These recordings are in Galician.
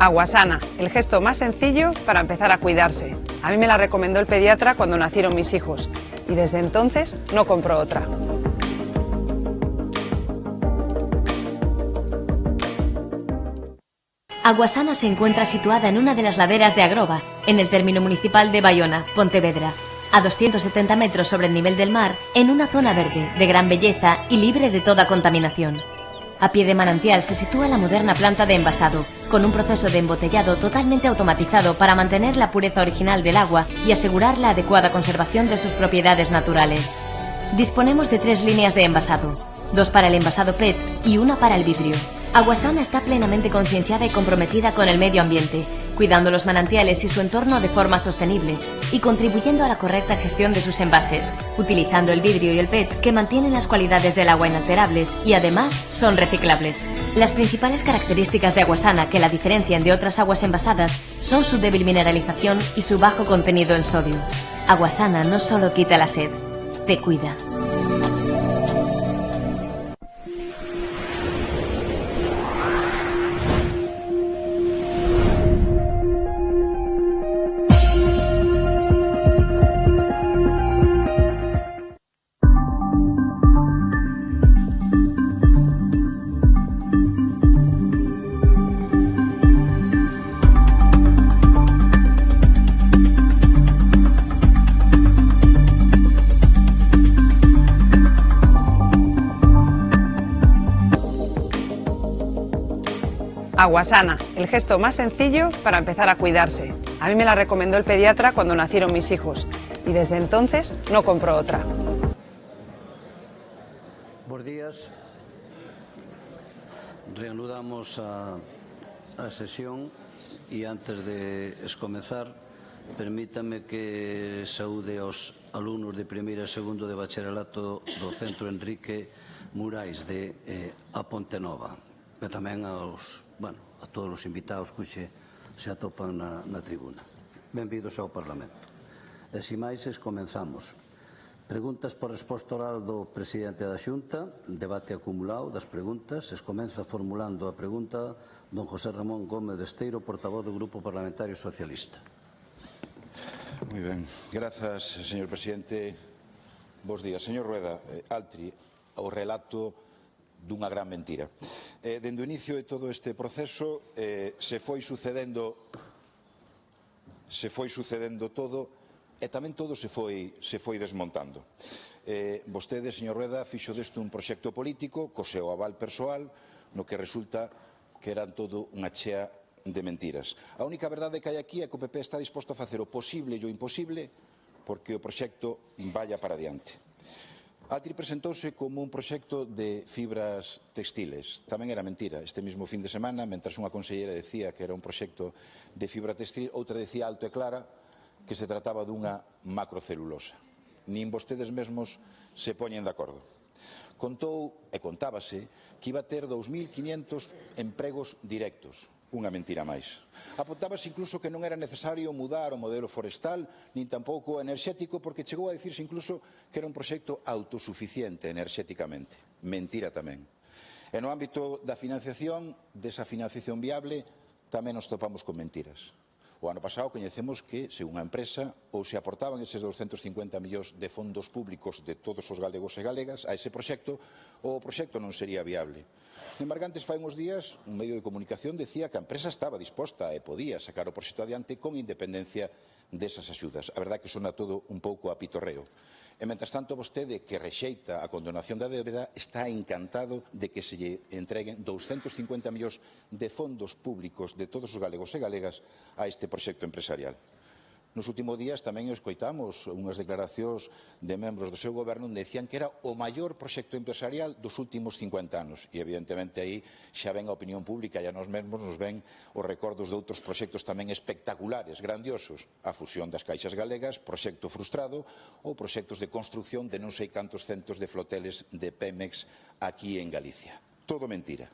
Aguasana, el gesto más sencillo para empezar a cuidarse. A mí me la recomendó el pediatra cuando nacieron mis hijos y desde entonces no compro otra. Aguasana se encuentra situada en una de las laderas de Agrova, en el término municipal de Bayona, Pontevedra, a 270 metros sobre el nivel del mar, en una zona verde, de gran belleza y libre de toda contaminación. A pie de manantial se sitúa la moderna planta de envasado, con un proceso de embotellado totalmente automatizado para mantener la pureza original del agua y asegurar la adecuada conservación de sus propiedades naturales. Disponemos de 3 líneas de envasado, 2 para el envasado PET y 1 para el vidrio. Aguasana está plenamente concienciada y comprometida con el medio ambiente, cuidando los manantiales y su entorno de forma sostenible y contribuyendo a la correcta gestión de sus envases, utilizando el vidrio y el PET que mantienen las cualidades del agua inalterables y además son reciclables. Las principales características de Aguasana que la diferencian de otras aguas envasadas son su débil mineralización y su bajo contenido en sodio. Aguasana no solo quita la sed, te cuida. Aguasana, el gesto más sencillo para empezar a cuidarse. A mí me la recomendó el pediatra cuando nacieron mis hijos y desde entonces no compro otra. Buenos días. Reanudamos a sesión e antes de comenzar, permítame que saúde aos alumnos de primeiro e segundo de bacharelato do Centro Enrique Murais de A Pontenova, e tamén a todos os invitados que se atopan na tribuna. Benvidos ao Parlamento. E sin máis, comenzamos. Preguntas por resposta oral do Presidente da Xunta, debate acumulado das preguntas. Comeza formulando a pregunta don José Ramón Gómez Besteiro, portavoz do Grupo Parlamentario Socialista. Moi ben. Grazas, señor Presidente. Bos días. Señor Rueda, altri o relato dunha gran mentira. Dende o inicio de todo este proceso se foi sucedendo todo e tamén todo se foi desmontando. Vostede, señor Rueda, fixo deste un proxecto político co seu aval persoal, no que resulta que eran todo unha chea de mentiras. A única verdade que hai aquí é que o PP está disposto a facer o posible e o imposible porque o proxecto vaya para adiante. Altri presentouse como un proxecto de fibras textiles. Tamén era mentira. Este mesmo fin de semana, mentras unha consellera decía que era un proxecto de fibra textil, outra decía alto e clara que se trataba dunha macrocelulosa. Nin vostedes mesmos se poñen de acordo. Contou e contábase que iba a ter 2.500 empregos directos. Unha mentira máis. Apuntábase incluso que non era necesario mudar o modelo forestal, nin tampouco enerxético, porque chegou a dicirse incluso que era un proxecto autosuficiente enerxéticamente. Mentira tamén. E no ámbito da financiación, desa financiación viable, tamén nos topamos con mentiras. O ano pasado coñecemos que, se unha empresa, ou se aportaban eses 250 millóns de fondos públicos de todos os galegos e galegas a ese proxecto, o proxecto non sería viable. En Margantes, fai uns días, un medio de comunicación decía que a empresa estaba disposta e podía sacar o proxecto adiante con independencia desas axudas. A verdade é que sona todo un pouco a pitorreo. E, mentras tanto, vostede, que rexeita a condonación da débeda, está encantado de que se lle entreguen 250 millóns de fondos públicos de todos os galegos e galegas a este proxecto empresarial. Nos últimos días tamén escoitamos unhas declaracións de membros do seu goberno onde decían que era o maior proxecto empresarial dos últimos 50 anos. E, evidentemente, aí xa ven a opinión pública e a nós mesmos nos ven os recordos de outros proxectos tamén espectaculares, grandiosos. A fusión das caixas galegas, proxecto frustrado, ou proxectos de construción de non sei cantos centos de floteles de Pemex aquí en Galicia. Todo mentira.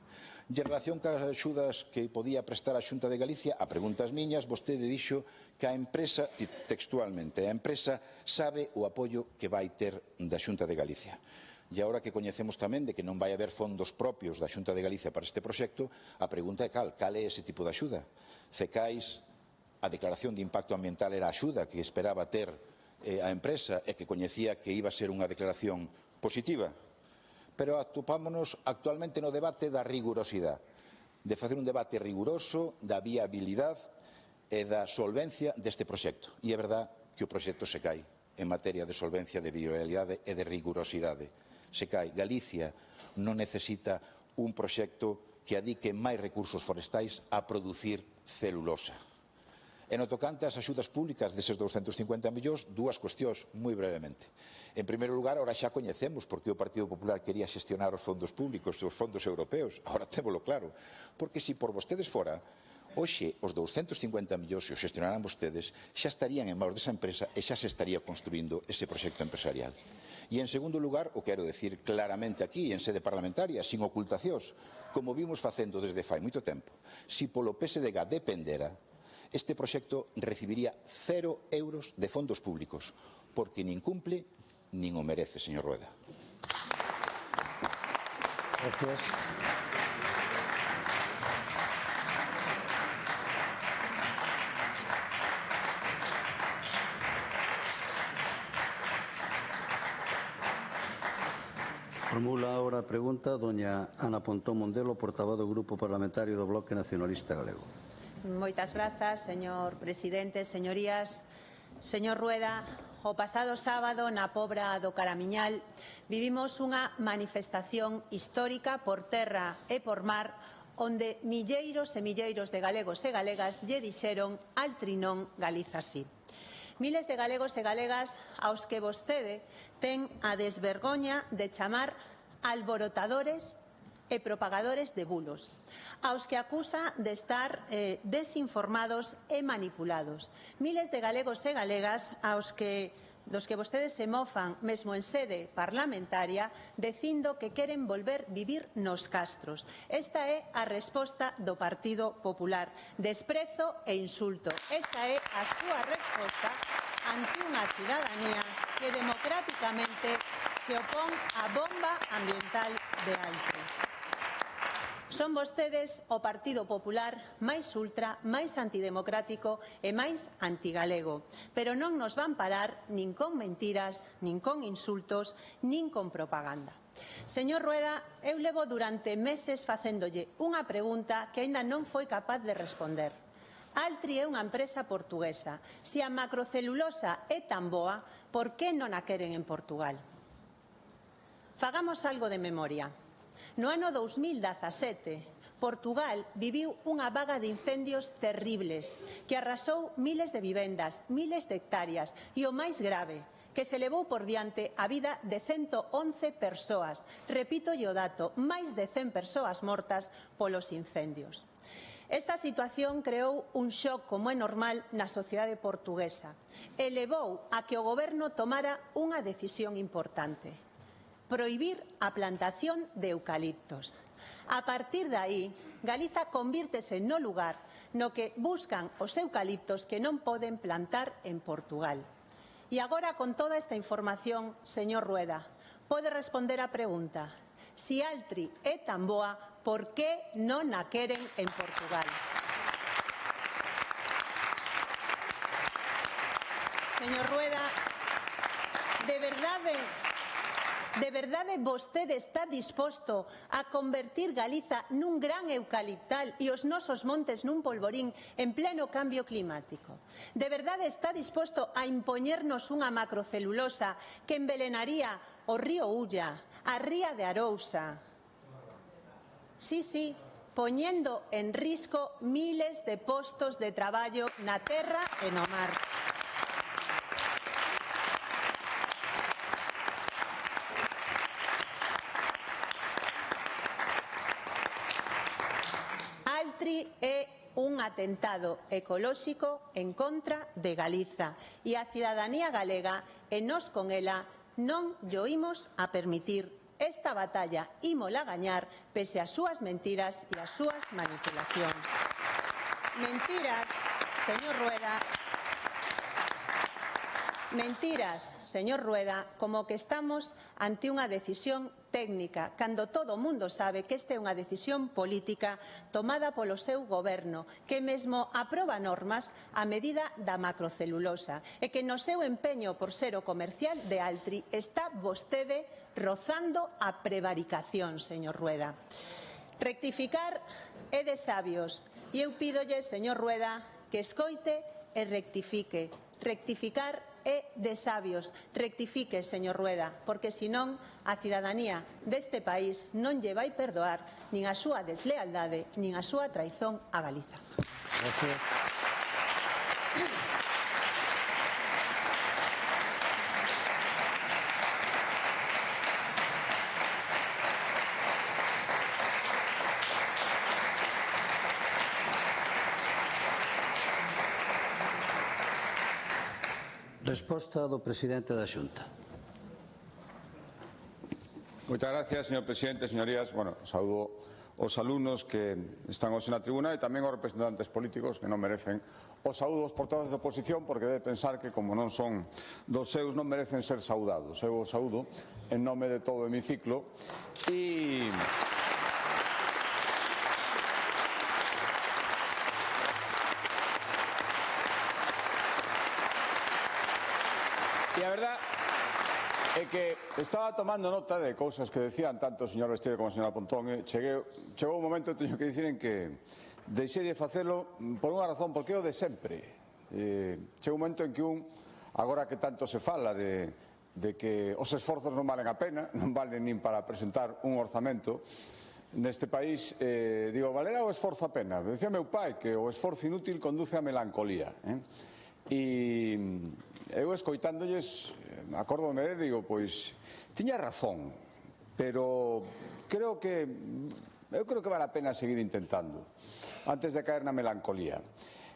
E en relación cas axudas que podía prestar a Xunta de Galicia, a preguntas miñas, vostede dixo que a empresa, textualmente, a empresa sabe o apoio que vai ter da Xunta de Galicia. E agora que coñecemos tamén de que non vai haber fondos propios da Xunta de Galicia para este proxecto, a pregunta é cal é ese tipo de axuda? Cecais, a declaración de impacto ambiental era a axuda que esperaba ter a empresa e que coñecía que iba a ser unha declaración positiva. Pero atopámonos actualmente no debate da rigurosidade, de facer un debate riguroso da viabilidade e da solvencia deste proxecto. E é verdad que o proxecto se cae en materia de solvencia, de viabilidade e de rigurosidade. Se cae. Galicia non necesita un proxecto que adique máis recursos forestais a producir celulosa. E no tocante ás axudas públicas deses 250 millóns, dúas cuestións moi brevemente. En primeiro lugar, ahora xa coñecemos por que o Partido Popular quería xestionar os fondos públicos e os fondos europeos. Ahora témolo claro. Porque se por vostedes fora, hoxe os 250 millóns, se os xestionaran vostedes, xa estarían en mãos desa empresa e xa se estaría construindo ese proxecto empresarial. E, en segundo lugar, o quero decir claramente aquí, en sede parlamentaria, sin ocultacións, como vimos facendo desde fai moito tempo, se polo PSDG dependera, este proxecto recibiría 0 euros de fondos públicos, porque nin cumple nin o merece, señor Rueda. Gracias. Formula ahora a pregunta doña Ana Pontón Mondelo, portavoz do Grupo Parlamentario do Bloque Nacionalista Galego. Moitas grazas, señor presidente, señorías. Señor Rueda, o pasado sábado na Pobra do Caramiñal vivimos unha manifestación histórica por terra e por mar onde milleiros e milleiros de galegos e galegas lle dixeron al trinón Galiza sí. Miles de galegos e galegas aos que vostede ten a desvergoña de chamar alborotadores e propagadores de bulos, aos que acusa de estar desinformados e manipulados. Miles de galegos e galegas dos que vostedes se mofan mesmo en sede parlamentaria dicindo que queren volver vivir nos castros. Esta é a resposta do Partido Popular. Desprezo e insulto. Esa é a súa resposta ante unha cidadanía que democráticamente se opón á bomba ambiental de Altri. Son vostedes o Partido Popular máis ultra, máis antidemocrático e máis antigalego. Pero non nos van parar nin con mentiras, nin con insultos, nin con propaganda. Señor Rueda, eu levo durante meses facéndolle unha pregunta que aínda non foi capaz de responder. Altri é unha empresa portuguesa. Se a macrocelulosa é tan boa, por que non a queren en Portugal? Fagamos algo de memoria. No ano 2017, Portugal viviu unha vaga de incendios terribles que arrasou miles de vivendas, miles de hectáreas e o máis grave, que se levou por diante a vida de 111 persoas. Repito o dato, máis de 100 persoas mortas polos incendios. Esta situación creou un shock, como é normal, na sociedade portuguesa e levou a que o goberno tomara unha decisión importante: prohibir a plantación de eucaliptos. A partir de aí, Galiza convírtese no lugar no que buscan os eucaliptos que non poden plantar en Portugal. E agora, con toda esta información, señor Rueda, pode responder a pregunta: si Altri é tan boa, por que non a queren en Portugal? Señor Rueda, de verdade vostede está disposto a convertir Galiza nun gran eucaliptal e os nosos montes nun polvorín en pleno cambio climático? De verdade está disposto a impoñernos unha macrocelulosa que envelenaría o río Ulla, a ría de Arousa? Sí, poñendo en risco miles de postos de traballo na terra e no mar. Altri é un atentado ecolóxico en contra de Galiza e a cidadanía galega e nós con ela non llo imos a permitir. Esta batalla ímola gañar pese ás súas mentiras e ás súas manipulacións. Mentiras, señor Rueda, Mentiras, señor Rueda, como que estamos ante unha decisión técnica, cando todo o mundo sabe que esta é unha decisión política tomada polo seu goberno, que mesmo aproba normas a medida da macrocelulosa e que no seu empeño por ser o comercial de Altri está vostede rozando a prevaricación, señor Rueda. Rectificar é de sabios e eu pídolle, señor Rueda, que escoite e rectifique. Rectificar é de sabios. Rectifique, señor Rueda, porque senón a cidadanía deste país non lle vai perdoar nin a súa deslealdade nin a súa traizón a Galiza. Gracias. Resposta do presidente da Xunta. Moitas gracias, señor presidente. Señorías, saúdo os alumnos que están hoxe na tribuna e tamén os representantes políticos que non merecen os saúdos por toda a oposición, porque debe pensar que como non son dos seus non merecen ser saudados. Eu os saúdo en nome de todo o hemiciclo e a verdad é que estaba tomando nota de cousas que decían tanto o señor Vestido como a señora Pontón e chegou un momento, teño que dicir, en que deixei de facelo por unha razón, porque é o de sempre. Chegou un momento en que agora que tanto se fala de que os esforzos non valen a pena, non valen nin para presentar un orzamento neste país, digo, valerá o esforzo a pena? Decía meu pai que o esforzo inútil conduce a melancolía, e eu escoitándolles acórdome, digo, pois tiña razón, pero creo que vale a pena seguir intentando antes de caer na melancolía.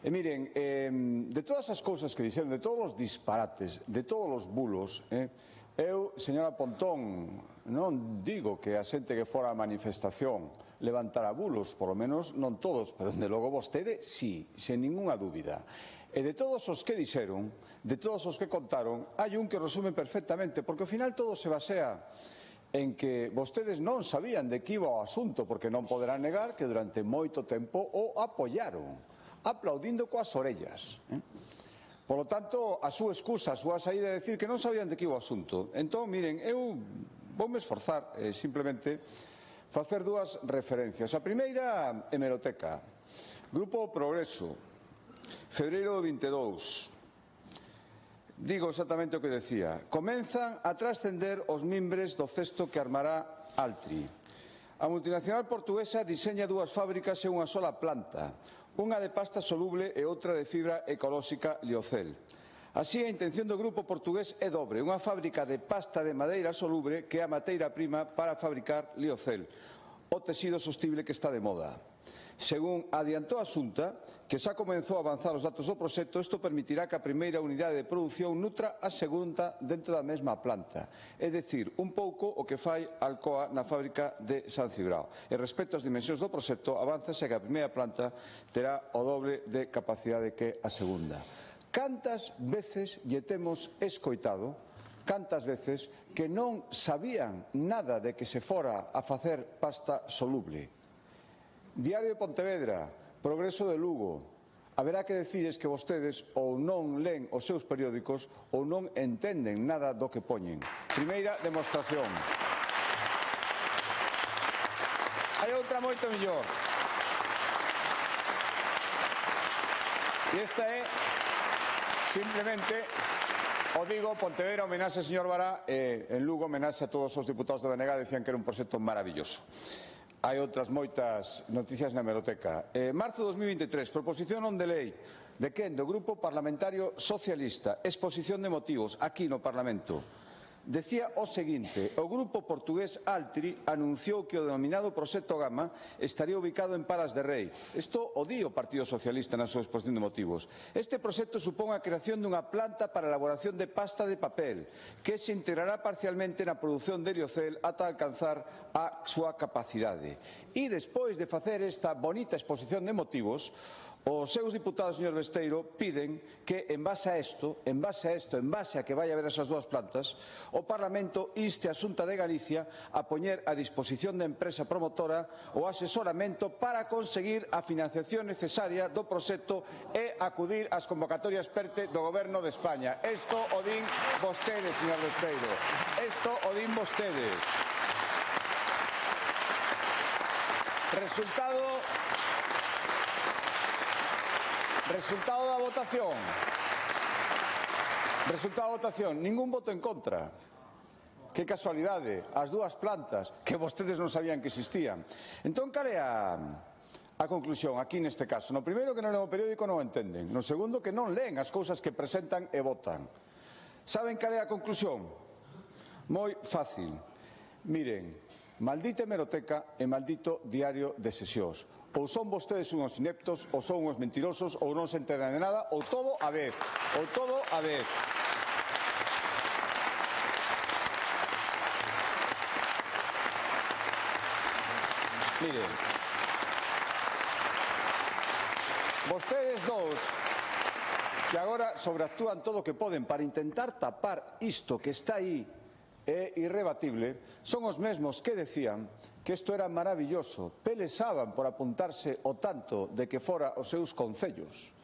E miren, de todas as cousas que dixeron, de todos os disparates, de todos os bulos, eu, señora Pontón, non digo que a xente que fora a manifestación levantara bulos, por lo menos non todos, pero de logo vostede sí, sen ningunha dúbida. E de todos os que dixeron, de todos os que contaron, hai un que resume perfectamente, porque ao final todo se basea en que vostedes non sabían de que iba o asunto, porque non poderán negar que durante moito tempo o apoiaron, aplaudindo coas orellas. Por lo tanto, a súa excusa, a súa saída de decir que non sabían de que iba o asunto. Entón, miren, eu voume esforzar simplemente facer dúas referencias. A primeira, hemeroteca. Grupo Progreso, febreiro do 22. Digo exactamente o que decía. Comenzan a trascender os mimbres do cesto que armará Altri. A multinacional portuguesa diseña dúas fábricas en unha sola planta, unha de pasta soluble e outra de fibra ecolóxica Liocel. Así, a intención do grupo portugués é dobre, unha fábrica de pasta de madeira soluble que é a mateira prima para fabricar Liocel, o tecido sostible que está de moda. Según adiantou a Xunta, que xa comenzou a avanzar os datos do proxecto, isto permitirá que a primeira unidade de produción nutra a segunda dentro da mesma planta. É dicir, un pouco o que fai Alcoa na fábrica de San Cibrao. E respecto ás dimensións do proxecto, avánzase que a primeira planta terá o doble de capacidade que a segunda. Cantas veces lle temos escoitado, cantas veces que non sabían nada de que se fora a facer pasta soluble? Diario de Pontevedra, Progreso de Lugo. Haberá que decirles que vostedes ou non len os seus periódicos ou non entenden nada do que poñen. Primeira demostración. Hai outra moito mellor. E esta é simplemente, o digo, Pontevedra homenaxe ao señor Bará e en Lugo homenaxe a todos os diputados do BNG, decían que era un proxecto maravilloso. Hai outras moitas noticias na hemeroteca. Marzo de 2023, proposición non de lei. De quen? Do Grupo Parlamentario Socialista. Exposición de motivos, aquí no Parlamento. Decía o seguinte: o grupo portugués Altri anunciou que o denominado Proxecto Gama estaría ubicado en Palas de Rei. Isto o di o Partido Socialista na súa exposición de motivos. Este proxecto supón a creación dunha planta para a elaboración de pasta de papel que se integrará parcialmente na produción de Liocel ata alcanzar a súa capacidade. E despois de facer esta bonita exposición de motivos, Os seus diputados, señor Besteiro, piden que, en base a que vai haber esas dúas plantas, o Parlamento inste a Xunta de Galicia a poñer a disposición da empresa promotora o asesoramento para conseguir a financiación necesaria do proxecto e acudir ás convocatorias PERTE do Goberno de España. Isto o din vostedes, señor Besteiro. Isto o din vostedes. Resultado da votación. Ningún voto en contra. Que casualidade. As dúas plantas que vostedes non sabían que existían. Entón, cal é a conclusión aquí neste caso? No primeiro, que non leen o periódico, non o entenden. No segundo, que non leen as cousas que presentan e votan. Saben cal é a conclusión? Moi fácil. Miren, maldita hemeroteca e maldito diario de sesións. Ou son vostedes unhos ineptos, ou son unhos mentirosos, ou non se enteran de nada, ou todo a vez. Miren, vostedes dous, que agora sobreactúan todo o que poden para intentar tapar isto que está aí, é irrebatible, son os mesmos que decían que isto era maravilloso, pelesaban por apuntarse o tanto de que fora os seus concellos.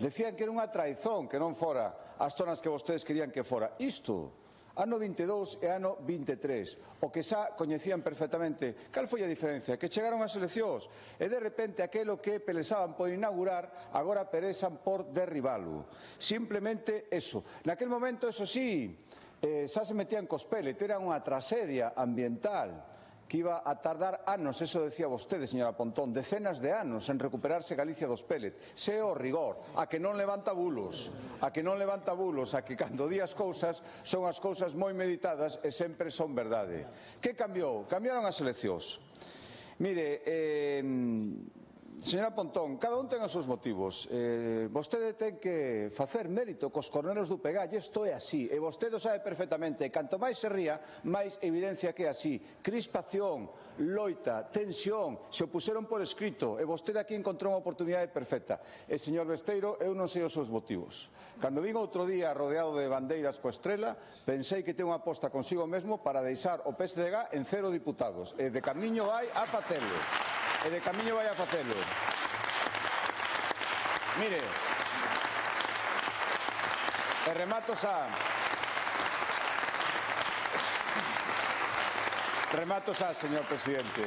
Decían que era unha traizón que non fora as zonas que vostedes querían que fora. Isto, ano 22 e ano 23, o que xa coñecían perfectamente. Cal foi a diferencia? Que chegaron as eleccións e de repente aquelo que pelesaban por inaugurar agora pelesan por derribalo. Simplemente eso. Naquel momento, eso sí, xa se metían cos pellet, era unha tragedia ambiental que iba a tardar anos, eso decía vostede, señora Pontón, decenas de anos en recuperarse Galicia dos pellet. Se o rigor, a que non levanta bulos, a que cando di as cousas son as cousas moi meditadas e sempre son verdade. Que cambiou? Cambiaron as eleccións. Mire, señora Pontón, cada un ten os seus motivos. Vostede ten que facer mérito cos corneros do Pegal, e isto é así, e vostede o sabe perfectamente. Canto máis se ría, máis evidencia que é así. Crispación, loita, tensión, se o puseron por escrito, e vostede aquí encontrou unha oportunidade perfecta. E, señor Besteiro, eu non sei os seus motivos. Cando vin outro día rodeado de bandeiras coa estrela, pensei que ten unha aposta consigo mesmo para deixar o PSDG en 0 diputados, e de camiño vai a facelo. Mire, e remato xa, señor presidente.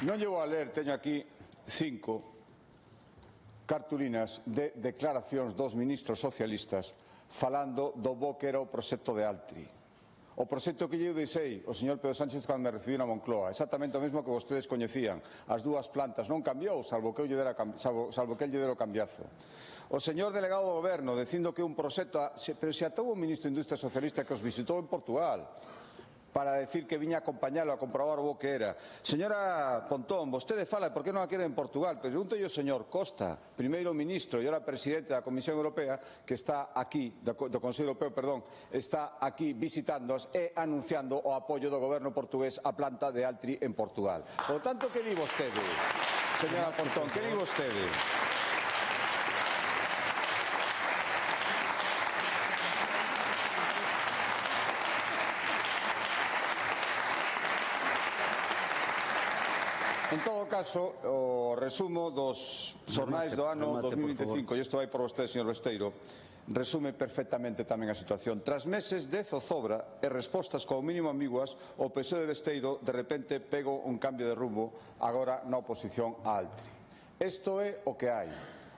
Non llevo a ler, teño aquí 5 cartulinas de declaracións dos ministros socialistas falando do bo que era o proxecto de Altri. O proxecto que lle deixei o señor Pedro Sánchez cando me recibiu na Moncloa, exactamente o mesmo que vostedes coñecían. As dúas plantas non cambiou, salvo que el lle dera o cambiazo. O señor delegado do Goberno dicindo que un proxecto, pero se atoubo un ministro de Industria Socialista que os visitou en Portugal para decir que viña a acompañalo a comprobar o bo que era. Señora Pontón, vostede fala por que non a quere en Portugal, pero pregúntolle ao señor Costa, primeiro ministro e ahora presidente da Comisión Europea, que está aquí, do Consello Europeo, perdón, está aquí visitándoos e anunciando o apoio do goberno portugués á planta de Altri en Portugal. Por tanto, que di vostede? Señora Pontón, que di vostede? En todo caso, o resumo dos xornais do ano 2025, e isto vai por vostede, señor Besteiro, resume perfectamente tamén a situación. Tras meses de zozobra e respostas como mínimo ambiguas, o PSOE de Besteiro de repente pegou un cambio de rumbo agora na oposición a Altri. Isto é o que hai.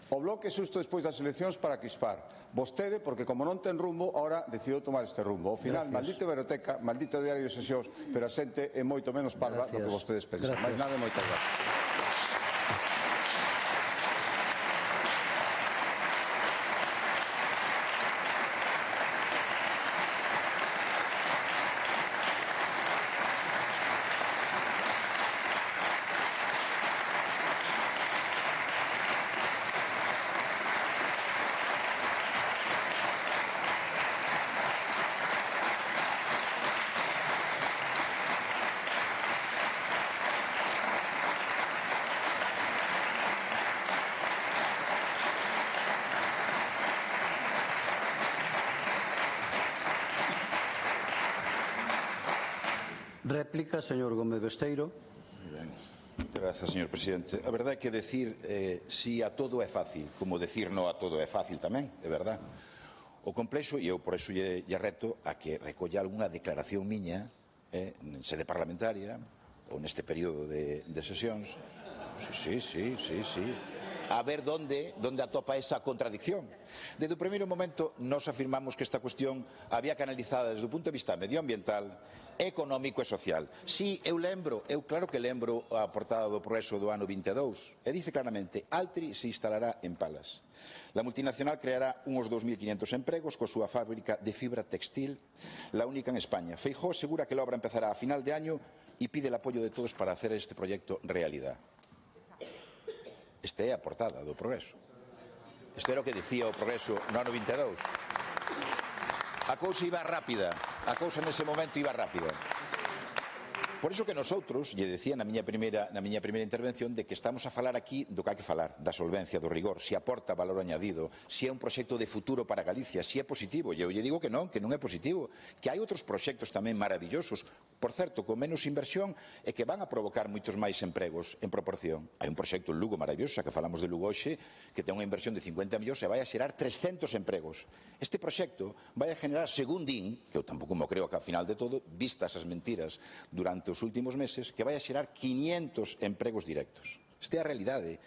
O bloque xusto despois das eleccións para crispar. Vostede, porque como non ten rumbo, ahora decidiu tomar este rumbo. Ao final, maldito hemeroteca, maldito diario de sesións, pero a xente é moito menos parva do que vostedes pensan. Mais nada e moitas gracias. Réplica, señor Gómez Besteiro. Moitas grazas, señor presidente. A verdade é que decir si a todo é fácil, como decir no a todo é fácil tamén, é verdade. O complexo, e eu por iso lle reto a que recolla algunha declaración miña en sede parlamentaria ou neste período de sesións. Sí. A ver onde atopa esa contradicción. Desde o primeiro momento nos afirmamos que esta cuestión había que analizada desde o punto de vista medioambiental, económico e social. Si, eu claro que lembro a portada do Progreso do ano 22, e dice claramente: Altri se instalará en Palas. La multinacional creará unos 2.500 empregos con súa fábrica de fibra textil, la única en España. Feijóo asegura que la obra empezará a final de año e pide el apoyo de todos para hacer este proyecto realidad. Esta é a portada do Progreso. Isto era o que dicía o Progreso no ano 22. A cousa iba rápida, a cousa nese momento iba rápida. Por iso que nosotros, lle decía na miña primeira intervención, de que estamos a falar aquí do que hai que falar, da solvencia, do rigor, se aporta valor añadido, se é un proxecto de futuro para Galicia, se é positivo. E eu lle digo que non é positivo, que hai outros proxectos tamén maravillosos, por certo, con menos inversión e que van a provocar moitos máis empregos en proporción. Hai un proxecto en Lugo maravilloso, xa que falamos de Lugo hoxe, que ten unha inversión de 50 millóns e vai a xerar 300 empregos. Este proxecto vai a generar, según din, que eu tampouco me creo que ao final de todo, vistas as mentiras durante os últimos meses, que vai a xerar 500 empregos directos. Esta é a realidade.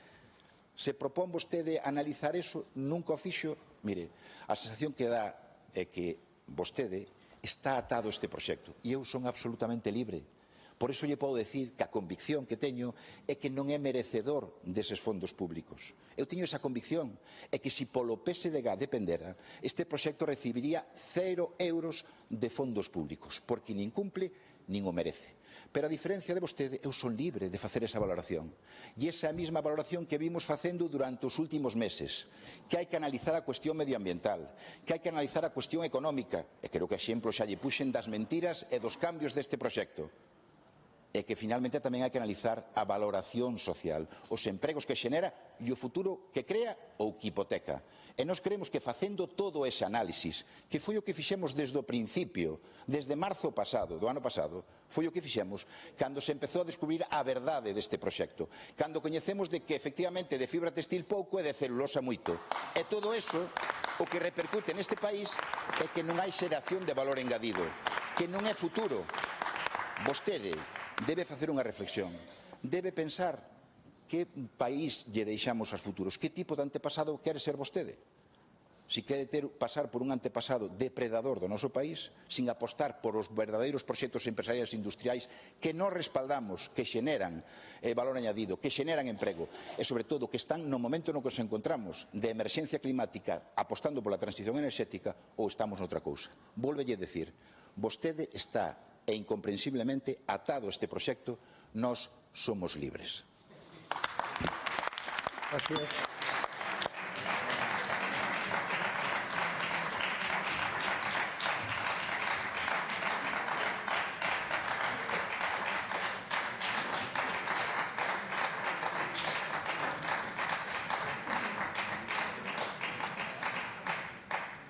Se propón vostede analizar eso, nunca o fixo. Mire, a sensación que dá é que vostede está atado a este proxecto e eu son absolutamente libre. Por iso lle podo decir que a convicción que teño é que non é merecedor deses fondos públicos. Eu teño esa convicción, é que se polo PSDG dependera, este proxecto recibiría 0 euros de fondos públicos, porque nin cumple nin o merece. Pero a diferencia de vostede, eu son libre de facer esa valoración. E esa é a mesma valoración que vimos facendo durante os últimos meses, que hai que analizar a cuestión medioambiental, que hai que analizar a cuestión económica, e creo que exemplo xa lle puxen das mentiras e dos cambios deste proxecto. E que finalmente tamén hai que analizar a valoración social, os empregos que xenera e o futuro que crea ou que hipoteca. E nós creemos que facendo todo ese análisis, que foi o que fixemos desde o principio, desde marzo pasado, do ano pasado, foi o que fixemos cando se empezou a descubrir a verdade deste proxecto, cando coñecemos de que efectivamente de fibra textil pouco e de celulosa moito. E todo eso o que repercute neste país é que non hai xeración de valor engadido, que non é futuro. Vostede debe facer unha reflexión, debe pensar que país lle deixamos aos futuros, que tipo de antepasado quere ser vostede. Si quere pasar por un antepasado depredador do noso país, sin apostar por os verdadeiros proxectos empresariais industriais que nos respaldamos, que xeneran valor añadido, que xeneran emprego, e sobre todo que están no momento no que nos encontramos de emerxencia climática apostando pola transición enerxética, ou estamos noutra cousa. Vólvelle decir, vostede está e incomprensiblemente atado a este proxecto, nós somos libres. Gracias.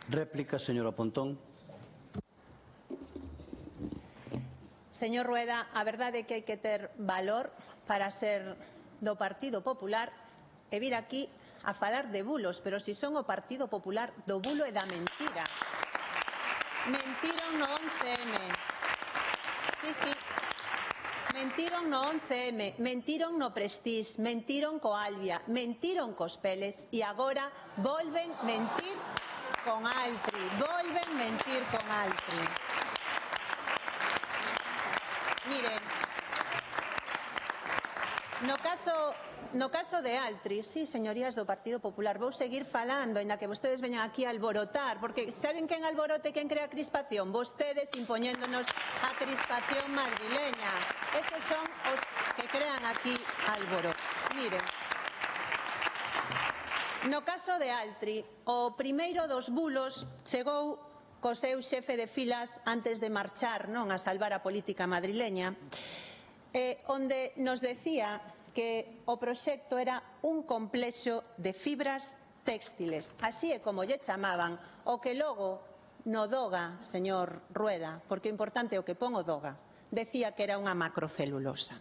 Réplica, señora Pontón. Señor Rueda, a verdade é que hai que ter valor para ser do Partido Popular e vir aquí a falar de bulos, pero si son o Partido Popular do bulo e da mentira. Mentiron no 11M. Sí. Mentiron no 11M, mentiron no Prestige, mentiron co Albia, mentiron cos Peles e agora volven mentir con Altri, volven mentir con Altri. Miren, no caso de Altri, sí, señorías do Partido Popular, vou seguir falando, ainda que vostedes veñan aquí a alborotar, porque saben quen alborote e quen crea crispación? Vostedes impoñéndonos a crispación madrileña. Eses son os que crean aquí alboroto. Miren, no caso de Altri, o primeiro dos bulos chegou co seu xefe de filas antes de marchar, non, a salvar a política madrileña, onde nos decía que o proxecto era un complexo de fibras téxtiles. Así é como lle chamaban o que logo no DOGA, señor Rueda, porque o importante é o que pon o DOGA. decía que era unha macrocelulosa.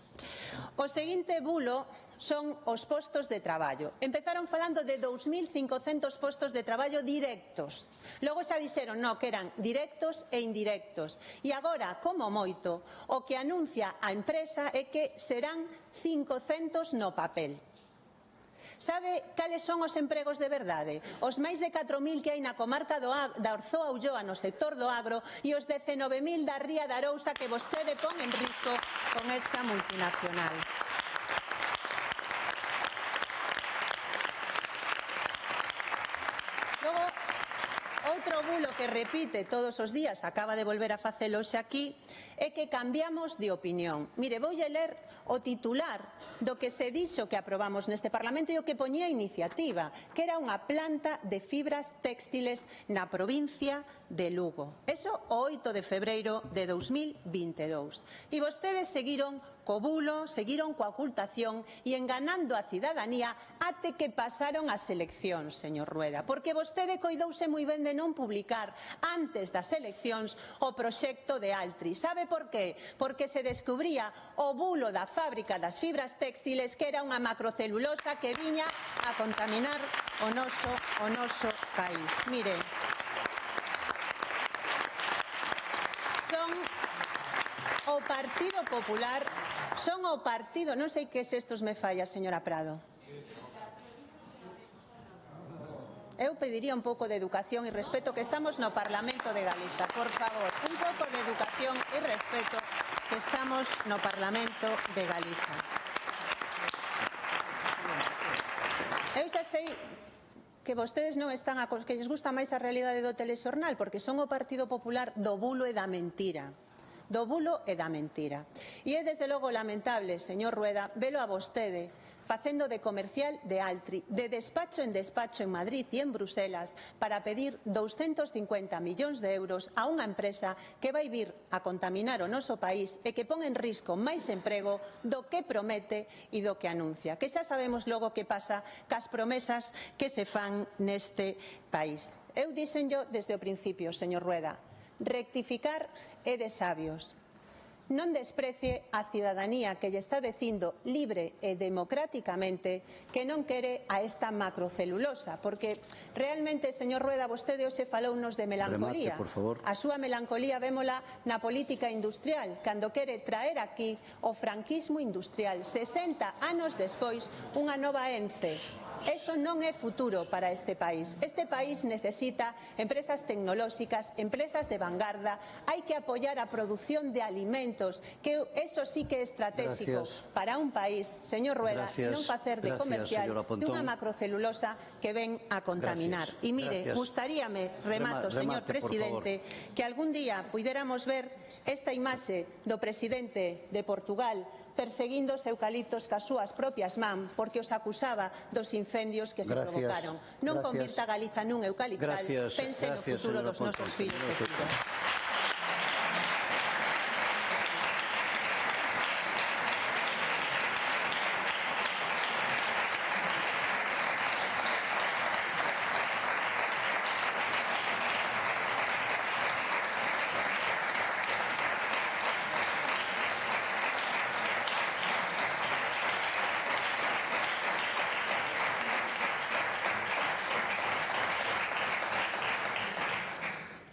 O seguinte bulo son os postos de traballo. Empezaron falando de 2.500 postos de traballo directos. Logo xa dixeron no, que eran directos e indirectos. E agora, como moito, o que anuncia a empresa é que serán 500 no papel. Sabe cales son os empregos de verdade? Os máis de 4.000 que hai na comarca da Orzoa Ulloa no sector do agro e os 19.000 da Ría de Arousa que vostede pon en risco con esta multinacional. Logo, outro bulo que repite todos os días, acaba de volver a facelo hoxe aquí, é que cambiamos de opinión. Mire, voulle ler o titular do que se dixo que aprobamos neste Parlamento e o que poñía a iniciativa, que era unha planta de fibras téxtiles na provincia de Lugo. Eso o 8 de febreiro de 2022. E vostedes seguiron co bulo, seguiron coa ocultación e enganando a cidadanía até que pasaron as eleccións, señor Rueda, porque vostede coidouse moi ben de non publicar antes das eleccións o proxecto de Altri. Sabe por qué? Porque se descubría o bulo da fábrica das fibras téxtiles que era unha macrocelulosa que viña a contaminar o noso país. Mire, son o Partido Popular, son o partido, non sei que estos me falla, señora Prado. Eu pediría un pouco de educación e respeto, que estamos no Parlamento de Galiza, por favor, un pouco de educación e respeto, que estamos no Parlamento de Galiza. Eu xa sei que vostedes non están que lles gusta máis a realidade do telexornal, porque son o Partido Popular do bulo e da mentira. Do bulo e da mentira. E é desde logo lamentable, señor Rueda, velo a vostede facendo de comercial de Altri, de despacho en Madrid e en Bruselas, para pedir 250 millóns de euros a unha empresa que vai vir a contaminar o noso país e que pon en risco máis emprego do que promete e do que anuncia. Que xa sabemos logo que pasa cas promesas que se fan neste país. Eu díxenllo desde o principio, señor Rueda, rectificar é de sabios. Non desprecie a cidadanía que lle está dicindo libre e democráticamente que non quere a esta macrocelulosa, porque realmente, señor Rueda, vostede hoxe falounos de melancolía. Remate, por favor. A súa melancolía vémola na política industrial, cando quere traer aquí o franquismo industrial. 60 anos despois, unha nova ENCE. Eso non é futuro para este país. Este país necesita empresas tecnolóxicas, empresas de vanguarda. Hai que apoiar a produción de alimentos, que eso sí que é estratégico para un país, señor Rueda, e non facer de comercial dunha macrocelulosa que ven a contaminar. E mire, gustaríame, remato, señor presidente, que algún día puidéramos ver esta imaxe do presidente de Portugal perseguindo os eucaliptos cas súas propias man, porque os acusaba dos incendios que se provocaron. Non convirta a Galiza nun eucaliptal, pense no futuro dos nosos fillos e fillas.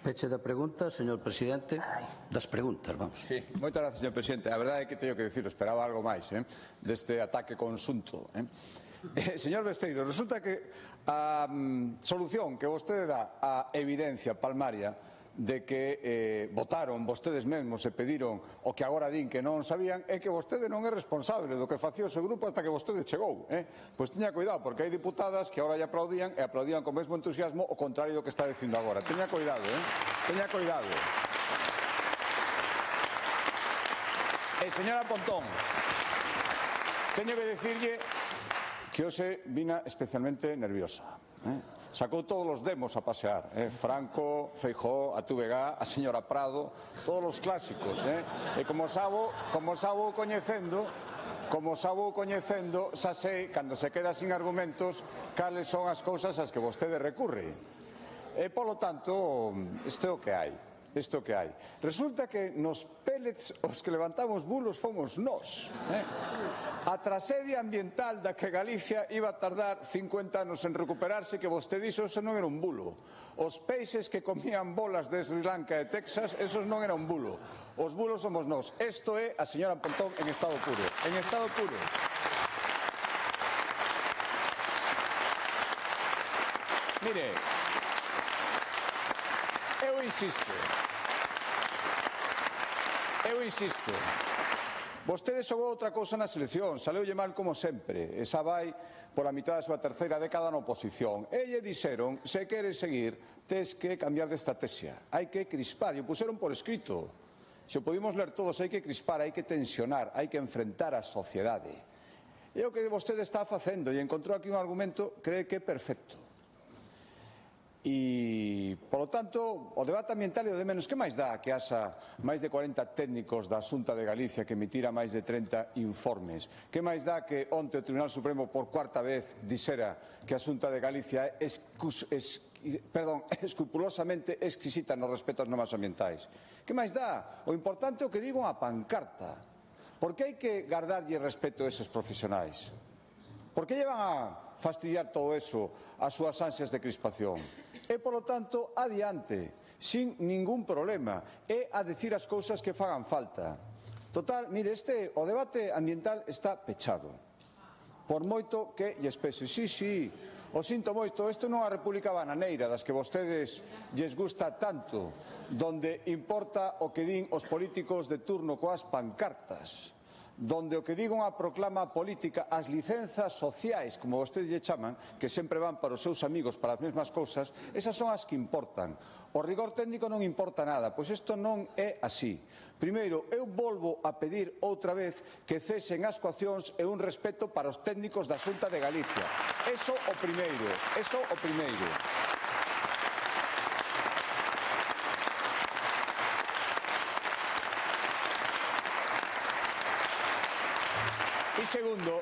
Peche da pregunta, señor presidente. Das preguntas, vamos. Sí, moitas gracias, señor presidente. A verdade é que teño que dicir, esperaba algo máis deste ataque conxunto. Señor Besteiro, resulta que a solución que vostede dá á evidencia palmaria de que votaron vostedes mesmos e pediron o que agora din que non sabían é que vostede non é responsable do que facía o seu grupo ata que vostede chegou. Pois teña cuidado, porque hai diputadas que agora lle aplaudían e aplaudían con mesmo entusiasmo o contrario do que está dicindo agora. Teña cuidado, teña cuidado. E señora Pontón, teño que dicirlle que hoxe vina especialmente nerviosa. Sacou todos os demos a pasear, Franco, Feijóo, a Tubegá, a señora Prado, todos os clásicos, e como sabo coñecendo, xa sei, cando se queda sin argumentos, cales son as cousas ás que vostede recurre. E, polo tanto, isto é o que hai. isto que hai. Resulta que nos pellets os que levantamos bulos fomos nós. A tragedia ambiental da que Galicia iba a tardar 50 anos en recuperarse, que vostede dixo, eso non era un bulo. Os peixes que comían bolas de Sri Lanka e Texas, esos non era un bulo. Os bulos somos nós. Isto é a señora Pontón en estado puro. En estado puro. Mire, eu insisto, vostede xogou outra cousa na selección, saleulle mal como sempre, e xa vai pola mitad da súa terceira década na oposición. E lle dixeron, se queres seguir, tes que cambiar de estrategia, hai que crispar, e o puseron por escrito. Se o podimos ler todos, hai que crispar, hai que tensionar, hai que enfrentar a sociedade. E o que vostede está facendo, e encontrou aquí un argumento, cree que é perfecto. E, polo tanto, o debate ambiental é o de menos. Que máis dá que haxa máis de 40 técnicos da Xunta de Galicia que emitira máis de 30 informes? Que máis dá que onte o Tribunal Supremo por cuarta vez dixera que a Xunta de Galicia é escrupulosamente exquisita no respeto ás normas ambientais? Que máis dá? O importante é o que digo a pancarta. Por que hai que guardarlle respeto a eses profesionais? Por que llevan a fastidiar todo eso as súas ansias de crispación? E, polo tanto, adiante, sin ningún problema, e a decir as cousas que fagan falta. Total, mire, o debate ambiental está pechado. Por moito que lles pese. Sí, o sinto moito, isto non é a República Bananeira, das que vostedes lles gusta tanto, donde importa o que din os políticos de turno coas pancartas, donde o que diga unha proclama política, as licenzas sociais, como vostedes lle chaman, que sempre van para os seus amigos para as mesmas cousas, esas son as que importan. O rigor técnico non importa nada, pois isto non é así. Primeiro, eu volvo a pedir outra vez que cesen as coaccións e un respeto para os técnicos da Xunta de Galicia. Eso o primeiro. E segundo,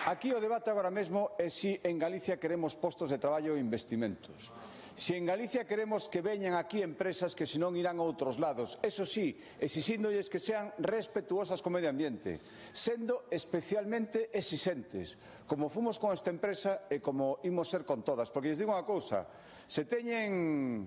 aquí o debate agora mesmo é se en Galicia queremos postos de traballo e investimentos. Se en Galicia queremos que veñan aquí empresas que senón irán a outros lados, eso sí, exixíndolles que sean respetuosas co medio ambiente, sendo especialmente exixentes, como fomos con esta empresa e como imos ser con todas. Porque lles digo unha cousa, se teñen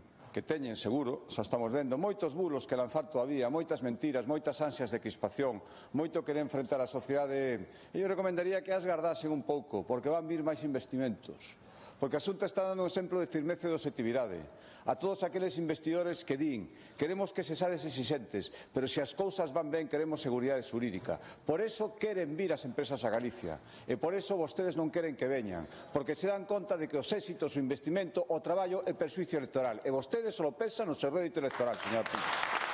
seguro, xa estamos vendo, moitos bulos que lanzar todavía, moitas mentiras, moitas ansias de crispación, moito querer enfrentar a sociedade. Eu recomendaría que as gardasen un pouco, porque van vir máis investimentos. Porque a Xunta está dando un exemplo de firmeza e de objetividade. A todos aqueles investidores que din, queremos que se sades exixentes, pero se as cousas van ben queremos seguridade xurídica. Por eso queren vir as empresas a Galicia. E por eso vostedes non queren que veñan. Porque se dan conta de que os éxitos, o investimento, o traballo é persuicio electoral. E vostedes só pensan no seu rédito electoral, señor Pinto.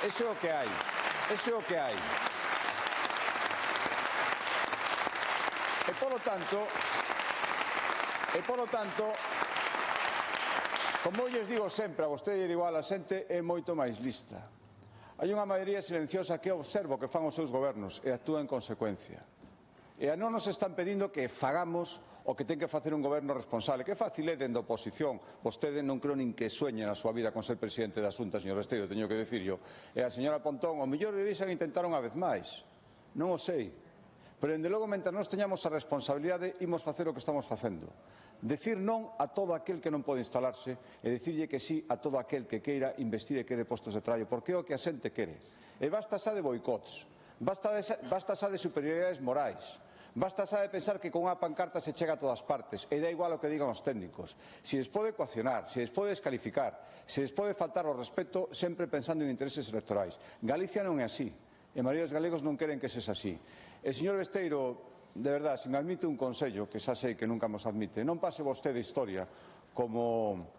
Eso é o que hai. E polo tanto, como lles digo sempre, a vostede lle digo a xente, é moito máis lista. Hai unha maioría silenciosa que observa o que fan os seus gobernos e actúa en consecuencia. E non nos están pedindo que fagamos o que ten que facer un goberno responsable. Que fácil é dende a oposición. Vostede non creo nin que sueñe na súa vida con ser presidente da Xunta, señor Besteiro, teño que dicirlo. E a señora Pontón, o mellor lle deixan intentar unha vez máis. Non o sei. Pero, dende logo, mentre nós teñamos a responsabilidade, imos facer o que estamos facendo. Decir non a todo aquel que non pode instalarse e dicirlle que sí a todo aquel que queira investir e quere postos de traballo, porque é o que a xente quere. E basta xa de boicots, basta xa de superioridades morais, basta xa de pensar que con unha pancarta se chega a todas partes e dá igual o que digan os técnicos. Se les pode coaccionar, se les pode descalificar, se les pode faltar o respeto sempre pensando en intereses electorais. Galicia non é así. E maioría dos galegos non queren que sexa así. E, señor Besteiro, de verdade, se me admite un consello, que xa sei que nunca nos admite, non pase vostede historia como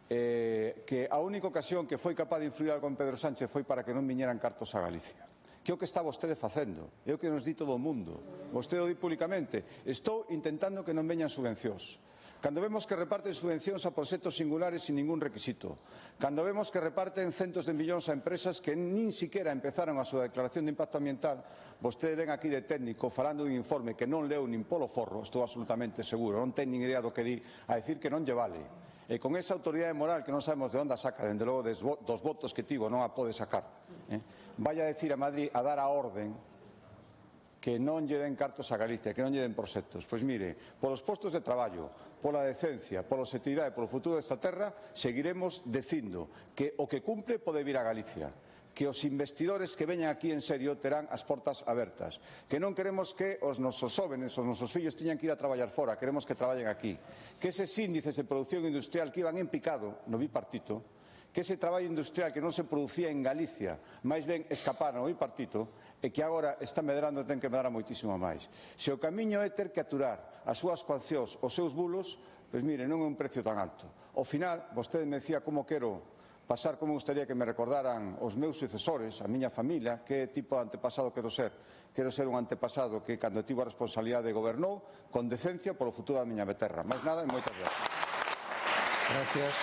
que a única ocasión que foi capaz de influir algo en Pedro Sánchez foi para que non viñeran cartos a Galicia. Que é o que está vostede facendo, é o que nos di todo o mundo. Vostede o di públicamente. Estou intentando que non veñan subvencións. Cando vemos que reparten subvencións a proxectos singulares sin ningún requisito, cando vemos que reparten centos de millóns a empresas que nin siquiera empezaron a súa declaración de impacto ambiental, vostede ven aquí de técnico falando dun informe que non leu nin polo forro, estou absolutamente seguro, non ten nin idea do que di, a decir que non lle vale. E con esa autoridade moral que non sabemos de onde a saca, dende logo dos votos que tivo, non a pode sacar, vai a decir a Madrid a dar a orden que non lle den cartos a Galicia, que non lle den proxectos. Pois mire, polos postos de traballo, pola decencia, pola seguridade, polo futuro desta terra, seguiremos dicindo que o que cumpre pode vir a Galicia, que os investidores que veñan aquí en serio terán as portas abertas, que non queremos que os nosos jóvenes, os nosos fillos teñan que ir a traballar fora, queremos que traballen aquí, que eses índices de producción industrial que iban en picado no bipartito, que ese traballo industrial que non se producía en Galicia, máis ben escaparon ao bipartito, e que agora está medrando e ten que medrar moitísimo máis. Se o camiño é ter que aturar as súas coaccións, os seus bulos, pois mire, non é un precio tan alto. Ao final, vostede me decía como quero pasar, como gustaría que me recordaran os meus sucesores, a miña familia, que tipo de antepasado quero ser. Quero ser un antepasado que, cando tivo a responsabilidade, gobernou con decencia polo futuro da miña terra. Máis nada e moitas gracias. Gracias.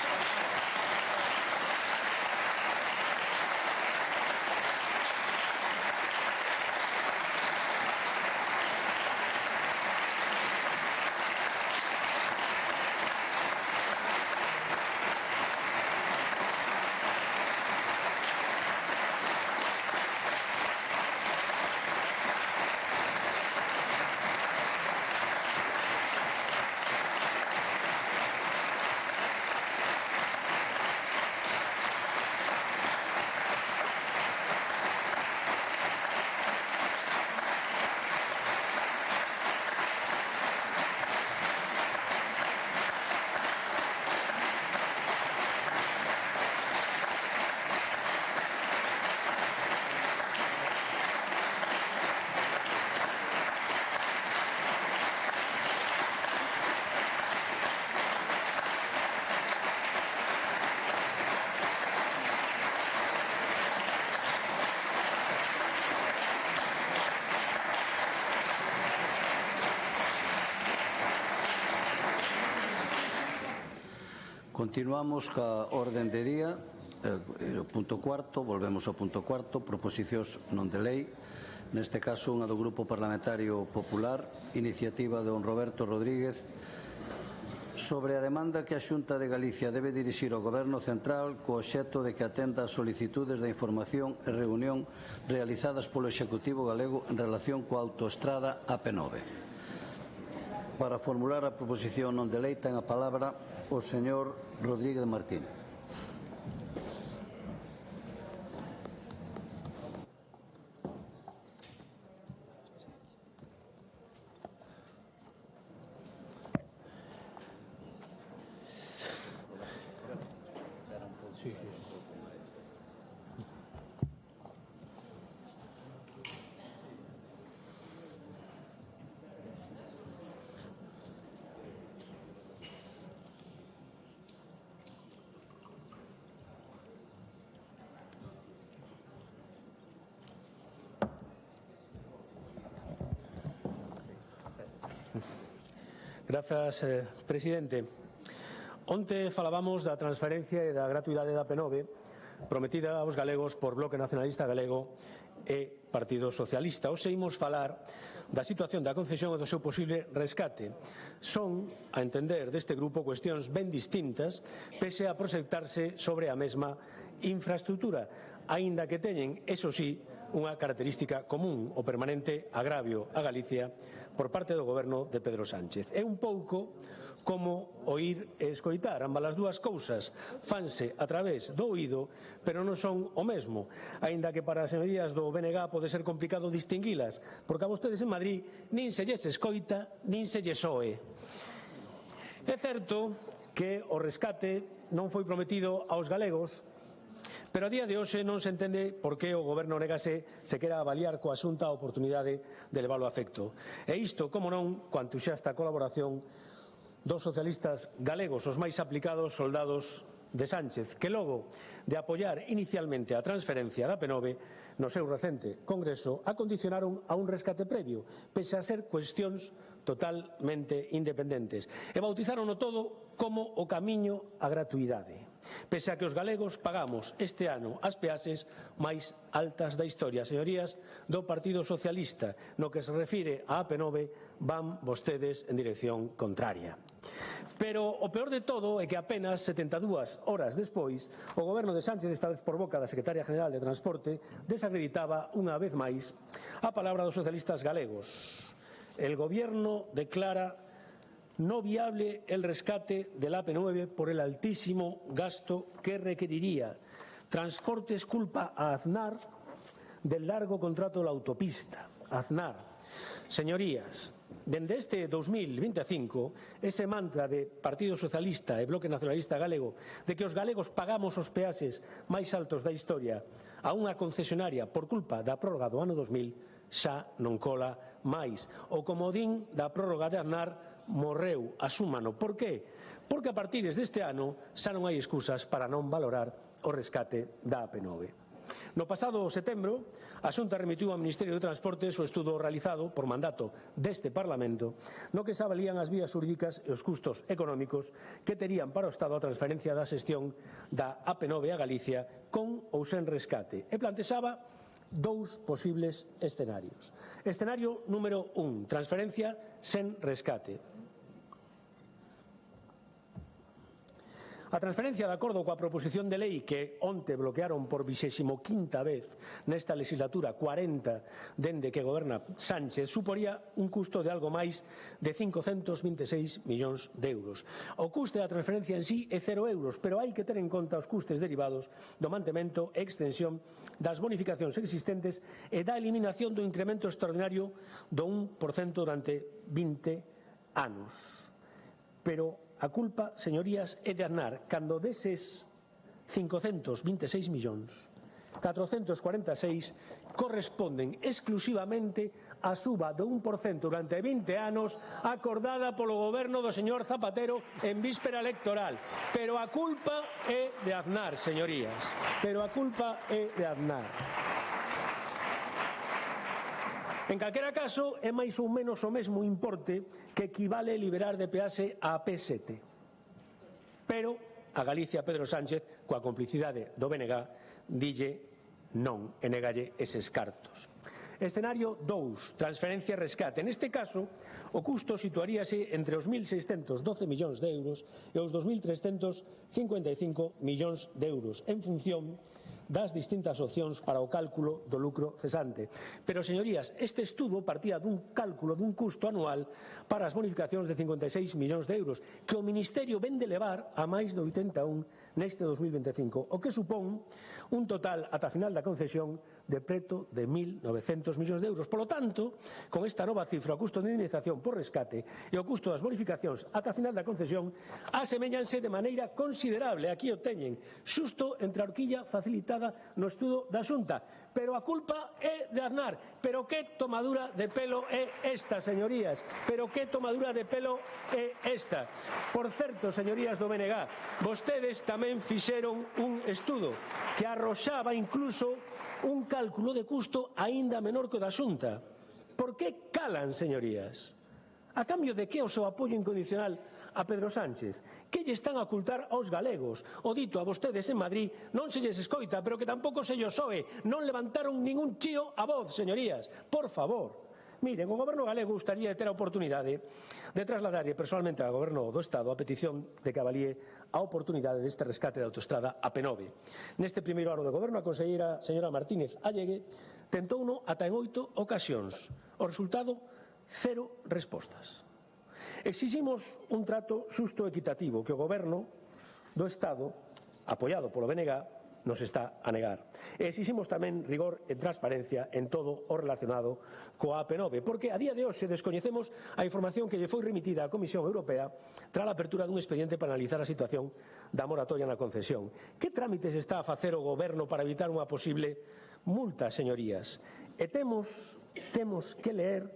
Continuamos ca orden de día, punto cuarto, volvemos ao punto cuarto, proposicións non de lei, neste caso unha do Grupo Parlamentario Popular, iniciativa de don Roberto Rodríguez, sobre a demanda que a Xunta de Galicia debe dirixir ao Goberno Central co obxecto de que atenda as solicitudes de información e reunión realizadas polo Executivo galego en relación coa autoestrada AP9. Para formular a proposición non de lei ten a palabra o señor Rodríguez Martínez. Grazas, presidente. Onte falábamos da transferencia e da gratuidade da AP9 prometida aos galegos por Bloque Nacionalista Galego e Partido Socialista. Hoxe imos falar da situación da concesión e do seu posible rescate. Son, a entender deste grupo, cuestións ben distintas, pese a proxectarse sobre a mesma infraestructura, aínda que teñen, eso sí, unha característica común, o permanente agravio a Galicia por parte do goberno de Pedro Sánchez. É un pouco como oír e escoitar, ambas as dúas cousas fanse a través do oído, pero non son o mesmo, aínda que para as señorías do BNG pode ser complicado distinguilas, porque a vostedes en Madrid nin se lles escoita, nin se lles oe. É certo que o rescate non foi prometido aos galegos, pero a día de hoxe non se entende por que o Goberno negase se quera avaliar coa Xunta a oportunidade de leválo a efecto. E isto, como non, coa entusiasta colaboración dos socialistas galegos, os máis aplicados soldados de Sánchez, que logo de apoiar inicialmente a transferencia da AP9 no seu recente congreso, acondicionaron a un rescate previo, pese a ser cuestións totalmente independentes, e bautizaron o todo como o camiño á gratuidade. pese a que os galegos pagamos este ano as peaxes máis altas da historia. Señorías do Partido Socialista, no que se refire á AP9, van vostedes en dirección contraria. Pero o peor de todo é que apenas 72 horas despois o goberno de Sánchez, esta vez por boca da Secretaria General de Transporte, desacreditaba unha vez máis a palabra dos socialistas galegos. El gobierno declara no viable el rescate del AP9 por el altísimo gasto que requeriría. Transportes culpa a Aznar del largo contrato de la autopista. Aznar. Señorías, dende este 2025, ese mantra de Partido Socialista e Bloque Nacionalista Galego de que os galegos pagamos os peaxes máis altos da historia a unha concesionaria por culpa da prórroga do ano 2000 xa non cola máis. O comodín da prórroga de Aznar morreu, asúmano. Por qué? Porque a partir deste ano xa non hai excusas para non valorar o rescate da AP9. No pasado setembro, a Xunta remitiu ao Ministerio de Transportes o estudo realizado por mandato deste Parlamento no que se avalían as vías xurídicas e os custos económicos que terían para o Estado a transferencia da xestión da AP9 a Galicia con ou sen rescate e plantexaba dous posibles escenarios. Escenario número 1, transferencia sen rescate. A transferencia, de acordo coa proposición de lei que onte bloquearon por 25ª vez nesta legislatura 40 dende que goberna Sánchez, suporía un custo de algo máis de 526 millóns de euros. O custe da transferencia en sí é 0 euros, pero hai que ter en conta os custes derivados do mantemento e extensión das bonificacións existentes e da eliminación do incremento extraordinario do 1% durante 20 anos. Pero a culpa, señorías, é de Aznar, cando deses 526 millóns, 446 corresponden exclusivamente á suba do 1% durante 20 anos acordada polo goberno do señor Zapatero en víspera electoral. Pero a culpa é de Aznar, señorías. Pero a culpa é de Aznar. En calquera caso, é máis ou menos o mesmo importe que equivale liberar de peaxe a P7. Pero a Galicia Pedro Sánchez, coa complicidade do BNG, dille non e negalle eses cartos. Escenario 2, transferencia e rescate. Neste caso, o custo situaríase entre os 1.612 millóns de euros e os 2.355 millóns de euros, en función das distintas opcións para o cálculo do lucro cesante. Pero, señorías, este estudo partía dun cálculo dun custo anual para as bonificacións de 56 millóns de euros que o Ministerio vende levar a máis de 81 neste 2025, o que supón un total ata final da concesión de preto de 1.900 millóns de euros. Por lo tanto, con esta nova cifra, o custo de indemnización por rescate e o custo das bonificacións ata final da concesión aseméllanse de maneira considerable. Aquí o teñen, xusto entre a horquilla facilitada no estudo da Xunta. Pero a culpa é de Aznar. Pero que tomadura de pelo é esta, señorías? Pero que tomadura de pelo é esta? Por certo, señorías do BNG, vostedes tamén fixeron un estudo que arroxaba incluso un cálculo de custo aínda menor que o da Xunta. Por que calan, señorías? A cambio de que o seu apoio incondicional a Pedro Sánchez? Que lle están a ocultar aos galegos? O dito a vostedes en Madrid non se lles escoita, pero que tampouco se lles oe. Non levantaron ningún chío a voz, señorías. Por favor. Miren, o goberno galego gustaría ter a oportunidade de trasladarlle personalmente ao goberno do Estado a petición de que avalíe a oportunidade deste rescate da autoestrada AP9. Neste primeiro ano de goberno, a conselleira señora Martínez Allegue tentouno ata en 8 ocasións. O resultado, 0 respostas. Exiximos un trato xusto e equitativo que o goberno do Estado, apoiado polo BNG, nos está a negar. E exiximos tamén rigor e transparencia en todo o relacionado coa AP9, porque a día de hoxe descoñecemos a información que lle foi remitida á Comisión Europea tras a apertura dun expediente para analizar a situación da moratoria na concesión. Que trámites está a facer o goberno para evitar unha posible multa, señorías? E temos que ler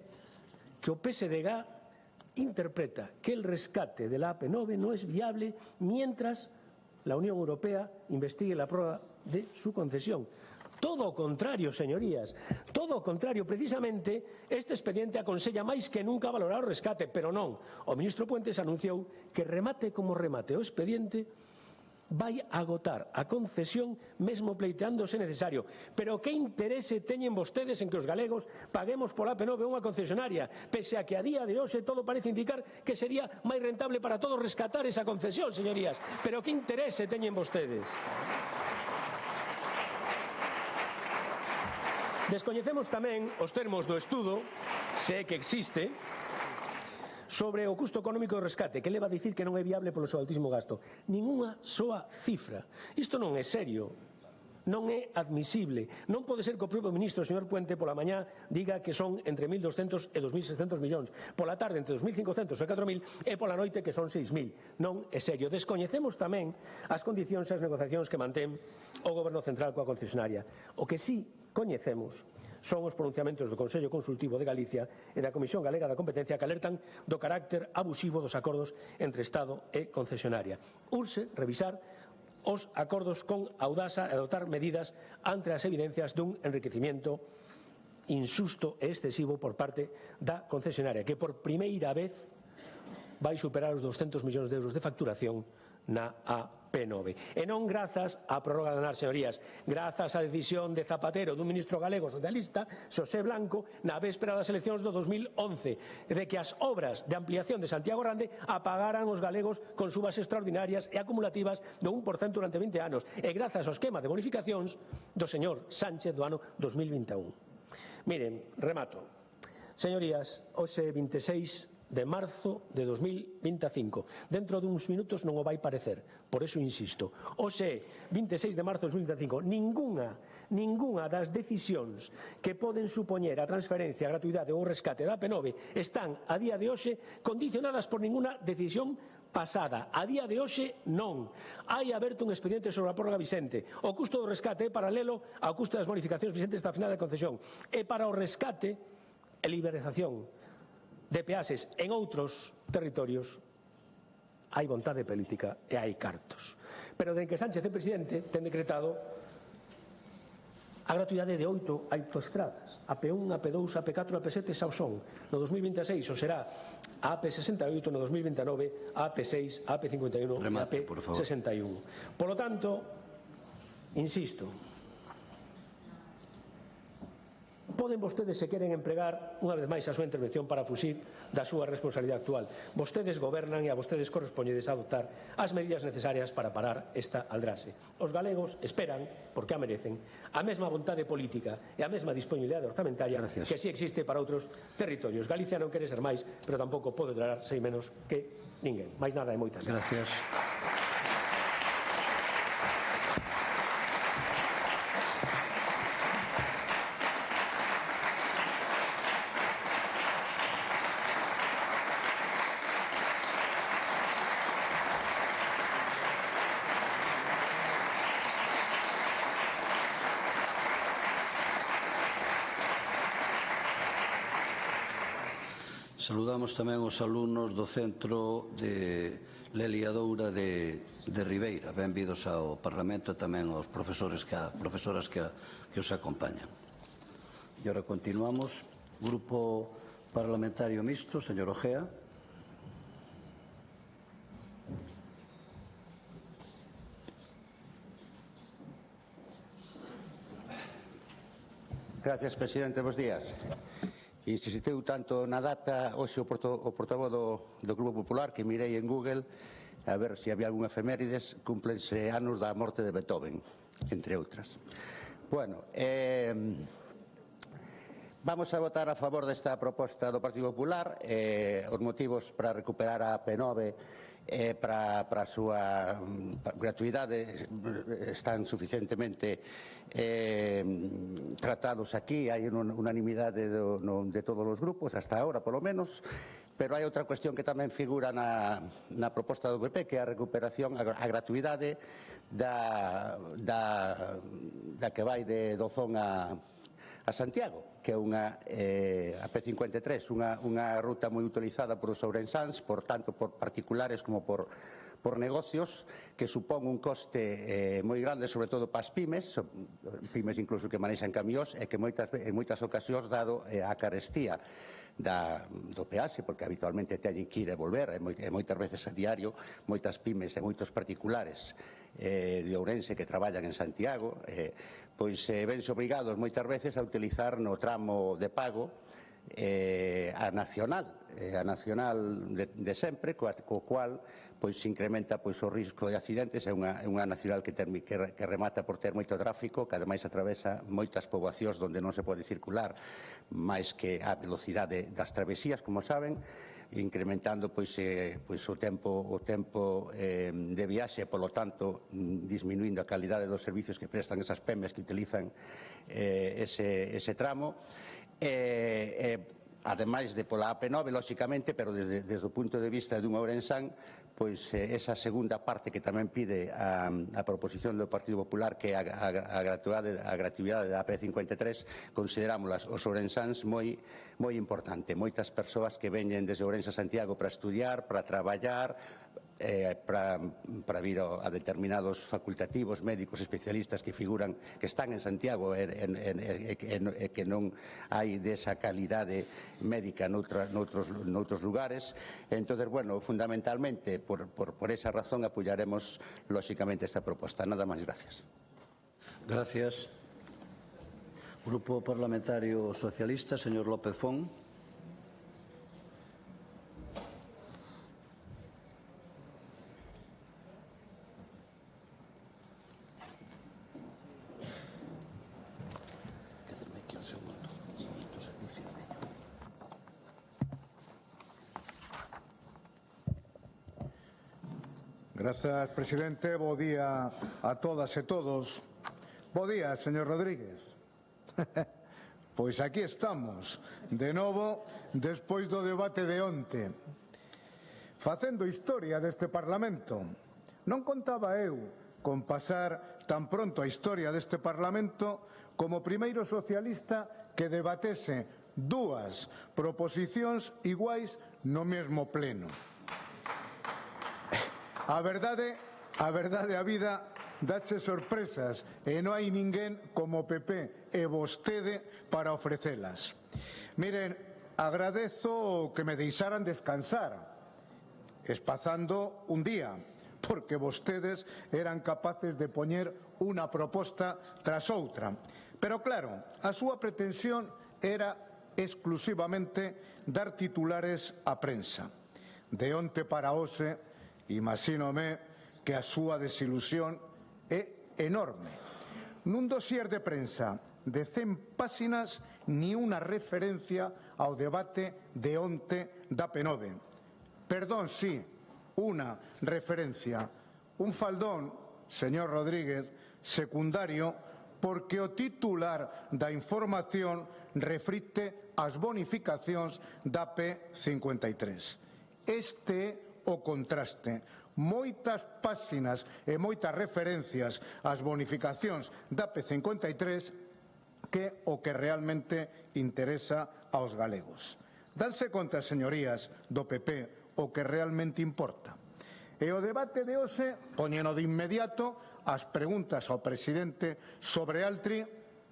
que o PSDG interpreta que el rescate de la AP9 no es viable mientras la Unión Europea investigue la prórroga de su concesión. Todo o contrario, señorías, todo o contrario. Precisamente, este expediente aconsella máis que nunca valorar o rescate, pero non. O ministro Puentes anunciou que remate como remate o expediente, vai agotar a concesión mesmo pleiteándose necesario. Pero que interese teñen vostedes en que os galegos paguemos pola AP9 unha concesionaria, pese a que a día de hoxe todo parece indicar que sería máis rentable para todos rescatar esa concesión, señorías. Pero que interese teñen vostedes? Descoñecemos tamén os termos do estudo, se é que existe, sobre o custo económico do rescate, que leva a dicir que non é viable polo seu altísimo gasto. Ningunha soa cifra. Isto non é serio, non é admisible. Non pode ser que o propio ministro, o señor Puente, pola mañá diga que son entre 1.200 e 2.600 millóns, pola tarde entre 2.500 e 4.000 e pola noite que son 6.000. Non é serio. Descoñecemos tamén as condicións e as negociacións que mantén o Goberno Central coa concesionaria. O que sí coñecemos son os pronunciamentos do Consello Consultivo de Galicia e da Comisión Galega da Competencia que alertan do carácter abusivo dos acordos entre Estado e concesionaria. Urxe revisar os acordos con audaza e adoptar medidas ante as evidencias dun enriquecimiento insusto e excesivo por parte da concesionaria, que por primeira vez vai superar os 200 millóns de euros de facturación na AP9. E non grazas á prórroga da NAR, señorías, grazas á decisión de Zapatero, dun ministro galego socialista, Xosé Blanco, na véspera das eleccións do 2011, de que as obras de ampliación de Santiago Grande apagaran os galegos con subas extraordinarias e acumulativas do 1% durante 20 anos, e grazas ao esquema de bonificacións do señor Sánchez do ano 2021. Miren, remato. Señorías, hoxe 26 de marzo de 2025. Dentro duns minutos non o vai parecer, por eso insisto. Hoxe, 26 de marzo de 2025, ningunha das decisións que poden supoñer a transferencia, a gratuidade ou o rescate da AP9 están, a día de hoxe, condicionadas por ninguna decisión pasada. A día de hoxe non. Hai aberto un expediente sobre a prórroga Vicente. O custo do rescate é paralelo ao custo das bonificacións Vicente esta final de concesión. E para o rescate e liberalización de peaxes en outros territorios hai vontade política e hai cartos. Pero de que Sánchez é presidente ten decretado a gratuidade de 8 autoestradas, AP1, AP2, AP4, AP7 xa o son. No 2026 o será a AP68, no 2029 a AP6, a AP51 e a AP61. Por lo tanto, insisto, poden vostedes, se queren empregar unha vez máis a súa intervención para fuxir da súa responsabilidade actual. Vostedes gobernan e a vostedes correspondedes adoptar as medidas necesarias para parar esta aldraxe. Os galegos esperan, porque a merecen, a mesma vontade política e a mesma disponibilidade orzamentaria que si existe para outros territorios. Galicia non quere ser máis, pero tampouco pode durar sei menos que ninguén. Máis nada e moitas gracias. Saludamos tamén os alumnos do Centro de Leliadoura de Ribeira. Benvidos ao Parlamento e tamén aos profesores profesoras que os acompañan. E agora continuamos. Grupo Parlamentario Mixto, señor Ojea. Gracias, presidente. Bos días. Insistiu tanto na data, hoxe o portavoz do Grupo Popular, que mirei en Google a ver se había algún efemérides, cúmplense anos da morte de Beethoven, entre outras. Bueno, vamos a votar a favor desta proposta do Partido Popular. Os motivos para recuperar a AP9 para a súa gratuidade están suficientemente tratados aquí. Hai unanimidade de todos os grupos, hasta ahora polo menos, pero hai outra cuestión que tamén figura na proposta do PP, que é a recuperación, a gratuidade da que vai de Dozón a Santiago, que é unha AP53, unha ruta moi utilizada por os ourensáns, por tanto por particulares como por por negocios que supón un coste moi grande, sobre todo para as pymes incluso que manexan camións, e que en moitas ocasións, dado a carestía do peaxe, porque habitualmente teñen que ir e volver, e moitas veces a diario, moitas pymes e moitos particulares de Ourense que traballan en Santiago, pois vense obrigados moitas veces a utilizar no tramo de pago a nacional de sempre, co cual pois se incrementa pois o risco de accidentes. É unha nacional que remata por ter moito tráfico, que ademais atravesa moitas poboacións onde non se pode circular máis que a velocidade das travesías, como saben, incrementando pois o tempo de viaxe, polo tanto disminuindo a calidade dos servicios que prestan esas PEMES que utilizan ese tramo. Ademais de pola AP9, lóxicamente, pero desde o punto de vista dun ourensán, pois esa segunda parte que tamén pide a proposición do Partido Popular, que é a gratuidade da AP53, considerámolas os ourensáns moi importante. Moitas persoas que veñen desde Ourense a Santiago para estudiar, para traballar, para vir a determinados facultativos, médicos, especialistas que figuran, que están en Santiago e que non hai desa calidade médica noutros lugares. Entón, bueno, fundamentalmente por esa razón apoiaremos lóxicamente esta proposta. Nada máis, gracias. Gracias. Grupo Parlamentario Socialista, señor López Font. Grazas, presidente. Bo día a todas e todos. Bo día, señor Rodríguez. Pois aquí estamos, de novo, despois do debate de onte, facendo historia deste Parlamento. Non contaba eu con pasar tan pronto a historia deste Parlamento como primeiro socialista que debatese dúas proposicións iguais no mesmo pleno. A verdade, a vida dache sorpresas e non hai ninguén como o PP e vostede para ofrecelas. Miren, agradezo que me deixaran descansar, espazando un día, porque vostedes eran capaces de poñer unha proposta tras outra. Pero claro, a súa pretensión era exclusivamente dar titulares á prensa. De onte para hoxe, imagínome que a súa desilusión é enorme. Nun dossier de prensa de 100 páxinas, ni unha referencia ao debate de onte da P9. Perdón, sí, unha referencia. Un faldón, señor Rodríguez, secundario, porque o titular da información refrite as bonificacións da P53. Este é o contraste. Moitas páxinas e moitas referencias ás bonificacións da P53 que o que realmente interesa aos galegos. Danse conta, señorías do PP, o que realmente importa. E o debate de hoxe poñeno de inmediato as preguntas ao presidente sobre Altri,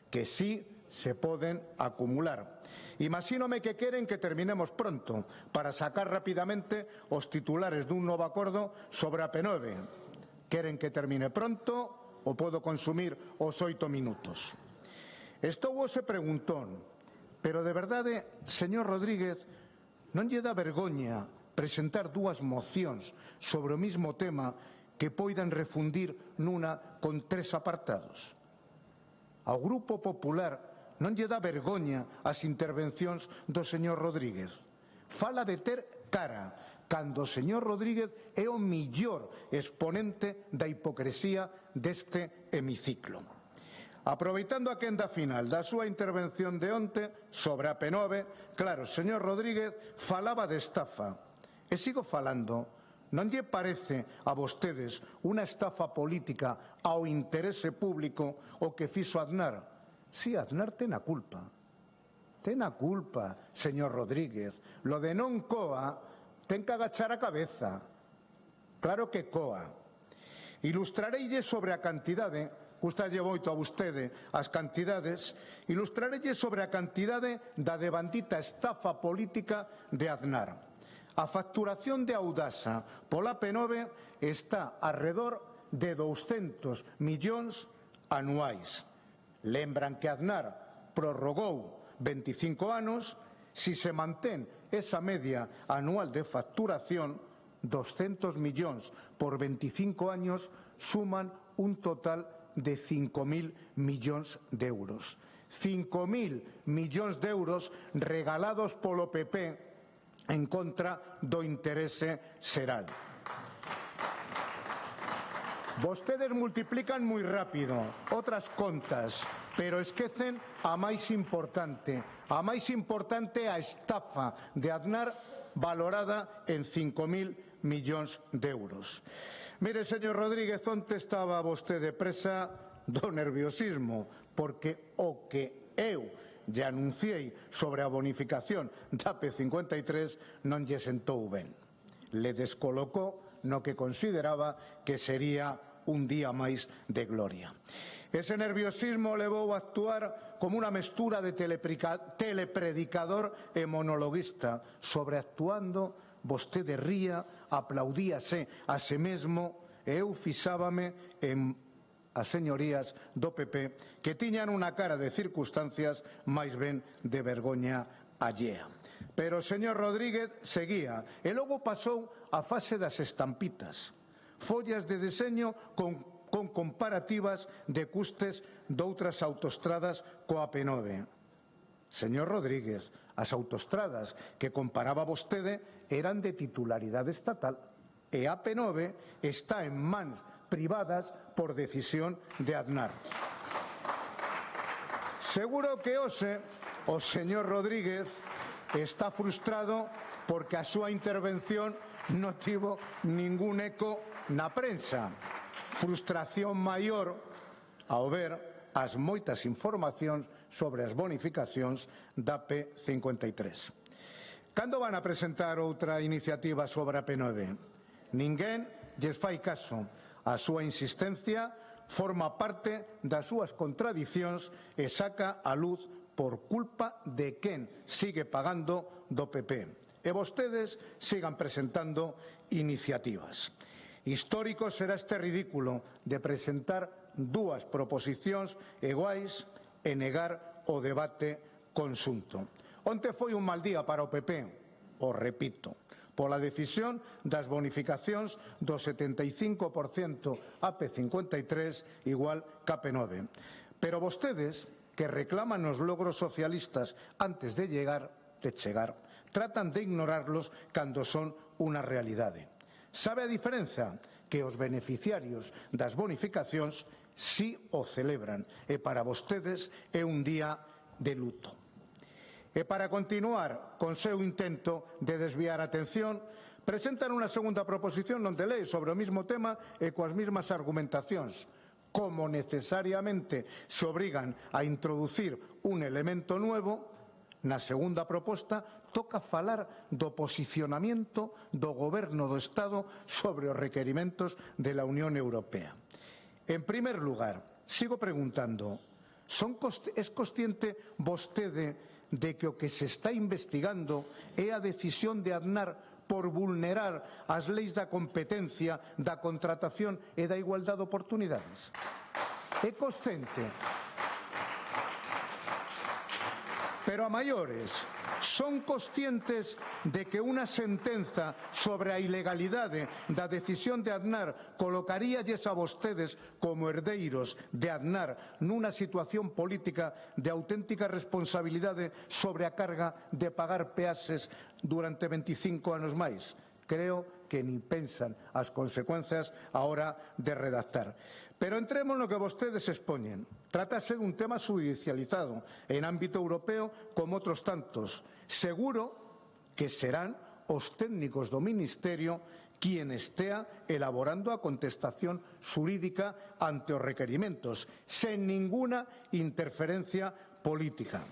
que sí se poden acumular. Imagínome que queren que terminemos pronto para sacar rapidamente os titulares dun novo acordo sobre a P9. Queren que termine pronto ou podo consumir os 8 minutos. Estou hoxe preguntón, pero de verdade, señor Rodríguez, non lle dá vergoña presentar dúas mocións sobre o mismo tema que poidan refundir nunha con 3 apartados? Ao Grupo Popular non lle dá vergoña as intervencións do señor Rodríguez. Fala de ter cara, cando o señor Rodríguez é o millor exponente da hipocresía deste hemiciclo. Aproveitando a quenda final da súa intervención de onte sobre a P9, claro, o señor Rodríguez falaba de estafa. E sigo falando. Non lle parece a vostedes unha estafa política ao interese público o que fixo Aznar? Si, Aznar ten a culpa. Ten a culpa, señor Rodríguez. Lo de non coa ten que agachar a cabeza. Claro que coa. Ilustrareille sobre a cantidade, gustalle moito a vostede as cantidades, ilustrareille sobre a cantidade da devandita estafa política de Aznar. A facturación de Audasa pola P9 está arredor de 200 millóns anuais. Lembran que Aznar prorrogou 25 anos, si se mantén esa media anual de facturación, 200 millóns por 25 años suman un total de 5.000 millóns de euros. 5.000 millóns de euros regalados polo PP en contra do interese xeral. Vostedes multiplican moi rápido outras contas, pero esquecen a máis importante. A máis importante é a estafa de Aznar valorada en 5.000 millóns de euros. Mire, señor Rodríguez, onte estaba vostede presa do nerviosismo, porque o que eu lle anunciei sobre a bonificación da P53 non lle sentou ben. Le descolocou no que consideraba que sería un día máis de gloria. Ese nerviosismo levou a actuar como unha mestura de telepredicador e monologuista, sobreactuando. Vostede ría, aplaudíase a se mesmo e eu fixábame en as señorías do PP que tiñan unha cara de circunstancias máis ben de vergoña allea. Pero o señor Rodríguez seguía e logo pasou a fase das estampitas, follas de deseño con comparativas de custes doutras autoestradas coa P9. Señor Rodríguez, as autoestradas que comparaba vostede eran de titularidade estatal e a P9 está en mans privadas por decisión de Aznar. Seguro que hoxe o señor Rodríguez está frustrado porque a súa intervención non tivo ningún eco na prensa. Frustración maior ao ver as moitas informacións sobre as bonificacións da P53. Cando van a presentar outra iniciativa sobre a P9? Ninguén lles fai caso. A súa insistencia forma parte das súas contradicións e saca a luz por culpa de quen sigue pagando do PP. E vostedes sigan presentando iniciativas. Histórico será este ridículo de presentar dúas proposicións iguais e negar o debate conxunto. Onte foi un mal día para o PP, o repito, pola decisión das bonificacións do 75% a P53 igual que a P9. Pero vostedes, que reclaman os logros socialistas antes de chegar, tratan de ignorarlos cando son unha realidade. Sabe a diferenza? Que os beneficiarios das bonificacións si o celebran e para vostedes é un día de luto. E para continuar con seu intento de desviar a atención, presentan unha segunda proposición non de lei sobre o mesmo tema e coas mesmas argumentacións. Como necesariamente se obrigan a introducir un elemento nuevo, na segunda proposta toca falar do posicionamento do Goberno do Estado sobre os requerimentos de la Unión Europea. En primer lugar, sigo preguntando, es consciente vostede de que o que se está investigando é a decisión de Aznar por vulnerar as leis da competencia, da contratación e da igualdade de oportunidades? É consciente? Pero a maiores, son conscientes de que unha sentenza sobre a ilegalidade da decisión de Aznar colocaríalles a vostedes como herdeiros de Aznar nunha situación política de auténtica responsabilidade sobre a carga de pagar peaxes durante 25 anos máis? Creo que ni pensan as consecuencias a hora de redactar. Pero entremos no que vostedes expoñen. Trátase dun tema judicializado en ámbito europeo como outros tantos. Seguro que serán os técnicos do Ministerio quien estea elaborando a contestación xurídica ante os requerimentos, sen ninguna interferencia política.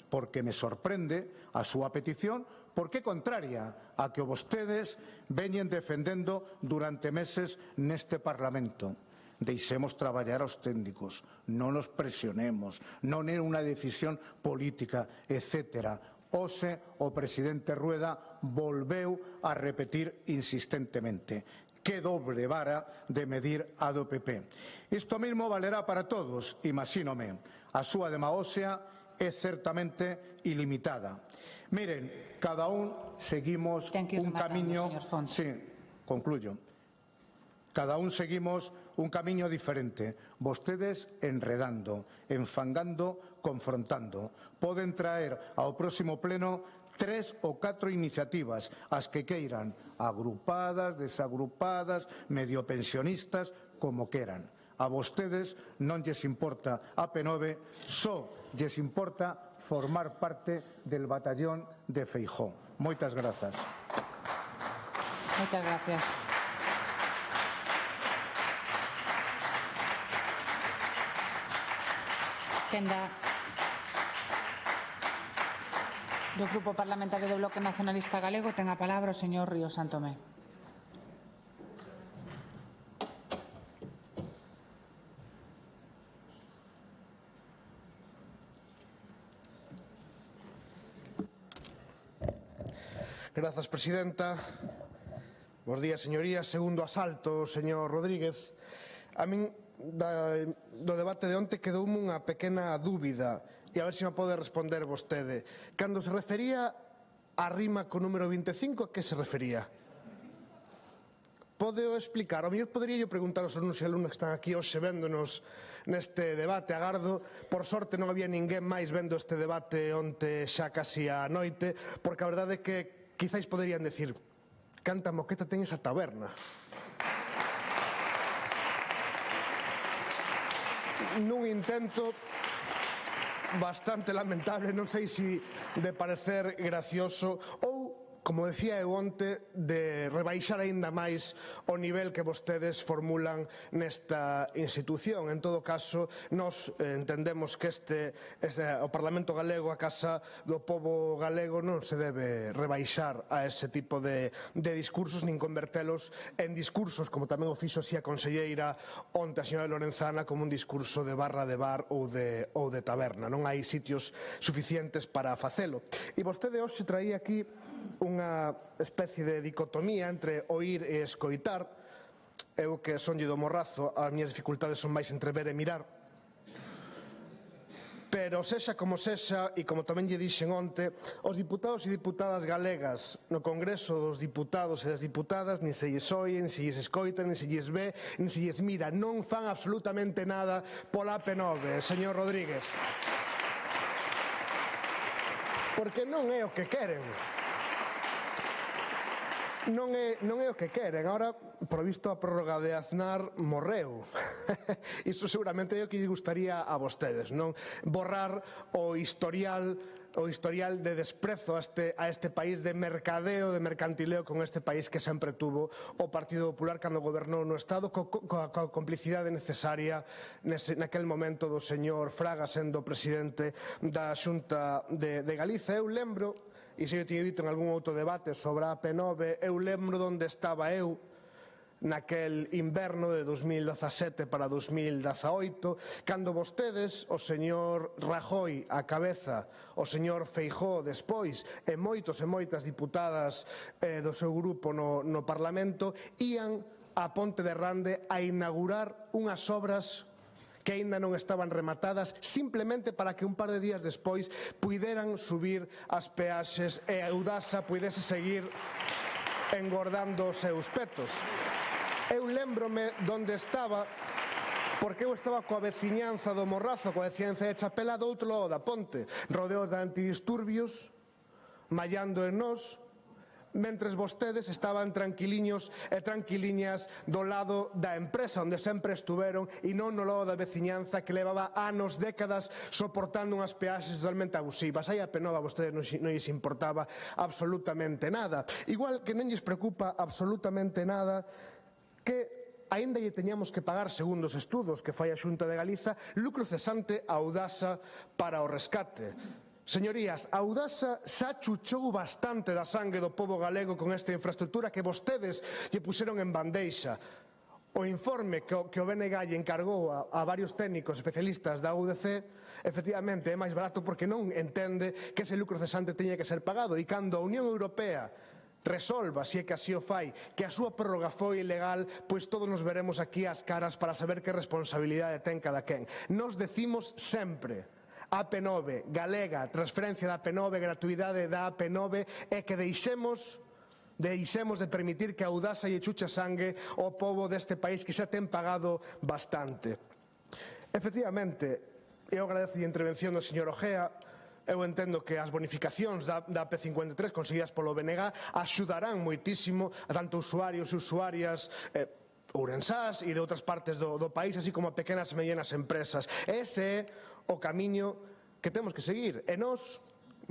Porque me sorprende a súa petición porque é contraria a que vostedes veñen defendendo durante meses neste Parlamento. Deixemos traballar aos técnicos, non nos presionemos, non é unha decisión política, etc. Hoxe o presidente Rueda volveu a repetir insistentemente: que doble vara de medir a do PP. Isto mesmo valerá para todos, imagínome. A súa demagoxia é certamente ilimitada. Miren, cada un seguimos un camiño... Sí, concluyo. Cada un seguimos un camiño diferente. Vostedes enredando, enfangando, confrontando. Poden traer ao próximo pleno 3 ou 4 iniciativas, as que queiran, agrupadas, desagrupadas, medio pensionistas, como queran. A vostedes non lles importa a P9, só lles importa formar parte del batallón de Feijóo. Moitas grazas. Moitas gracias. Quenda do Grupo Parlamentario do Bloque Nacionalista Galego ten a palabra o señor Ríos Santomé. Grazas, presidenta. Bos días, señorías. Segundo asalto, señor Rodríguez. A min, do debate de onte, quedoume unha pequena dúbida, e a ver se me pode responder vostede. Cando se refería a rima co número 25, a que se refería? Pódeo explicar? O mellor podería yo preguntar aos alumnos e alumnas que están aquí hoxe véndonos neste debate. Agardo, por sorte non había ninguén máis vendo este debate onte xa casi a noite, porque a verdade é que quizáis poderían decir: canta moqueta ten esa taberna. Nun intento bastante lamentable, non sei se de parecer gracioso ou, como decía eu onte, de rebaixar aínda máis o nivel que vostedes formulan nesta institución. En todo caso, nós entendemos que o Parlamento Galego, a Casa do Pobo Galego, non se debe rebaixar a ese tipo de discursos, nin convertelos en discursos, como tamén o fixo así a conselleira onte a señora Lorenzana, como un discurso de barra de bar ou de taberna. Non hai sitios suficientes para facelo. E vostede hoxe traía aquí unha especie de dicotomía entre oír e escoitar. Eu, que sonlle do Morrazo, as miñas dificultades son máis entre ver e mirar. Pero sexa como sexa, e como tamén lle dixen onte, os diputados e diputadas galegas no Congreso dos Diputados e das Diputadas nin se lles oye, nin se lles escoita, nin se lles ve, nin se lles mira. Non fan absolutamente nada pola P9, señor Rodríguez. Porque non é o que queren. Non é o que queren. Ahora, por visto, a prórroga de Aznar morreu. Iso seguramente é o que lle gustaría a vostedes, non? Borrar o historial de desprezo a este país, de mercadeo, de mercantileo con este país que sempre tuvo o Partido Popular cando gobernou no Estado, coa complicidade necesaria naquel momento do señor Fraga sendo presidente da Xunta de Galiza. Eu lembro, e se eu teño dito en algún outro debate sobre a P9, eu lembro onde estaba eu naquel inverno de 2017 para 2018, cando vostedes, o señor Rajoy á cabeza, o señor Feijóo despois, e moitos e moitas diputadas do seu grupo no Parlamento, ían á Ponte de Rande a inaugurar unhas obras que aínda non estaban rematadas, simplemente para que un par de días despois puideran subir as peaxes e a Eudasa puidese seguir engordando os seus petos. Eu lembrome donde estaba, porque eu estaba coa veciñanza do Morrazo, coa veciñanza de Chapela, do outro lado da ponte, rodeados de antidisturbios, mallando en nós, mentres vostedes estaban tranquiliños e tranquiliñas do lado da empresa, onde sempre estuveron, e non no lado da veciñanza que levaba anos, décadas, soportando unhas peaxes totalmente abusivas. Aí a P9 a vostedes non lles importaba absolutamente nada. Igual que non lles preocupa absolutamente nada que aínda lle teñamos que pagar, segundo os estudos que fai a Xunta de Galiza, lucro cesante a Eudasa para o rescate. Señorías, a Audasa xa chuchou bastante da sangue do pobo galego con esta infraestructura que vostedes lle puxeron en bandeixa. O informe que o BNG lle encargou a varios técnicos especialistas da UDC efectivamente é máis barato porque non entende que ese lucro cesante teña que ser pagado, e cando a Unión Europea resolva, se é que así o fai, que a súa prórroga foi ilegal, pois todos nos veremos aquí as caras para saber que responsabilidade ten cada quen. Nos decimos sempre: AP9, galega, transferencia da AP9, gratuidade da AP9, e que deixemos de permitir que a Audasa lle chuche sangue ao pobo deste país que xa ten pagado bastante. Efectivamente, eu agradezo a intervención do señor Ojea. Eu entendo que as bonificacións da P53 conseguidas polo BNG axudarán moitísimo a tanto usuarios e usuarias ourensás e de outras partes do país, así como a pequenas e medianas empresas. Ese é o camiño que temos que seguir. E nós,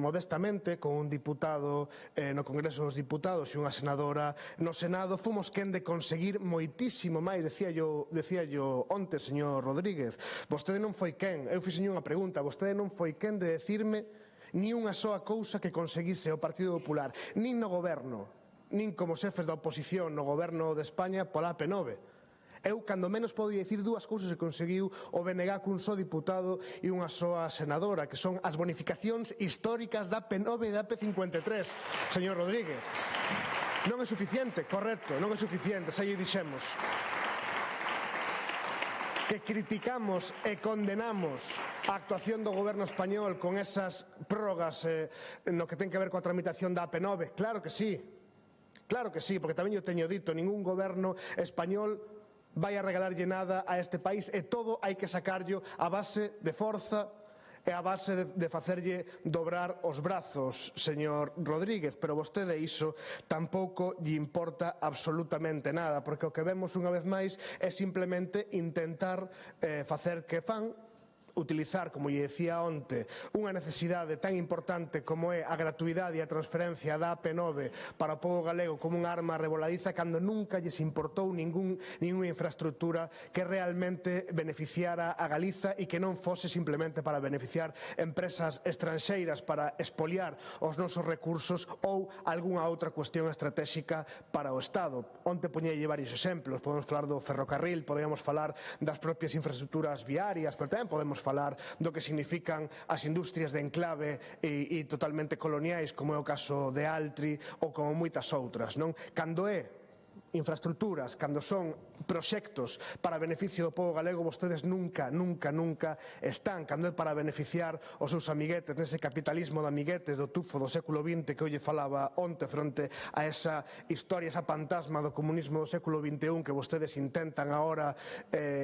modestamente, con un diputado no Congreso dos Diputados e unha senadora no Senado, fomos quen de conseguir moitísimo máis. Decía yo onte, señor Rodríguez, vostede non foi quen, eu fixenlle unha pregunta, vostede non foi quen de decirme ni unha soa cousa que conseguise o Partido Popular, nin no goberno, nin como xefes da oposición no goberno de España pola AP9. Eu, cando menos, podo dicir dúas cousas que conseguiu o BNG cun só diputado e unha soa senadora, que son as bonificacións históricas da AP9 e da AP53. Señor Rodríguez, non é suficiente, correcto, non é suficiente, xa lle dixemos. Que criticamos e condenamos a actuación do goberno español con esas prórrogas no que ten que ver coa tramitación da AP9. Claro que sí, porque tamén yo teño dito, ningún goberno español vai a regalarlle nada a este país, e todo hai que sacarllo a base de forza e a base de facerlle dobrar os brazos, señor Rodríguez, pero vostede iso tampouco lle importa absolutamente nada, porque o que vemos unha vez máis é simplemente intentar facer que fan utilizar, como lle decía onte, unha necesidade tan importante como é a gratuidade e a transferencia da AP9 para o pobo galego como unha arma reboladiza, cando nunca lles importou ningunha infraestructura que realmente beneficiara a Galiza e que non fose simplemente para beneficiar empresas estranxeiras para expoliar os nosos recursos ou algunha outra cuestión estratégica para o Estado. Onte poñelle varios exemplos, podemos falar do ferrocarril, podemos falar das propias infraestructuras viarias, pero tamén podemos falar do que significan as industrias de enclave e totalmente coloniais, como é o caso de Altri ou como moitas outras, non? Cando é infraestructuras, cando son proxectos para beneficio do pobo galego, vostedes nunca están. Cando é para beneficiar os seus amiguetes nese capitalismo de amiguetes do tufo do século XX que eu lle falaba onte fronte a esa historia, esa fantasma do comunismo do século XXI que vostedes intentan agora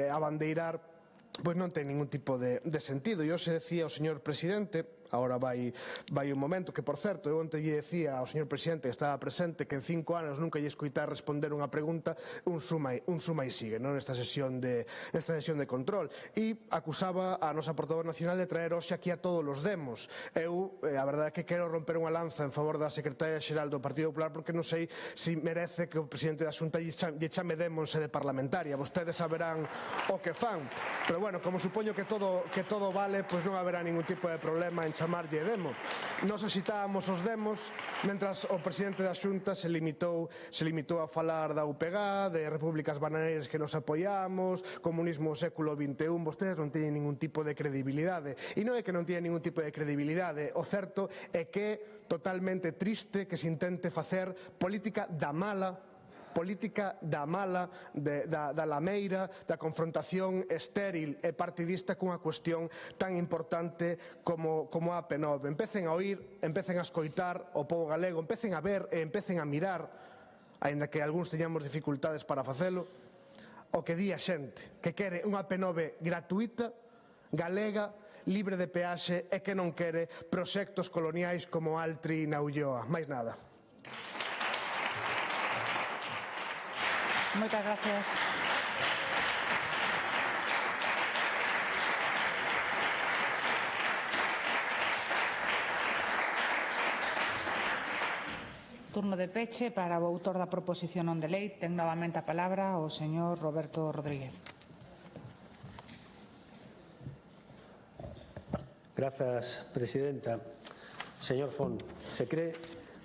abandeirar, pois non ten ningún tipo de sentido. E hoxe decía o señor presidente, agora vai un momento, que por certo, eu onte lle decía ao señor presidente que estaba presente que en 5 anos nunca lle escoitar responder unha pregunta, un suma e sigue, non, nesta sesión de control, e acusaba a nosa portavoz nacional de traer hoxe aquí a todos os demos. Eu, a verdade é que quero romper unha lanza en favor da secretaria xeral do Partido Popular, porque non sei se merece que o presidente da Xunta lle chame demo en sede parlamentaria. Vostedes saberán o que fan, pero bueno, como supoño que todo vale, pois non haberá ningún tipo de problema en chamarlle demo. Nos asitábamos os demos, mentras o presidente da Xunta se limitou a falar da UPG, de repúblicas bananeiras que nos apoiamos, comunismo do século XXI. Vostedes non teñen ningún tipo de credibilidade. E non é que non teñen ningún tipo de credibilidade. O certo é que é totalmente triste que se intente facer política da mala, da lameira, da confrontación estéril e partidista cunha cuestión tan importante como a AP9. Empecen a oír, empecen a escoitar o pobo galego, empecen a ver e empecen a mirar, aínda que algúns teñamos dificultades para facelo, o que di a xente, que quere unha AP9 gratuita, galega, libre de peaxe e que non quere proxectos coloniais como Altri na Ulloa. Máis nada. Moitas gracias. Turno de peche para o autor da proposición non de lei. Ten novamente a palabra o señor Roberto Rodríguez. Grazas, presidenta. Señor Font, se cree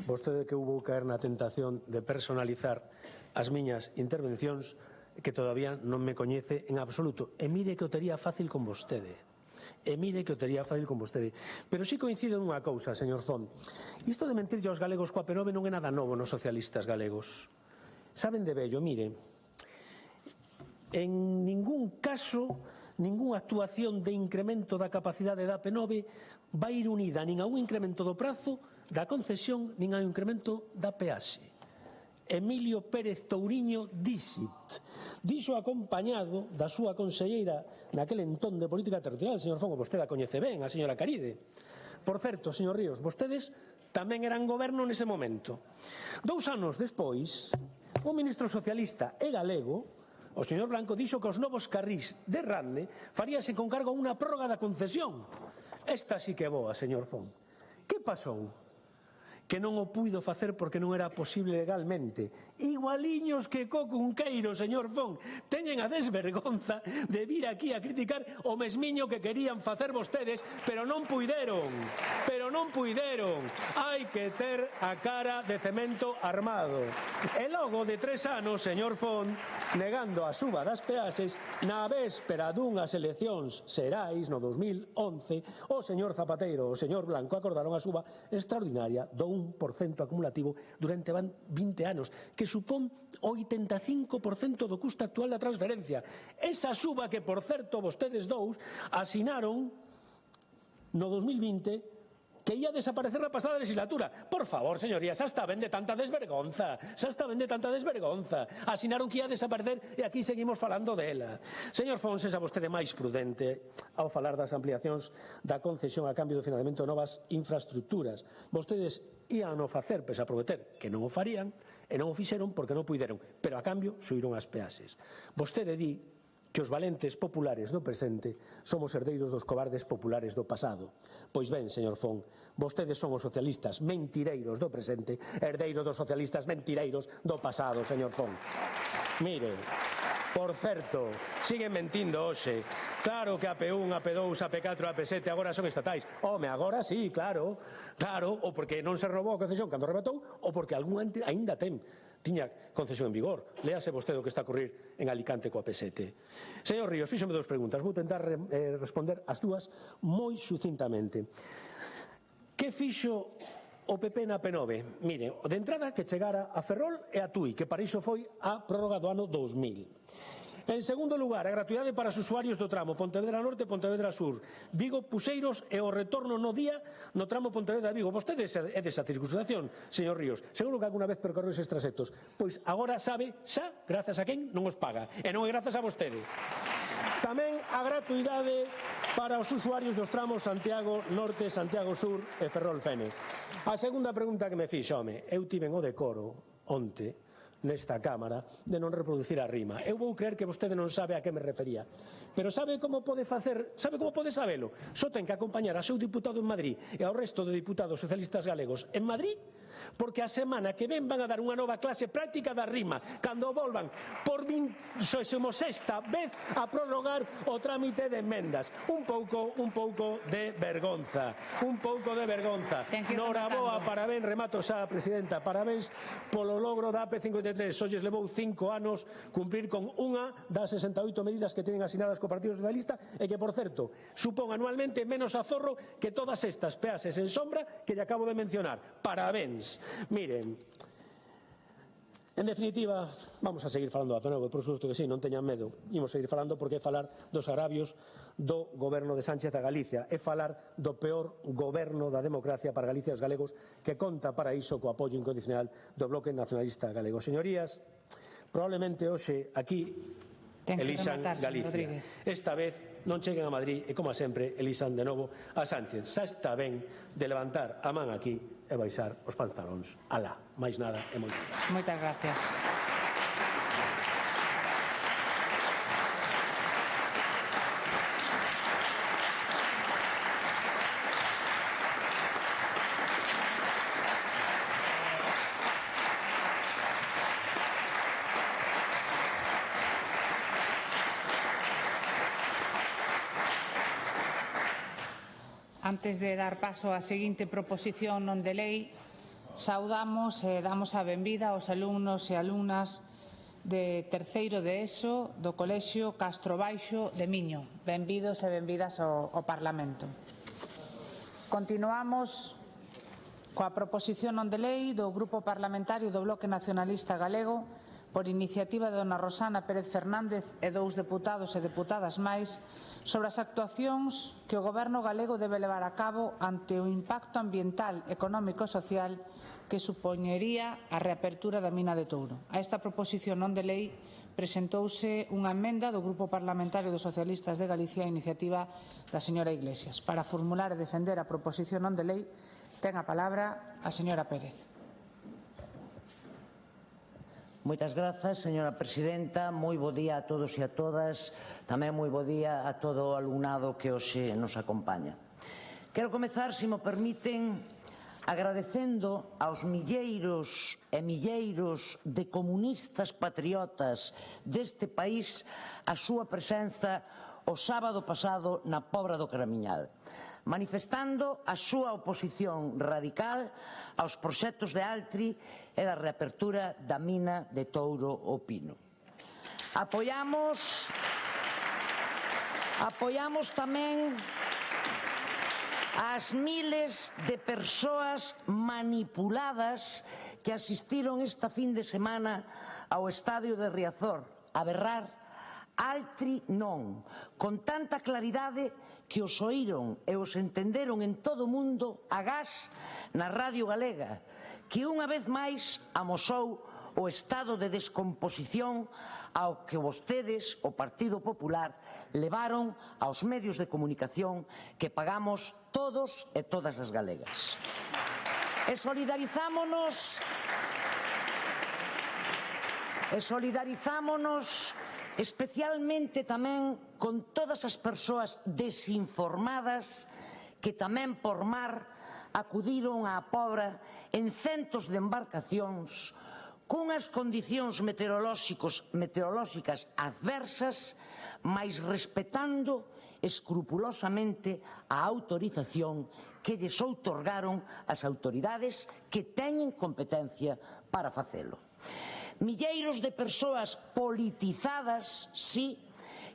vostede que hubo caer na tentación de personalizar as miñas intervencións que todavía non me coñece en absoluto. E mire que o tería fácil con vostede. Pero sí coincido nunha cousa, señor Font. Isto de mentirlle aos galegos coa P9 non é nada novo nos socialistas galegos. Saben de vello, mire, en ningún caso, ningunha actuación de incremento da capacidade da P9 vai ir unida nin a un incremento do prazo da concesión nin a un incremento da peaxe. Emilio Pérez Touriño dixo acompañado da súa conselleira naquele entón de política territorial, señor Fongo, vostede a coñece ben, a señora Caride. Por certo, señor Ríos, vostedes tamén eran goberno nese momento. 2 anos despois, o ministro socialista e galego, o señor Blanco, dixo que os novos carrís de Rande faríase con cargo a unha prórroga da concesión. Esta sí que é boa, señor Font. Que pasou? Que non o puido facer porque non era posible legalmente. Igualiños que co Cunqueiro, señor Font, teñen a desvergonza de vir aquí a criticar o mesmiño que querían facer vostedes, pero non puideron. Hai que ter a cara de cemento armado. E logo de 3 anos, señor Font, negando a suba das peaxes, na véspera dunhas eleccións xerais no 2011, o señor Zapateiro e o señor Blanco acordaron a suba extraordinaria do 1% acumulativo durante 20 anos, que supón o 85% do custo actual da transferencia. Esa suba que, por certo, vostedes dous asinaron no 2020 que ia desaparecer na pasada legislatura. Por favor, señoría, xa está ben de tanta desvergonza. Asinaron que ia desaparecer e aquí seguimos falando dela. Señor Font, sexa vostede máis prudente ao falar das ampliacións da concesión a cambio do financiamento de novas infraestructuras. Vostedes ían o facer, pese a prometer que non o farían, e non o fixeron porque non puideron, pero a cambio subiron as peaxes. Vostede di que os valentes populares do presente somos herdeiros dos cobardes populares do pasado. Pois ben, señor Font, vostedes son os socialistas mentireiros do presente, herdeiros dos socialistas mentireiros do pasado, señor Font. Mire, por certo, siguen mentindo hoxe. Claro que a P1, a P2, a P4, a P7 agora son estatais. Home, agora sí, claro, ou porque non se robou a concesión cando rematou, ou porque algún aínda tiña concesión en vigor. Léase vostede o que está a ocurrir en Alicante coa P7. Señor Ríos, fíxome 2 preguntas. Vou tentar responder as dúas moi sucintamente. Que fixo o PP na P9? Mire, de entrada que chegara a Ferrol e a Tui, que para iso foi a prórroga do ano 2000. En segundo lugar, a gratuidade para os usuarios do tramo Pontevedra Norte e Pontevedra Sur, Vigo Puseiros e o retorno no día no tramo Pontevedra-Vigo. Vostede é desa circunstanciación, señor Ríos. Seguro que alguna vez percorreu eses traxectos. Pois agora sabe xa grazas a quen non os paga. E non é grazas a vostede. Tamén a gratuidade para os usuarios dos tramos Santiago Norte, Santiago Sur e Ferrol Fene. A segunda pregunta que me fixo, home, eu tiven o decoro onte nesta Cámara de non reproducir a rima. Eu vou creer que vostede non sabe a que me refería. Pero sabe como pode sabelo? Só ten que acompañar a seu diputado en Madrid e ao resto de diputados socialistas galegos en Madrid, porque a semana que ven van a dar unha nova clase práctica da rima, cando volvan por 26ª vez a prorrogar o trámite de enmendas. Un pouco de vergonza. Noraboa, parabéns, remato xa, presidenta, parabéns polo logro da AP53. Olles levou 5 anos cumprir con unha das 68 medidas que teñen asinadas co Partido Socialista e que, por certo, supón anualmente menos aforro que todas estas peaxes en sombra que lle acabo de mencionar. Parabéns. Miren, en definitiva, vamos a seguir falando da P9, por suposto que sí, non teñan medo. Imos seguir falando porque é falar dos agravios do goberno de Sánchez a Galicia, é falar do peor goberno da democracia para Galicia e os galegos, que conta para iso co apoio incondicional do Bloque Nacionalista Galego. Señorías, probablemente hoxe aquí elixan Galicia. Esta vez non cheguen a Madrid e, como sempre, elixan de novo a Sánchez. Xa está ben de levantar a man aquí e baixar os pantalóns. Alá, máis nada e moitas gracias. Moitas gracias. A Antes de dar paso á seguinte proposición non de lei, saudamos e damos a benvida aos alumnos e alumnas de terceiro de ESO do Colexio Castro Baixo de Miño. Benvidos e benvidas ao Parlamento. Continuamos coa proposición non de lei do Grupo Parlamentario do Bloque Nacionalista Galego por iniciativa de dona Rosana Pérez Fernández e 2 deputados e deputadas máis sobre as actuacións que o Goberno galego debe levar a cabo ante o impacto ambiental, económico e social que supoñería a reapertura da mina de Touro. A esta proposición non de lei presentouse unha emenda do Grupo Parlamentario dos Socialistas de Galicia a iniciativa da señora Iglesias. Para formular e defender a proposición non de lei, ten a palabra a señora Pérez. Moitas grazas, señora presidenta. Moi bo día a todos e a todas. Tamén moi bo día a todo o alumnado que hoxe nos acompaña. Quero comezar, se me permiten, agradecendo aos milleiros e milleiros de comunistas patriotas deste país a súa presenza o sábado pasado na Pobra do Caramiñal, manifestando a súa oposición radical aos proxectos de Altri e da reapertura da mina de Touro o Pino. Apoiamos tamén as miles de persoas manipuladas que asistiron esta fin de semana ao estadio de Riazor a berrar Altri non, con tanta claridade que os oíron e os entenderon en todo o mundo agás na Radio Galega, que unha vez máis amosou o estado de descomposición ao que vostedes, o Partido Popular, levaron aos medios de comunicación que pagamos todos e todas as galegas. E solidarizámonos especialmente tamén con todas as persoas desinformadas que tamén por mar acudiron á Pobra en centos de embarcacións cunhas condicións meteorolóxicas adversas, mais respetando escrupulosamente a autorización que lles outorgaron as autoridades que teñen competencia para facelo. Milleiros de persoas politizadas, sí,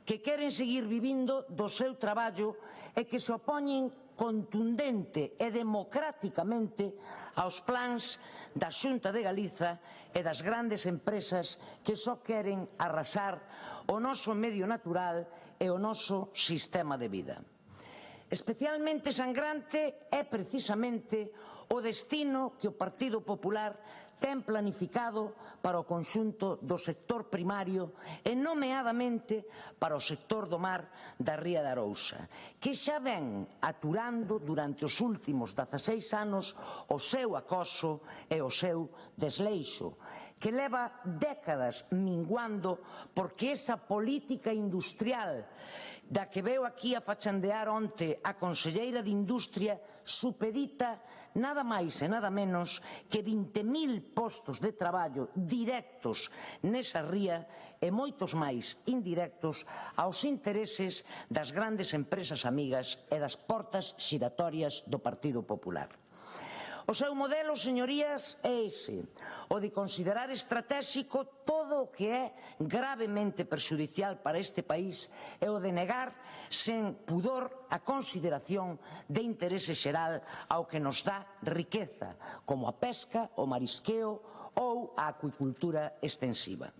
que queren seguir vivindo do seu traballo e que se opoñen contundente e democráticamente aos plans da Xunta de Galiza e das grandes empresas que só queren arrasar o noso medio natural e o noso sistema de vida. Especialmente sangrante é precisamente o destino que o Partido Popular ten planificado para o conxunto do sector primario e nomeadamente para o sector do mar da Ría de Arousa, que xa ven aturando durante os últimos 16 anos o seu acoso e o seu desleixo, que leva décadas minguando porque esa política industrial da que veu aquí a fachandear onte a conselleira de Industria supedita nada máis e nada menos que 20.000 postos de traballo directos nesa ría e moitos máis indirectos aos intereses das grandes empresas amigas e das portas xiratorias do Partido Popular. O seu modelo, señorías, é ese, o de considerar estratéxico todo o que é gravemente perxudicial para este país e o de negar sen pudor a consideración de interese xeral ao que nos dá riqueza, como a pesca, o marisqueo ou a acuicultura extensiva.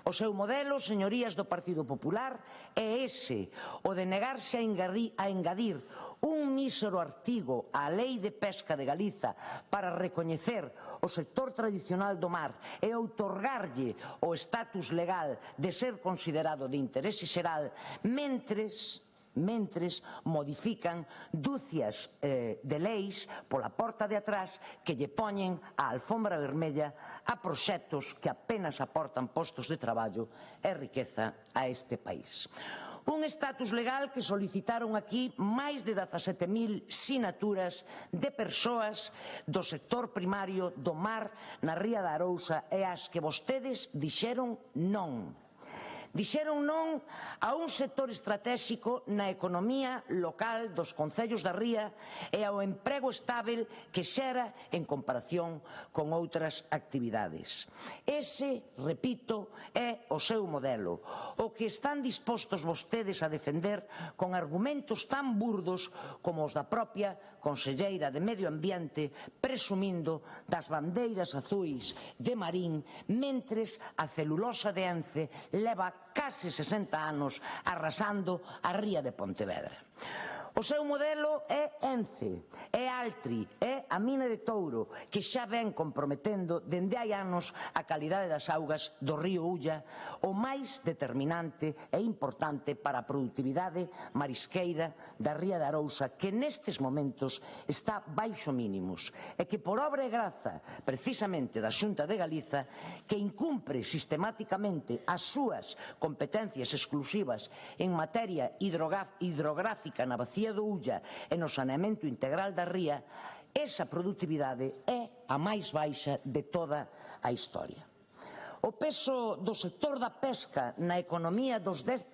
O seu modelo, señorías do Partido Popular, é ese, o de negarse a engadir un mísero artigo á Lei de Pesca de Galiza para recoñecer o sector tradicional do mar e outorgarlle o estatus legal de ser considerado de interese xeral mentres modifican dúcias de leis pola porta de atrás que lle poñen a alfombra vermella a proxectos que apenas aportan postos de traballo e riqueza a este país. Un estatus legal que solicitaron aquí máis de 17.000 sinaturas de persoas do sector primario do mar na Ría de Arousa e as que vostedes dixeron non. Dixeron non a un sector estratégico na economía local dos concellos da Ría e ao emprego estável que xera en comparación con outras actividades. Ese, repito, é o seu modelo, o que están dispostos vostedes a defender con argumentos tan burdos como os da propia conselleira de Medio Ambiente presumindo das bandeiras azuis de Marín mentres a celulosa de Ence leva case 60 anos arrasando a ría de Pontevedra. O seu modelo é Ence, é Altri, é a mina de Touro, que xa ven comprometendo dende hai anos a calidade das augas do río Ulla, o máis determinante e importante para a produtividade marisqueira da ría de Arousa, que nestes momentos está baixo mínimos, e que por obra e graza, precisamente da Xunta de Galiza, que incumpre sistemáticamente as súas competencias exclusivas en materia hidrográfica na bacía do Ulla e no saneamento integral da ría, esa produtividade é a máis baixa de toda a historia. O peso do sector da pesca na economía dos 10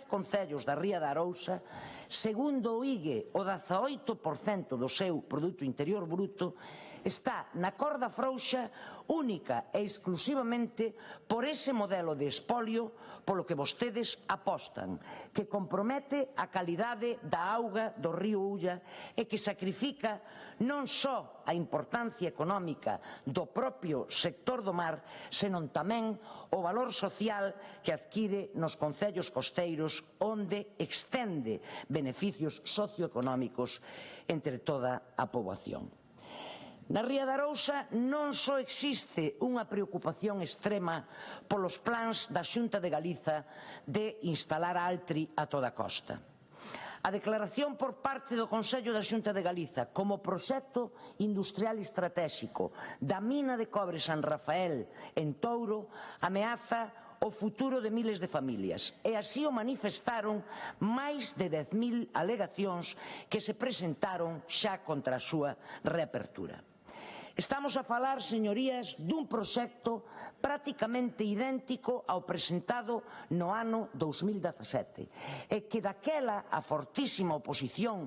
concellos da ría de Arousa, segundo o IGE, o 18% do seu Produto Interior Bruto, está na corda frouxa única e exclusivamente por ese modelo de espolio polo que vostedes apostan, que compromete a calidade da auga do río Ulla e que sacrifica non só a importancia económica do propio sector do mar, senón tamén o valor social que adquire nos concellos costeiros onde extende beneficios socioeconómicos entre toda a poboación. Na ría de Arousa non só existe unha preocupación extrema polos plans da Xunta de Galiza de instalar a Altri a toda costa. A declaración por parte do Consello da Xunta de Galiza como proxecto industrial estratégico da mina de cobre San Rafael en Touro ameaza o futuro de miles de familias e así o manifestaron máis de 10.000 alegacións que se presentaron xa contra a súa reapertura. Estamos a falar, señorías, dun proxecto prácticamente idéntico ao presentado no ano 2017 e que daquela a fortísima oposición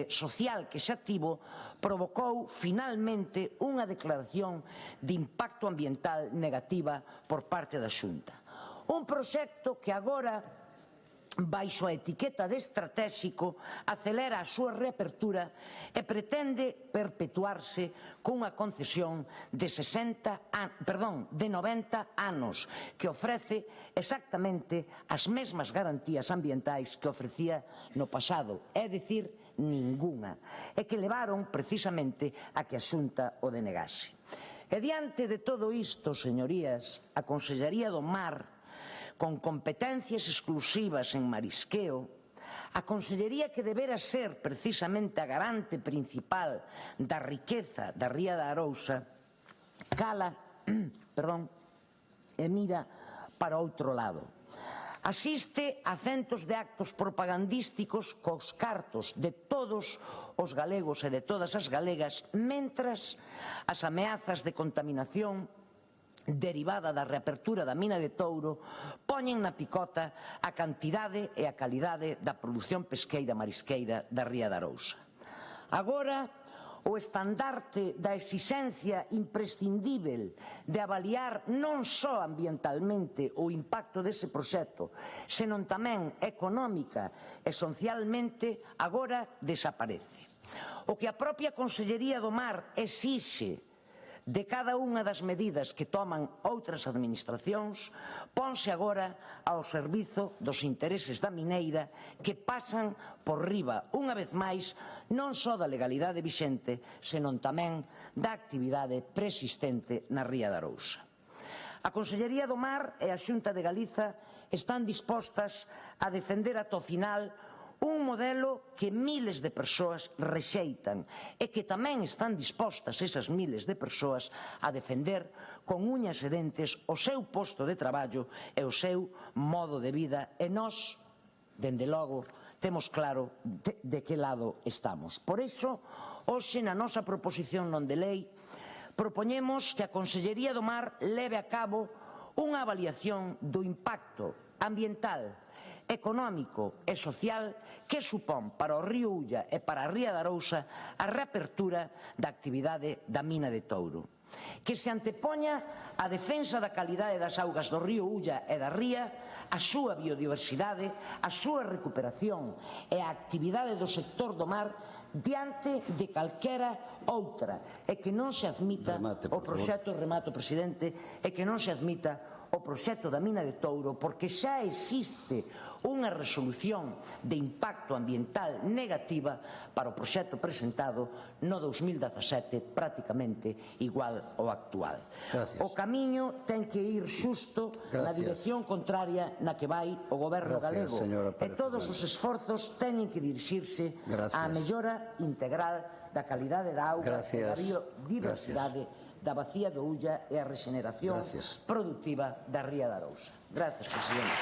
social que xa tivo provocou finalmente unha declaración de impacto ambiental negativa por parte da Xunta. Un proxecto que agora, baixo a etiqueta de estratégico, acelera a súa reapertura e pretende perpetuarse cunha concesión de 90 anos que ofrece exactamente as mesmas garantías ambientais que ofrecía no pasado, é dicir, ningunha, e que levaron precisamente a que a Xunta o denegase. E diante de todo isto, señorías, a Consellería do Mar, con competencias exclusivas en marisqueo, a Consellería que debera ser precisamente a garante principal da riqueza da ría de Arousa, cala e mira para outro lado. Asiste a centos de actos propagandísticos cos cartos de todos os galegos e de todas as galegas, mentras as ameazas de contaminación derivada da reapertura da mina de Touro poñen na picota a cantidade e a calidade da produción pesqueira marisqueira da ría de Arousa. Agora, o estandarte da exixencia imprescindível de avaliar non só ambientalmente o impacto dese proxecto, senón tamén económica e socialmente, agora desaparece. O que a propia Consellería do Mar exixe de cada unha das medidas que toman outras administracións, ponse agora ao servizo dos intereses da mineira que pasan por riba, unha vez máis, non só da legalidade vixente, senón tamén da actividade preexistente na ría de Arousa. A Consellería do Mar e a Xunta de Galiza están dispostas a defender ata o final un modelo que miles de persoas rexeitan e que tamén están dispostas esas miles de persoas a defender con uñas e dentes o seu posto de traballo e o seu modo de vida e nós, dende logo, temos claro de que lado estamos. Por iso, hoxe na nosa proposición non de lei propoñemos que a Consellería do Mar leve a cabo unha avaliación do impacto ambiental, económico e social que supón para o río Ulla e para a ría de Arousa a reapertura da actividade da mina de Touro. Que se antepoña a defensa da calidade das augas do río Ulla e da ría, a súa biodiversidade, a súa recuperación e a actividade do sector do mar diante de calquera outra, e que non se admita o proxecto, remato, presidente, e que non se admita o proxecto da mina de Touro, porque xa existe unha resolución de impacto ambiental negativa para o proxecto presentado no 2017, prácticamente igual ao actual. Gracias. O camiño ten que ir xusto na dirección contraria na que vai o goberno galego, e todos os esforzos teñen que dirixirse á mellora integral da calidade da auga e da biodiversidade da bacía do Ulla e a rexeneración productiva da ría de Arousa. Gracias, presidente.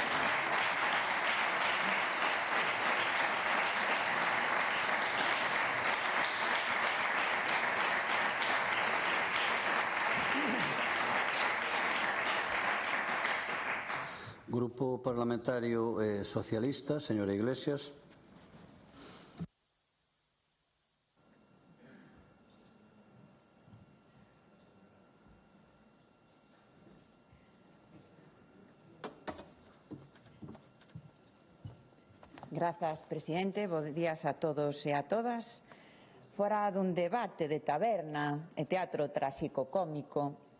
Grupo Parlamentario Socialista, señora Iglesias. Grazas, presidente. Bos días a todos e a todas. Fora dun debate de taberna e teatro tráxico-cómico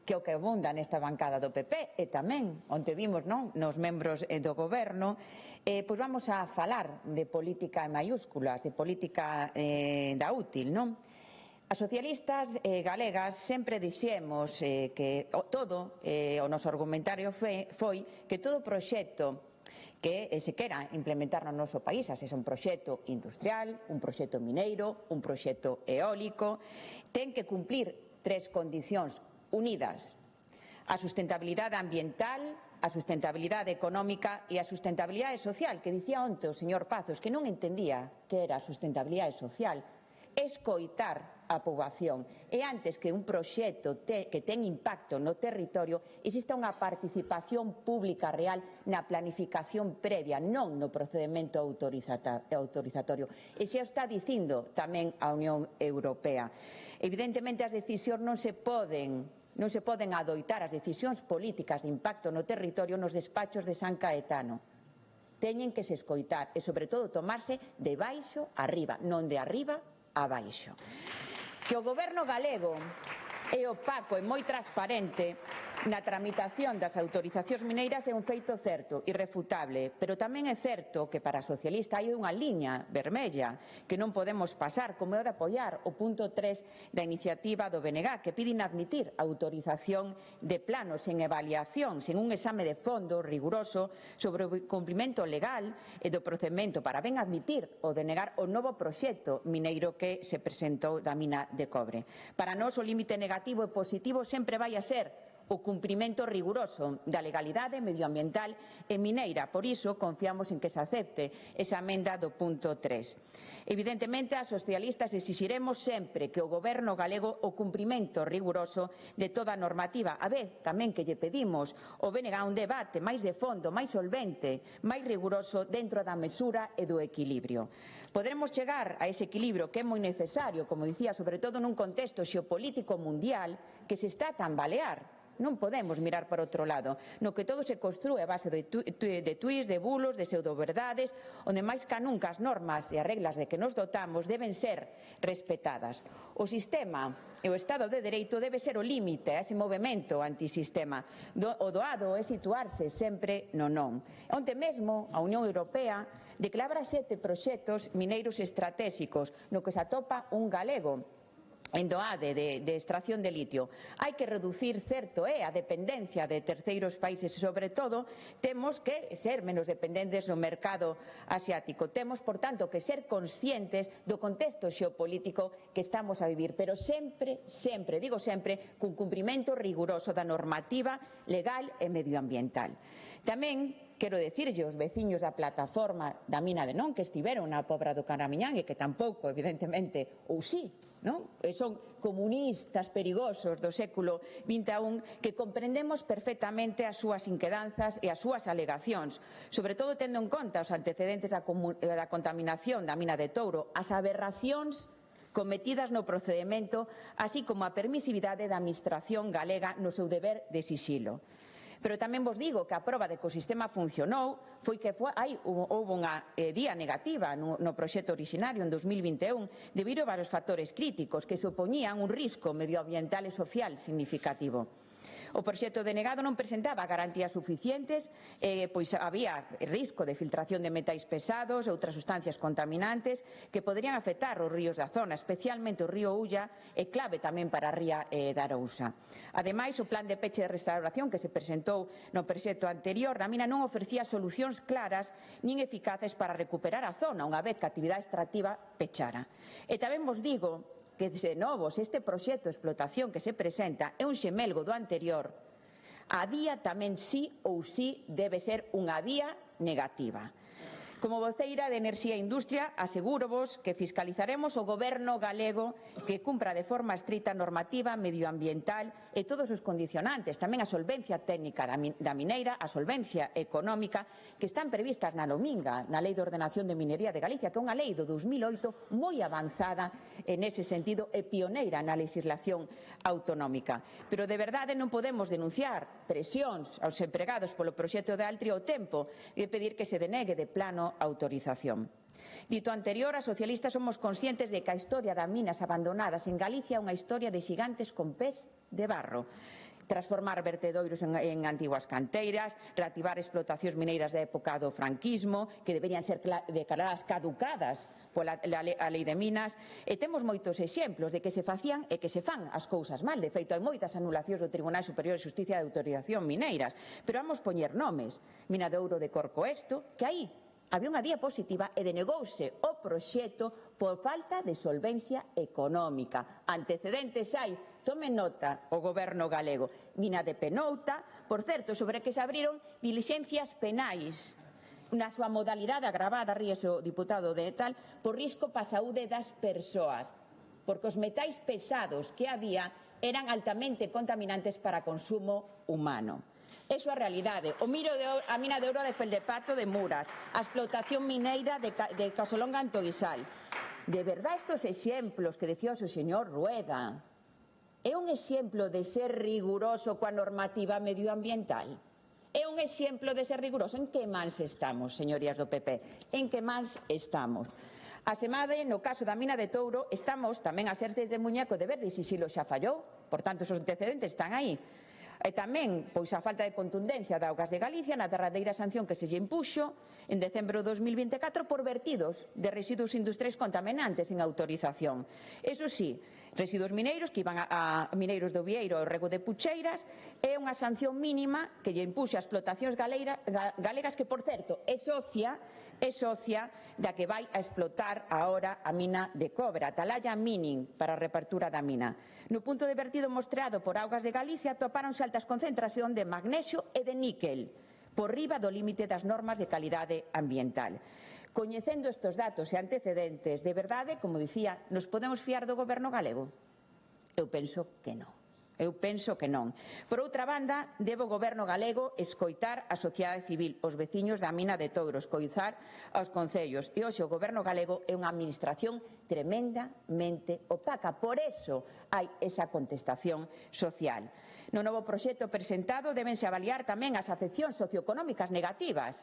que o que abunda nesta bancada do PP e tamén, onde vimos nos membros do goberno, pois vamos a falar de política en maiúsculas, de política da útil, non? As socialistas galegas sempre dixemos que todo, o noso argumentario foi que todo proxecto que se quera implementar no noso país, se é un proxecto industrial, un proxecto mineiro, un proxecto eólico, ten que cumplir tres condicións unidas: a sustentabilidade ambiental, a sustentabilidade económica e a sustentabilidade social, que dicía onte o señor Pazos, que non entendía que era a sustentabilidade social. Escoitar a poboación, e antes que un proxecto que ten impacto no territorio exista unha participación pública real na planificación previa, non no procedimento autorizatorio, e xa está dicindo tamén a Unión Europea. Evidentemente as decisións non se poden adoitar, as decisións políticas de impacto no territorio nos despachos de San Caetano. Teñen que se escoitar e, sobre todo, tomarse de baixo a arriba, non de arriba a baixo. Que o goberno galego é opaco e moi transparente na tramitación das autorizacións mineiras é un feito certo, irrefutable, pero tamén é certo que para a socialista hai unha liña vermella que non podemos pasar, como é o de apoiar o punto 3 da iniciativa do BNG, que pide inadmitir a autorización de planos sen avaliación, sen un exame de fondo riguroso sobre o cumprimento legal e do procedimento para ben admitir ou denegar o novo proxecto mineiro que se presentou da mina de cobre. Para nós o límite negativo e positivo sempre vai a ser o cumprimento riguroso da legalidade medioambiental e mineira. Por iso, confiamos en que se acepte esa emenda do punto 3. Evidentemente, as socialistas exixiremos sempre que o goberno galego o cumprimento riguroso de toda a normativa. A vez, tamén que lle pedimos o BNG un debate máis de fondo, máis solvente, máis riguroso dentro da mesura e do equilibrio. Poderemos chegar a ese equilibrio que é moi necesario, como dicía, sobre todo nun contexto xeopolítico mundial que se está a tambalear. Non podemos mirar para outro lado, no que todo se construe a base de tuits, de bulos, de pseudoverdades, onde máis ca nunca as normas e as reglas de que nos dotamos deben ser respetadas. O sistema e o Estado de Dereito debe ser o límite a ese movimento antisistema. O doado é situarse sempre no non. Onte mesmo a Unión Europea declara 7 proxectos mineiros estratégicos no que se atopa un galego en Doade de extracción de litio. Hai que reducir certo a dependencia de terceiros países e, sobre todo, temos que ser menos dependentes do mercado asiático. Temos, por tanto, que ser conscientes do contexto xeopolítico que estamos a vivir, pero sempre, digo sempre, cun cumprimento riguroso da normativa legal e medioambiental. Tamén quero dicirlle os veciños da plataforma da mina de Non que estiveron na Pobra do Caramiñán e que tampouco, evidentemente, ou sí, non? Son comunistas perigosos do século XXI que comprendemos perfectamente as súas inquedanzas e as súas alegacións, sobre todo tendo en conta os antecedentes da contaminación da mina de Touro, as aberracións cometidas no procedemento, así como a permisividade da Administración galega no seu deber de sixilo. Pero tamén vos digo que a proba de que o sistema funcionou foi que houve unha día negativa no proxecto orixinario en 2021 debido a varios factores críticos que supoñían un risco medioambiental e social significativo. O proxecto denegado non presentaba garantías suficientes, pois había risco de filtración de metais pesados e outras sustancias contaminantes que poderían afectar os ríos da zona, especialmente o río Ulla e clave tamén para a ría da Arousa. Ademais, o plan de peche e restauración que se presentou no proxecto anterior da mina non ofrecía solucións claras nin eficaces para recuperar a zona unha vez que a actividade extractiva pechara. E tamén vos digo que, de novo, se este proxecto de explotación que se presenta é un xemelgo do anterior, a día tamén sí ou sí debe ser unha día negativa. Como voceira de Enerxía e Industria, asegúrovos que fiscalizaremos o Goberno galego que cumpra de forma estrita a normativa medioambiental e todos os condicionantes, tamén a solvencia técnica da mineira, a solvencia económica, que están previstas na Lominga, na Lei de Ordenación de Minería de Galicia, que é unha lei do 2008 moi avanzada nese sentido e pioneira na legislación autonómica. Pero de verdade non podemos denunciar presións aos empregados polo proxecto de Altri ao tempo e pedir que se denegue de plano autorización. Dito anterior, as socialistas somos conscientes de que a historia das minas abandonadas en Galicia é unha historia de xigantes con pés de barro. Transformar vertedoiros en antiguas canteiras, reactivar explotacións mineiras da época do franquismo, que deberían ser declaradas caducadas pola lei de minas, e temos moitos exemplos de que se facían e que se fan as cousas mal. De feito, hai moitas anulacións do Tribunal Superior de Xusticia de autorización mineiras, pero vamos poñer nomes. Mina de Ouro de Corcoesto, que aí había unha vía positiva e denegouse o proxecto por falta de solvencia económica. Antecedentes hai, tome nota o Goberno galego. Mina de Penouta, por certo, sobre que se abriron dilixencias penais na súa modalidade agravada, ríese o diputado de tal, por risco para a saúde das persoas, porque os metais pesados que había eran altamente contaminantes para consumo humano. Eso é a realidade. A mina de ouro de Feldepato de Muras, a explotación mineira de Casolonga en Toisal. De verdade, estes exemplos que decía o señor Rueda, é un exemplo de ser riguroso coa normativa medioambiental? É un exemplo de ser riguroso? En que mans estamos, señorías do PP? En que mans estamos? Asemade, no caso da mina de Touro, estamos tamén a ser testemuña que o deber de sixilo xa fallou, por tanto, os antecedentes están aí. E tamén, pois, a falta de contundencia da Augas de Galicia na derradeira sanción que se lle impuxo en decembro de 2024 por vertidos de residuos industriais contaminantes en autorización. Eso sí, residuos mineiros que iban a mineiros do Vieiro ao rego de Pucheiras é unha sanción mínima que lle impuxe a explotacións galegas que, por certo, é socia da que vai a explotar agora a mina de cobre, a Atalaya Mining, para a reapertura da mina. No punto de vertido mostrado por Augas de Galicia atopáronse altas concentracións de magnesio e de níquel, por riba do límite das normas de calidade ambiental. Coñecendo estes datos e antecedentes, de verdade, como dicía, nos podemos fiar do Goberno galego? Eu penso que non. Por outra banda, debe o Goberno galego escoitar a sociedade civil, os veciños da mina de Touro, escoitar aos concellos. E hoxe o Goberno galego é unha administración tremendamente opaca. Por eso hai esa contestación social. No novo proxecto presentado débense avaliar tamén as afeccións socioeconómicas negativas.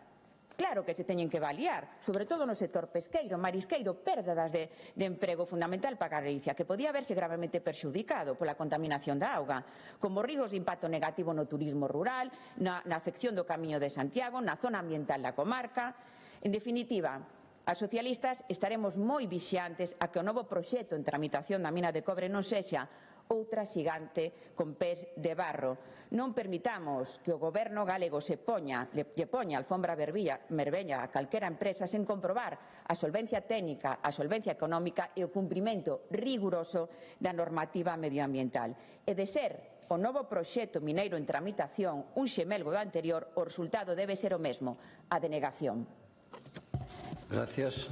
Claro que se teñen que avaliar, sobre todo no sector pesqueiro, marisqueiro, pérdas de emprego fundamental para Galicia, que podía verse gravemente perxudicado pola contaminación da auga, como riscos de impacto negativo no turismo rural, na afección do Camiño de Santiago, na zona ambiental da comarca. En definitiva, as socialistas estaremos moi vixiantes a que o novo proxecto en tramitación da mina de cobre non sexa outra xigante con pés de barro. Non permitamos que o Goberno galego lle poña alfombra vermella a calquera empresa sen comprobar a solvencia técnica, a solvencia económica e o cumprimento riguroso da normativa medioambiental. E de ser o novo proxecto mineiro en tramitación un xemelgo do anterior, o resultado debe ser o mesmo, a denegación. Gracias.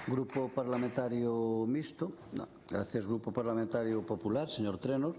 Grupo Parlamentario Mixto. No. Gracias. Grupo Parlamentario Popular. Señor Trenor.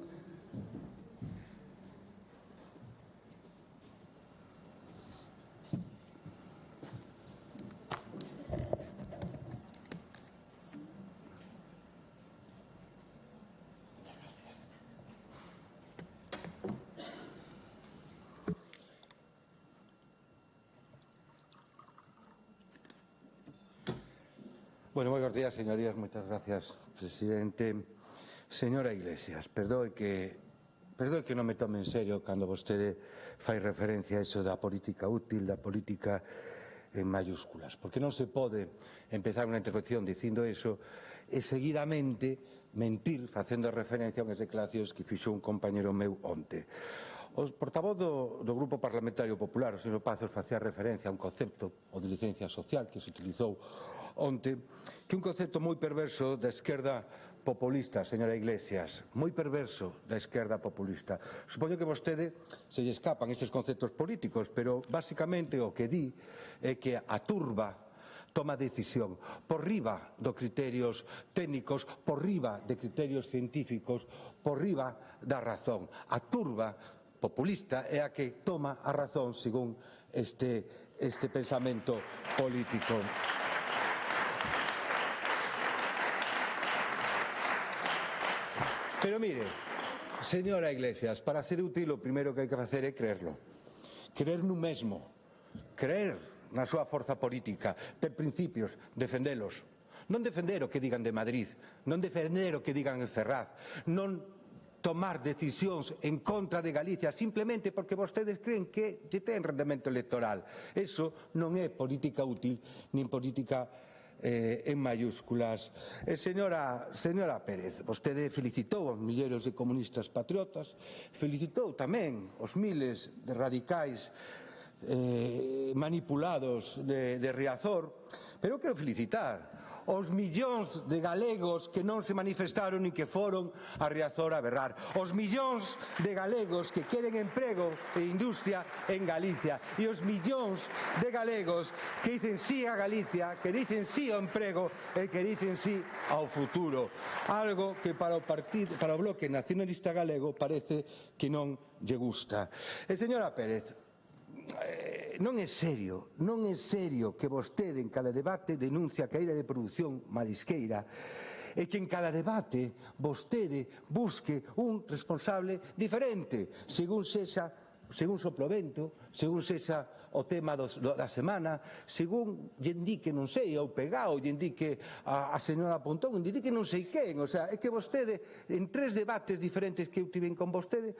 Bueno, buenos días, señorías. Muchas gracias, presidente. Señora Iglesias, perdoe que non me tome en serio cando vostede fai referencia a iso da política útil, da política en mayúsculas, porque non se pode empezar unha intervención dicindo iso e seguidamente mentir facendo referencia a unhas declaracións que fixo un compañero meu onte. O portavoz do Grupo Parlamentario Popular, o señor Pazos, facía referencia a un concepto, o de licencia social, que se utilizou onte, que é un concepto moi perverso da esquerda populista, señora Iglesias, moi perverso da esquerda populista. Supoño que vostede se lle escapan estes conceptos políticos, pero basicamente o que di é que a turba toma decisión por riba dos criterios técnicos, por riba de criterios científicos, por riba da razón. A turba populista é a que toma a razón según este pensamento político. Pero mire, señora Iglesias, para ser útil o primeiro que hai que facer é creerlo. Creer nun mesmo, creer na súa forza política, ter principios, defendelos. Non defender o que digan de Madrid, non defender o que digan en Ferraz, non tomar decisións en contra de Galicia simplemente porque vostedes creen que lle ten rendemento electoral. Eso non é política útil, nin política en mayúsculas. Señora Pérez, vostede felicitou aos milleiros de comunistas patriotas, felicitou tamén os miles de radicais manipulados de Riazor, pero eu quero felicitar os millóns de galegos que non se manifestaron e que foron a Riazor a berrar, os millóns de galegos que queren emprego e industria en Galicia e os millóns de galegos que dicen sí a Galicia, que dicen sí ao emprego e que dicen sí ao futuro, algo que para o Bloque Nacionalista Galego parece que non lle gusta. Señora Pérez, non é serio que vostede en cada debate denuncia a caída de produción marisqueira e que en cada debate vostede busque un responsable diferente, según o plovento, según sexa o tema da semana, según lle indique, non sei, o pegao, lle indique a señora Pontón, lle indique non sei quen, o sea, é que vostede, en 3 debates diferentes que eu tiven con vostede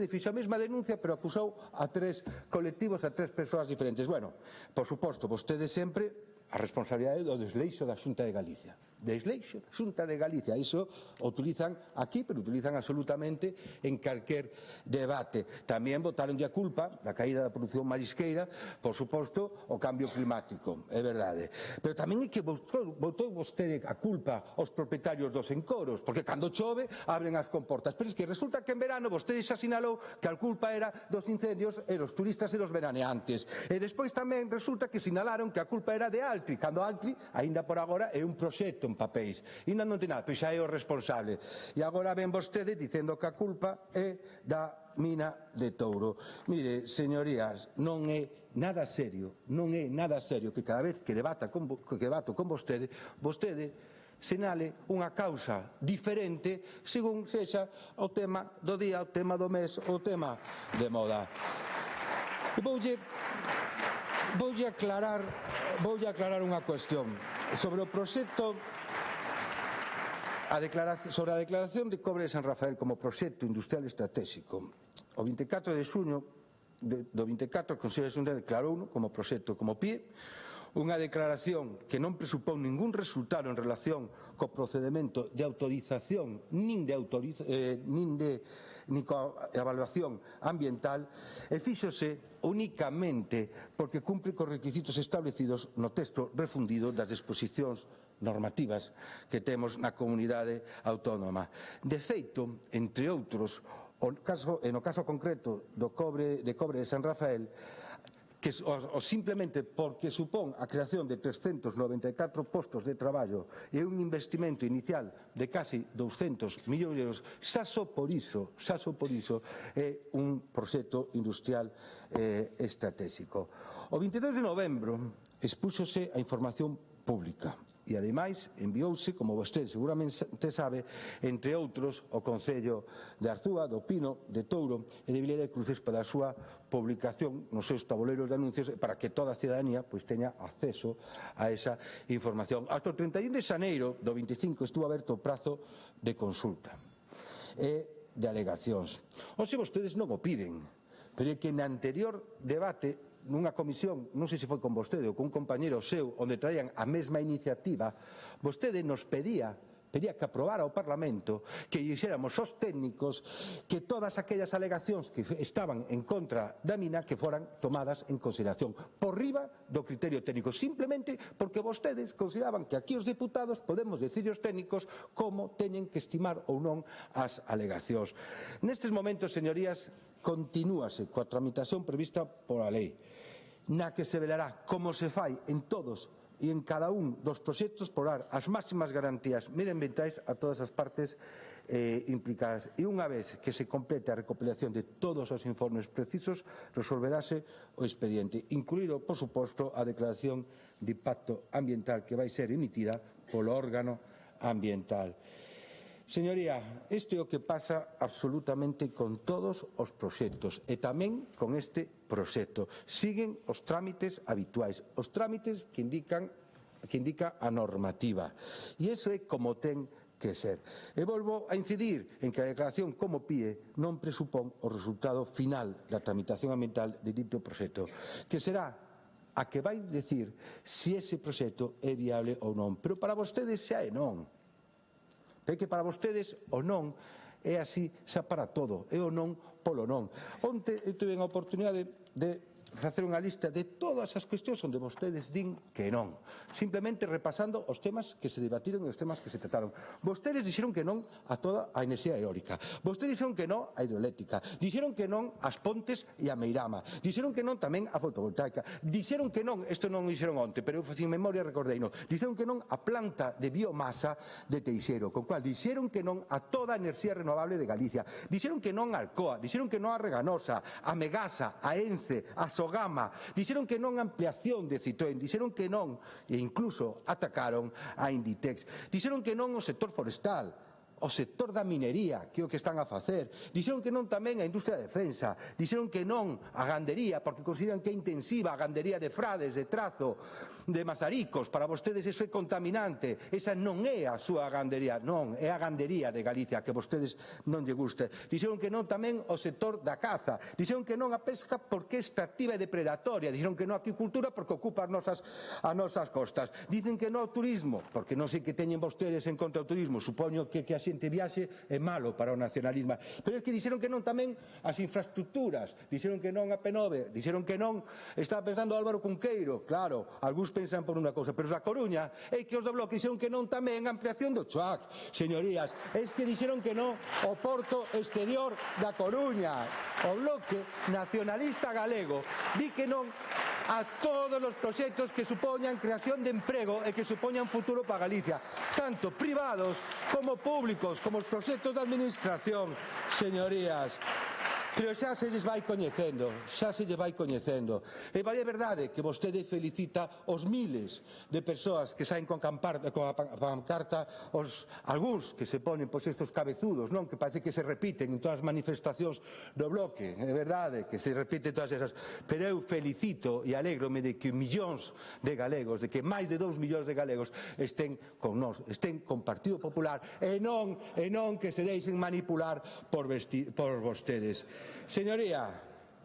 fixo a mesma denuncia, pero acusou a 3 colectivos, a 3 persoas diferentes. Bueno, por suposto, vostede sempre a responsabilidade do desleixo da Xunta de Galicia. Desleixo da Xunta de Galicia. Iso o utilizan aquí, pero utilizan absolutamente en calquer debate. Tamén botaronlle a culpa da caída da produción marisqueira, por suposto, o cambio climático, é verdade. Pero tamén é que botou vostede a culpa aos propietarios dos encoros, porque cando chove abren as comportas. Pero é que resulta que en verano vostede xa sinalou que a culpa era dos incendios e dos turistas e dos veraneantes. E despois tamén resulta que sinalaron que a culpa era de Altri, cando Altri, aínda por agora, é un proxecto en papéis. Ainda non ten nada, pois xa é o responsable. E agora ven vostede dicendo que a culpa é da mina de Touro. Mire, señorías, non é nada serio que cada vez que debato con vostede sinale unha causa diferente según sexa o tema do día, o tema do mes, o tema de moda. Voulle aclarar unha cuestión sobre o proxecto, sobre a declaración de Cobre de San Rafael como proxecto industrial estratégico. O 24 de xuño do 24 o Consello de Xunta declarouno como proxecto, como PIE. unha declaración que non presupón ningún resultado en relación co procedimento de autorización nin coa evaluación ambiental, e fíxose únicamente porque cumpre cos requisitos establecidos no texto refundido das disposicións normativas que temos na comunidade autónoma. De feito, entre outros, no caso concreto de Cobre de San Rafael, que simplemente porque supón a creación de 394 postos de traballo e un investimento inicial de casi 200 millóns de euros, xa só por iso é un proxecto industrial estratégico. O 22 de novembro expúxose a información pública e, ademais, enviouse, como vostede seguramente sabe, entre outros, o Concello de Arzúa, do Pino, de Touro e de Vileira de Cruces para a súa publicación nos seus tabuleiros de anuncios para que toda a cidadanía teña acceso a esa información. Hasta o 31 de xaneiro do 25 estuvo aberto o prazo de consulta e de alegacións. Hoxe vostedes non o piden, pero é que na anterior debate nunha comisión, non sei se foi con vostede ou con un compañeiro seu, onde traían a mesma iniciativa, vostede nos pedía que aprobara o Parlamento que dixéramos aos técnicos que todas aquellas alegacións que estaban en contra da mina que foran tomadas en consideración por riba do criterio técnico, simplemente porque vostedes consideraban que aquí os deputados podemos decir aos técnicos como teñen que estimar ou non as alegacións. Nestes momentos, señorías, continúase coa tramitación prevista pola lei, na que se velará como se fai en todos e en cada un dos proxectos por dar as máximas garantías medioambientais a todas as partes implicadas. E unha vez que se complete a recopilación de todos os informes precisos, resolverase o expediente, incluído, por suposto, a declaración de impacto ambiental que vai ser emitida polo órgano ambiental. Señoría, isto é o que pasa absolutamente con todos os proxectos e tamén con este proxecto. Siguen os trámites habituais, os trámites que indica a normativa. E iso é como ten que ser. E volvo a incidir en que a declaración como PIE non presupón o resultado final da tramitación ambiental de dito proxecto, que será a que vai decir se ese proxecto é viable ou non. Pero para vostedes xa é non. É que para vostedes o non é así xa para todo, é o non polo non. Onte eu tive a oportunidade de facer unha lista de todas as cuestións onde vostedes din que non, simplemente repasando os temas que se debatiron e os temas que se trataron. Vostedes dixeron que non a toda a enerxía eólica, vostedes dixeron que non a hidroeléctrica, dixeron que non ás pontes e a Meirama, dixeron que non tamén a fotovoltaica, dixeron que non, isto non o dixeron onte, pero eu facín memoria e recordeino, dixeron que non a planta de biomasa de Teixeiro, con cual dixeron que non a toda a enerxía renovable de Galicia, dixeron que non a Alcoa, dixeron que non a Reganosa, a Megasa, a Ence, a Sogama, dixeron que non a ampliación de Citroën, dixeron que non, e incluso atacaron a Inditex, dixeron que non o sector forestal, o sector da minería, que é o que están a facer, dixeron que non tamén a industria da defensa, dixeron que non a gandería, porque consideran que é intensiva a gandería de Frades, de Trazo, de Mazaricos, para vostedes iso é contaminante, esa non é a súa gandería, non, é a gandería de Galicia, que a vostedes non lle guste. Dixeron que non tamén o sector da caza, dixeron que non a pesca porque é extractiva e depredatoria, dixeron que non a aquicultura porque ocupa as nosas costas, dicen que non ao turismo, porque non sei que teñen vostedes en contra o turismo, supoño que a xente viaxe é malo para o nacionalismo, pero é que dixeron que non tamén as infraestructuras, dixeron que non a P9, dixeron que non, está pensando Álvaro Cunqueiro, claro, algúns pensan por unha cousa, pero da Coruña é que os do Bloque dixeron que non tamén a ampliación do Choac, señorías, é que dixeron que non o porto exterior da Coruña, o Bloque nacionalista galego di que non a todos os proxectos que supoñan creación de emprego e que supoñan futuro para Galicia, tanto privados como públicos, como os proxectos de administración, señorías. Pero xa se lles vai coñecendo, E vai a verdade que vostede felicita os miles de persoas que saen coa pancarta, algúns que se ponen estes cabezudos, non, que parece que se repiten en todas as manifestacións do Bloque, é verdade que se repiten todas esas, pero eu felicito e alégrome de que millóns de galegos, de que máis de 2 millóns de galegos estén con nós, estén con Partido Popular e non que se deixen manipular por vostedes. Señoría,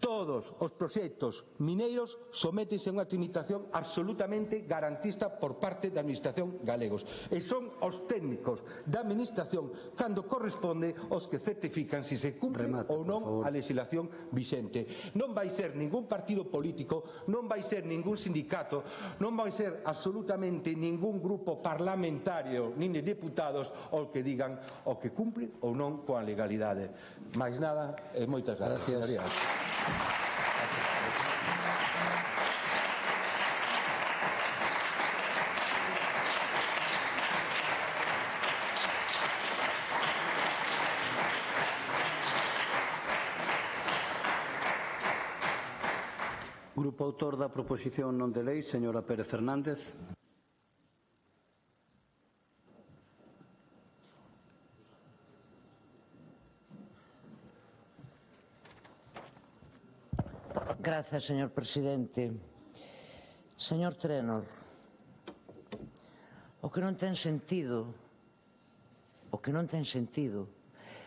todos os proxectos mineiros sométense a unha tramitación absolutamente garantista por parte da Administración galegos. E son os técnicos da Administración cando corresponde os que certifican se se cumpre ou non a legislación vixente. Non vai ser ningún partido político, non vai ser ningún sindicato, non vai ser absolutamente ningún grupo parlamentario nin de deputados o que digan o que cumpre ou non coa legalidade. Mais nada, e moitas gracias. Grupo autor da proposición non de lei, señora Pérez Fernández. Grazas, señor presidente. Señor Trénor, o que non ten sentido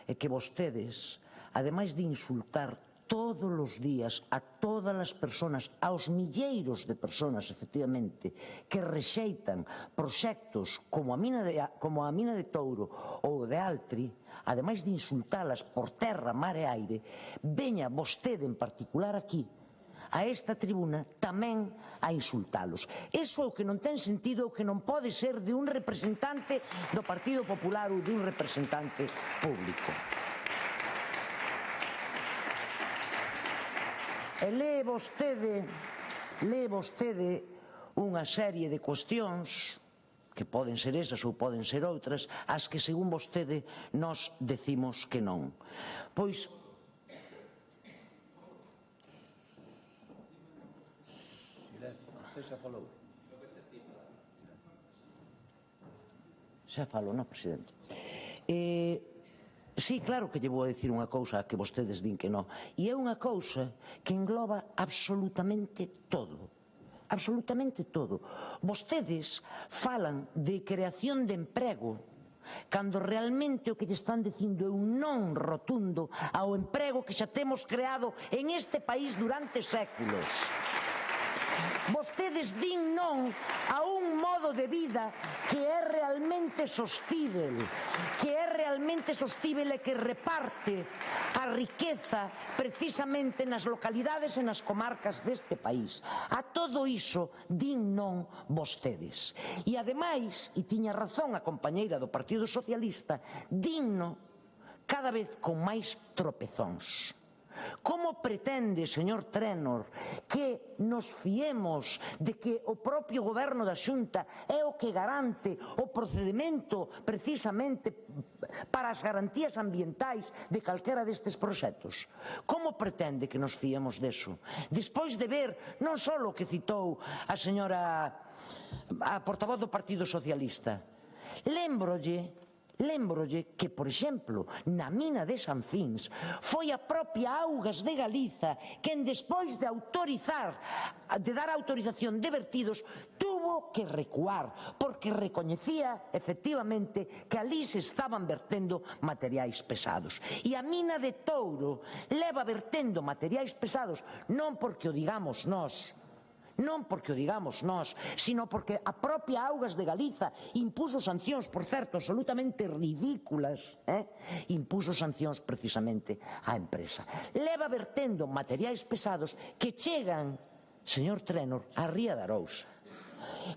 é que vostedes, ademais de insultar todos os días a todas as persoas, aos milleiros de persoas, efectivamente, que rexeitan proxectos como a mina de Touro ou de Altri, ademais de insultalas por terra, mar e aire, veña vostede en particular aquí, a esta tribuna, tamén a insultalos. Iso é o que non ten sentido, o que non pode ser de un representante do Partido Popular ou de un representante público. E lee vostede unha serie de cuestións que poden ser esas ou poden ser outras, as que, según vostede, nós decimos que non. Pois, xa falou, non, presidente? Sí, claro que lle vou a dicir unha cousa que vostedes din que non. E é unha cousa que engloba absolutamente todo. Absolutamente todo. Vostedes falan de creación de emprego cando realmente o que lle están dicindo é un non rotundo ao emprego que xa temos creado en este país durante séculos. Vostedes din non a un modo de vida que é realmente sostível, e que reparte a riqueza precisamente nas localidades e nas comarcas deste país. A todo iso din non vostedes. E ademais, e tiña razón a compañeira do Partido Socialista, din non cada vez con máis tropezóns. Como pretende, señor Trénor, que nos fiemos de que o propio goberno da Xunta é o que garante o procedimento precisamente para as garantías ambientais de calquera destes proxectos? Como pretende que nos fiemos deso? Despois de ver non só o que citou a señora a portavoz do Partido Socialista, Lémbrolle que, por exemplo, na mina de Sanfins foi a propia Augas de Galiza quen despois de dar autorización de vertidos tuvo que recuar porque recoñecía efectivamente que ali se estaban vertendo materiais pesados. E a mina de Touro leva vertendo materiais pesados non porque o digamos nós, sino porque a propia Augas de Galiza impuso sancións, por certo, absolutamente ridículas, impuso sancións precisamente á empresa. Leva vertendo materiais pesados que chegan, señor Trénor, á Ría de Arousa.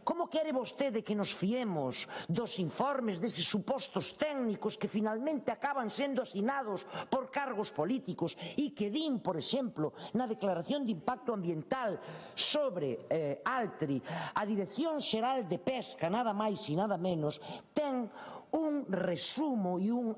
Como quere vostede que nos fiemos dos informes deses supostos técnicos que finalmente acaban sendo asinados por cargos políticos e que din, por exemplo, na declaración de impacto ambiental sobre Altri, a Dirección Xeral de Pesca, nada máis e nada menos, ten un resumo e un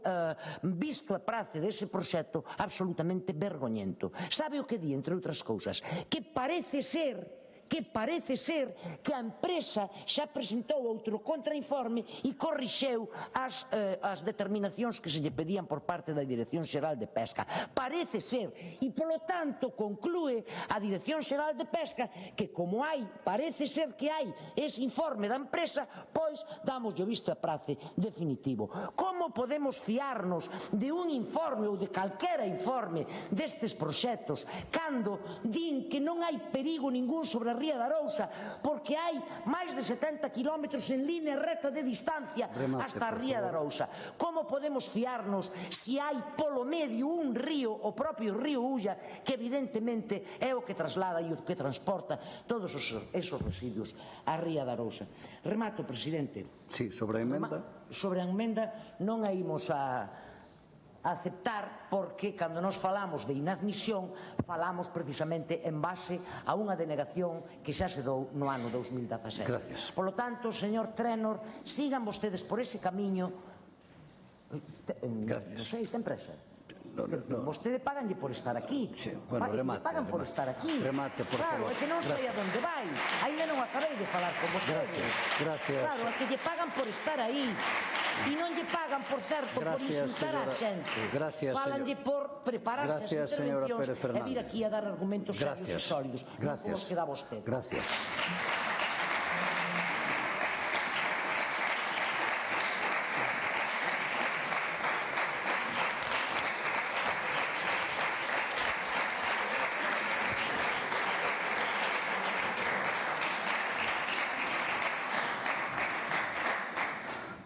visto a prace dese proxecto absolutamente vergoñento. Sabe o que di, entre outras cousas? Que parece ser que parece ser que a empresa xa presentou outro contrainforme e corrixeu as determinacións que se lle pedían por parte da Dirección Xeral de Pesca. Parece ser, e polo tanto conclúe a Dirección Xeral de Pesca que como parece ser que hai ese informe da empresa, pois damos o visto a prace definitivo. Como podemos fiarnos de un informe ou de calquera informe destes proxectos cando din que non hai perigo ningún sobre a Ría de Arousa porque hai máis de 70 kilómetros en línea recta de distancia hasta a Ría de Arousa? Como podemos fiarnos se hai polo medio un río, o propio río Ulla, que evidentemente é o que traslada e o que transporta todos esos residuos á Ría de Arousa? Remato, presidente. Sí, sobre a emenda. Sobre a emenda non a imos a aceptar porque cando nos falamos de inadmisión falamos precisamente en base a unha denegación que xa se dou no ano 2017. Gracias. Por lo tanto, señor Trenor, sigan vostedes por ese camiño. Gracias. Non sei, ten presa. No. Vostede paganlle por estar aquí. Sí, bueno, remate. Pagan por estar aquí. Remate, por Claro, favor. é que non sei a donde vai. Ainda non acabei de falar con vostede. Gracias. Claro, é que lle pagan por estar aí. E non lle pagan, por certo, por insultar a xente. Fálanlle por prepararse as intervencións e vir aquí a dar argumentos serios e sólidos. Non como os que dá vostede. Gracias.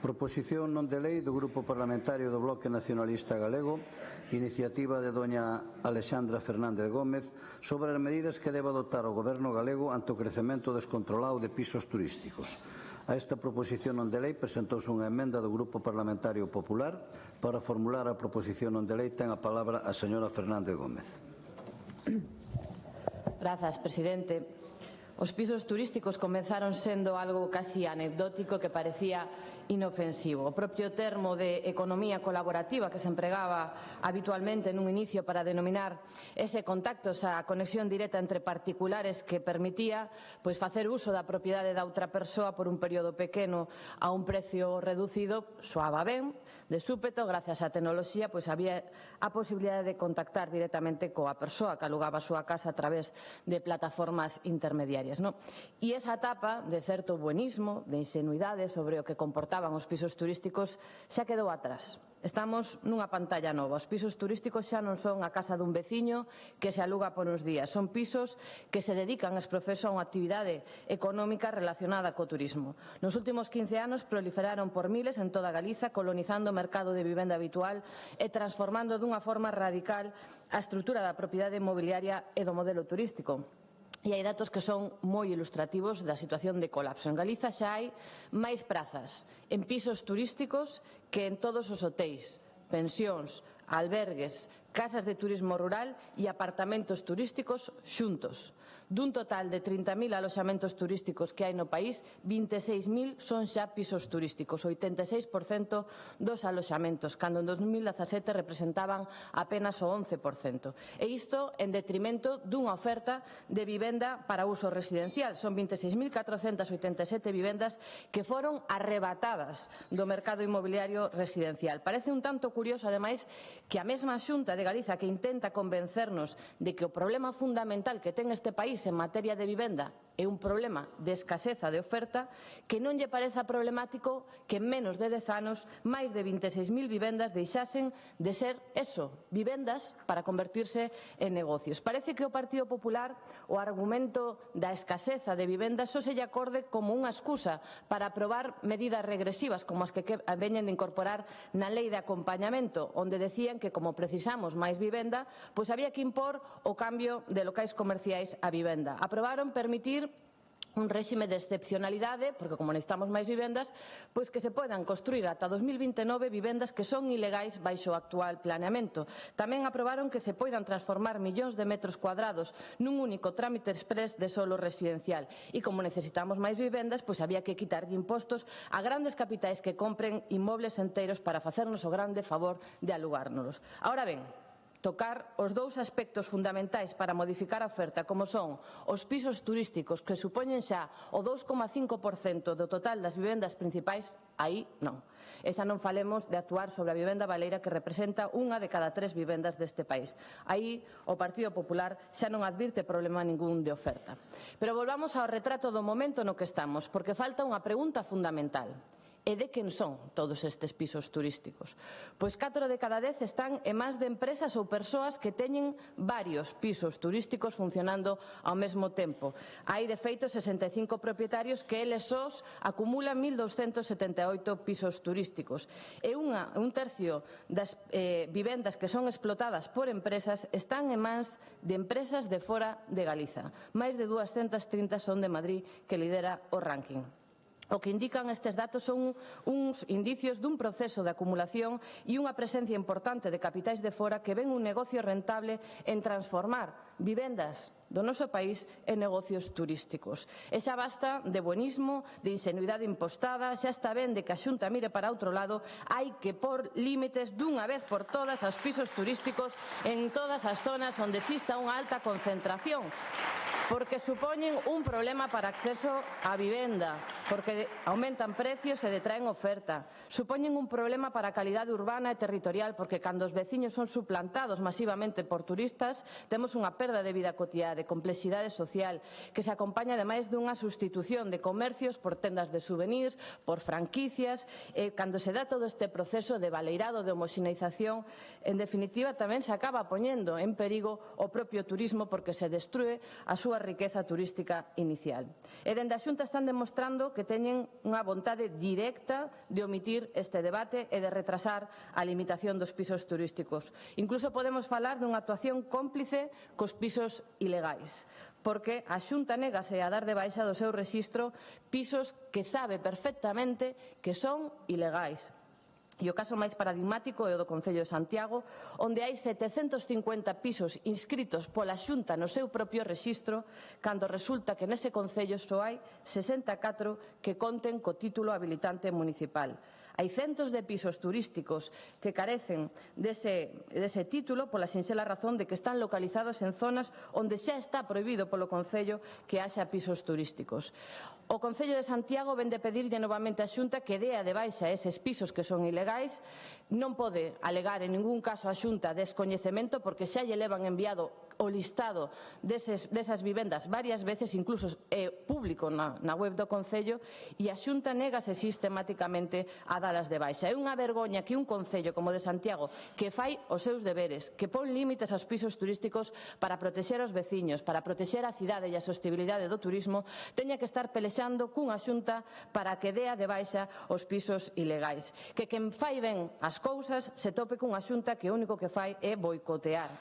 Proposición non de lei do Grupo Parlamentario do Bloque Nacionalista Galego, iniciativa de doña Alexandra Fernández Gómez, sobre as medidas que debe adoptar o Goberno galego ante o crecemento descontrolado de pisos turísticos. A esta proposición non de lei presentouse unha emenda do Grupo Parlamentario Popular. Para formular a proposición non de lei ten a palabra a señora Fernández Gómez. Grazas, presidente. Os pisos turísticos comenzaron sendo algo casi anecdótico que parecía inofensivo. O propio termo de economía colaborativa que se empregaba habitualmente nun inicio para denominar ese contacto, esa conexión directa entre particulares que permitía facer uso da propiedade da outra persoa por un período pequeno a un precio reducido, soaba ben. De súpeto, gracias á tecnoloxía, había a posibilidade de contactar directamente coa persoa que alugaba a súa casa a través de plataformas intermediarias. E esa etapa de certo buenismo, de ingenuidade sobre o que comportaban os pisos turísticos xa quedou atrás. Estamos nunha pantalla nova. Os pisos turísticos xa non son a casa dun veciño que se aluga por uns días. Son pisos que se dedican ex profeso a unha actividade económica relacionada co turismo. Nos últimos 15 anos proliferaron por miles en toda Galiza, colonizando o mercado de vivenda habitual e transformando dunha forma radical a estrutura da propiedade inmobiliaria e do modelo turístico. E hai datos que son moi ilustrativos da situación de colapso. En Galiza xa hai máis prazas en pisos turísticos que en todos os hotéis, pensións, albergues, casas de turismo rural e apartamentos turísticos xuntos. Dun total de 30.000 aloxamentos turísticos que hai no país, 26.000 son xa pisos turísticos, 86% dos aloxamentos, cando en 2017 representaban apenas o 11%. E isto en detrimento dunha oferta de vivenda para uso residencial. Son 26.487 vivendas que foron arrebatadas do mercado inmobiliario residencial. Parece un tanto curioso, ademais, que a mesma Xunta de Galiza que intenta convencernos de que o problema fundamental que ten este país en materia de vivenda é un problema de escaseza de oferta, que non lle pareza problemático que en menos de 10 anos máis de 26.000 vivendas deixasen de ser eso, vivendas para convertirse en negocios. Parece que o Partido Popular o argumento da escaseza de vivendas só se lle acorde como unha excusa para aprobar medidas regresivas como as que veñen de incorporar na lei de acompañamento, onde decían que como precisamos máis vivenda, había que impor o cambio de locais comerciais a vivenda. Aprobaron permitir un réxime de excepcionalidade, porque como necesitamos máis vivendas, que se podan construir ata 2029 vivendas que son ilegais baixo o actual planeamento. Tamén aprobaron que se poidan transformar millóns de metros cuadrados nun único trámite exprés de solo residencial. E como necesitamos máis vivendas, había que quitarlle impostos a grandes capitais que compren inmobles enteiros para facernos o grande favor de alugárnoslos. Ahora ben, tocar os dous aspectos fundamentais para modificar a oferta, como son os pisos turísticos, que supoñen xa o 2,5% do total das vivendas principais, aí non. E xa non falemos de actuar sobre a vivenda baleira, que representa unha de cada 3 vivendas deste país. Aí o Partido Popular xa non advirte problema ningún de oferta. Pero volvamos ao retrato do momento no que estamos, porque falta unha pregunta fundamental. E de quen son todos estes pisos turísticos? Pois 4 de cada 10 están en mans de empresas ou persoas que teñen varios pisos turísticos funcionando ao mesmo tempo. Hai, de feito, 65 propietarios que eles sós acumulan 1.278 pisos turísticos. E un tercio das vivendas que son explotadas por empresas están en mans de empresas de fora de Galiza. Máis de 230 son de Madrid, que lidera o ranking. O que indican estes datos son uns indicios dun proceso de acumulación e unha presencia importante de capitais de fora que ven un negocio rentable en transformar vivendas do noso país en negocios turísticos. E xa basta de buenismo, de ingenuidade impostada, xa está ben de que a Xunta mire para outro lado, hai que pôr límites dunha vez por todas aos pisos turísticos en todas as zonas onde exista unha alta concentración, porque supoñen un problema para acceso á vivenda, porque aumentan precios e detraen oferta. Supoñen un problema para a calidade urbana e territorial, porque cando os veciños son suplantados masivamente por turistas, temos unha perda de vida cotiá, de complexidade social, que se acompaña ademais dunha sustitución de comercios por tendas de souvenirs, por franquicias, e cando se dá todo este proceso de baleirado, de homoxeneización, en definitiva tamén se acaba poñendo en perigo o propio turismo, porque se destrúe a súa riqueza turística inicial. E dende a Xunta están demostrando que teñen unha vontade directa de omitir este debate e de retrasar a limitación dos pisos turísticos. Incluso podemos falar dunha actuación cómplice cos pisos ilegais, porque a Xunta négase a dar de baixa do seu rexistro pisos que sabe perfectamente que son ilegais. E o caso máis paradigmático é o do Concello de Santiago, onde hai 750 pisos inscritos pola Xunta no seu propio rexistro, cando resulta que nese Concello só hai 64 que conten co título habilitante municipal. Hai centos de pisos turísticos que carecen dese título pola sinxela razón de que están localizados en zonas onde xa está prohibido polo Concello que haxa pisos turísticos. O Concello de Santiago vén de pedirlle novamente á Xunta que dea de baixa eses pisos que son ilegais. Non pode alegar en ningún caso a Xunta descoñecemento, porque xa lle levan enviado o listado desas vivendas varias veces, incluso é público na web do Concello, e a Xunta négase sistematicamente a dalas de baixa. É unha vergoña que un Concello como de Santiago, que fai os seus deberes, que pon límites aos pisos turísticos para protexer os veciños, para protexer a cidade e a sostibilidade do turismo, teña que estar pelexando cunha Xunta para que dea de baixa os pisos ilegais. Que quen fai ben as cousas se tope cunha Xunta que o único que fai é boicotear.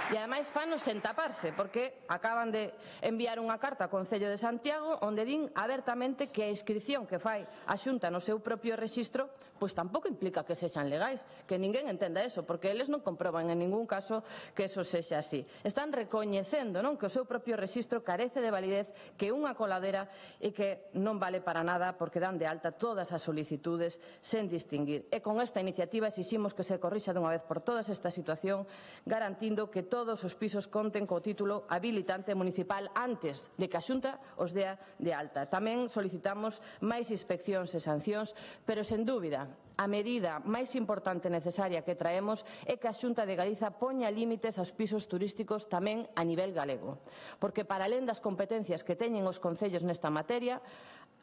E ademais fanos sen taparse, porque acaban de enviar unha carta ao Concello de Santiago onde din abertamente que a inscripción que fai a Xunta no seu propio rexistro pois tampouco implica que sexan legais, que ninguén entenda eso, porque eles non comproban en ningún caso que eso sexa así. Están recoñecendo, non, que o seu propio rexistro carece de validez, que é unha coladera e que non vale para nada porque dan de alta todas as solicitudes sen distinguir. E con esta iniciativa exiximos que se corrixa dunha vez por todas esta situación, garantindo que todos os pisos conten co título habilitante municipal antes de que a Xunta os dea de alta. Tamén solicitamos máis inspeccións e sancións, pero sen dúbida a medida máis importante e necesaria que traemos é que a Xunta de Galiza poña límites aos pisos turísticos tamén a nivel galego, porque para alén das competencias que teñen os concellos nesta materia,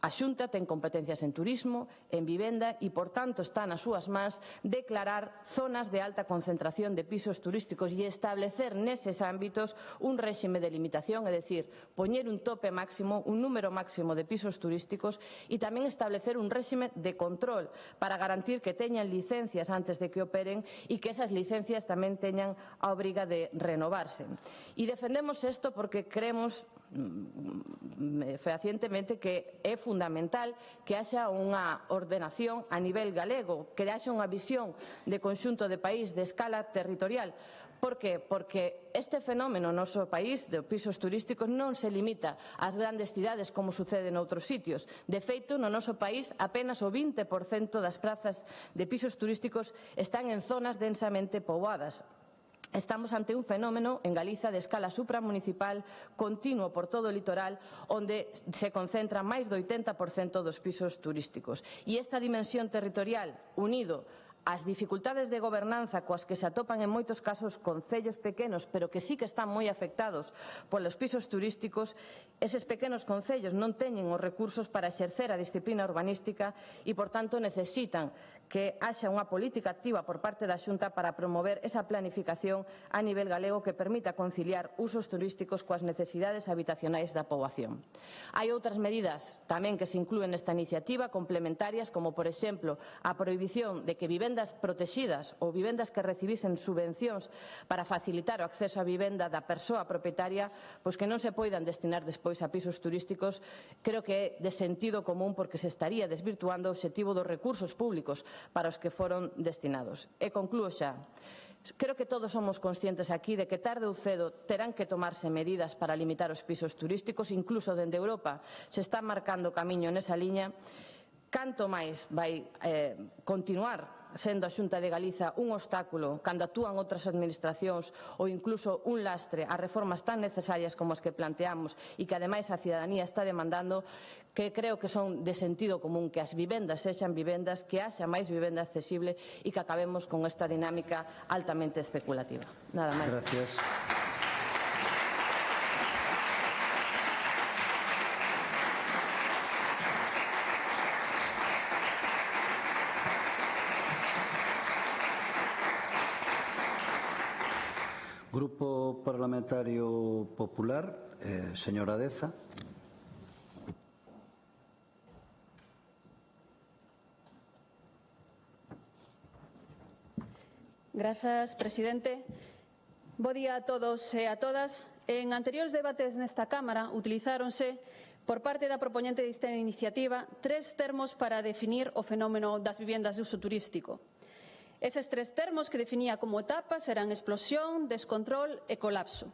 a Xunta ten competencias en turismo, en vivenda e, por tanto, está nas súas mans declarar zonas de alta concentración de pisos turísticos e establecer neses ámbitos un réxime de limitación, é dicir, poñer un tope máximo, un número máximo de pisos turísticos e tamén establecer un réxime de control para garantir que teñan licencias antes de que operen e que esas licencias tamén teñan a obriga de renovarse. E defendemos isto porque creemos fehacientemente que é fundamental que haxa unha ordenación a nivel galego, que haxa unha visión de conxunto de país de escala territorial, Por que? Porque este fenómeno no noso país de pisos turísticos non se limita ás grandes cidades como sucede noutros sitios. De feito, no noso país apenas o 20% das prazas de pisos turísticos están en zonas densamente poboadas. Estamos ante un fenómeno en Galiza de escala supramunicipal continuo por todo o litoral onde se concentra máis do 80% dos pisos turísticos. E esta dimensión territorial, unido as dificultades de gobernanza coas que se atopan en moitos casos concellos pequenos, pero que sí que están moi afectados polos pisos turísticos, eses pequenos concellos non teñen os recursos para exercer a disciplina urbanística e, por tanto, necesitan que haxa unha política activa por parte da Xunta para promover esa planificación a nivel galego que permita conciliar usos turísticos coas necesidades habitacionais da poboación. Hai outras medidas tamén que se inclúen nesta iniciativa complementarias, como, por exemplo, a prohibición de que vivendas protegidas ou vivendas que recibisen subvencións para facilitar o acceso á vivenda da persoa propietaria, pois que non se poidan destinar despois a pisos turísticos, creo que é de sentido común porque se estaría desvirtuando o obxectivo dos recursos públicos para os que foron destinados. E conclúo xa. Creo que todos somos conscientes aquí de que tarde ou cedo terán que tomarse medidas para limitar os pisos turísticos, incluso dende Europa se está marcando camiño nesa liña. Canto máis vai continuar sendo a Xunta de Galiza un obstáculo cando actúan outras administracións ou incluso un lastre a reformas tan necesarias como as que planteamos e que ademais a cidadanía está demandando, que creo que son de sentido común que as vivendas sexan vivendas, que haxa máis vivenda accesible e que acabemos con esta dinámica altamente especulativa. Nada máis. Gracias. Grupo Parlamentario Popular, señora Deza. Grazas, presidente. Bo día a todos e a todas. En anteriores debates nesta Cámara utilizáronse por parte da propoñente desta iniciativa 3 termos para definir o fenómeno das vivendas de uso turístico. Eses 3 termos que definía como etapas eran explosión, descontrol e colapso.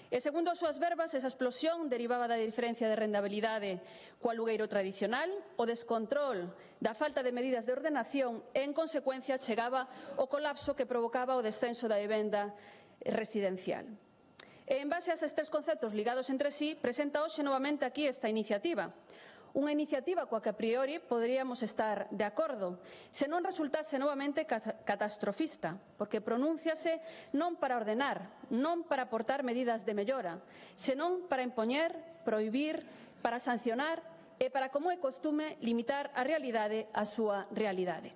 E segundo as súas verbas, esa explosión derivaba da diferencia de rentabilidade co alugueiro tradicional, o descontrol da falta de medidas de ordenación e, en consecuencia, chegaba o colapso que provocaba o descenso da vivenda residencial. E, en base a eses 3 conceptos ligados entre sí, presenta hoxe novamente aquí esta iniciativa. Unha iniciativa coa que a priori poderíamos estar de acordo, se non resultase novamente catastrofista, porque pronúnciase non para ordenar, non para aportar medidas de mellora, senón para impoñer, prohibir, para sancionar e para, como é costume, limitar a realidade á súa realidade.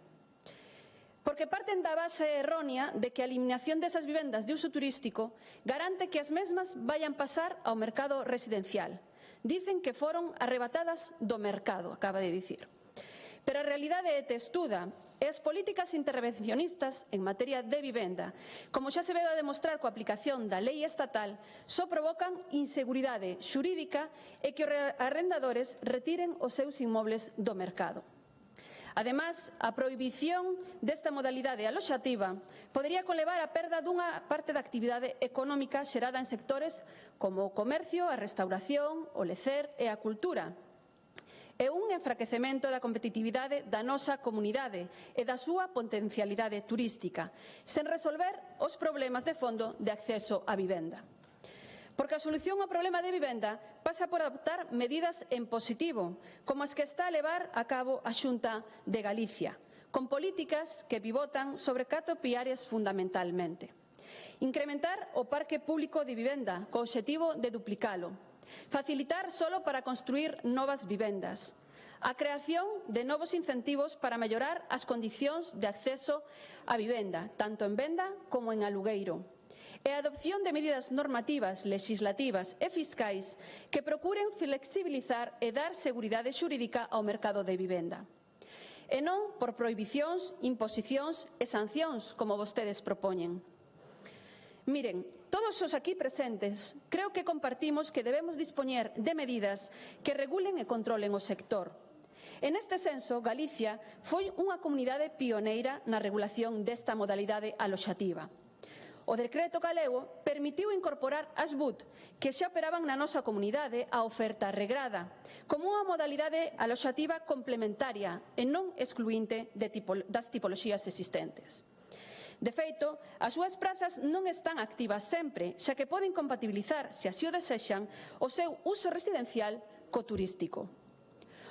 Porque parten da base errónea de que a eliminación desas vivendas de uso turístico garante que as mesmas vayan pasar ao mercado residencial. Dicen que foron arrebatadas do mercado, acaba de dicir. Pero a realidade é testuda e as políticas intervencionistas en materia de vivenda, como xa se veu a demostrar coa aplicación da lei estatal, só provocan inseguridade xurídica e que os arrendadores retiren os seus inmobles do mercado. Ademais, a prohibición desta modalidade aloxativa podería conlevar a perda dunha parte da actividade económica xerada en sectores como o comercio, a restauración, o lecer e a cultura, e un enfraquecemento da competitividade da nosa comunidade e da súa potencialidade turística, sen resolver os problemas de fondo de acceso á vivenda. Porque a solución ao problema de vivenda pasa por adoptar medidas en positivo, como as que está a levar a cabo a Xunta de Galicia, con políticas que pivotan sobre 4 piares fundamentalmente. Incrementar o parque público de vivenda, co obxectivo de duplicalo. Facilitar solo para construir novas vivendas. A creación de novos incentivos para mellorar as condicións de acceso á vivenda, tanto en venda como en alugueiro. E a adopción de medidas normativas, legislativas e fiscais que procuren flexibilizar e dar seguridade xurídica ao mercado de vivenda. E non por prohibicións, imposicións e sancións, como vostedes propoñen. Miren, todos os aquí presentes creo que compartimos que debemos dispoñer de medidas que regulen e controlen o sector. En este senso, Galicia foi unha comunidade pioneira na regulación desta modalidade aloxativa. O decreto galego permitiu incorporar as BUT que xa operaban na nosa comunidade a oferta regrada como unha modalidade aloxativa complementaria e non excluinte das tipoloxías existentes. De feito, as súas prazas non están activas sempre, xa que poden compatibilizar, se así o desexan, o seu uso residencial co turístico.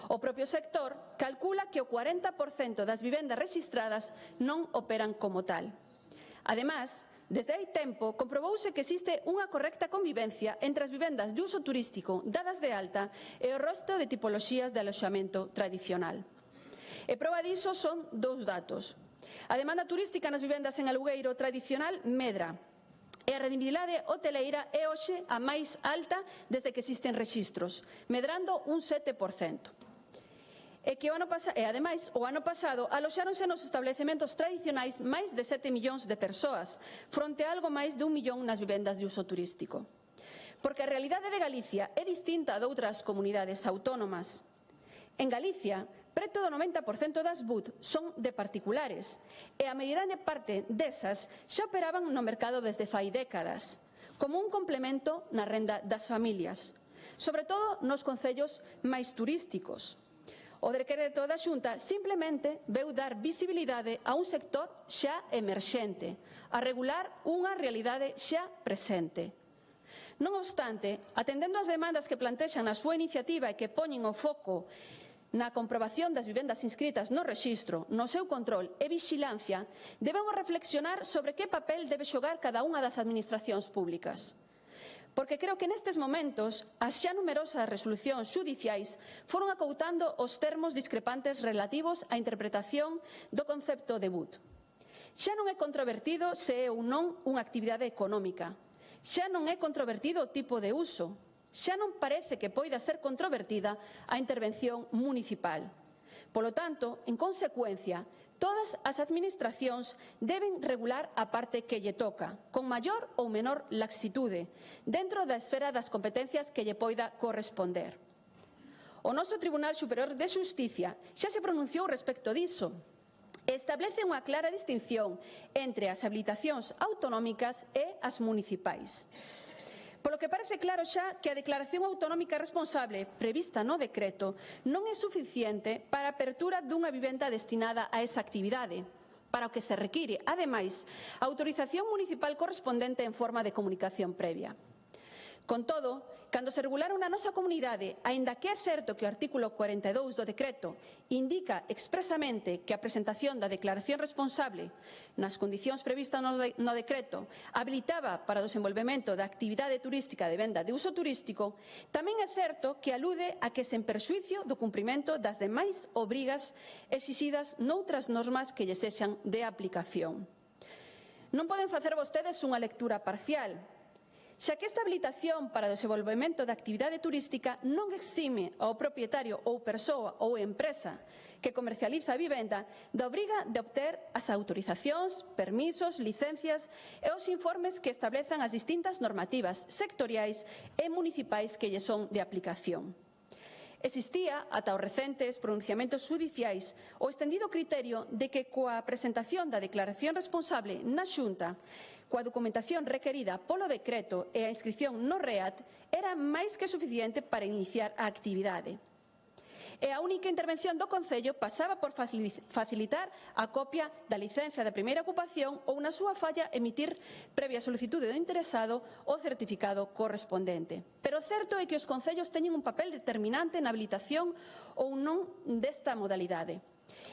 O propio sector calcula que o 40% das vivendas rexistradas non operan como tal. Ademais, desde hai tempo comprobouse que existe unha correcta convivencia entre as vivendas de uso turístico dadas de alta e o resto de tipoloxías de aloxamento tradicional. E proba diso son dous datos. A demanda turística nas vivendas en alugueiro tradicional medra e a rendibilidade hoteleira é hoxe a máis alta desde que existen rexistros, medrando un 7%. Ademais, o ano pasado aloxáronse nos establecementos tradicionais máis de 7 millóns de persoas, fronte a algo máis de 1 millón nas vivendas de uso turístico. Porque a realidade de Galicia é distinta de outras comunidades autónomas. En Galicia, preto do 90% das BUT son de particulares e a meirande parte desas xa operaban no mercado desde fai décadas, como un complemento na renda das familias, sobre todo nos concellos máis turísticos. O decreto da Xunta simplemente veu dar visibilidade a un sector xa emerxente, a regular unha realidade xa presente. Non obstante, atendendo ás demandas que plantexan na súa iniciativa e que poñen o foco na comprobación das vivendas inscritas no rexistro, no seu control e vixilancia, debemos reflexionar sobre que papel debe xogar cada unha das administracións públicas. Porque creo que nestes momentos as xa numerosas resolucións xudiciais foron acoutando os termos discrepantes relativos á interpretación do concepto de BUT. Xa non é controvertido se é ou non unha actividade económica, xa non é controvertido o tipo de uso, xa non parece que poida ser controvertida a intervención municipal. Polo tanto, en consecuencia, todas as administracións deben regular a parte que lle toca, con maior ou menor laxitude, dentro da esfera das competencias que lle poida corresponder. O noso Tribunal Superior de Xusticia xa se pronunciou respecto diso e establece unha clara distinción entre as habilitacións autonómicas e as municipais. Polo que parece claro xa que a declaración autonómica responsable prevista no decreto non é suficiente para a apertura dunha vivenda destinada a esa actividade, para o que se require, ademais, a autorización municipal correspondente en forma de comunicación previa. Con todo, cando se regularon na nosa comunidade, aínda que é certo que o artículo 42 do decreto indica expresamente que a presentación da declaración responsable nas condicións previstas no decreto habilitaba para o desenvolvemento da actividade turística de venda de uso turístico, tamén é certo que alude a que sen perxuízo do cumprimento das demais obrigas exixidas noutras normas que lle sexan de aplicación. Non poden facer vostedes unha lectura parcial, xa que esta habilitación para o desenvolvemento da actividade turística non exime ao propietario ou persoa ou empresa que comercializa a vivenda da obriga de obter as autorizacións, permisos, licencias e os informes que establezan as distintas normativas sectoriais e municipais que lle son de aplicación. Existía, ata os recentes pronunciamentos xudiciais, o estendido criterio de que coa presentación da declaración responsable na Xunta, coa documentación requerida polo decreto e a inscrición no REAT, era máis que suficiente para iniciar a actividade. E a única intervención do Concello pasaba por facilitar a copia da licencia de primeira ocupación ou, na súa falla, emitir, previa solicitude do interesado, o certificado correspondente. Pero o certo é que os concellos teñen un papel determinante na habilitación ou non desta modalidade.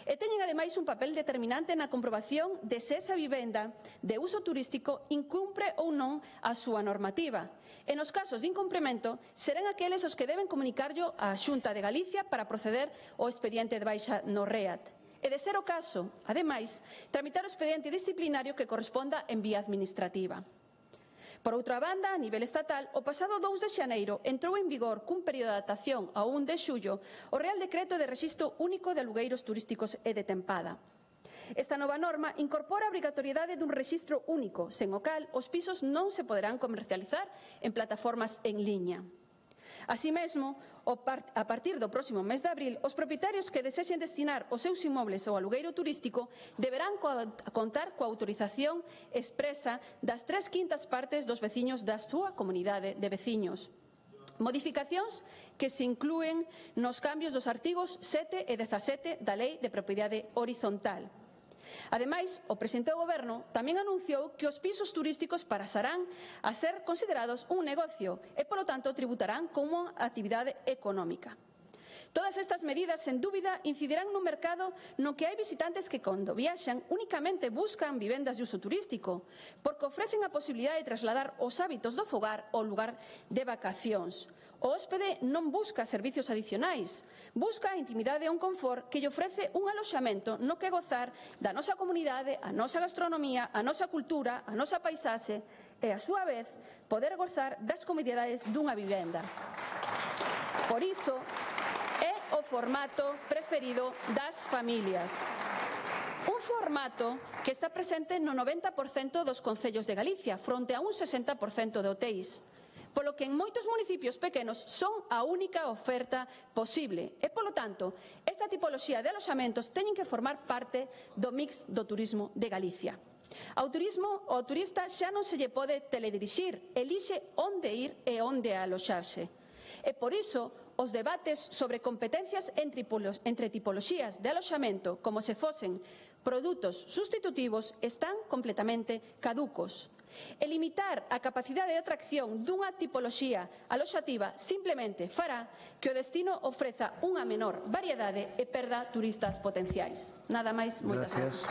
E teñen, ademais, un papel determinante na comprobación de se esa vivenda de uso turístico incumpre ou non a súa normativa. E nos casos de incumprimento, serán aqueles os que deben comunicarllo á Xunta de Galicia para proceder ao expediente de baixa no REAT. E, de ser o caso, ademais, tramitar o expediente disciplinario que corresponda en vía administrativa. Por outra banda, a nivel estatal, o pasado 2 de xaneiro entrou en vigor cun período de adaptación ao 1 de xullo o Real Decreto de Rexistro Único de Alugueiros Turísticos e de Tempada. Esta nova norma incorpora a obrigatoriedade dun rexistro único, sen o cal os pisos non se poderán comercializar en plataformas en liña. Así mesmo, a partir do próximo mes de abril, os propietarios que desexen destinar os seus inmobles ao alugueiro turístico deberán contar coa autorización expresa das 3/5 partes dos veciños da súa comunidade de veciños. Modificacións que se inclúen nos cambios dos artigos 7 e 17 da Lei de Propiedade Horizontal. Ademais, o presidente do Goberno tamén anunciou que os pisos turísticos pasarán a ser considerados un negocio e, polo tanto, tributarán como actividade económica. Todas estas medidas, sen dúbida, incidirán nun mercado no que hai visitantes que, cando viaxan, únicamente buscan vivendas de uso turístico, porque ofrecen a posibilidade de trasladar os hábitos do fogar ao lugar de vacacións. O hóspede non busca servicios adicionais, busca a intimidade e un confort que lle ofrece un aloxamento no que gozar da nosa comunidade, a nosa gastronomía, a nosa cultura, a nosa paisaxe e, a súa vez, poder gozar das comodidades dunha vivenda. Por iso, é o formato preferido das familias. Un formato que está presente no 90% dos concellos de Galicia, fronte a un 60% de hotéis, polo que en moitos municipios pequenos son a única oferta posible e, polo tanto, esta tipoloxía de aloxamentos teñen que formar parte do mix do turismo de Galicia. Ao turista xa non se lle pode teledirixir, elixe onde ir e onde aloxarse. E por iso, os debates sobre competencias entre tipoloxías de aloxamento como se fosen produtos sustitutivos están completamente caducos. E limitar a capacidade de atracción dunha tipoloxía aloxativa simplemente fará que o destino ofreza unha menor variedade e perda turistas potenciais. Nada máis, moitas gracias.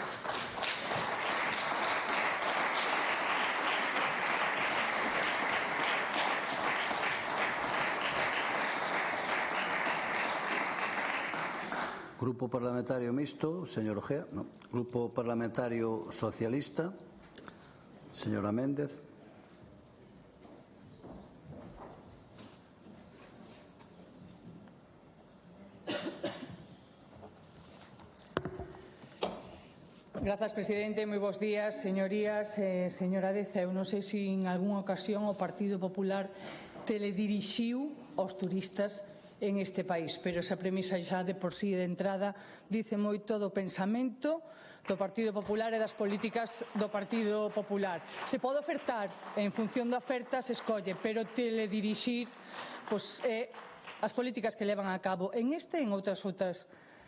Grupo Parlamentario Mixto, señor Ojea. No. Grupo Parlamentario Socialista, señora Méndez. Grazas, presidente. Moi bons días, señorías. Señora Deza, eu non sei se en algunha ocasión o Partido Popular teledirixiu aos turistas en este país, pero esa premisa xa de por sí de entrada dice moito do pensamento do Partido Popular e das políticas do Partido Popular. Se pode ofertar, en función da oferta se escolle, pero teledirixir as políticas que levan a cabo en este e en outras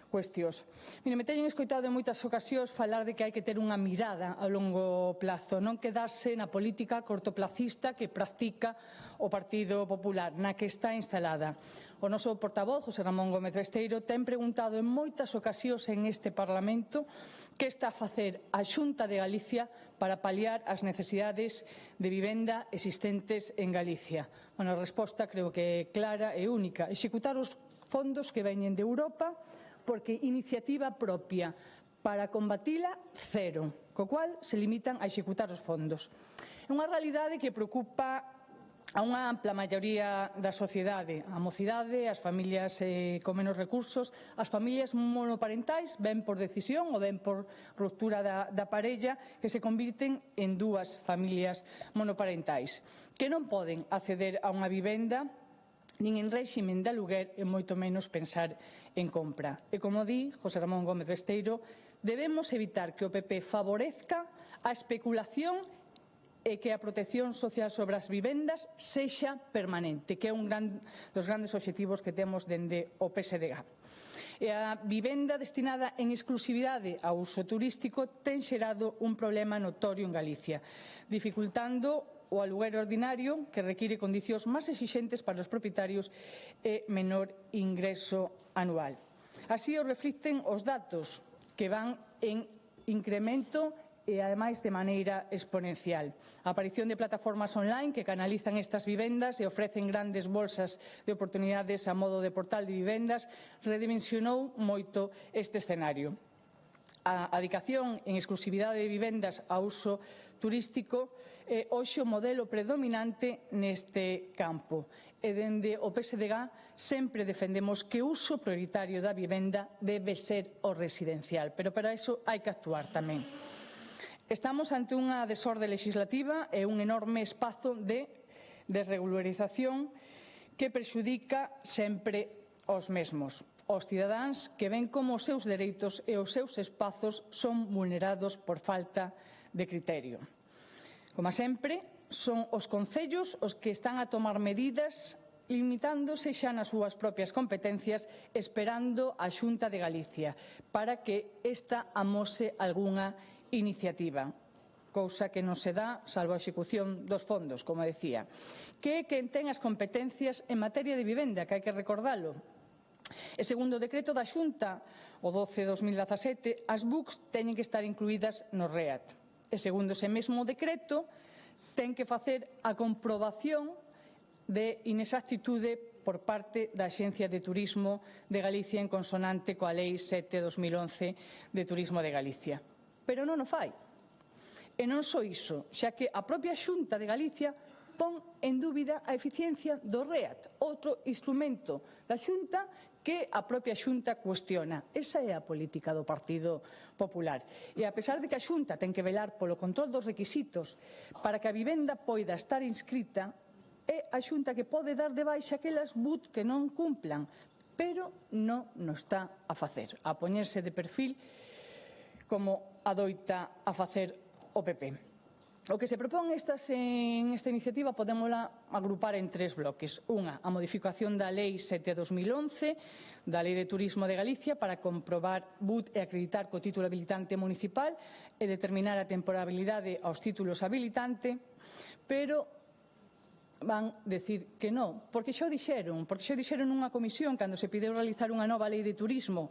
cuestións. Mire, me teñen escoitado en moitas ocasións falar de que hai que ter unha mirada a longo plazo, non quedarse na política cortoplacista que practica o Partido Popular, na que está instalada. O noso portavoz, José Ramón Gómez Besteiro, ten preguntado en moitas ocasións en este Parlamento que está a facer a Xunta de Galicia para paliar as necesidades de vivenda existentes en Galicia. Bueno, a resposta creo que é clara e única. Executar os fondos que veñen de Europa, porque iniciativa propia para combatila, cero, co cual se limitan a executar os fondos. É unha realidade que preocupa a unha ampla maioría da sociedade, a mocidade, as familias con menos recursos, as familias monoparentais, ben por decisión ou ben por ruptura da parella, que se convirten en dúas familias monoparentais, que non poden acceder a unha vivenda nin en réximen de aluguer e moito menos pensar en compra. E como di José Ramón Gómez Besteiro, debemos evitar que o PP favorezca a especulación e que a protección social sobre as vivendas sexa permanente, que é un dos grandes obxectivos que temos dende o PSDG. E a vivenda destinada en exclusividade ao uso turístico ten xerado un problema notorio en Galicia, dificultando o aluguer ordinario, que require condicións máis exixentes para os propietarios e menor ingreso anual. Así o reflicten os datos, que van en incremento e, ademais, de maneira exponencial. A aparición de plataformas online que canalizan estas vivendas e ofrecen grandes bolsas de oportunidades a modo de portal de vivendas redimensionou moito este escenario. A adicación en exclusividade de vivendas a uso turístico é hoxe o modelo predominante neste campo. E dende o PSDG sempre defendemos que o uso prioritario da vivenda debe ser o residencial, pero para iso hai que actuar tamén. Estamos ante unha desorde legislativa e un enorme espazo de desregularización que prexudica sempre os mesmos, os cidadáns que ven como os seus dereitos e os seus espazos son vulnerados por falta de criterio. Como sempre, son os concellos os que están a tomar medidas limitándose xa nas súas propias competencias, esperando a Xunta de Galicia para que esta amose algunha iniciativa, cousa que non se dá salvo a execución dos fondos, como decía, que é quen ten as competencias en materia de vivenda, que hai que recordalo. E segundo o decreto da Xunta, o 12/2017, as BUCs teñen que estar incluídas no REAT. E segundo ese mesmo decreto, ten que facer a comprobación de inexactitude por parte da Axencia de Turismo de Galicia en consonante coa Lei 7/2011 de Turismo de Galicia. Pero non o fai. E non só iso, xa que a propia Xunta de Galicia pon en dúbida a eficiencia do REAT, outro instrumento da Xunta que a propia Xunta cuestiona. Esa é a política do Partido Popular. E a pesar de que a Xunta ten que velar polo control dos requisitos para que a vivenda poida estar inscrita, é a Xunta que pode dar de baixa aquelas BUT que non cumplan, pero non o está a facer, a poñerse de perfil como adoita a facer o PP. O que se propón en esta iniciativa podémola agrupar en tres bloques. Unha, a modificación da Lei 7/2011, da Lei de Turismo de Galicia, para comprobar BUT e acreditar co título habilitante municipal e determinar a temporalidade aos títulos habilitante, pero van decir que non, porque xa o dixeron nunha comisión cando se pideu realizar unha nova lei de turismo.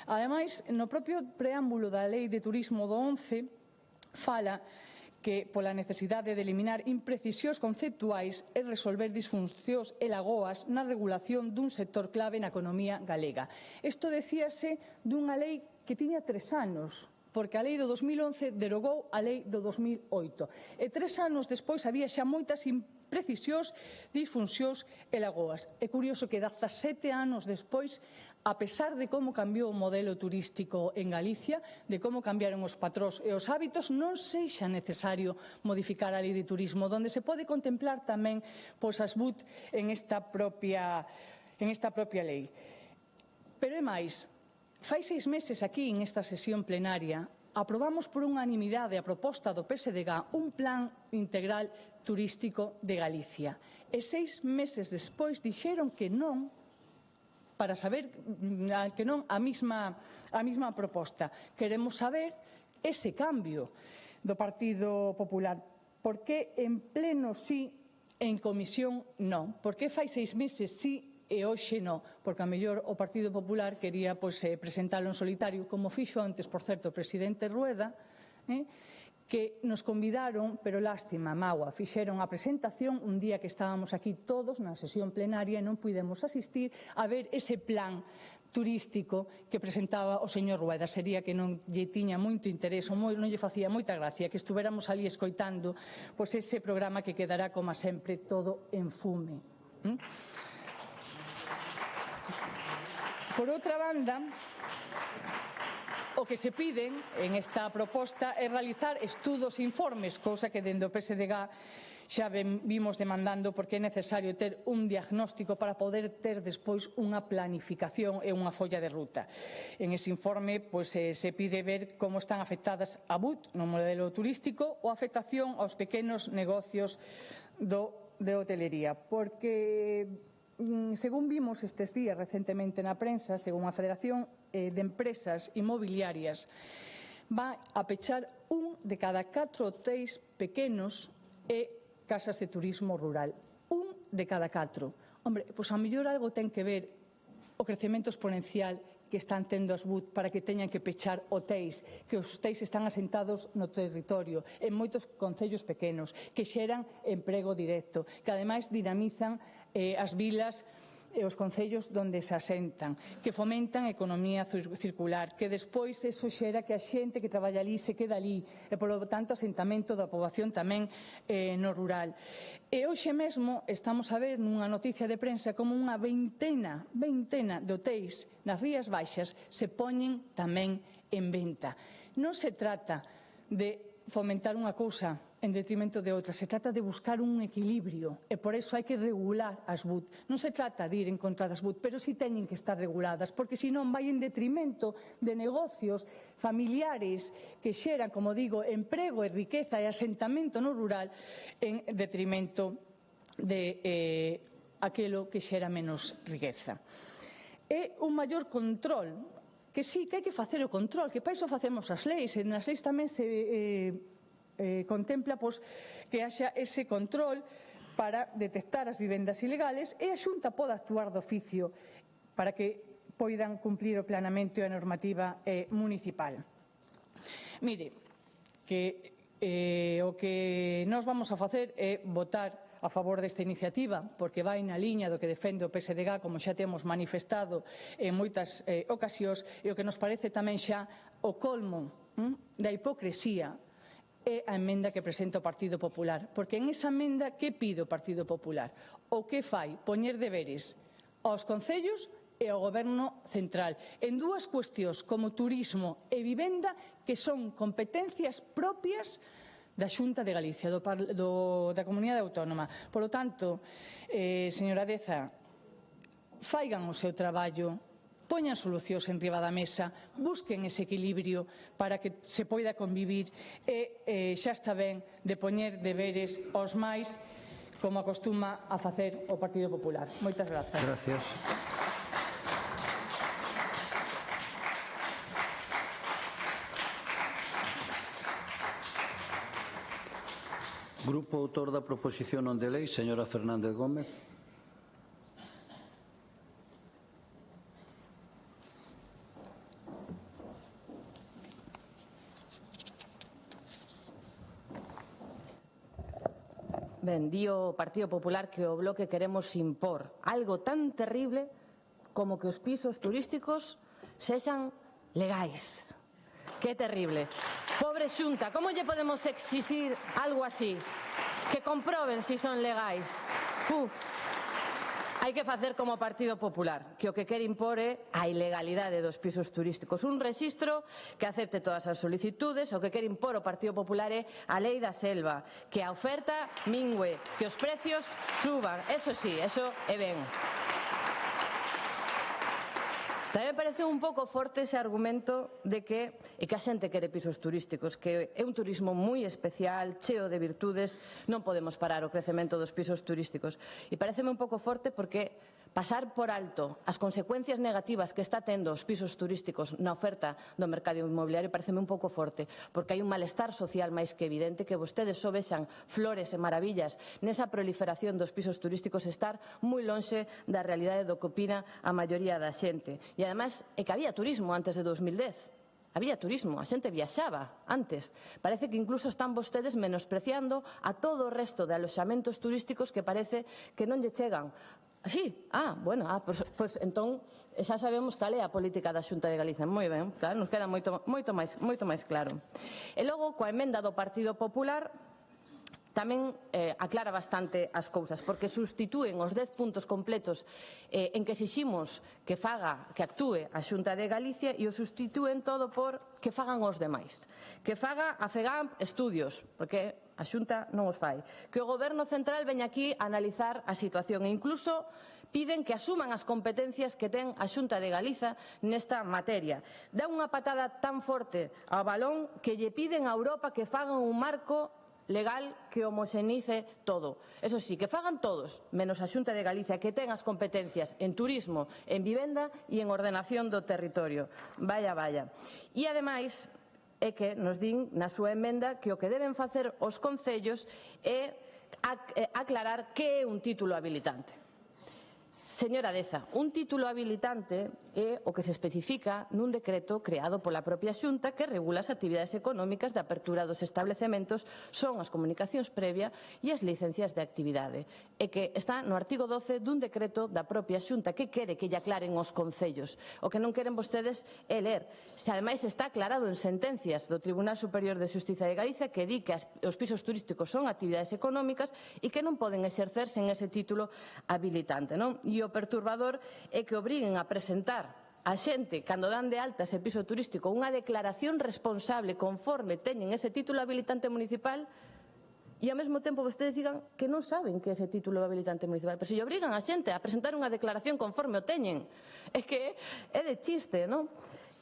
Ademais, no propio preámbulo da lei de turismo do 11 fala que pola necesidade de eliminar imprecisións conceptuais e resolver disfuncións e lagoas na regulación dun sector clave na economía galega. Isto decíase dunha lei que tiña 3 anos, porque a lei do 2011 derogou a lei do 2008. E 3 anos despois había xa moitas imprecisións, disfuncións e lagoas. É curioso que 17 anos despois, a pesar de como cambiou o modelo turístico en Galicia, de como cambiaron os patróns e os hábitos, non sexa necesario modificar a lei de turismo, onde se pode contemplar tamén as BUT en esta propia lei. Pero é máis. Fai 6 meses aquí, en esta sesión plenaria, aprobamos por unanimidade a proposta do PSDG un plan integral turístico de Galicia. E 6 meses despois dixeron que non, para saber que non a mesma proposta. Queremos saber ese cambio do Partido Popular. Por que en pleno sí, en comisión non? Por que fai 6 meses sí e hoxe non? Porque a mellor o Partido Popular quería presentalo en solitario, como fixo antes, por certo, o presidente Rueda, que nos convidaron, pero lástima, mágoa, fixeron a presentación un día que estábamos aquí todos na sesión plenaria e non pudemos asistir a ver ese plan turístico que presentaba o señor Rueda. Sería que non lle tiña moito interés ou non lle facía moita gracia que estuveramos ali escoitando ese programa que quedará, como sempre, todo en fume. Por outra banda, o que se piden en esta proposta é realizar estudos e informes, cousa que dende o PSDG xa vimos demandando, porque é necesario ter un diagnóstico para poder ter despois unha planificación e unha folla de ruta. En ese informe se pide ver como están afectadas a BUT no modelo turístico ou a afectación aos pequenos negocios de hotelería, porque según vimos estes días recentemente na prensa, según a Federación de Empresas Inmobiliarias, va a pechar 1 de cada 4 hotéis pequenos e casas de turismo rural. 1 de cada 4. Hombre, pois a mellor algo ten que ver o crecemento exponencial que están tendo as BUT para que teñan que pechar hotéis, que os hotéis están asentados no territorio, en moitos concellos pequenos, que xeran emprego directo, que ademais dinamizan as vilas e os concellos onde se asentan, que fomentan a economía circular, que despois eso xera que a xente que traballa ali se queda ali, e polo tanto asentamento da poboación tamén no rural. E hoxe mesmo estamos a ver nunha noticia de prensa como unha veintena de hotéis nas Rías Baixas se poñen tamén en venta. Non se trata de fomentar unha cousa en detrimento de outras. Se trata de buscar un equilibrio e por eso hai que regular as BUT. Non se trata de ir en contra das BUT, pero si teñen que estar reguladas, porque senón vai en detrimento de negocios familiares que xeran, como digo, emprego e riqueza e asentamento no rural en detrimento de aquilo que xera menos riqueza. É un maior control, que sí, que hai que facer o control, que para iso facemos as leis, e nas leis tamén se contempla que haxa ese control para detectar as vivendas ilegales e a Xunta pode actuar de oficio para que poidan cumplir o planeamento e a normativa municipal. Mire, que o que nós vamos a facer é votar a favor desta iniciativa, porque vai na liña do que defende o PSDG, como xa temos manifestado en moitas ocasións, e o que nos parece tamén xa o colmo da hipocresía é a emenda que presenta o Partido Popular. Porque en esa emenda, que pide o Partido Popular? O que fai? Poñer deberes aos concellos e ao Goberno central en dúas cuestións como turismo e vivenda que son competencias propias da Xunta de Galicia, da Comunidade Autónoma. Por lo tanto, señora Deza, faigan o seu traballo, poñan solucións en riba da mesa, busquen ese equilibrio para que se poida convivir e xa está ben de poñer deberes aos máis, como acostuma a facer o Partido Popular. Moitas grazas. Gracias. Grupo autor da proposición non de lei, señora Fernández Gómez. Ben, di o Partido Popular que o Bloque queremos impor algo tan terrible como que os pisos turísticos sexan legais. Que terrible. Pobre Xunta, como lle podemos exixir algo así? Que comproben si son legais. Hai que facer como o Partido Popular, que o que quere impor é a ilegalidade dos pisos turísticos. Un rexistro que acepte todas as solicitudes. O que quere impor o Partido Popular é a lei da selva, que a oferta mingüe, que os precios suban. Eso sí, eso é ben. Tamén me parece un pouco forte ese argumento de que a xente quere pisos turísticos, que é un turismo moi especial, cheo de virtudes, non podemos parar o crecemento dos pisos turísticos. E pareceme un pouco forte porque pasar por alto as consecuencias negativas que está tendo os pisos turísticos na oferta do mercado inmobiliario pareceme un pouco forte, porque hai un malestar social máis que evidente, que vostedes só vexan flores e maravillas nesa proliferación dos pisos turísticos, estar moi lonxe da realidade do que opina a maioría da xente. E ademais é que había turismo antes de 2010. Había turismo, a xente viaxaba antes. Parece que incluso están vostedes menospreciando a todo o resto de aloxamentos turísticos que parece que non lle chegan. Sí, bueno, pois entón xa sabemos cal é a política da Xunta de Galicia. Moi ben, claro, nos queda moito máis claro. E logo, coa emenda do Partido Popular, tamén aclara bastante as cousas, porque sustitúen os 10 puntos completos en que exiximos que actúe a Xunta de Galicia e o sustitúen todo por que fagan os demais. Que faga a FEGAMP estudios, porque a Xunta non os fai. Que o Goberno Central veña aquí a analizar a situación e incluso piden que asuman as competencias que ten a Xunta de Galiza nesta materia. Dá unha patada tan forte ao balón que lle piden a Europa que fagan un marco legal que homoxenice todo. Eso sí, que fagan todos, menos a Xunta de Galicia, que ten as competencias en turismo, en vivenda e en ordenación do territorio. Vaya. E ademais é que nos din na súa emenda que o que deben facer os concellos é aclarar que é un título habilitante. Señora Deza, un título habilitante é o que se especifica nun decreto creado pola propia Xunta que regula as actividades económicas de apertura dos establecementos, son as comunicacións previa e as licencias de actividade. E que está no artigo 12 dun decreto da propia Xunta que quere que lle aclaren os concellos. O que non queren vostedes é ler. Se ademais está aclarado en sentencias do Tribunal Superior de Xustiza de Galicia que di que os pisos turísticos son actividades económicas e que non poden exercerse en ese título habilitante, non? E o perturbador é que obriguen a presentar a xente, cando dan de alta ese piso turístico, unha declaración responsable conforme teñen ese título habilitante municipal e ao mesmo tempo vostedes digan que non saben que é ese título de habilitante municipal. Pero se lle obrigan a xente a presentar unha declaración conforme o teñen, é que é de chiste, non?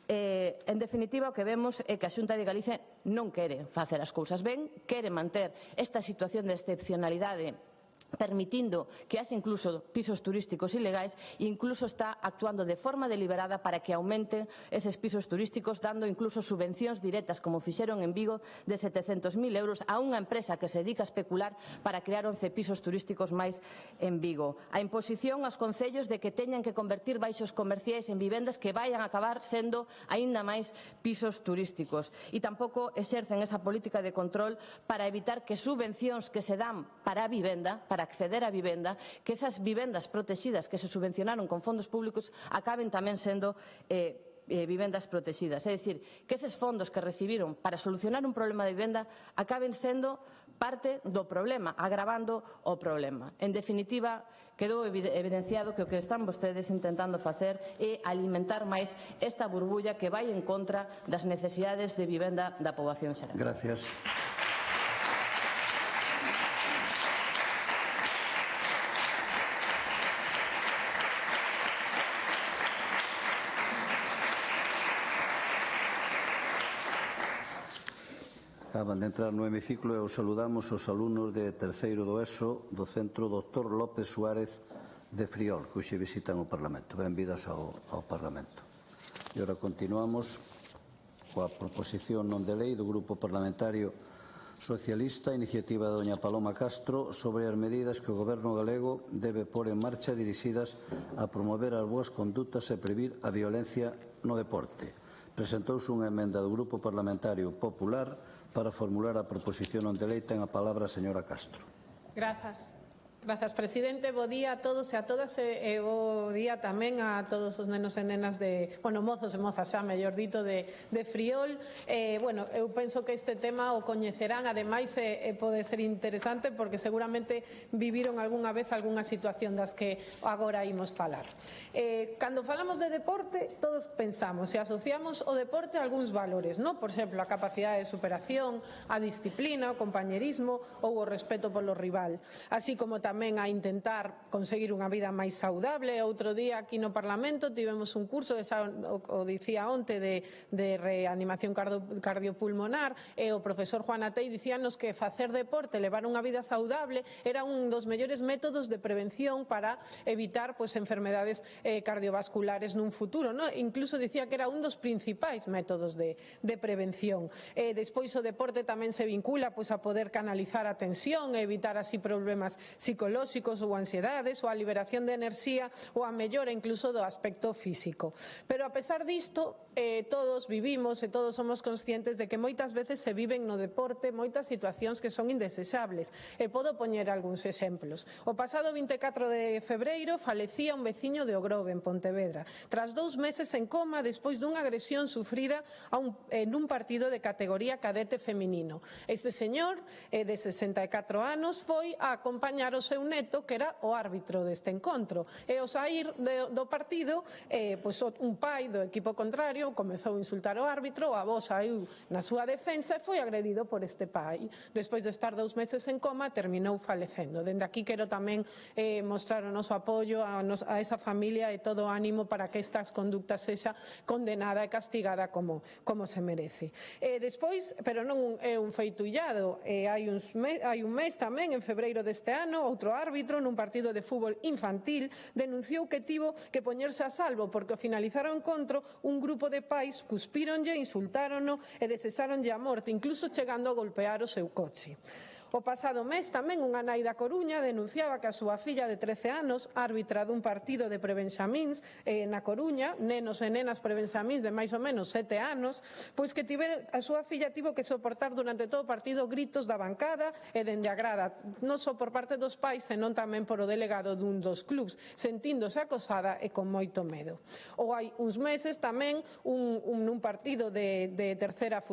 En definitiva, o que vemos é que a Xunta de Galicia non quere facer as cousas ben, quere manter esta situación de excepcionalidade permitindo que haxe incluso pisos turísticos ilegais e incluso está actuando de forma deliberada para que aumenten eses pisos turísticos, dando incluso subvencións directas, como fixeron en Vigo, de 700.000 euros a unha empresa que se dedica a especular para crear 11 pisos turísticos máis en Vigo. A imposición aos concellos de que teñan que convertir baixos comerciais en vivendas que vayan a acabar sendo aínda máis pisos turísticos. E tampouco exercen esa política de control para evitar que subvencións que se dan para a vivenda, para acceder á vivenda, que esas vivendas protegidas que se subvencionaron con fondos públicos acaben tamén sendo vivendas protegidas. É dicir, que eses fondos que recibiron para solucionar un problema de vivenda acaben sendo parte do problema, agravando o problema. En definitiva, quedou evidenciado que o que están vostedes intentando facer é alimentar máis esta burbulla que vai en contra das necesidades de vivenda da poboación xeral. Gracias. Acaban de entrar no hemiciclo e os saludamos os alumnos de terceiro do ESO do Centro Dr. López Suárez de Friol, que hoxe visitan o Parlamento. Benvidas ao Parlamento. E ora continuamos coa proposición non de lei do Grupo Parlamentario Socialista, iniciativa da doña Paloma Castro, sobre as medidas que o Goberno galego debe pôr en marcha dirixidas a promover as boas condutas e previr a violencia no deporte. Presentouse unha emenda do Grupo Parlamentario Popular para formular a proposición non de lei. Ten a palabra a señora Castro. Grazas. Grazas, presidente. Bo día a todos e a todas e bo día tamén a todos os nenos e nenas de, bueno, mozos e mozas xa, mellor dito, de Friol. Bueno, eu penso que este tema o coñecerán, ademais pode ser interesante porque seguramente viviron algunha vez algunha situación das que agora imos falar. Cando falamos de deporte, todos pensamos e asociamos o deporte a algúns valores, non? Por exemplo, a capacidade de superación, a disciplina, o compañerismo ou o respeto polo rival, así como tamén a intentar conseguir unha vida máis saudable. Outro día aquí no Parlamento tivemos un curso, o dicía onte, de reanimación cardiopulmonar e o profesor Juan Atei dicíanos que facer deporte, levar unha vida saudable era un dos mellores métodos de prevención para evitar enfermedades cardiovasculares nun futuro, non? Incluso dicía que era un dos principais métodos de prevención. Despois o deporte tamén se vincula a poder canalizar a tensión e evitar así problemas psicolóxicos ou ansiedades, ou a liberación de enerxía ou a mellora incluso do aspecto físico. Pero a pesar disto, todos vivimos e todos somos conscientes de que moitas veces se viven no deporte moitas situacións que son indesexables. E podo poñer algúns exemplos. O pasado 24 de febreiro falecía un veciño de Ogrove, en Pontevedra, tras 2 meses en coma despois dunha agresión sufrida nun partido de categoría cadete feminino. Este señor, de 64 anos, foi a acompañar o seu neto, que era o árbitro deste encontro. E ao saír do partido, un pai do equipo contrario comezou a insultar o árbitro, o avó saiu na súa defensa e foi agredido por este pai. Despois de estar 2 meses en coma, terminou falecendo. Dende aquí quero tamén mostrar o noso apoio a esa familia e todo o ánimo para que estas conductas sexa condenada e castigada como se merece. Despois, pero non é un feito illado, hai un mes tamén, en febreiro deste ano, outro árbitro nun partido de fútbol infantil denunciou que tivo que poñerse a salvo porque ao finalizar o encontro un grupo de pais cuspíronlle, insultárono e desexáronlle a morte, incluso chegando a golpear o seu coche. O pasado mes tamén unha nai da Coruña denunciaba que a súa filla de 13 anos, árbitra dun partido de prebenxamíns na Coruña, nenos e nenas prebenxamíns de máis ou menos 7 anos, pois que a súa filla tivo que soportar durante todo o partido gritos da bancada e dende a grada, non só por parte dos pais, senón tamén por o delegado dun dos clubs, sentíndose acosada e con moito medo. Ou hai uns meses tamén nun partido de terceira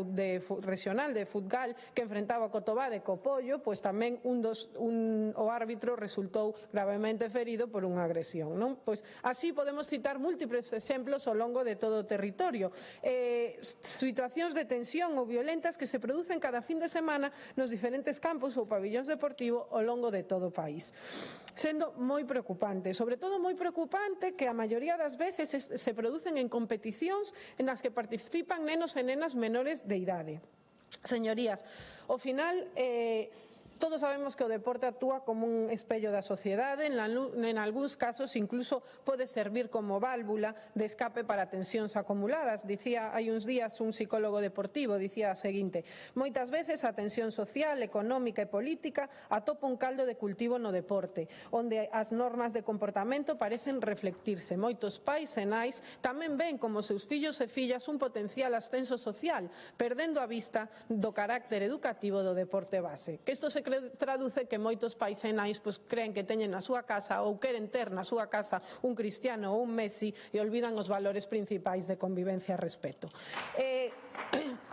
regional de Futgal que enfrentaba o Cotobade co Pollo, apoio, pois tamén o árbitro resultou gravemente ferido por unha agresión, non? Pois así podemos citar múltiples exemplos ao longo de todo o territorio. Situacións de tensión ou violentas que se producen cada fin de semana nos diferentes campos ou pabillóns deportivos ao longo de todo o país. Sendo moi preocupante, sobre todo moi preocupante que a maioría das veces se producen en competicións en as que participan nenos e nenas menores de idade. Señorías, ao final todos sabemos que o deporte actúa como un espello da sociedade, en algúns casos incluso pode servir como válvula de escape para tensións acumuladas. Dicía hai uns días un psicólogo deportivo, dicía a seguinte: moitas veces a tensión social, económica e política atopa un caldo de cultivo no deporte, onde as normas de comportamento parecen reflectirse. Moitos pais e nais tamén ven como seus fillos e fillas un potencial ascenso social, perdendo a vista do carácter educativo do deporte base. Que isto se traduce que moitos pais e nais creen que teñen na súa casa ou queren ter na súa casa un Cristiano ou un Messi e olvidan os valores principais de convivencia e respeto.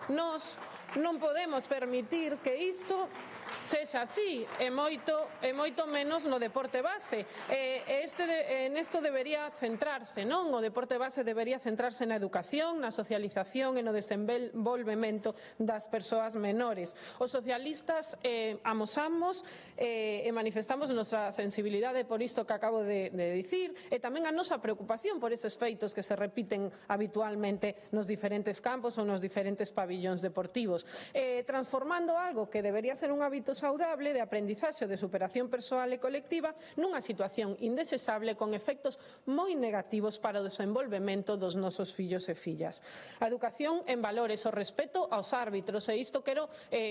Nós non podemos permitir que isto sexa así, e moito menos no deporte base. Nesto debería centrarse, non? O deporte base debería centrarse na educación, na socialización e no desenvolvemento das persoas menores. Os socialistas amosamos e manifestamos nosa sensibilidade por isto que acabo de dicir, e tamén a nosa preocupación por esos feitos que se repiten habitualmente nos diferentes campos ou nos diferentes pabillóns deportivos, transformando algo que debería ser un hábito saudable de aprendizaxe ou de superación persoal e colectiva nunha situación indesexable con efectos moi negativos para o desenvolvemento dos nosos fillos e fillas. A educación en valores, o respeto aos árbitros, e isto quero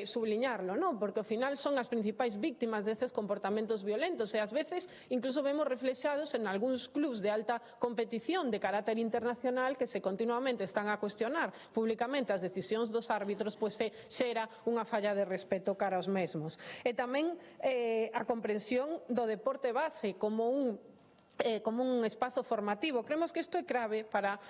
subliñarlo, non? Porque ao final son as principais víctimas destes comportamentos violentos e ás veces incluso vemos reflexados en algúns clubs de alta competición de carácter internacional que se continuamente están a cuestionar públicamente as decisións dos árbitros, pois xera unha falla de respeto cara aos mesmos. E tamén a comprensión do deporte base como un espazo formativo. Creemos que isto é clave para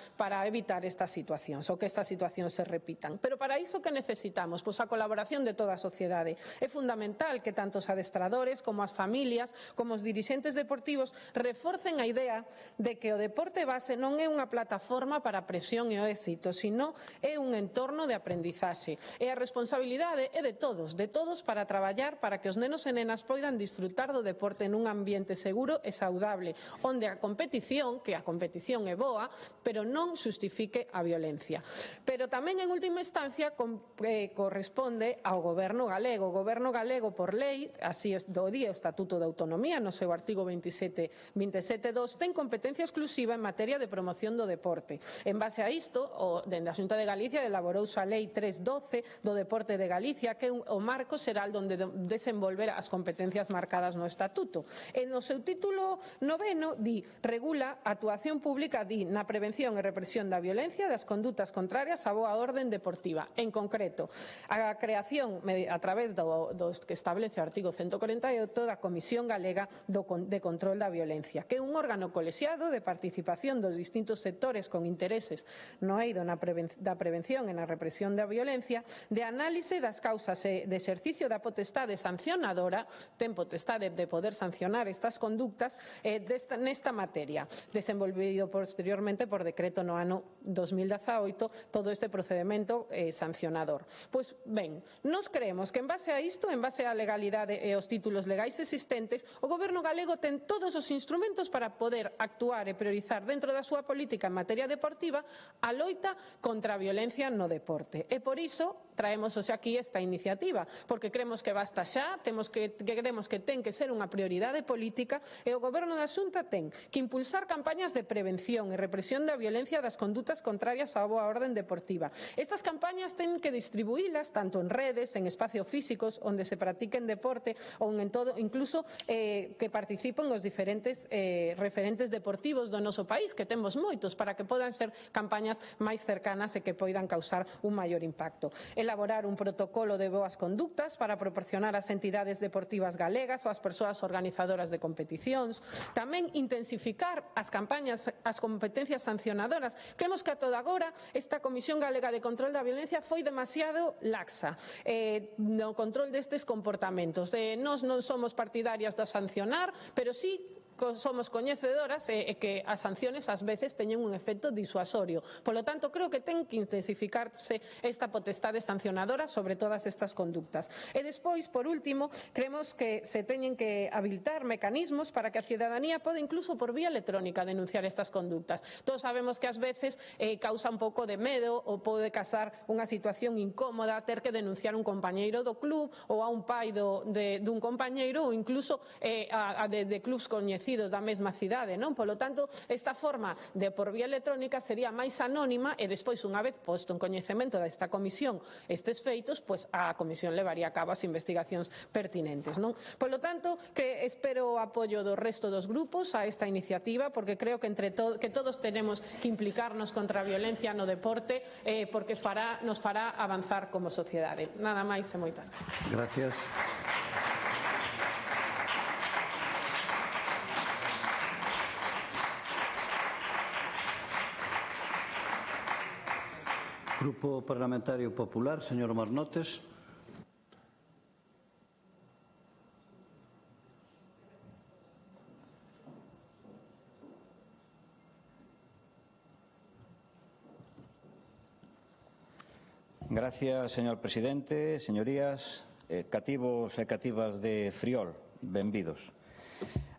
evitar estas situacións ou que estas situacións se repitan. Pero para iso que necesitamos? Pois a colaboración de toda a sociedade. É fundamental que tanto os adestradores como as familias, como os dirixentes deportivos reforcen a idea de que o deporte base non é unha plataforma para a presión e o éxito, sino é un entorno de aprendizaxe. E a responsabilidade é de todos para traballar para que os nenos e nenas poidan disfrutar do deporte nun ambiente seguro e saudable, onde a competición, que a competición é boa, pero non xustifique a violencia. Pero tamén, en última instancia, corresponde ao Goberno galego. O Goberno galego, por lei, así do día o Estatuto de Autonomía, no seu artigo 27.2, ten competencia exclusiva en materia de promoción do deporte. En base a isto, dende a Xunta de Galicia elaborouse a Lei 3.12 do Deporte de Galicia, que é o marco xeral onde desenvolver as competencias marcadas no Estatuto. E no seu título 9 regula a actuación pública na prevención e represión da violencia e das condutas contrarias á boa orden deportiva. En concreto, a creación a través do que establece o artigo 148 da Comisión Galega de Control da Violencia, que é un órgano colexiado de participación dos distintos sectores con intereses no eido da prevención e na represión da violencia, de análise das causas e de exercicio da potestade sancionadora, ten potestade de poder sancionar estas conductas nesta materia, desenvolvido posteriormente por decreto no ano 2018 todo este procedimento sancionador. Pois ben, nós creemos que en base a isto, en base á legalidade e aos títulos legais existentes, o Goberno galego ten todos os instrumentos para poder actuar e priorizar dentro da súa política en materia deportiva a loita contra a violencia no deporte. E por iso traemos hoxe aquí esta iniciativa, porque creemos que basta xa, creemos que ten que ser unha prioridade política e o Goberno da Xunta ten que impulsar campañas de prevención e represión da violencia das condutas contrarias á boa orden deportiva. Estas campañas ten que distribuílas tanto en redes, en espacios físicos onde se practiquen deporte ou en todo, incluso que participen os diferentes referentes deportivos do noso país, que temos moitos, para que podan ser campañas máis cercanas e que poidan causar un maior impacto. E elaborar un protocolo de boas conductas para proporcionar ás entidades deportivas galegas ou ás persoas organizadoras de competicións. Tamén intensificar as campañas, as competencias sancionadoras. Creemos que a toda agora esta Comisión Galega de Control da Violencia foi demasiado laxa no control destes comportamentos. Nós non somos partidarias de sancionar, pero sí somos coñecedoras que as sanciones ás veces teñen un efecto disuasorio. Polo tanto, creo que ten que intensificarse esta potestade sancionadora sobre todas estas conductas. E despois, por último, creemos que se teñen que habilitar mecanismos para que a cidadanía poda incluso por vía electrónica denunciar estas conductas. Todos sabemos que ás veces causa un pouco de medo ou pode causar unha situación incómoda ter que denunciar un compañeiro do club ou a un pai dun compañeiro ou incluso de clubs coñecidos da mesma cidade, non? Polo tanto, esta forma de por vía electrónica sería máis anónima e despois, unha vez posto en coñecemento desta comisión estes feitos, pois a comisión levaría a cabo as investigacións pertinentes, non? Polo tanto, que espero o apoio do resto dos grupos a esta iniciativa, porque creo que que todos tenemos que implicarnos contra a violencia no deporte, porque nos fará avanzar como sociedade. Nada máis e moitas gracias. Grupo Parlamentario Popular, señor Marnotes. Gracias, señor presidente, señorías, cativos e cativas de Friol, benvidos.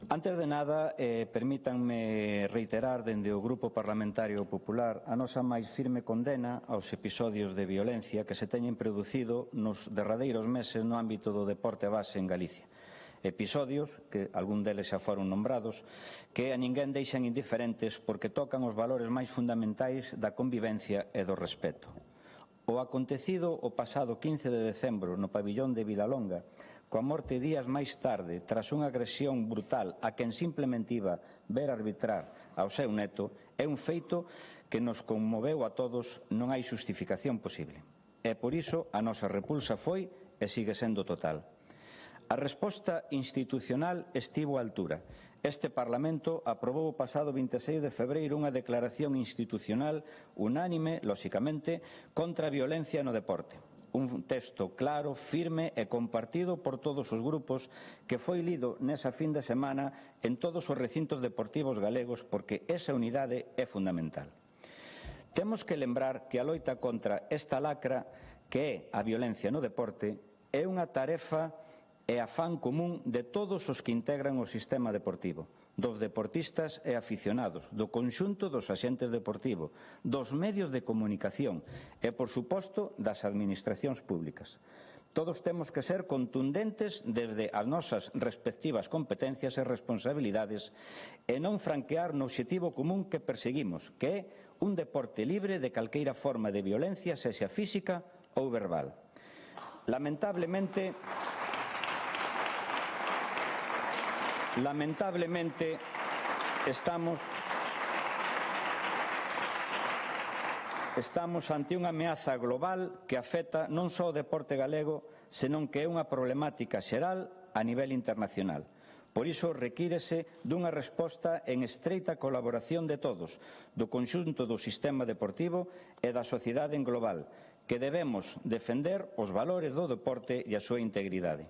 Antes de nada, permítanme reiterar dende o Grupo Parlamentario Popular a nosa máis firme condena aos episodios de violencia que se teñen producido nos derradeiros meses no ámbito do deporte base en Galicia. Episodios, que algún deles xa foron nombrados, que a ninguén deixan indiferentes porque tocan os valores máis fundamentais da convivencia e do respeto. O acontecido o pasado 15 de decembro no pabillón de Vilalonga, coa morte días máis tarde, tras unha agresión brutal a quen simplemente iba ver arbitrar ao seu neto, é un feito que nos conmoveu a todos, non hai xustificación posible. E por iso a nosa repulsa foi e sigue sendo total. A resposta institucional estivo á altura. Este Parlamento aprobou o pasado 26 de febreiro unha declaración institucional unánime, lóxicamente, contra a violencia no deporte. Un texto claro, firme e compartido por todos os grupos que foi lido nesa fin de semana en todos os recintos deportivos galegos porque esa unidade é fundamental. Temos que lembrar que a loita contra esta lacra que é a violencia no deporte é unha tarefa e afán común de todos os que integran o sistema deportivo, dos deportistas e aficionados, do conxunto dos axentes deportivos, dos medios de comunicación e, por suposto, das administracións públicas. Todos temos que ser contundentes desde as nosas respectivas competencias e responsabilidades e non franquear no obxectivo común que perseguimos, que é un deporte libre de calqueira forma de violencia, sexa física ou verbal. Lamentablemente, estamos ante unha ameaza global que afecta non só o deporte galego, senón que é unha problemática xeral a nivel internacional. Por iso requírese dunha resposta en estreita colaboración de todos, do conxunto do sistema deportivo e da sociedade en global, que debemos defender os valores do deporte e a súa integridade.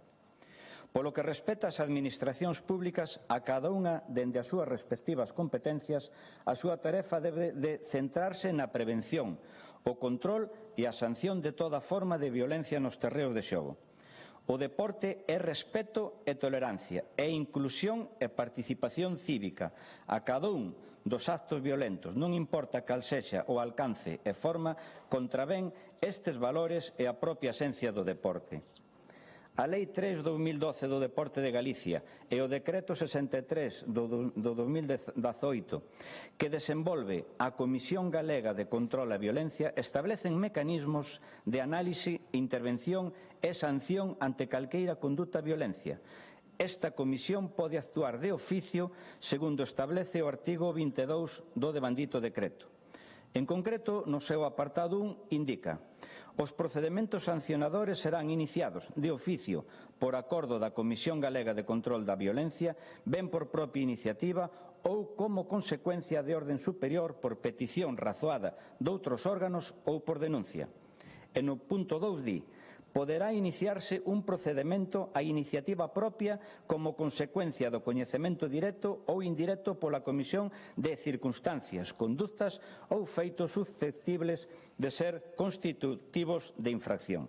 Polo que respecta ás administracións públicas, a cada unha, dende as súas respectivas competencias, a súa tarefa debe de centrarse na prevención, o control e a sanción de toda forma de violencia nos terreos de xogo. O deporte é respeto e tolerancia, é inclusión e participación cívica a cada un dos actos violentos, non importa cal sexa o alcance e forma, contravén estes valores e a propia esencia do deporte. A Lei 3/2012 do Deporte de Galicia e o Decreto 63 do 2018 que desenvolve a Comisión Galega de Control á Violencia establecen mecanismos de análise, intervención e sanción ante calqueira conduta violencia. Esta comisión pode actuar de oficio segundo establece o artigo 22 do devandito decreto. En concreto, no seu apartado 1, indica: Os procedementos sancionadores serán iniciados de oficio por acordo da Comisión Galega de Control da Violencia, ben por propia iniciativa ou como consecuencia de orden superior por petición razoada doutros órganos ou por denuncia. E no punto 2 di: poderá iniciarse un procedemento a iniciativa propia como consecuencia do coñecemento directo ou indirecto pola comisión de circunstancias, conductas ou feitos susceptibles de ser constitutivos de infracción.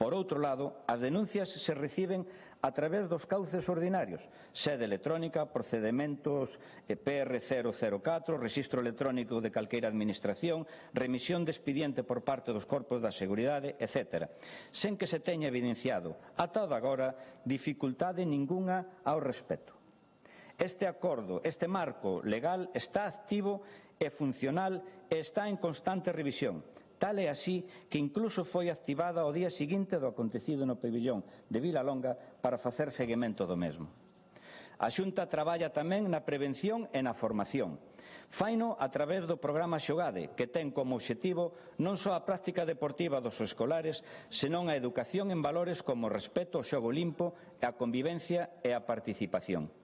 Por outro lado, as denuncias se reciben a través dos cauces ordinarios, sede electrónica, procedementos PR004, rexistro electrónico de calqueira administración, remisión de expediente por parte dos corpos da seguridade, etc., sen que se teña evidenciado, ata agora, dificultade ningunha ao respecto. Este acordo, este marco legal está activo e funcional e está en constante revisión. Tal é así que incluso foi activada ao día seguinte do acontecido no pabillón de Vilalonga para facer seguimento do mesmo. A Xunta traballa tamén na prevención e na formación. Faino a través do programa Xogade, que ten como obxectivo non só a práctica deportiva dos escolares, senón a educación en valores como o respeto ao xogo limpo, a convivencia e a participación.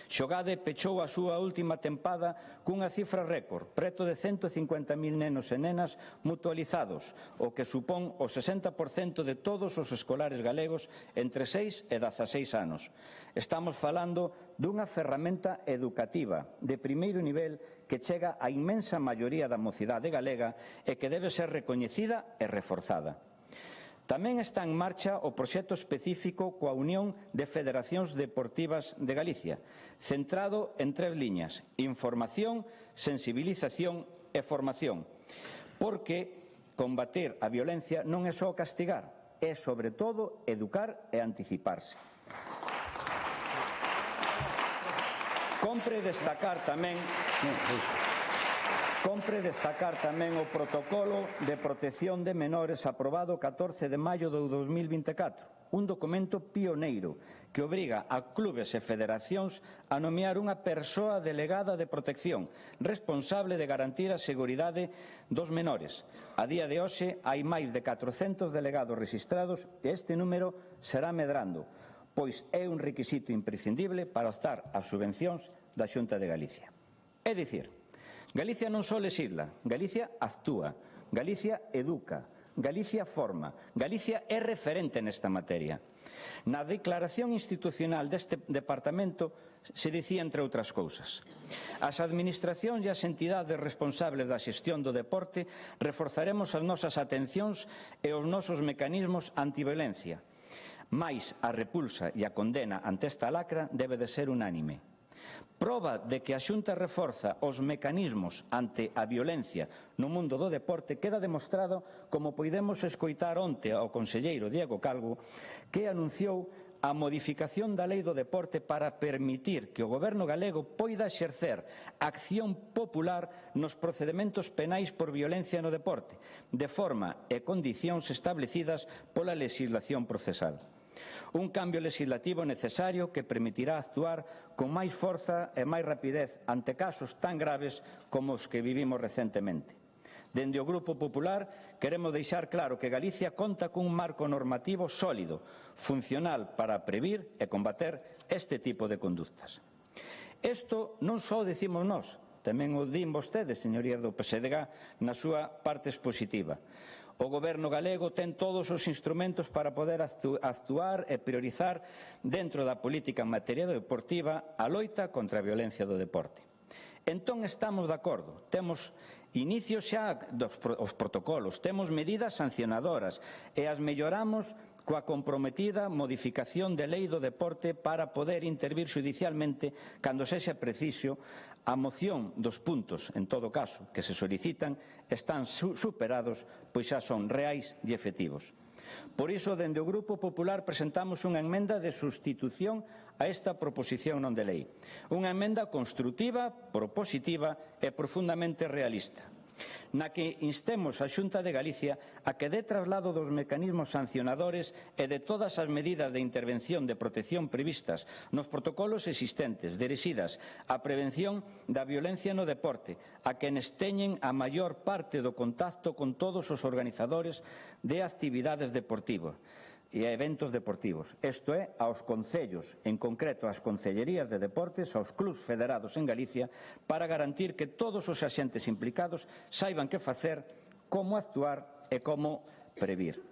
Xogade pechou a súa última tempada cunha cifra récord, preto de 150.000 nenos e nenas mutualizados, o que supón o 60% de todos os escolares galegos entre 6 e 16 anos. Estamos falando dunha ferramenta educativa de primeiro nivel que chega á inmensa maioría da mocidade galega e que debe ser recoñecida e reforzada. Tamén está en marcha o proxecto específico coa Unión de Federacións Deportivas de Galicia, centrado en 3 liñas: información, sensibilización e formación, porque combater a violencia non é só castigar, é, sobre todo, educar e anticiparse. Compre destacar tamén o protocolo de protección de menores aprobado o 14 de maio do 2024, un documento pioneiro que obriga a clubes e federacións a nomear unha persoa delegada de protección responsable de garantir a seguridade dos menores. A día de hoxe hai máis de 400 delegados rexistrados e este número será medrando, pois é un requisito imprescindible para optar ás subvencións da Xunta de Galicia. É dicir, Galicia non só legisla, Galicia actúa, Galicia educa, Galicia forma, Galicia é referente nesta materia. Na declaración institucional deste departamento se dicía, entre outras cousas: as administracións e as entidades responsables da xestión do deporte reforzaremos as nosas atencións e os nosos mecanismos antiviolencia, mais a repulsa e a condena ante esta lacra debe de ser unánime. Proba de que a Xunta reforza os mecanismos ante a violencia no mundo do deporte queda demostrado como podemos escoitar onte ao conselleiro Diego Calvo, que anunciou a modificación da Lei do Deporte para permitir que o Goberno galego poida exercer acción popular nos procedementos penais por violencia no deporte, de forma e condicións establecidas pola legislación procesal. Un cambio legislativo necesario que permitirá actuar con máis forza e máis rapidez ante casos tan graves como os que vivimos recentemente. Dende o Grupo Popular queremos deixar claro que Galicia conta cun marco normativo sólido, funcional para previr e combater este tipo de conductas. Isto non só decimos nós, tamén o din vostedes, señorías do PSDG, na súa parte expositiva. O Goberno galego ten todos os instrumentos para poder actuar e priorizar dentro da política en materia deportiva a loita contra a violencia do deporte. Entón estamos de acordo, temos inicios xa os protocolos, temos medidas sancionadoras e as melloramos coa comprometida modificación de lei do deporte para poder intervir xudicialmente cando sexa preciso. A moción dos puntos, en todo caso, que se solicitan están superados, pois xa son reais e efectivos. Por iso, dende o Grupo Popular presentamos unha emenda de sustitución a esta proposición non de lei. Unha emenda construtiva, propositiva e profundamente realista. na que instemos a Xunta de Galicia a que dé traslado dos mecanismos sancionadores e de todas as medidas de intervención de protección previstas nos protocolos existentes dirixidas á prevención da violencia no deporte, a quenes teñen a maior parte do contacto con todos os organizadores de actividades deportivas e a eventos deportivos, isto é, aos concellos, en concreto ás concellerías de deportes, aos clubs federados en Galicia, para garantir que todos os axentes implicados saiban que facer, como actuar e como previr.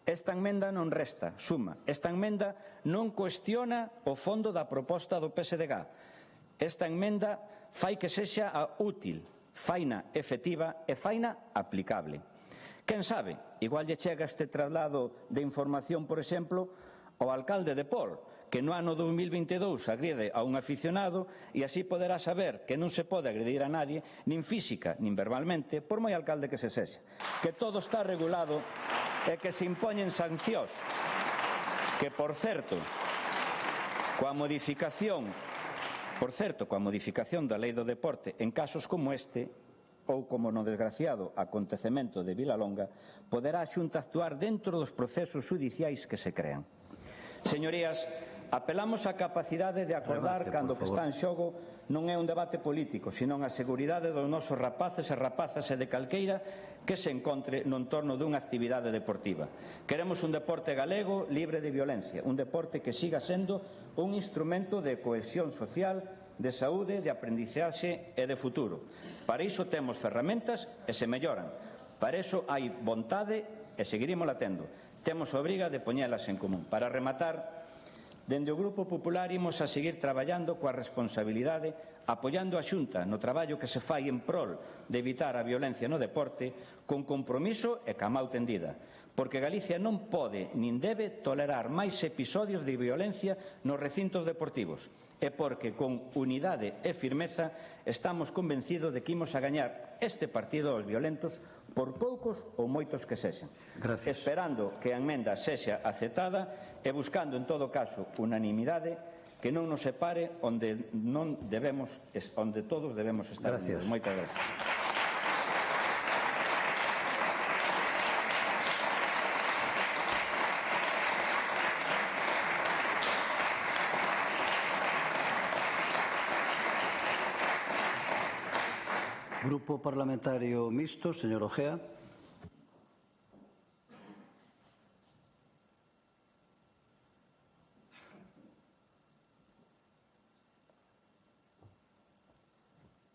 Esta emenda non resta, suma. Esta emenda non cuestiona o fondo da proposta do PSDG. Esta emenda fai que sexa útil, faina efectiva e faina aplicable. Quen sabe, igual lle chega este traslado de información, por exemplo, ao alcalde de Pol, que no ano 2022 agrede a un aficionado e así poderá saber que non se pode agredir a nadie, nin física, nin verbalmente, por moi alcalde que se sexa. Que todo está regulado e que se impoñen sancións. Que, por certo, coa modificación da Lei do Deporte, en casos como este, ou como no desgraciado acontecemento de Vilalonga, poderá a Xunta actuar dentro dos procesos xudiciais que se crean. Señorías, apelamos á capacidade de acordar cando o que está en xogo non é un debate político, senón a seguridade dos nosos rapaces e rapazas e de calqueira que se encontre no entorno dunha actividade deportiva. Queremos un deporte galego libre de violencia, un deporte que siga sendo un instrumento de cohesión social, de saúde, de aprendizaxe e de futuro. Para iso temos ferramentas e se melloran. Para iso hai vontade e seguiremos la tendo. Temos a obriga de poñelas en común. Para rematar, dende o Grupo Popular imos a seguir traballando coa responsabilidade, apoiando a Xunta no traballo que se fai en prol de evitar a violencia no deporte, con compromiso e ca mau tendida. Porque Galicia non pode nin debe tolerar máis episodios de violencia nos recintos deportivos. E porque con unidade e firmeza estamos convencidos de que imos a gañar este partido aos violentos por poucos ou moitos que sexan. Esperando que a emenda sexa aceptada e buscando en todo caso unanimidade que non nos separe onde todos debemos estar unidos. Moitas gracias. Grupo Parlamentario Mixto, señor Ojea.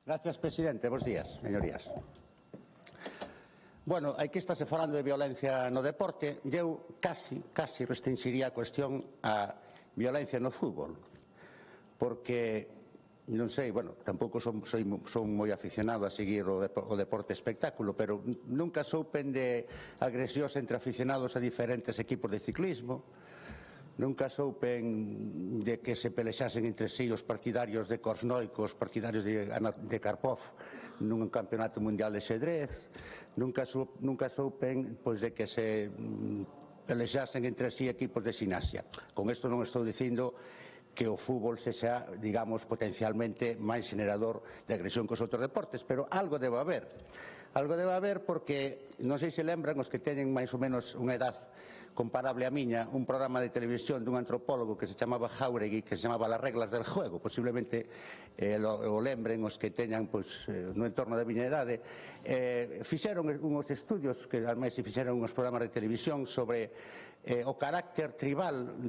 Gracias, presidente. Bos días, señorías. Bueno, aquí estáse falando de violencia no deporte. Eu casi restringiría a cuestión a violencia no fútbol, porque non sei, bueno, tampouco son moi aficionado a seguir o deporte espectáculo, pero nunca soupen de agresións entre aficionados a diferentes equipos de ciclismo, nunca soupen de que se pelexasen entre sí os partidarios de Korsnoy cos partidarios de Karpov nun campeonato mundial de xedrez, nunca soupen de que se pelexasen entre sí equipos de ximnasia. Con isto non estou dicindo que o fútbol sexa, digamos, potencialmente máis generador de agresión que os outros deportes, pero algo debe haber. Algo debe haber porque, non sei se lembran os que teñen máis ou menos unha edad comparable a miña, un programa de televisión dun antropólogo que se chamaba Jauregui, que se chamaba Las reglas del juego, posiblemente o lembren os que teñan no entorno da miña idade. Fixeron uns estudios que ademais se fixeron uns programas de televisión sobre o carácter tribal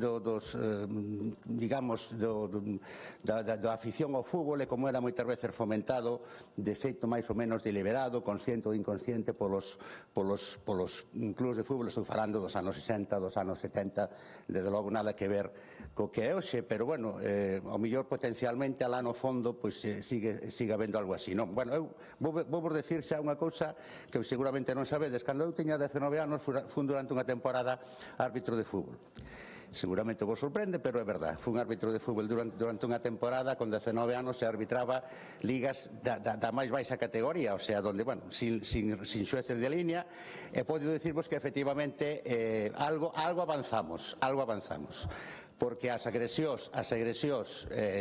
da afición ao fútbol e como era moitas veces fomentado de xeito máis ou menos deliberado, consciente ou inconsciente polos clubes de fútbol. Estou falando dos anos 60, dos anos 70, desde logo nada que ver co que é hoxe, pero bueno, ao mellor potencialmente alá no fondo sigue habendo algo así, non? Bueno, eu vou decir xa unha cousa que seguramente non sabedes. Cando eu tiña 19 anos fun durante unha temporada árbitro de fútbol. Seguramente vos sorprende, pero é verdad. Fui un árbitro de fútbol durante unha temporada, con 19 anos se arbitraba ligas da máis baixa categoría, o sea, donde, bueno, sin xueces de línea, e podo dicirvos que efectivamente algo avanzamos. porque as agresións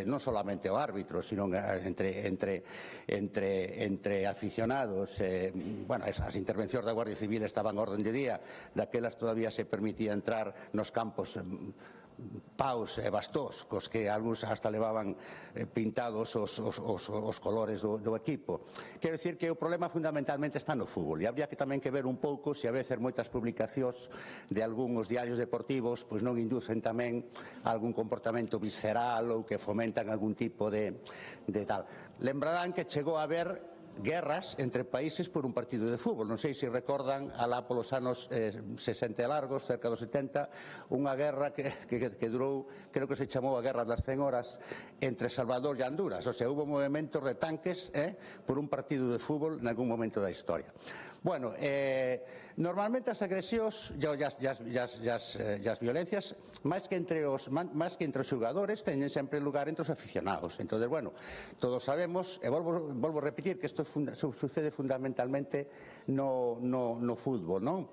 non solamente ao árbitro, sino entre aficionados, as intervencións da Guardia Civil estaban a orden de día, daquelas todavía se permitía entrar nos campos paus e bastós, cos que algúns hasta levaban pintados os colores do equipo. Quero dicir que o problema fundamentalmente está no fútbol, e habría que tamén que ver un pouco se a veces moitas publicacións de algúns diarios deportivos pois non inducen tamén algún comportamento visceral ou que fomentan algún tipo de tal. Lembrarán que chegou a haber guerras entre países por un partido de fútbol. Non sei se recordan alá polos anos 60 largos, cerca dos 70, unha guerra que durou, creo que se chamou a Guerra das 100 horas, entre Salvador e Honduras. O sea, hubo movimentos de tanques por un partido de fútbol en algún momento da historia. Bueno, normalmente as agresións e as violencias, máis que entre os xogadores, teñen sempre lugar entre os aficionados. Entón, bueno, todos sabemos, e volvo a repetir que isto sucede fundamentalmente no fútbol, non?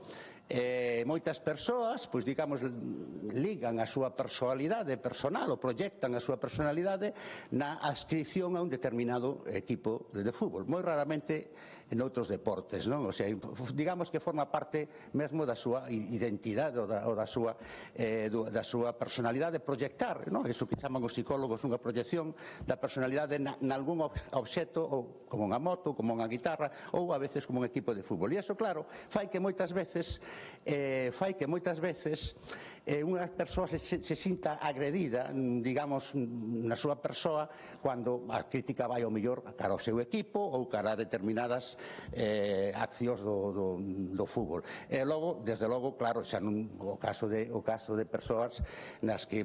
Moitas persoas, pois digamos, ligan a súa personalidade personal ou proyectan a súa personalidade na adscripción a un determinado equipo de fútbol, moi raramente en outros deportes, non? O sea, digamos que forma parte mesmo da súa identidade ou da súa personalidade proyectar, non? Iso que chaman os psicólogos unha proyección da personalidade nalgún obxecto, ou como unha moto, como unha guitarra, ou a veces como un equipo de fútbol. E iso, claro, fai que moitas veces unha persoa se sinta agredida, digamos, na súa persoa cando a crítica vai ao mellor cara ao seu equipo ou cara a determinadas accións do fútbol. E logo, desde logo, claro, xa o caso de persoas nas que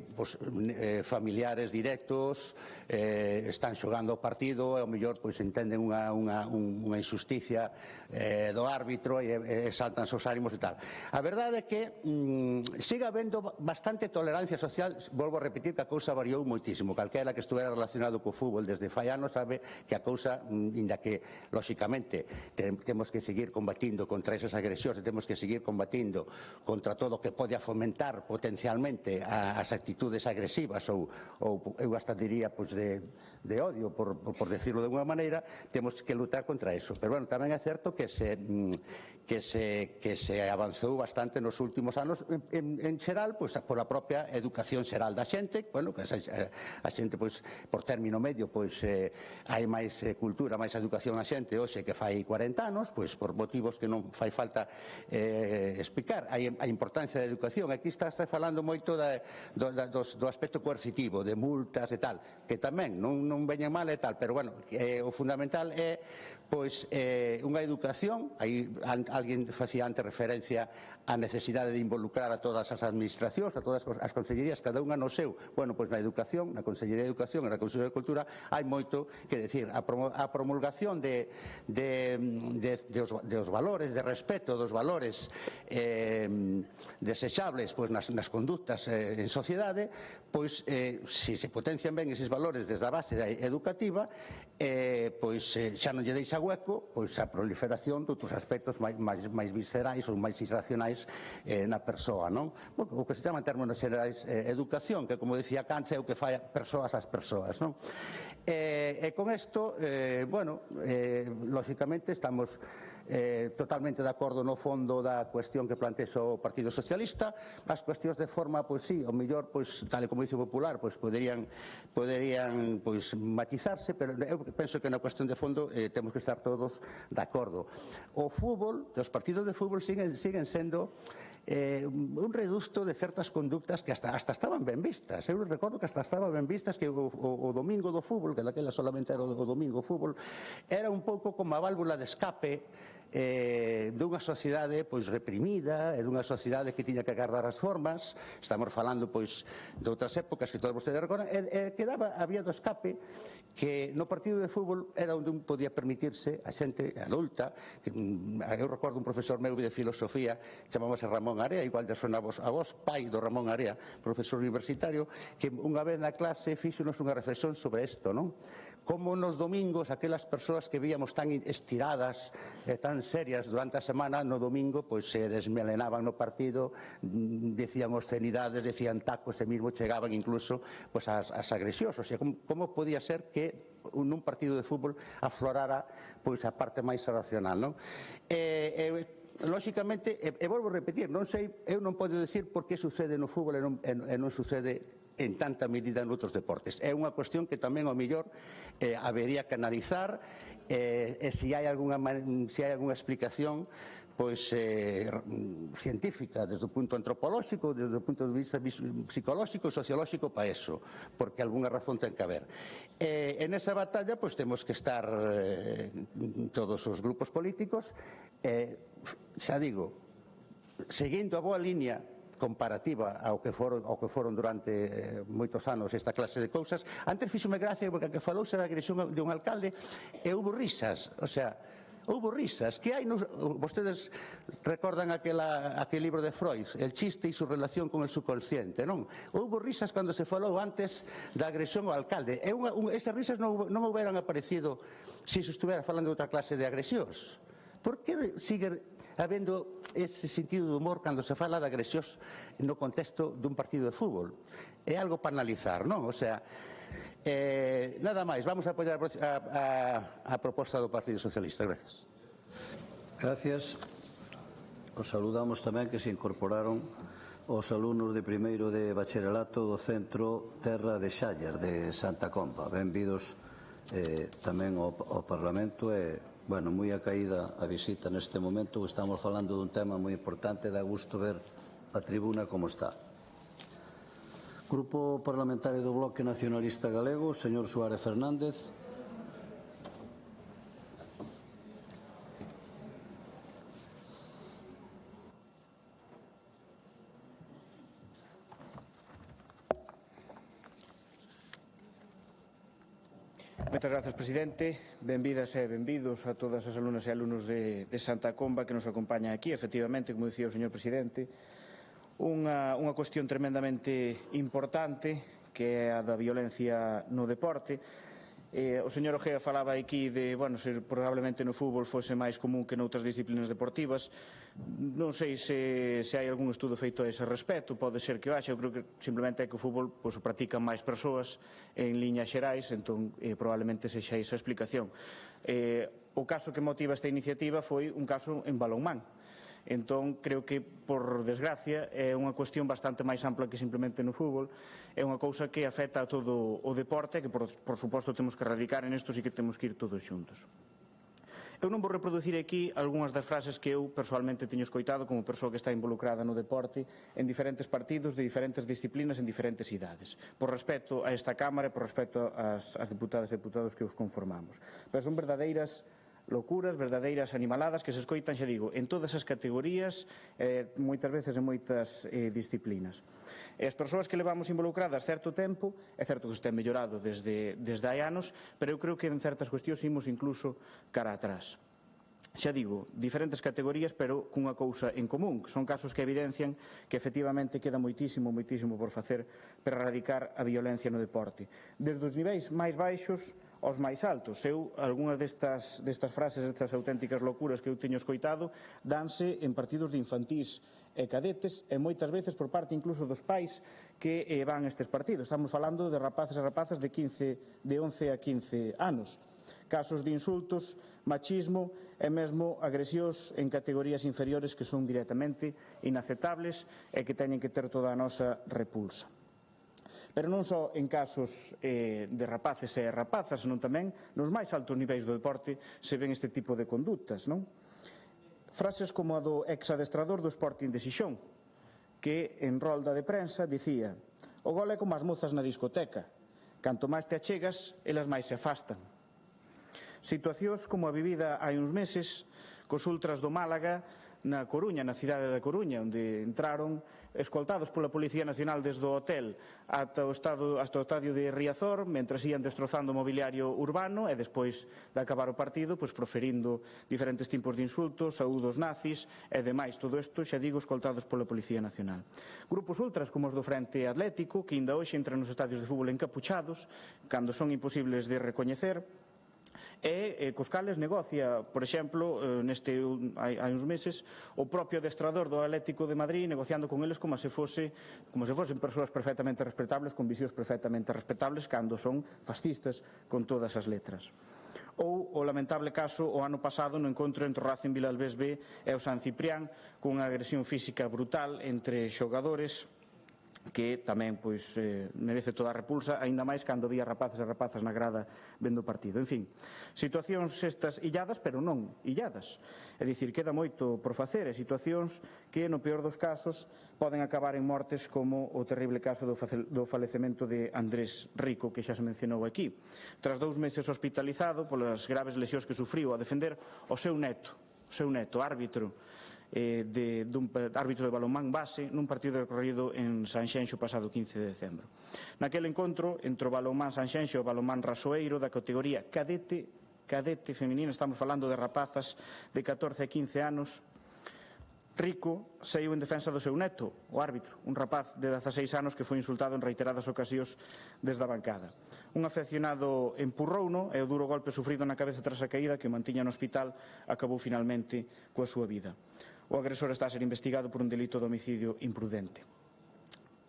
familiares directos están xogando o partido e ao mellor entenden unha injusticia do árbitro e saltan os ánimos e tal. A verdade é que siga habendo bastante tolerancia social. Volvo a repetir que a cousa variou moitísimo. Calquera que estuvera relacionado co fútbol desde fai anos sabe que a cousa, inda que lóxicamente temos que seguir combatindo contra esas agresións, temos que seguir combatindo contra todo o que pode fomentar potencialmente as actitudes agresivas ou eu hasta diría de odio, por decirlo de alguna maneira, temos que lutar contra eso. Pero bueno, tamén é certo que se avanzou bastante nos últimos anos en xeral, pois pola propia educación xeral da xente, bueno, que a xente, pois, por término medio, pois hai máis cultura, máis educación a xente hoxe que fai 40 anos, pois por motivos que non fai falta explicar. A importancia da educación, aquí está falando moito do aspecto coercitivo, de multas e tal, que tamén non veñen mal e tal, pero bueno, o fundamental é pois unha educación. Aí alguén facía antes referencia á necesidade de involucrar a todas as administracións, a todas as consellerías, cada unha no seu. Bueno, pois na educación, na Consellería de Educación e na Consellería de Cultura hai moito que decir. A promulgación dos valores de respeto, dos valores desexables pois nas conductas en sociedade, pois se potencian ben eses valores desde a base educativa, pois xa non lle deixa hueco pois a proliferación de outros aspectos máis viscerais ou máis irracionais na persoa, non? O que se chama en términos xerais educación, que como decía Kant é o que fai persoas ás persoas, non? E con isto, lóxicamente estamos totalmente de acordo no fondo da cuestión que plantexa o Partido Socialista. As cuestións de forma, pois sí, o mellor, pois, tal como dice o Popular, pois poderían pois matizarse, pero eu penso que na cuestión de fondo temos que estar todos de acordo. O fútbol, os partidos de fútbol siguen sendo un reducto de certas conductas que hasta estaban ben vistas. Eu recordo que hasta estaban ben vistas, que o domingo do fútbol, que daquela solamente era o domingo fútbol, era un pouco como a válvula de escape dunha sociedade pois reprimida, e dunha sociedade que tiña que agardar as formas. Estamos falando pois de outras épocas que todos vostedes recordan, había do escape que no partido de fútbol era onde un podía permitirse a xente adulta. Eu recordo un profesor meu de filosofía, chamábase Ramón Area, igual de sonavos a vos, pai do Ramón Area, profesor universitario, que unha vez na clase fíxonos unha reflexión sobre isto, non? como nos domingos aquelas persoas que víamos tan estiradas e tan serias durante a semana, no domingo pois se desmelenaban no partido, decían obscenidades, decían tacos e mesmo chegaban incluso pois as agresións. O sea, como podía ser que nun partido de fútbol aflorara pois a parte máis racional, non? Lóxicamente, e volvo a repetir, non sei, eu non podo dicir por que sucede no fútbol e non sucede en tanta medida en outros deportes. É unha cuestión que tamén, ao mellor, habería que analizar e se hai algunha explicación pois científica, desde o punto antropolóxico, desde o punto de vista psicolóxico e sociolóxico para eso, porque algunha razón ten que haber. En esa batalla pois temos que estar todos os grupos políticos, xa digo, seguindo a boa línea comparativa ao que foron durante moitos anos esta clase de cousas. Antes fíxome gracia porque que falouse da agresión de un alcalde e houbo risas, o sea, houbo risas. Que hai vostedes recordan aquel libro de Freud, El chiste e su relación con el subconsciente, non? Houbo risas cando se falou antes da agresión ao alcalde. Esas risas non houberan aparecido se se estuvera falando de outra clase de agresións. Por que sigue habendo ese sentido de humor cando se fala de agresións no contexto dun partido de fútbol? É algo para analizar, non? O sea, nada máis, vamos a apoiar a proposta do Partido Socialista. Gracias. Gracias. Os saludamos tamén que se incorporaron os alumnos de primeiro de bacharelato do Centro Terra de Xallas de Santa Comba. Benvidos tamén ao Parlamento e bueno, moi acaída a visita neste momento, estamos falando dun tema moi importante, dá gusto ver a tribuna como está. Grupo Parlamentario do Bloque Nacionalista Galego, señor Suárez Fernández. Moitas grazas, presidente. Benvidas e benvidos a todas as alumnas e alumnos de Santa Comba que nos acompañan aquí. Efectivamente, como dicía o señor presidente, unha cuestión tremendamente importante que é a da violencia no deporte. O señor Ojea falaba aquí de, bueno, se probablemente no fútbol fose máis común que noutras disciplinas deportivas. Non sei se hai algún estudo feito a ese respecto, pode ser que o haxa. Eu creo que simplemente é que o fútbol o practican máis persoas en liñas xerais, entón probablemente sexa esa explicación. O caso que motiva esta iniciativa foi un caso en balonmán. Entón, creo que, por desgracia, é unha cuestión bastante máis ampla que simplemente no fútbol. É unha cousa que afecta a todo o deporte, que, por suposto, temos que erradicar en isto e que temos que ir todos xuntos. Eu non vou reproducir aquí algunhas das frases que eu personalmente teño escoitado como persoa que está involucrada no deporte en diferentes partidos de diferentes disciplinas en diferentes idades, por respecto a esta Cámara e por respecto ás deputadas e deputados que os conformamos. Pero son verdadeiras locuras, verdadeiras animaladas que se escoitan, xa digo, en todas as categorías, moitas veces en moitas disciplinas. E as persoas que levamos involucradas certo tempo, é certo que está mellorado desde hai anos, pero eu creo que en certas cuestións imos incluso cara atrás. Xa digo, diferentes categorías, pero cunha cousa en común, que son casos que evidencian que efectivamente queda moitísimo por facer para erradicar a violencia no deporte. Desde os niveis máis baixos aos máis altos. Algúnas destas frases, destas auténticas locuras que eu teño escoitado, danse en partidos de infantís e cadetes e moitas veces por parte incluso dos pais que van a estes partidos. Estamos falando de rapaces e rapazas de 11 a 15 anos. Casos de insultos, machismo e mesmo agresións en categorías inferiores que son directamente inaceptables e que teñen que ter toda a nosa repulsa. Pero non só en casos de rapaces e rapazas, senón tamén nos máis altos niveis do deporte se ven este tipo de conductas, non? Frases como a do exadestrador do Sporting de Xixón, que en rolda de prensa dicía: o gol é como as mozas na discoteca, canto máis te achegas, elas máis se afastan. Situacións como a vivida hai uns meses cos ultras do Málaga na Coruña, na cidade da Coruña, onde entraron escoltados pola Policía Nacional desde o hotel ata o estadio de Riazor, mentras ian destrozando o mobiliario urbano e despois de acabar o partido, proferindo diferentes tipos de insultos, saúdos nazis e demais. Todo isto, xa digo, escoltados pola Policía Nacional. Grupos ultras como os do Frente Atlético, que ainda hoxe entran nos estadios de fútbol encapuchados, cando son imposibles de recoñecer, e cos cales negocia, por exemplo, hai uns meses, o propio adestrador do Atlético de Madrid negociando con eles como se fosen persoas perfectamente respetables, con visións perfectamente respetables, cando son fascistas con todas as letras. Ou o lamentable caso o ano pasado no encontro entre o Racing Vilalbés B e o San Ciprián, cunha agresión física brutal entre xogadores que tamén merece toda a repulsa, aínda máis cando había rapaces e rapazas na grada vendo o partido. En fin, situacións estas illadas, pero non illadas. É dicir, queda moito por facer, e situacións que, no peor dos casos, poden acabar en mortes como o terrible caso do falecemento de Andrés Rico, que xa se mencionou aquí. Tras 2 meses hospitalizado polas graves lesións que sufriu a defender o seu neto, árbitro de balonmán base nun partido decorrido en Sanxenxo pasado 15 de decembro. Naquel encontro entre o balonmán Sanxenxo e o balonmán Rasoeiro da categoría cadete feminina, estamos falando de rapazas de 14 e 15 anos, Rico saiu en defensa do seu neto, o árbitro, un rapaz de 16 anos que foi insultado en reiteradas ocasións desde a bancada. Un afeccionado empurrouno e o duro golpe sufrido na cabeza tras a caída que o mantiña no hospital acabou finalmente coa súa vida. O agresor está a ser investigado por un delito de homicidio imprudente.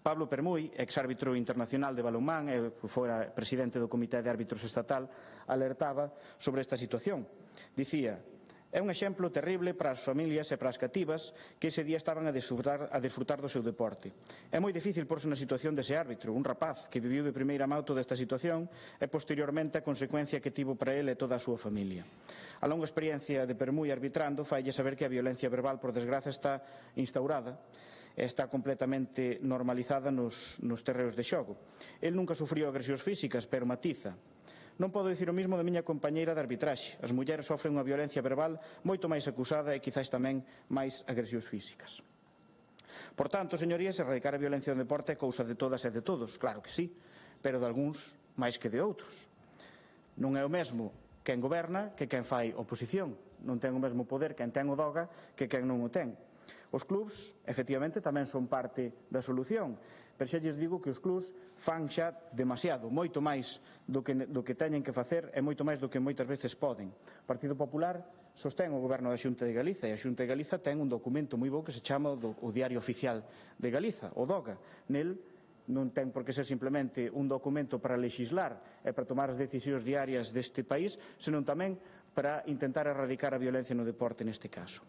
Pablo Permuy, exárbitro internacional de balonmán e fora presidente do Comité de Árbitros Estatal, alertaba sobre esta situación. Dicía: é un exemplo terrible para as familias e para as cativas que ese día estaban a desfrutar do seu deporte. É moi difícil porse na situación dese árbitro, un rapaz que viviu de primeira mão toda esta situación e posteriormente a consecuencia que tivo para ele e toda a súa familia. A longa experiencia de Permuy arbitrando faille saber que a violencia verbal, por desgraza, está instaurada e está completamente normalizada nos terreos de xogo. El nunca sufriu agresións físicas, pero matiza: non podo dicir o mesmo da miña compañeira de arbitraxe. As mulleres sofren unha violencia verbal moito máis acusada e quizás tamén máis agresións físicas. Por tanto, señorías, erradicar a violencia no deporte é cousa de todas e de todos, claro que sí, pero de algúns máis que de outros. Non é o mesmo quen goberna que quen fai oposición. Non ten o mesmo poder quen ten o doga que quen non o ten. Os clubs, efectivamente, tamén son parte da solución, pero xa lles digo que os clubs fan xa demasiado, moito máis do que teñen que facer e moito máis do que moitas veces poden. O Partido Popular sostén o goberno da Xunta de Galiza e a Xunta de Galiza ten un documento moi bo que se chama o Diario Oficial de Galiza, o DOGA. Nel non ten por que ser simplemente un documento para legislar e para tomar as decisións diarias deste país, senón tamén para intentar erradicar a violencia no deporte neste caso.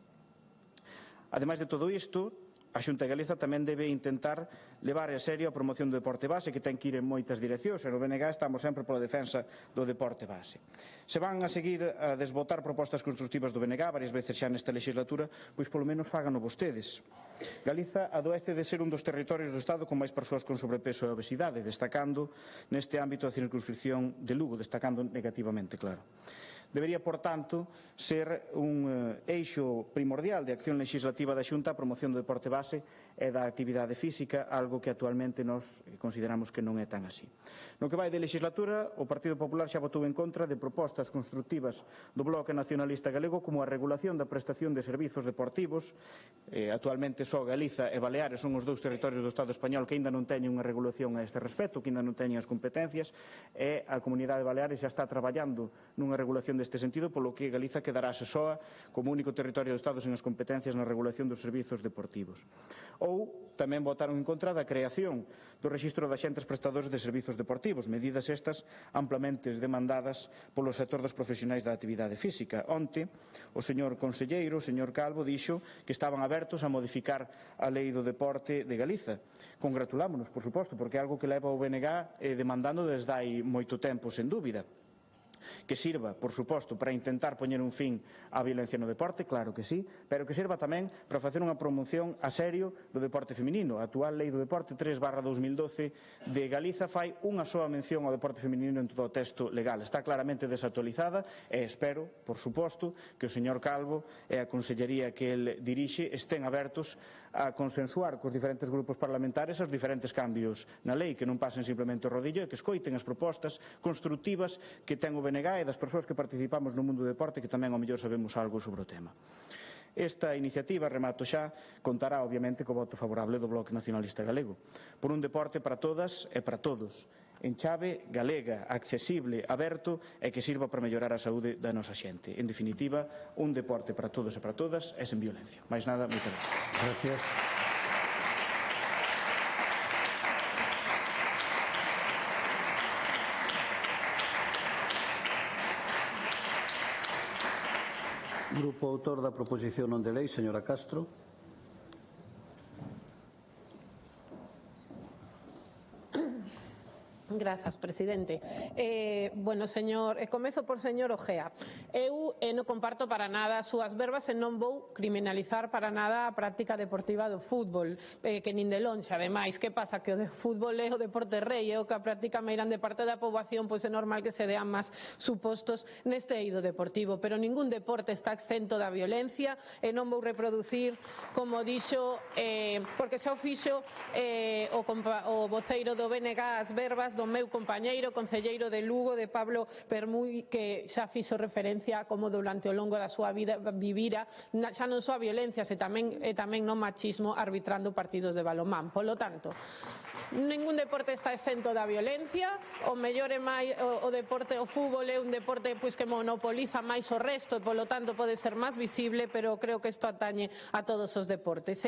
Ademais de todo isto, a Xunta de Galiza tamén debe intentar levar a serio a promoción do deporte base, que ten que ir en moitas direccións, e no BNG estamos sempre pola defensa do deporte base. Se van a seguir a desbotar propostas constructivas do BNG varias veces xa nesta legislatura, pois polo menos fágano vostedes. Galiza adoece de ser un dos territorios do Estado con máis persoas con sobrepeso e obesidade, destacando neste ámbito a circunscripción de Lugo, destacando negativamente, claro. Debería, por tanto, ser un eixo primordial de acción legislativa da Xunta a promoción do deporte base e da actividade física, algo que actualmente nós consideramos que non é tan así. No que vai de legislatura, o Partido Popular xa votou en contra de propostas constructivas do Bloque Nacionalista Galego como a regulación da prestación de servizos deportivos. Actualmente só Galiza e Baleares son os dous territorios do Estado español que ainda non teñen unha regulación a este respecto, que ainda non teñen as competencias, e a Comunidade de Baleares xa está traballando nunha regulación deste sentido, polo que Galiza quedará soa como único territorio do Estado sen as competencias na regulación dos servizos deportivos. Ou tamén votaron en contra da creación do Rexistro de Axentes Prestadores de Servizos Deportivos, medidas estas amplamente demandadas polo sector dos profesionais da actividade física. Onte, o señor conselleiro, o señor Calvo, dixo que estaban abertos a modificar a Lei do Deporte de Galiza. Congratulámonos, por suposto, porque é algo que leva o BNG demandando desde hai moito tempo, sen dúbida. que sirva, por suposto, para intentar poñer un fin á violencia no deporte, claro que sí, pero que sirva tamén para facer unha promoción a serio do deporte feminino. A actual Lei do Deporte 3/2012 de Galiza fai unha soa mención ao deporte feminino en todo o texto legal. Está claramente desactualizada e espero, por suposto, que o señor Calvo e a Consellería que el dirixe estén abertos a consensuar cos diferentes grupos parlamentarios os diferentes cambios na lei, que non pasen simplemente o rodillo e que escoiten as propostas constructivas que ten o BNG e das persoas que participamos no mundo do deporte, que tamén ao mellor sabemos algo sobre o tema. Esta iniciativa, remato xa, contará obviamente co voto favorable do Bloque Nacionalista Galego por un deporte para todas e para todos, en chave galega, accesible, aberto e que sirva para mellorar a saúde da nosa xente. En definitiva, un deporte para todos e para todas e sen violencia. Mais nada, moitas gracias. Grupo autor da proposición non de lei, señora Castro. Grazas, presidente. Bueno, señor, comezo por señor Ojea. Eu non comparto para nada as súas verbas e non vou criminalizar para nada a práctica deportiva do fútbol, que nin de lonxe, ademais. Que pasa? Que o de fútbol é o deporte rei, é o que a práctica meirande parte da poboación, pois é normal que se dean máis supostos neste eido deportivo. Pero ningún deporte está exento da violencia e non vou reproducir, como dixo, porque xa o fixo o voceiro do BNG as verbas do meu compañeiro concelleiro de Lugo, de Pablo Permui, que xa fixo referencia como durante o longo da súa vida vivira xa non só a violencia, e tamén non machismo arbitrando partidos de balonmán. Polo tanto, ningún deporte está exento da violencia, o mellor é máis o deporte, o fútbol é un deporte pois que monopoliza máis o resto e polo tanto pode ser máis visible, pero creo que isto atañe a todos os deportes.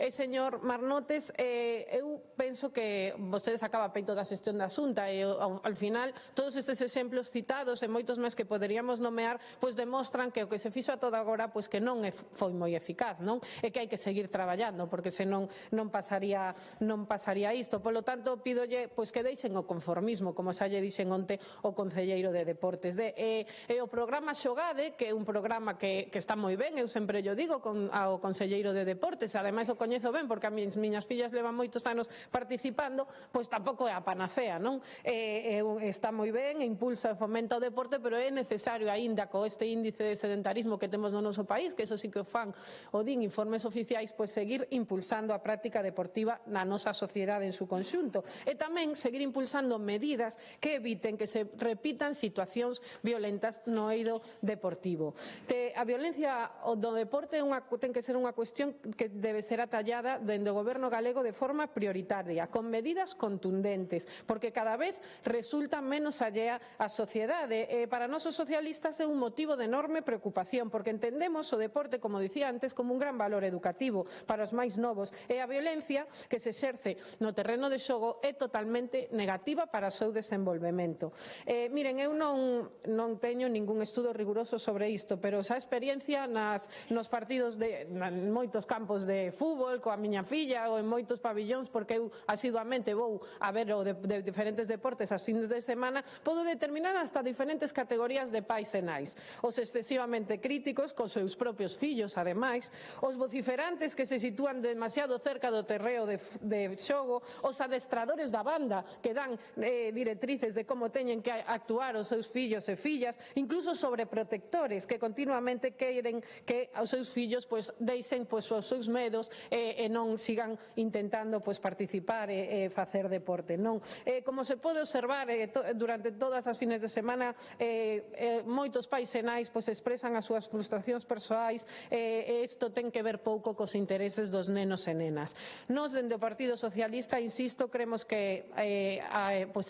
Señor Marnotes, eu penso que vostedes acaba peito da xestión da Xunta e ao final todos estes exemplos citados e moitos máis que poderíamos nomear pois demostran que o que se fixo a toda agora pois que non foi moi eficaz, non? E que hai que seguir traballando porque senón non pasaría isto. Polo tanto, pídolle pois que deixen o conformismo, como xa lle dixen onte o concelleiro de Deportes. O programa Xogade, que é un programa que está moi ben, eu sempre llo digo ao concelleiro de Deportes, ademais o coñezo ben porque as miñas fillas levan moitos anos participando, pois tampouco é a panacea, non? Está moi ben, impulsa e fomenta o deporte, pero é necesario aínda co este índice de sedentarismo que temos no noso país, que eso sí que o fan o din informes oficiais, pois seguir impulsando a práctica deportiva na nosa sociedade en su conxunto e tamén seguir impulsando medidas que eviten que se repitan situacións violentas no eido deportivo. A violencia do deporte ten que ser unha cuestión que debe ser atallada dende o goberno galego de forma prioritaria, con medidas contundentes, porque cada vez resulta menos allea á sociedade. Para nós os socialistas é un motivo de enorme preocupación, porque entendemos o deporte, como dicía antes, como un gran valor educativo para os máis novos e a violencia que se exerce no terreno de xogo é totalmente negativa para o seu desenvolvemento. Miren, eu non teño ningún estudo riguroso sobre isto, pero xa experiencia nos partidos en moitos campos de fútbol coa miña filla ou en moitos pabillóns, porque eu asiduamente vou a ver o de diferentes deportes as fins de semana, podo determinar hasta diferentes categorías de pais e nais. Os excesivamente críticos cos seus propios fillos, ademais, os vociferantes que se sitúan demasiado cerca do terreo de xogo, os adestradores da banda que dan directrices de como teñen que actuar os seus fillos e fillas, incluso sobreprotectores que continuamente queren que os seus fillos deixen os seus medos e non sigan intentando participar e facer deporte. Como se pode observar durante todas as fines de semana, moitos pais e nais expresan as súas frustracións persoais e isto ten que ver pouco cos intereses dos nenos e nenas. Nós, dende o Partido Socialista, insisto, creemos que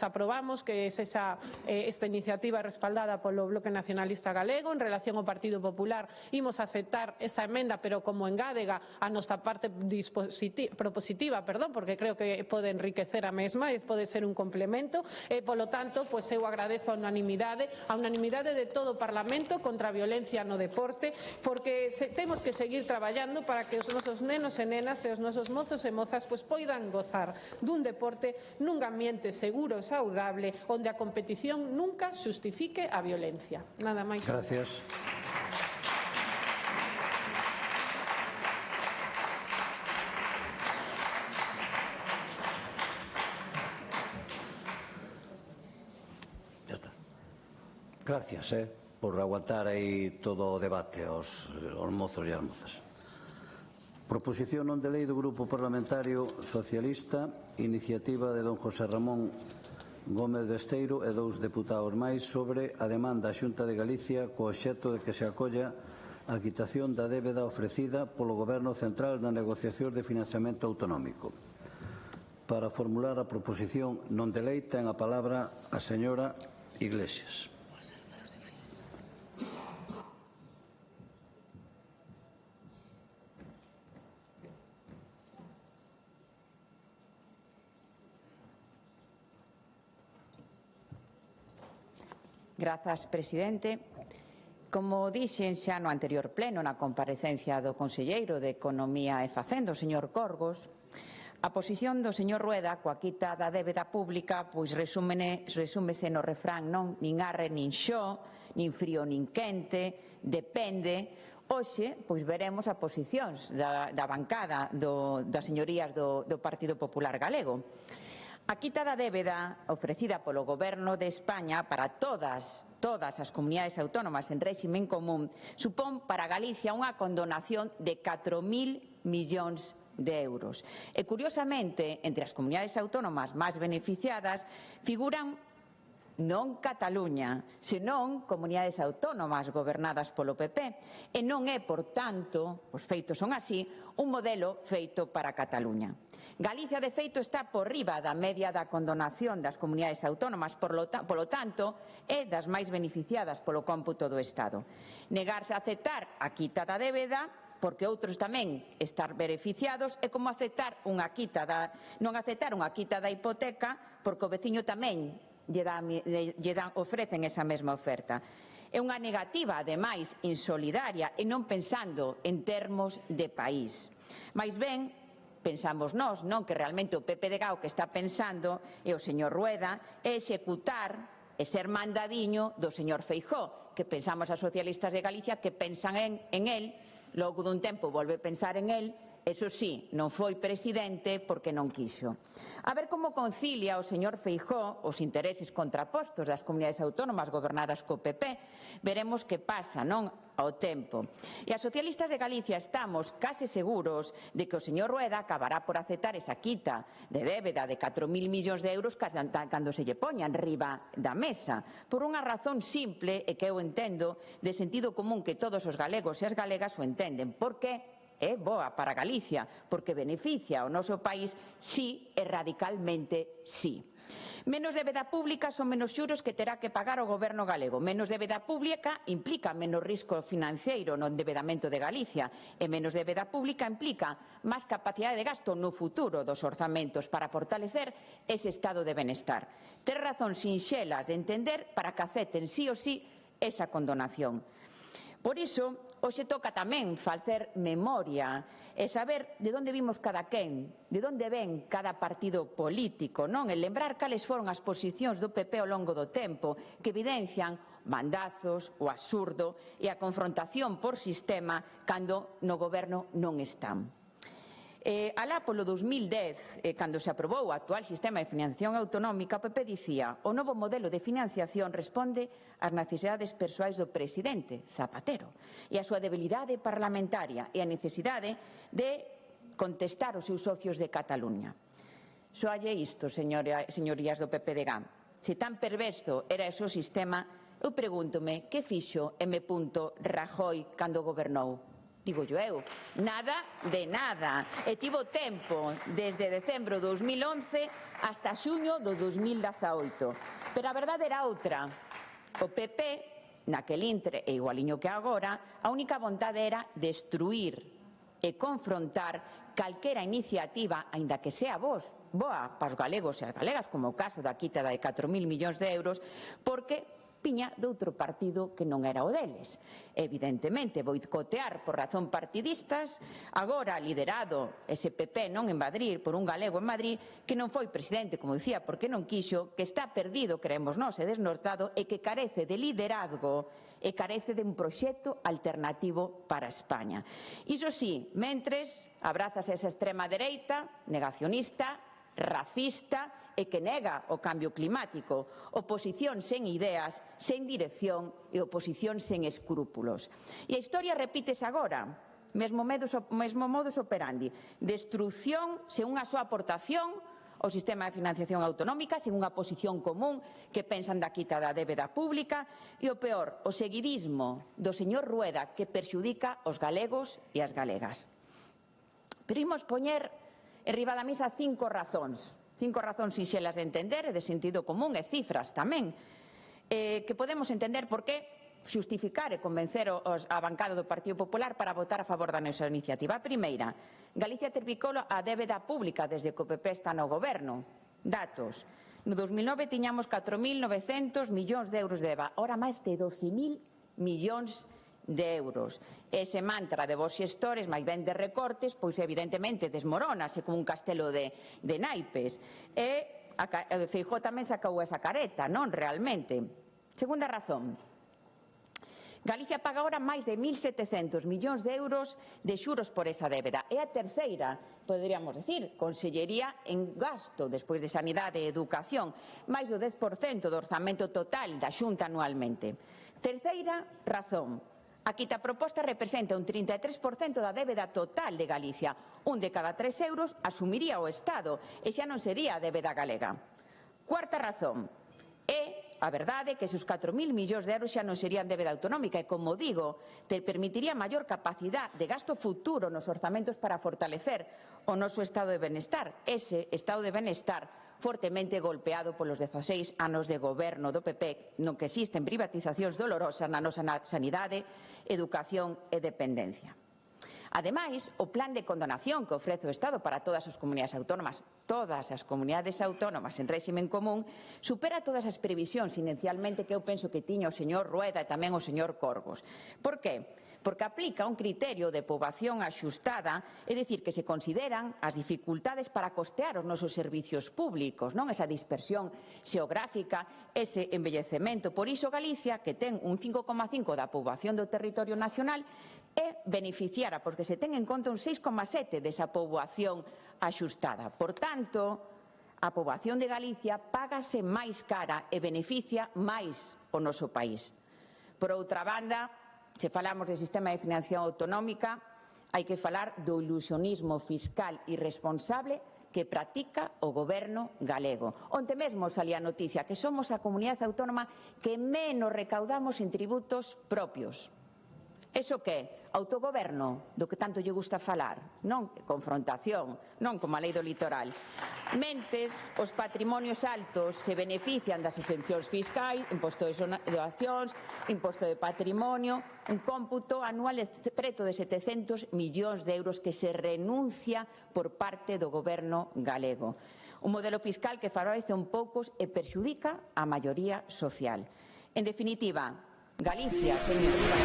aprobamos que esta iniciativa respaldada polo Bloque Nacionalista Galego. En relación ao Partido Popular, imos aceptar esa emenda, pero como engádega a nosa parte propositiva, porque creo que pode enriquecer a mesma e pode ser un complemento complemento e, polo tanto, eu agradezo a unanimidade de todo o Parlamento contra a violencia no deporte, porque temos que seguir traballando para que os nosos nenos e nenas e os nosos mozos e mozas poidan gozar dun deporte nun ambiente seguro e saudable onde a competición nunca xustifique a violencia. Nada máis. Gracias. Gracias por aguantar aí todo o debate aos mozos e as mozas. Proposición non de lei do Grupo Parlamentario Socialista, iniciativa de don José Ramón Gómez Besteiro e 2 deputados máis sobre a demanda á Xunta de Galicia co obxecto de que se acolla a quitación da débeda ofrecida polo Goberno Central na negociación de financiamento autonómico. Para formular a proposición non de lei ten a palabra a señora Iglesias. Grazas, presidente. Como dixen xa no anterior pleno, na comparecencia do conselleiro de Economía e Facenda, o señor Corgos, a posición do señor Rueda coa quita da débeda pública resúmese no refrán, non? Nin arre nin xo, nin frío nin quente, depende. Hoxe, veremos as posicións da bancada das señorías do Partido Popular Galego. A quita da débeda ofrecida polo Goberno de España para todas as comunidades autónomas en réxime común supón para Galicia unha condonación de 4.000 millóns de euros. E, curiosamente, entre as comunidades autónomas máis beneficiadas figuran non Cataluña, senón comunidades autónomas gobernadas polo PP. E non é, por tanto, os feitos son así, un modelo feito para Cataluña. Galicia, de feito, está por riba da media da condonación das comunidades autónomas, polo tanto, é das máis beneficiadas polo cómputo do Estado. Negarse a aceptar a quita da débeda, porque outros tamén estar beneficiados, é como non aceptar unha quita da hipoteca, porque o veciño tamén ofrecen esa mesma oferta. É unha negativa, ademais, insolidaria e non pensando en termos de país. Mais ben, pensamos nós, non, que realmente o PPDG o que está pensando e o señor Rueda é executar e ser mandadiño do señor Feijóo, que pensamos as socialistas de Galicia que pensan en el, logo dun tempo volve a pensar en el. Eso sí, non foi presidente porque non quixo. A ver como concilia o señor Feijóo os intereses contrapostos das comunidades autónomas gobernadas co PP. Veremos que pasa, non, ao tempo. E as socialistas de Galicia estamos case seguros de que o señor Rueda acabará por aceptar esa quita de débeda de 4.000 millóns de euros cando se lle poñan riba da mesa. Por unha razón simple e que eu entendo de sentido común que todos os galegos e as galegas o entenden. Por que? É boa para Galicia, porque beneficia ao noso país, sí, e radicalmente sí. Menos débeda pública son menos xuros que terá que pagar o goberno galego. Menos débeda pública implica menos risco financeiro no endebedamento de Galicia e menos débeda pública implica máis capacidade de gasto no futuro dos orzamentos para fortalecer ese estado de benestar. Tres razóns sinxelas de entender para que acepten sí ou sí esa condonación. Por iso, hoxe toca tamén facer memoria e saber de onde vimos cada quen, de onde ven cada partido político, non? E lembrar cales foron as posicións do PP ao longo do tempo que evidencian bandazos, o absurdo e a confrontación por sistema cando no goberno non están. Alá polo 2010, cando se aprobou o actual sistema de financiación autonómica, o PP dicía o novo modelo de financiación responde ás necesidades persoais do presidente Zapatero e a súa debilidade parlamentaria e a necesidade de contestar os seus socios de Cataluña. Soalle isto, señorías do PPDG. Se tan perverso era ese o sistema, eu pregúntome que fixo M. Rajoy cando gobernou. Digo eu, nada de nada. E tivo tempo desde decembro de 2011 hasta xuño do 2018. Pero a verdade era outra. O PP, naquel intre e igualiño que agora, a única vontade era destruir e confrontar calquera iniciativa, aínda que sea boa para os galegos e as galegas, como o caso da quita de 4.000 millóns de euros, porque piña doutro partido que non era o deles. Evidentemente, boicotear por razón partidistas, agora liderado ese PP non en Madrid, por un galego en Madrid, que non foi presidente, como dicía, porque non quixo, que está perdido, creemos nós, e desnortado, e que carece de liderazgo e carece de un proxecto alternativo para España. Iso sí, mentres abrazas esa extrema dereita, negacionista, racista, e que nega o cambio climático, oposición sen ideas, sen dirección e oposición sen escrúpulos. E a historia repítese agora, mesmo modus operandi, destrucción sen unha súa aportación ao sistema de financiación autonómica, sen unha posición común que pensan da quita da débeda pública, e o peor, o seguidismo do señor Rueda que perxudica os galegos e as galegas. Pero imos poñer enriba da mesa 5 razóns sinxelas de entender e de sentido común e cifras tamén, que podemos entender por que xustificar e convencer a bancada do Partido Popular para votar a favor da nosa iniciativa. A primeira, Galicia triplicou a débeda pública desde que o PP está no goberno. Datos. No 2009 tiñamos 4.900 millóns de euros de débeda, ora máis de 12.000 millóns de euros. Ese mantra de vos xestores, máis ben de recortes, pois evidentemente desmorónase como un castelo de naipes. E Feijóo tamén sacou esa careta, non realmente. Segunda razón. Galicia paga agora máis de 1.700 millóns de euros de xuros por esa débeda. E a terceira, poderíamos decir, consellería en gasto, despois de sanidade e educación, máis do 10% do orzamento total da Xunta anualmente. Terceira razón. A quita proposta representa un 33% da débeda total de Galicia. Un de cada 3 euros asumiría o Estado e xa non sería a débeda galega. Cuarta razón. É a verdade que esos 4.000 millóns de euros xa non serían débeda autonómica e, como digo, te permitiría maior capacidade de gasto futuro nos orzamentos para fortalecer o noso estado de benestar. Ese estado de benestar fortemente golpeado polos 16 anos de goberno do PP, no que existen privatizacións dolorosas na nosa sanidade, educación e dependencia. Ademais, o plan de condonación que ofrece o Estado para todas as comunidades autónomas en réximen común, supera todas as previsións inicialmente que eu penso que tiña o señor Rueda e tamén o señor Corgos. Por que? Porque aplica un criterio de poboación axustada, é dicir, que se consideran as dificultades para costear os nosos servicios públicos, non esa dispersión xeográfica, ese envellecemento. Por iso Galicia, que ten un 5,5% da poboación do territorio nacional, é beneficiara, porque se ten en conta un 6,7% desa poboación axustada. Por tanto, a poboación de Galicia págase máis cara e beneficia máis o noso país. Por outra banda, se falamos de sistema de financiación autonómica, hai que falar do ilusionismo fiscal irresponsable que practica o goberno galego. Onte mesmo salía a noticia que somos a comunidade autónoma que menos recaudamos en tributos propios. Eso que? Autogoberno, do que tanto lle gusta falar, non confrontación, non como a lei do litoral. Mentes, os patrimonios altos se benefician das exencións fiscais, imposto de doacións, imposto de patrimonio, un cómputo anual de preto de 700 millóns de euros que se renuncia por parte do goberno galego. Un modelo fiscal que favorece un poucos e perxudica a maioría social. En definitiva, Galicia, señoría,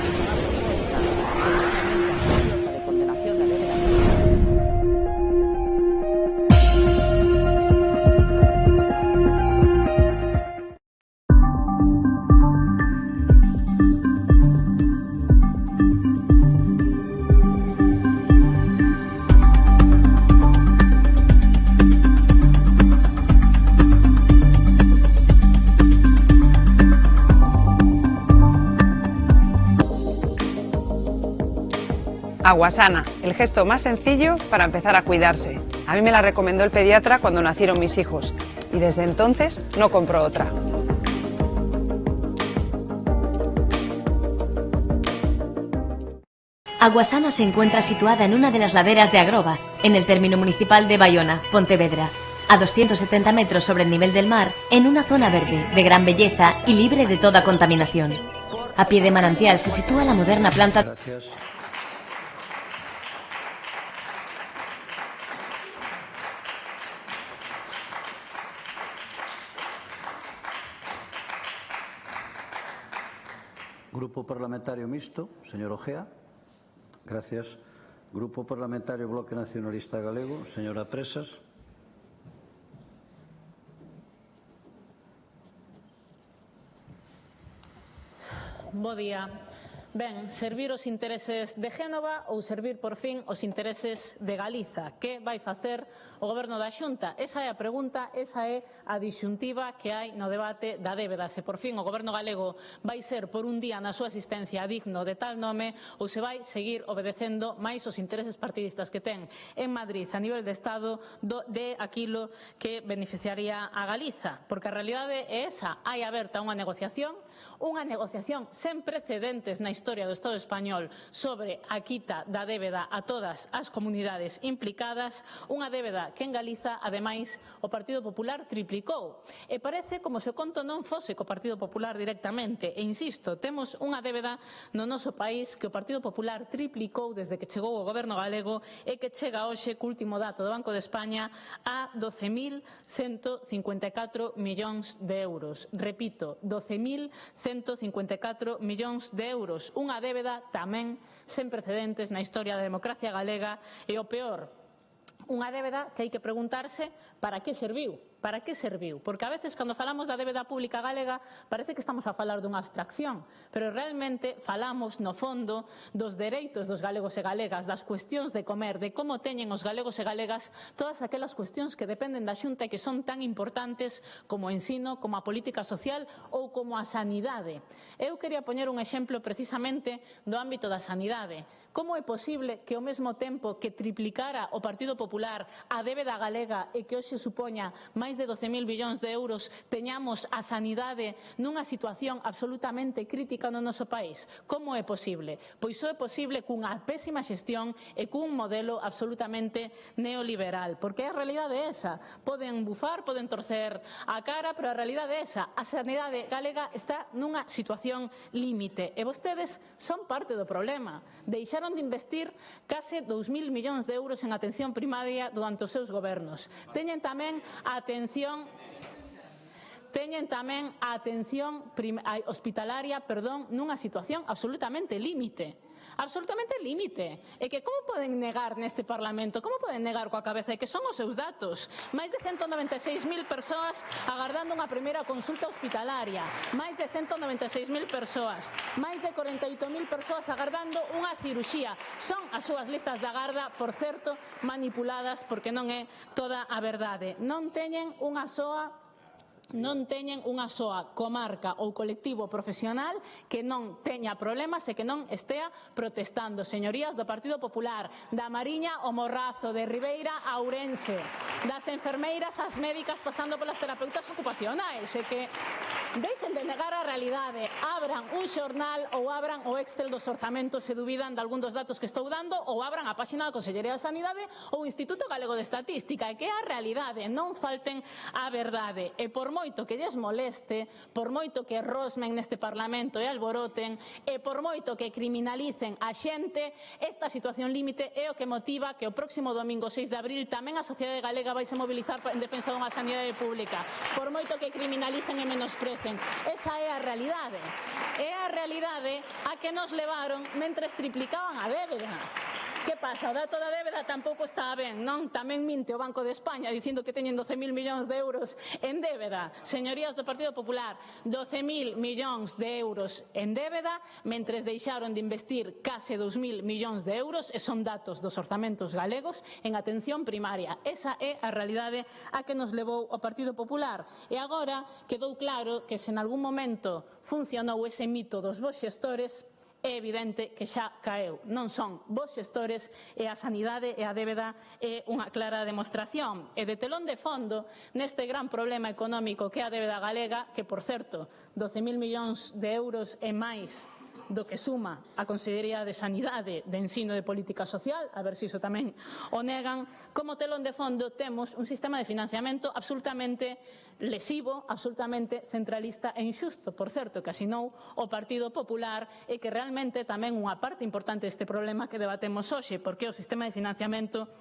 de condenación da débeda. Aguasana, el gesto más sencillo para empezar a cuidarse. A mí me la recomendó el pediatra cuando nacieron mis hijos y desde entonces no compro otra. Aguasana se encuentra situada en una de las laderas de Agroba, en el término municipal de Bayona, Pontevedra, a 270 metros sobre el nivel del mar, en una zona verde, de gran belleza y libre de toda contaminación. A pie de manantial se sitúa la moderna planta... Grupo Parlamentario Mixto, señor Ojea. Gracias. Grupo Parlamentario Bloque Nacionalista Galego, señora Presas. Bo día. Ben, servir os intereses de Génova ou servir, por fin, os intereses de Galiza? Que vai facer o Goberno da Xunta? Esa é a pregunta, esa é a disxuntiva que hai no debate da débeda. Se, por fin, o Goberno galego vai ser, por un día na súa existencia, digno de tal nome, ou se vai seguir obedecendo máis os intereses partidistas que ten en Madrid a nivel de Estado de aquilo que beneficiaría a Galiza. Porque a realidade é esa. Hai aberta unha negociación sen precedentes na historia do Estado español sobre a quita da débeda a todas as comunidades implicadas, unha débeda que en Galiza, ademais, o Partido Popular triplicou. E parece como se o conto non fose co Partido Popular directamente. E insisto, temos unha débeda no noso país que o Partido Popular triplicou desde que chegou o Goberno galego e que chega hoxe, co último dato do Banco de España, a 12.154 millóns de euros. Repito, 12.154 millóns de euros. Unha débeda tamén sen precedentes na historia da democracia galega e o peor, unha débeda que hai que preguntarse para que serviu. Para que serviu? Porque a veces, cando falamos da débeda pública galega, parece que estamos a falar dunha abstracción, pero realmente falamos, no fondo, dos dereitos dos galegos e galegas, das cuestións de comer, de como teñen os galegos e galegas todas aquelas cuestións que dependen da Xunta e que son tan importantes como o ensino, como a política social ou como a sanidade. Eu quería poñer un exemplo precisamente do ámbito da sanidade. Como é posible que ao mesmo tempo que triplicara o Partido Popular a débeda galega e que hoxe supoña máis de 12.000 billóns de euros teñamos a sanidade nunha situación absolutamente crítica no noso país? Como é posible? Pois só é posible cunha pésima xestión e cun modelo absolutamente neoliberal, porque a realidade é esa. Poden bufar, poden torcer a cara, pero a realidade é esa. A sanidade galega está nunha situación límite e vostedes son parte do problema. Deixaron de investir case 2.000 millóns de euros en atención primaria durante os seus gobernos. Teñen tamén a atención hospitalaria, nunha situación absolutamente límite. Absolutamente límite. E que como poden negar neste Parlamento? Como poden negar coa cabeza? E que son os seus datos. Máis de 196.000 persoas agardando unha primeira consulta hospitalaria. Máis de 196.000 persoas. Máis de 48.000 persoas agardando unha ciruxía. Son as súas listas de agarda, por certo, manipuladas porque non é toda a verdade. Non teñen unha soa comarca ou colectivo profesional que non teña problemas e que non estea protestando. Señorías do Partido Popular, da Mariña ao Morrazo, de Ribeira a Ourense, das enfermeiras ás médicas pasando polas terapeutas ocupacionais, e que deixen de negar a realidade, abran un xornal ou abran o Excel dos orzamentos se dubidan de algún dos datos que estou dando, ou abran a páxina da Consellería de Sanidade ou o Instituto Galego de Estatística, e que é a realidade, non falten a verdade. E por moito que lles moleste, por moito que rosmen neste Parlamento e alboroten, e por moito que criminalicen a xente, esta situación límite é o que motiva que o próximo domingo 6 de abril tamén a sociedade galega vai se mobilizar en defensa dunha sanidade pública. Por moito que criminalicen e menosprecen. Esa é a realidade. É a realidade a que nos levaron mentres triplicaban a débeda. Que pasa? O dato da débeda tampouco está ben, non? Tamén minte o Banco de España dicindo que teñen 12.000 millóns de euros en débeda. Señorías do Partido Popular, 12.000 millóns de euros en débeda, mentres deixaron de investir case 2.000 millóns de euros, e son datos dos orzamentos galegos, en atención primaria. Esa é a realidade a que nos levou o Partido Popular. E agora quedou claro que se en algún momento funcionou ese mito dos bos xestores, é evidente que xa caeu. Non son bos xestores e a sanidade e a débeda é unha clara demostración. E de telón de fondo neste gran problema económico que é a débeda galega, que, por certo, 12.000 millóns de euros e máis do que suma a Consellería de Sanidade, de Ensino e de Política Social, a ver se iso tamén o negan, como telón de fondo temos un sistema de financiamento absolutamente lesivo, absolutamente centralista e injusto, por certo, que asinou o Partido Popular, e que realmente tamén unha parte importante deste problema que debatemos hoxe, porque o sistema de financiamento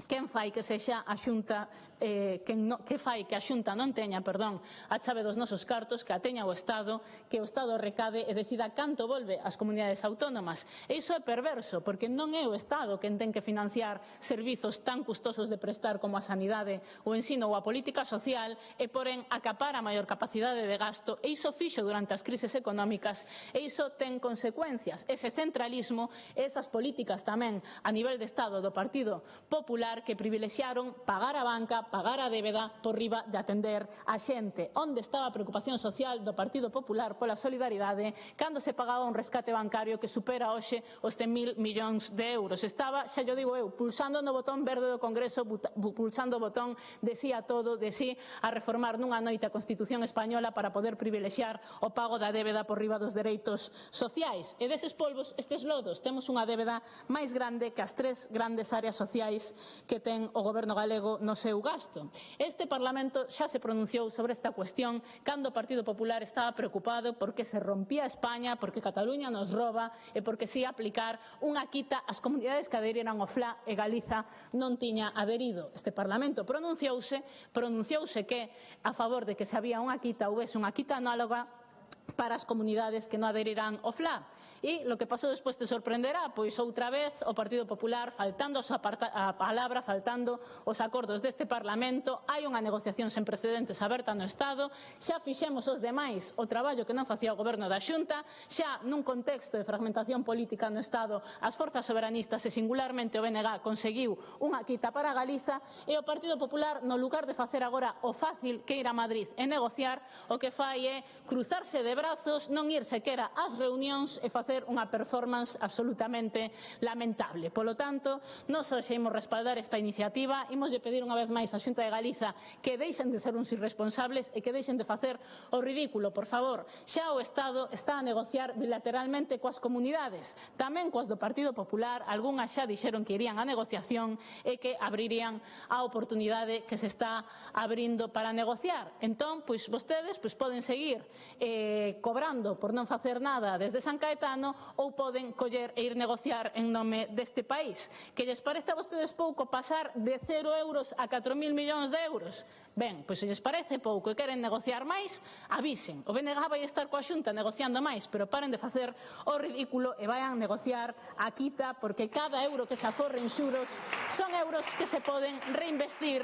quen fai que sexa a Xunta que fai que a Xunta non teña, a chave dos nosos cartos, que a teña o Estado, que o Estado recade e decida canto volve ás comunidades autónomas. E iso é perverso, porque non é o Estado quen ten que financiar servizos tan custosos de prestar como a sanidade, o ensino ou a política social, e porén acapar a maior capacidade de gasto, e iso fixo durante as crises económicas, e iso ten consecuencias. Ese centralismo, esas políticas tamén a nivel de Estado do Partido Popular que privilexiaron pagar a banca, pagar a débeda por riba de atender a xente. Onde estaba a preocupación social do Partido Popular pola solidaridade cando se pagaba un rescate bancario que supera hoxe os 100.000 millóns de euros? Estaba, xa yo digo eu, pulsando no botón verde do Congreso, pulsando o botón de sí a todo, de sí a reformar nunha noite a Constitución española para poder privilexiar o pago da débeda por riba dos dereitos sociais. E deses polvos, estes lodos, temos unha débeda máis grande que as 3 grandes áreas sociais que ten o Goberno galego no seu gasto. Este Parlamento xa se pronunciou sobre esta cuestión cando o Partido Popular estaba preocupado porque se rompía España, porque Cataluña nos roba e porque se ia aplicar unha quita ás comunidades que aderiran ao FLA e Galiza non tiña aderido. Este Parlamento pronunciouse que a favor de que se había unha quita ou houvese unha quita análoga para as comunidades que non aderirán ao FLA. E lo que pasou despois te sorprenderá, pois outra vez o Partido Popular faltando a palabra, faltando os acordos deste Parlamento. Hai unha negociación sen precedentes aberta no Estado, xa fixemos os demais o traballo que non facía o Goberno da Xunta, xa nun contexto de fragmentación política no Estado as forzas soberanistas e singularmente o BNG conseguiu unha quita para Galiza, e o Partido Popular, no lugar de facer agora o fácil que ir a Madrid e negociar, o que fai é cruzarse de brazos, non ir sequera ás reunións e facer unha performance absolutamente lamentable. Polo tanto, nós hoxe imos respaldar esta iniciativa, imos de pedir unha vez máis á Xunta de Galiza que deixen de ser uns irresponsables e que deixen de facer o ridículo, por favor. Xa o Estado está a negociar bilateralmente coas comunidades, tamén coas do Partido Popular, algunhas xa dixeron que irían á negociación e que abrirían a oportunidade que se está abrindo para negociar. Entón, pois vostedes poden seguir cobrando por non facer nada desde San Caetano, ou poden coller e ir negociar en nome deste país. Que lles parece a vostedes pouco pasar de 0 euros a 4.000 millóns de euros? Ben, pois se lles parece pouco e queren negociar máis, avisen. O BNG vai estar coa Xunta negociando máis, pero paren de facer o ridículo e vayan negociar a quita, porque cada euro que se aforre en xuros son euros que se poden reinvestir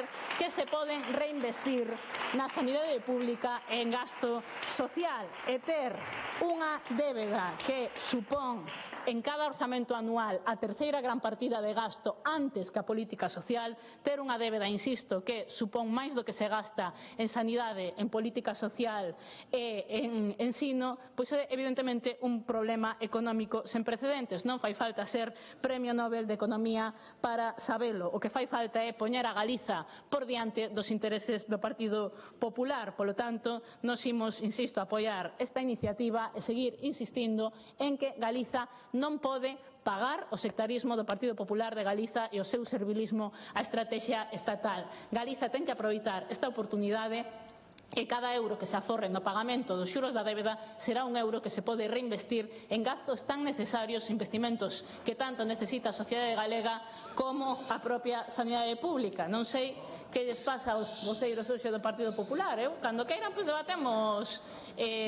na sanidade pública e en gasto social, e ter unha débeda que supón en cada orzamento anual a terceira gran partida de gasto antes que a política social, ter unha débeda, insisto, que supón máis do que se gasta en sanidade, en política social e en ensino, pois é evidentemente un problema económico sen precedentes. Non fai falta ser Premio Nobel de Economía para sabelo. O que fai falta é poñer a Galiza por diante dos intereses do Partido Popular. Polo tanto, nos imos, insisto, a apoiar esta iniciativa e seguir insistindo en que Galiza non pode pagar o sectarismo do Partido Popular de Galiza e o seu servilismo á estrategia estatal. Galiza ten que aproveitar esta oportunidade e cada euro que se aforre no pagamento dos xuros da débeda será un euro que se pode reinvestir en gastos tan necesarios, investimentos que tanto necesita a sociedade galega como a propia sanidade pública. Non sei que lles pasa aos voceiros hoxe do Partido Popular. Cando queiran, pois debatemos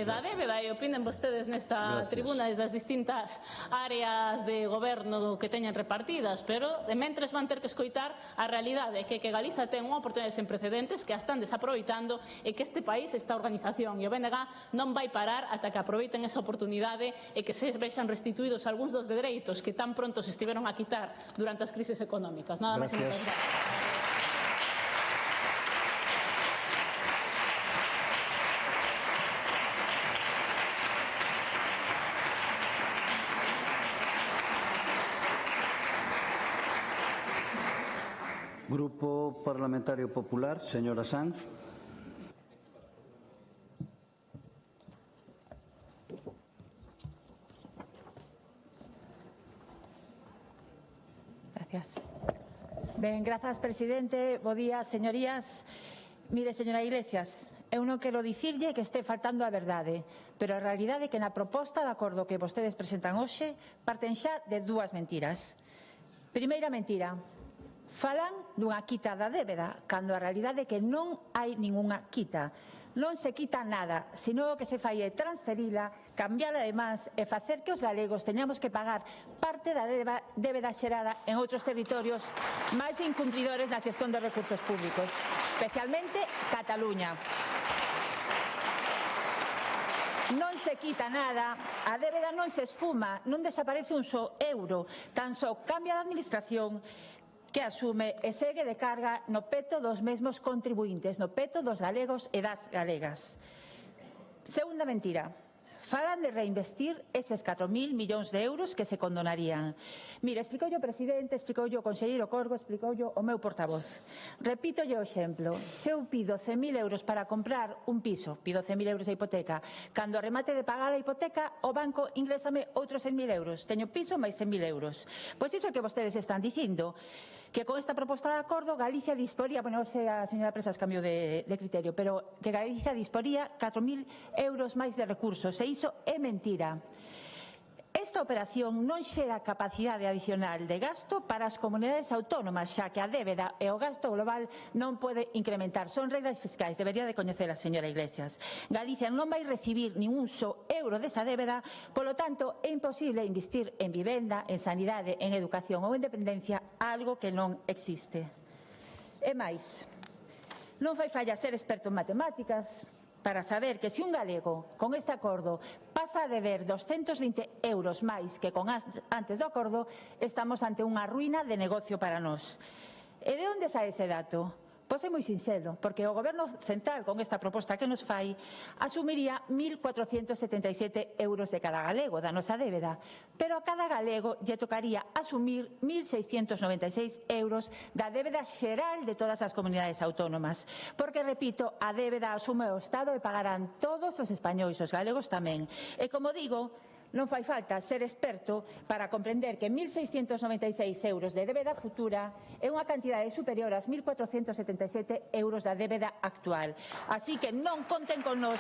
da débeda e opinen vostedes nesta tribuna desde as distintas áreas de goberno que teñen repartidas, pero de mentres van ter que escoitar a realidade que Galiza ten unha oportunidade sen precedentes, que a están desaproveitando e que este país, esta organización e o BNG non vai parar ata que aproveiten esa oportunidade e que se vexan restituídos algúns dos dereitos que tan pronto se estiveron a quitar durante as crises económicas. Nada máis e moitas gracias. Grupo Parlamentario Popular, señora Sanz. Gracias. Ben, grazas, presidente. Bo día, señorías. Mire, señora Iglesias, eu non quero dicirlle que este faltando a verdade, pero a realidade é que na proposta de acordo que vostedes presentan hoxe parten xa de dúas mentiras. Primeira mentira. Falan dunha quita da débeda, cando a realidade é que non hai ningunha quita. Non se quita nada, sino que se fai é transferila, cambiala de mans e facer que os galegos teñamos que pagar parte da débeda xerada en outros territorios máis incumpridores na xestión de recursos públicos, especialmente Cataluña. Non se quita nada, a débeda non se esfuma, non desaparece un só euro, tan só cambia de administración que asume e segue de carga no peto dos mesmos contribuintes, no peto dos galegos e das galegas. Segunda mentira. Falan de reinvestir eses 4.000 millóns de euros que se condonarían. Mire, explicou o presidente, explicou o conselleiro Corgo, explicou o meu portavoz. Repito o exemplo. Se eu pido 100.000 euros para comprar un piso, pido 100.000 euros de hipoteca, cando remate de pagar a hipoteca, o banco ingrésame outros 100.000 euros. Teño piso máis 100.000 euros. Pois iso que vostedes están dicindo, que con esta proposta de acordo Galicia disporía, bueno, a señora Presas cambiou de criterio, pero que Galicia disporía 4.000 euros máis de recursos, e iso é mentira. Esta operación non xera capacidade adicional de gasto para as comunidades autónomas, xa que a débeda e o gasto global non pode incrementar. Son regras fiscais, debería de coñecer a señora Iglesias. Galicia non vai recibir ningún só euro desa débeda, polo tanto é imposible investir en vivenda, en sanidade, en educación ou en dependencia, algo que non existe. E máis, non fai falla ser experto en matemáticas para saber que se un galego con este acordo pasa a deber 220 euros máis que con antes do acordo, estamos ante unha ruína de negocio para nós. E de onde sae ese dato? Pois é moi sinxelo, porque o Goberno central con esta proposta que nos fai asumiría 1.477 euros de cada galego da nosa débeda, pero a cada galego lle tocaría asumir 1.696 euros da débeda xeral de todas as comunidades autónomas, porque, repito, a débeda asume o Estado e pagarán todos os españois, os galegos tamén. E, como digo, non fai falta ser experto para comprender que 1.696 euros de débeda futura é unha cantidade superior aos 1.477 euros da débeda actual. Así que non conten con nós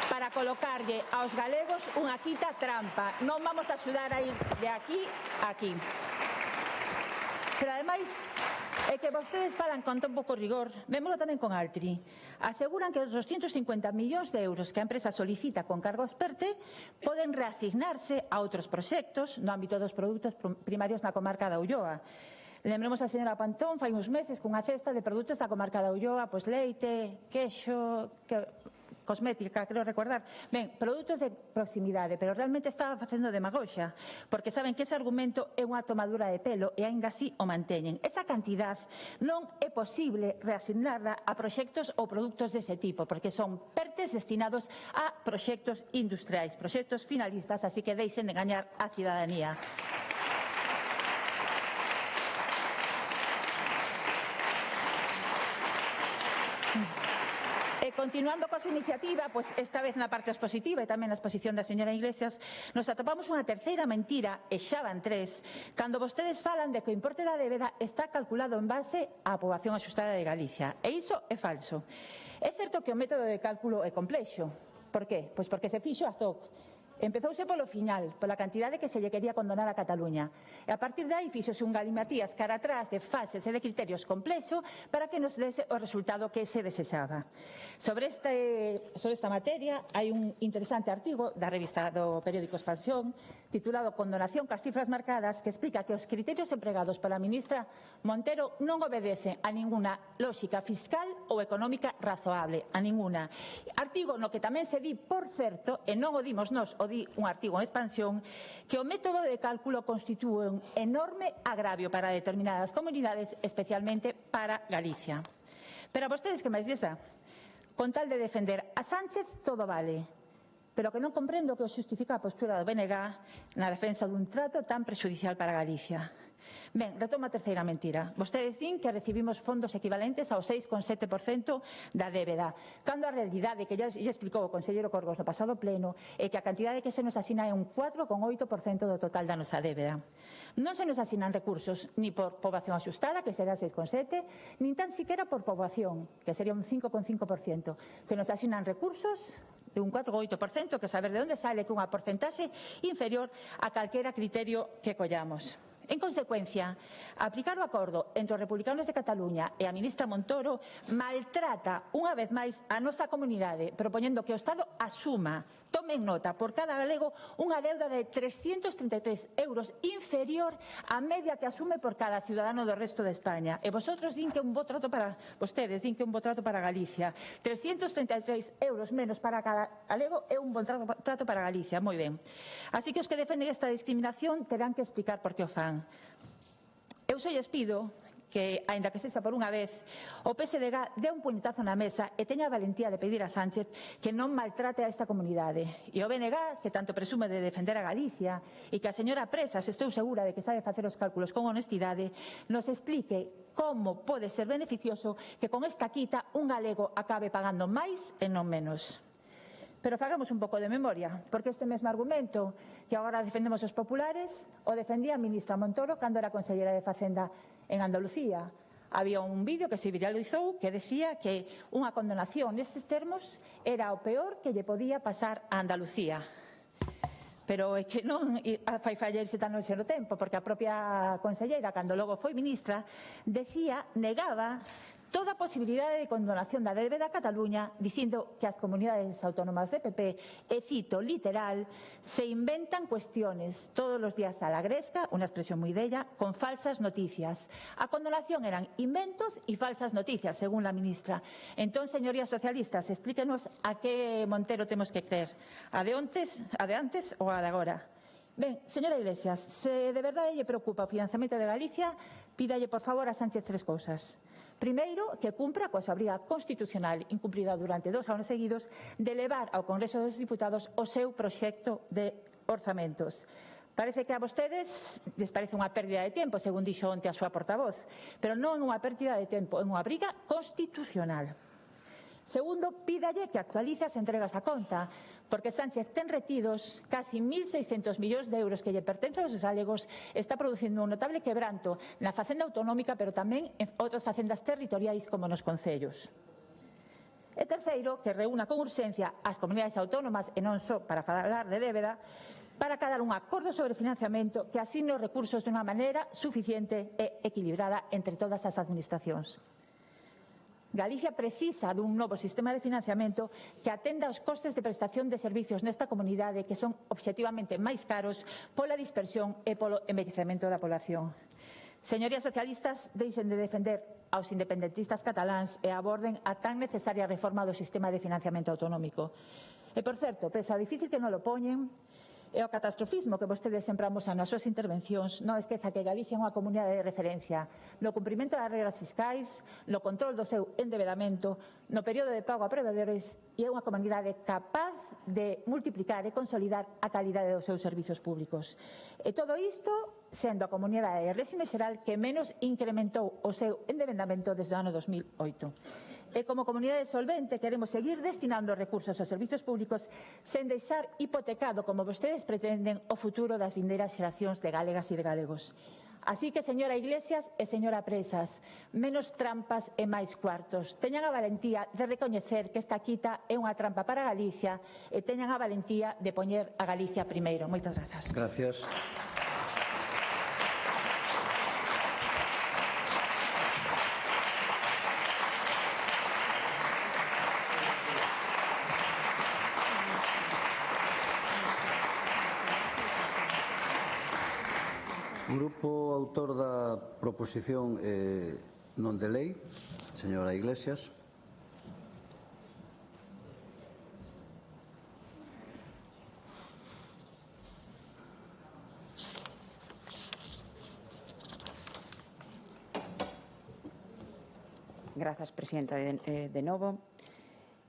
para colocarlle aos galegos unha quita trampa. Non vamos a axudar a ir de aquí a aquí. Pero, ademais, é que vostedes falan con tan pouco rigor, vémolo tamén con Altri. Aseguran que os 250 millóns de euros que a empresa solicita con cargo aos PERTE poden reasignarse a outros proxectos no ámbito dos produtos primarios na comarca da Ulloa. Lembremos a señora Pantón fai uns meses cunha cesta de produtos da comarca da Ulloa, pois leite, queixo, cosmética, creo recordar. Ben, produtos de proximidade, pero realmente estaba facendo demagoxia, porque saben que ese argumento é unha tomadura de pelo e aínda así o manteñen. Esa cantidad non é posible reasignarla a proxectos ou produtos dese tipo, porque son PERTES destinados a proxectos industriais, proxectos finalistas, así que deixen de engañar a cidadanía. Continuando coa súa iniciativa, pois esta vez na parte expositiva e tamén na exposición da señora Iglesias, nos atopamos unha terceira mentira, e xa van tres, cando vostedes falan de que o importe da débeda está calculado en base á poboación axustada de Galicia. E iso é falso. É certo que o método de cálculo é complexo. Por qué? Pois porque se fixo a ZOC. Empezouse polo final, pola cantidade que se lle quería condonar a Cataluña. E a partir de aí fixose un galimatías cara atrás de fases e de criterios complexo para que nos dese o resultado que se desexaba. Sobre esta materia hai un interesante artigo da revista do periódico Expansión titulado Condonación cas cifras marcadas, que explica que os criterios empregados pola ministra Montero non obedecen a ninguna lógica fiscal ou económica razoable, a ninguna. Artigo no que tamén se di, por certo, e non o dimos nós, o di un artigo en Expansión, que o método de cálculo constitúe un enorme agravio para determinadas comunidades, especialmente para Galicia. Pero a vostedes que máis desa, con tal de defender a Sánchez todo vale, pero que non comprendo que o xustifica a postura do BNG na defensa dun trato tan prexudicial para Galicia. Ben, retomo a terceira mentira. Vostedes din que recibimos fondos equivalentes ao 6,7% da débeda, cando a realidade que ya explicou o conselleiro Corgos no pasado pleno é que a cantidade que se nos asina é un 4,8% do total da nosa débeda. Non se nos asinan recursos ni por poboación axustada, que será 6,7%, nin tan siquiera por poboación, que sería un 5,5%. Se nos asinan recursos de un 4,8%, que saber de onde sale que unha porcentaxe inferior a calquera criterio que collamos. En consecuencia, aplicar o acordo entre os republicanos de Cataluña e a ministra Montoro maltrata unha vez máis a nosa comunidade, propoñendo que o Estado asuma, tomen nota, por cada galego unha deuda de 333 euros inferior á media que asume por cada ciudadano do resto de España. E vosotros din que un bo trato para vostedes, din que un bo trato para Galicia. 333 euros menos para cada galego é un bon trato para Galicia, moi ben. Así que os que defenden esta discriminación terán que explicar por que o fan. Eu só lles pido que, aínda que sexa por unha vez, o PSDG dé un puñetazo na mesa e teña a valentía de pedir a Sánchez que non maltrate a esta comunidade. E o BNG, que tanto presume de defender a Galicia, e que a señora Presas, estou segura de que sabe facer os cálculos con honestidade, nos explique como pode ser beneficioso que con esta quita un galego acabe pagando máis e non menos. Pero fagamos un pouco de memoria, porque este mesmo argumento que agora defendemos os populares o defendía a ministra Montoro cando era conselleira de Facenda en Andalucía. Había un vídeo que se viralizou que decía que unha condenación nestes termos era o peor que lle podía pasar a Andalucía. Pero é que non fai fallarse tan noxe no tempo, porque a propia conselleira, cando logo foi ministra, negaba toda posibilidade de condonación da débeda a Cataluña, dicindo que as comunidades autónomas de PP, e cito literal, se inventan cuestiones todos los días a la gresca, unha expresión moi della, con falsas noticias. A condonación eran inventos e falsas noticias, según la ministra. Entón, señorías socialistas, explíquenos a que Montero temos que creer, a de antes ou a de agora. Ben, señora Iglesias, se de verdade lle preocupa o financiamento de Galicia, pídalle, por favor, a Sánchez tres cousas. Primeiro, que cumpra coa súa obriga constitucional incumplida durante 2 anos seguidos de levar ao Congreso dos Diputados o seu proxecto de orzamentos. Parece que a vostedes les parece unha pérdida de tempo, según dixo onte a súa portavoz, pero non é unha pérdida de tempo, é unha obriga constitucional. Segundo, pídalle que actualice as entregas a conta, porque Sánchez ten retidos casi 1.600 millóns de euros que lle pertencen aos galegos, está producindo un notable quebranto na facenda autonómica, pero tamén en outras facendas territoriais como nos concellos. E terceiro, que reúna con urxencia as comunidades autónomas e non só para falar de débeda, para acadar un acordo sobre financiamento que asigne os recursos de unha maneira suficiente e equilibrada entre todas as administracións. Galicia precisa dun novo sistema de financiamento que atenda aos costes de prestación de servicios nesta comunidade que son obxectivamente máis caros pola dispersión e polo envellecemento da población. Señorías socialistas, deixen de defender aos independentistas cataláns e aborden a tan necesaria reforma do sistema de financiamento autonómico. E, por certo, pese a difícil que non lo poñen, e o catastrofismo que vostedes sempre amosan nas súas intervencións, non esqueza que Galicia é unha comunidade de referencia no cumprimento das regras fiscais, no control do seu endebedamento, no período de pago a proveedores e é unha comunidade capaz de multiplicar e consolidar a calidade dos seus servizos públicos. E todo isto sendo a comunidade de réxime xeral que menos incrementou o seu endebedamento desde o ano 2008. E como comunidade solvente queremos seguir destinando recursos aos servizos públicos sen deixar hipotecado, como vostedes pretenden, o futuro das vindeiras xeracións de galegas e de galegos. Así que, señora Iglesias e señora Presas, menos trampas e máis cuartos. Teñan a valentía de recoñecer que esta quita é unha trampa para Galicia e teñan a valentía de poñer a Galicia primeiro. Moitas grazas. Gracias. O grupo autor da proposición non de lei, señora Iglesias. Grazas, presidenta, de novo.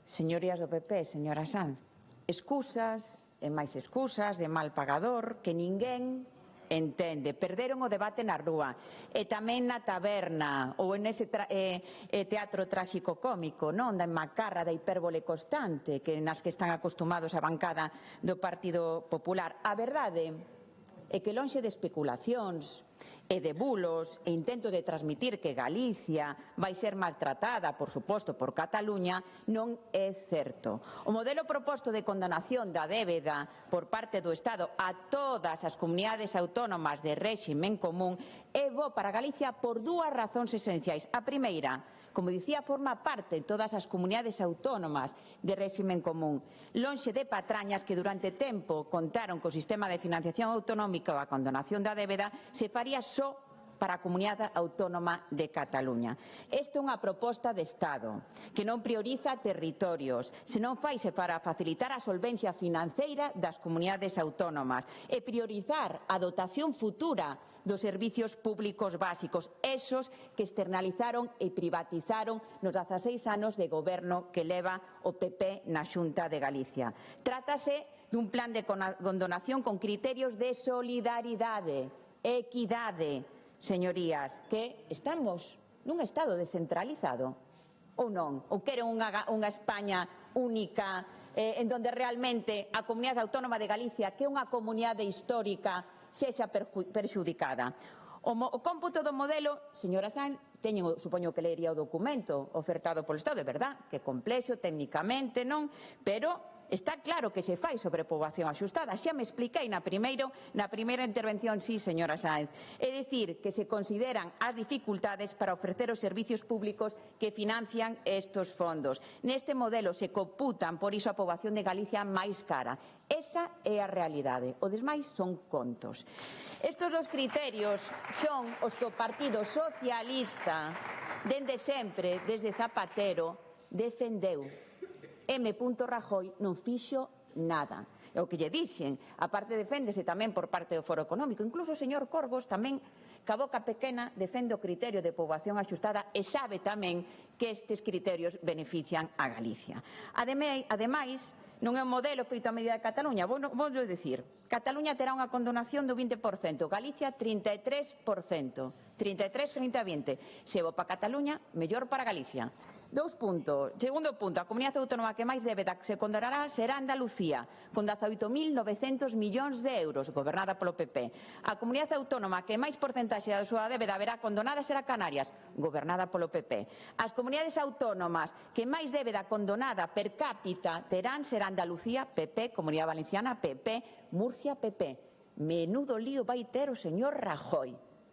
Señorías do PP, señora Sanz, excusas e máis excusas de mal pagador que ninguén entende. Perderon o debate na rúa e tamén na taberna ou en ese teatro tráxico cómico, non? Da macarra, da hipérbole constante nas que están acostumados a bancada do Partido Popular. A verdade é que lonxe de especulacións e de bulos e intentos de transmitir que Galicia vai ser maltratada, por suposto, por Cataluña, non é certo. O modelo proposto de condonación da débeda por parte do Estado a todas as comunidades autónomas de réxime común é bo para Galicia por dúas razóns esenciais. A primeira, como dicía, forma parte de todas as comunidades autónomas de réxime común, lonxe de patrañas que durante tempo contaron co sistema de financiación autonómica ou a condonación da débeda se faría só para a Comunidade Autónoma de Cataluña. Esta é unha proposta de Estado que non prioriza territorios, senón faise para facilitar a solvencia financeira das comunidades autónomas e priorizar a dotación futura dos servicios públicos básicos, esos que externalizaron e privatizaron nos 16 anos de goberno que leva o PP na Xunta de Galicia. Trátase dun plan de condonación con criterios de solidaridade, equidade, señorías, que estamos nun estado descentralizado ou non? Ou queren unha España única en donde realmente a Comunidade Autónoma de Galicia, que é unha comunidade histórica, sexa perxudicada? O cómputo do modelo, señora Sáenz, supoño que leería o documento ofertado polo Estado, é verdad, que é complexo técnicamente, non? Pero está claro que se fai sobre poboación axustada. Xa me expliquei na primeira intervención, sí, señora Sáenz. É dicir, que se consideran as dificultades para ofrecer os servicios públicos que financian estes fondos. Neste modelo se computan, por iso, a poboación de Galicia máis cara. Esa é a realidade. O demais son contos. Estes dos criterios son os que o Partido Socialista, dende sempre, desde Zapatero, defendeu. M. Rajoy non fixo nada. É o que lle dixen. A parte deféndese tamén por parte do Foro Económico. Incluso o señor Corgos tamén, ca boca pequena, defende o criterio de poboación axustada e sabe tamén que estes criterios benefician a Galicia. Ademais, non é un modelo feito a medida de Cataluña. Vou dicir, Cataluña terá unha condonación do 20%, Galicia 33%. 33 frente a 20. Se vou para Cataluña, mellor para Galicia. Segundo punto, a comunidade autónoma que máis débeda se condonará será Andalucía, con 18.900 millóns de euros, gobernada polo PP. A comunidade autónoma que máis porcentaxe da súa débeda verá condonada será Canarias, gobernada polo PP. As comunidades autónomas que máis débeda condonada per cápita terán será Andalucía, PP, Comunidade Valenciana, PP, Murcia, PP. Menudo lío vai ter o señor Rajoy.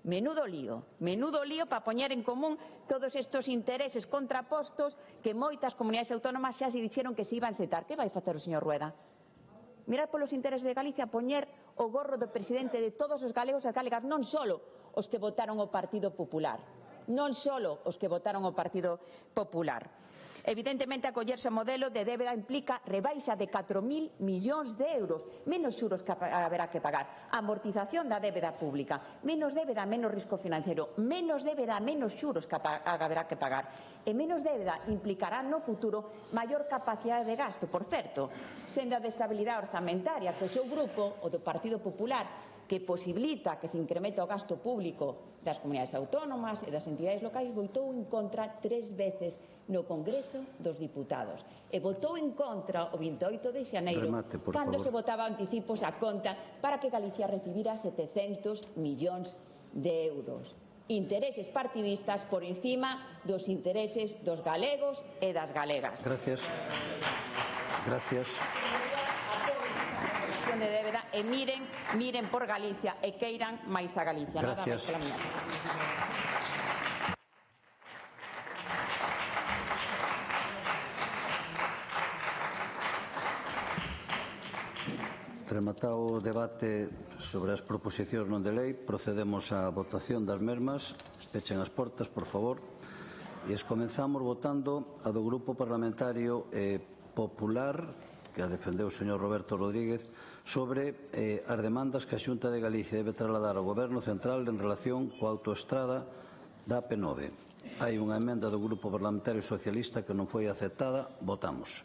Menudo lío para poñer en común todos estes intereses contrapostos que moitas comunidades autónomas xa se dixeron que se iban setar. Que vai facer o señor Rueda? Mirar polos intereses de Galicia, poñer o gorro do presidente de todos os galegos e galegas, non só os que votaron o Partido Popular, Evidentemente, acollerse ao modelo de débeda implica rebaixa de 4.000 millóns de euros, menos xuros que haberá que pagar, amortización da débeda pública, menos débeda, menos risco financiero, menos débeda, menos xuros que haberá que pagar. E menos débeda implicará no futuro maior capacidade de gasto. Por certo, senda de estabilidade orzamentaria que o seu grupo, o do Partido Popular, que posibilita que se incremente o gasto público das comunidades autónomas e das entidades locais, votou en contra 3 veces no Congreso dos Diputados. E votou en contra o 28 de xaneiro, cando se votaba anticipos a conta para que Galicia recibira 700 millóns de euros. Intereses partidistas por encima dos intereses dos galegos e das galegas. Gracias. De débeda e miren por Galicia e queiran máis a Galicia. Gracias. Nada máis pela miña. Rematado o debate sobre as proposicións non de lei, procedemos á votación das mesmas. Pechen as portas, por favor. E comenzamos votando a do Grupo Parlamentario Popular, que a defendeu o señor Roberto Rodríguez, sobre as demandas que a Xunta de Galicia debe trasladar ao Goberno Central en relación coa autoestrada da P9. Hai unha emenda do Grupo Parlamentario Socialista que non foi aceptada. Votamos.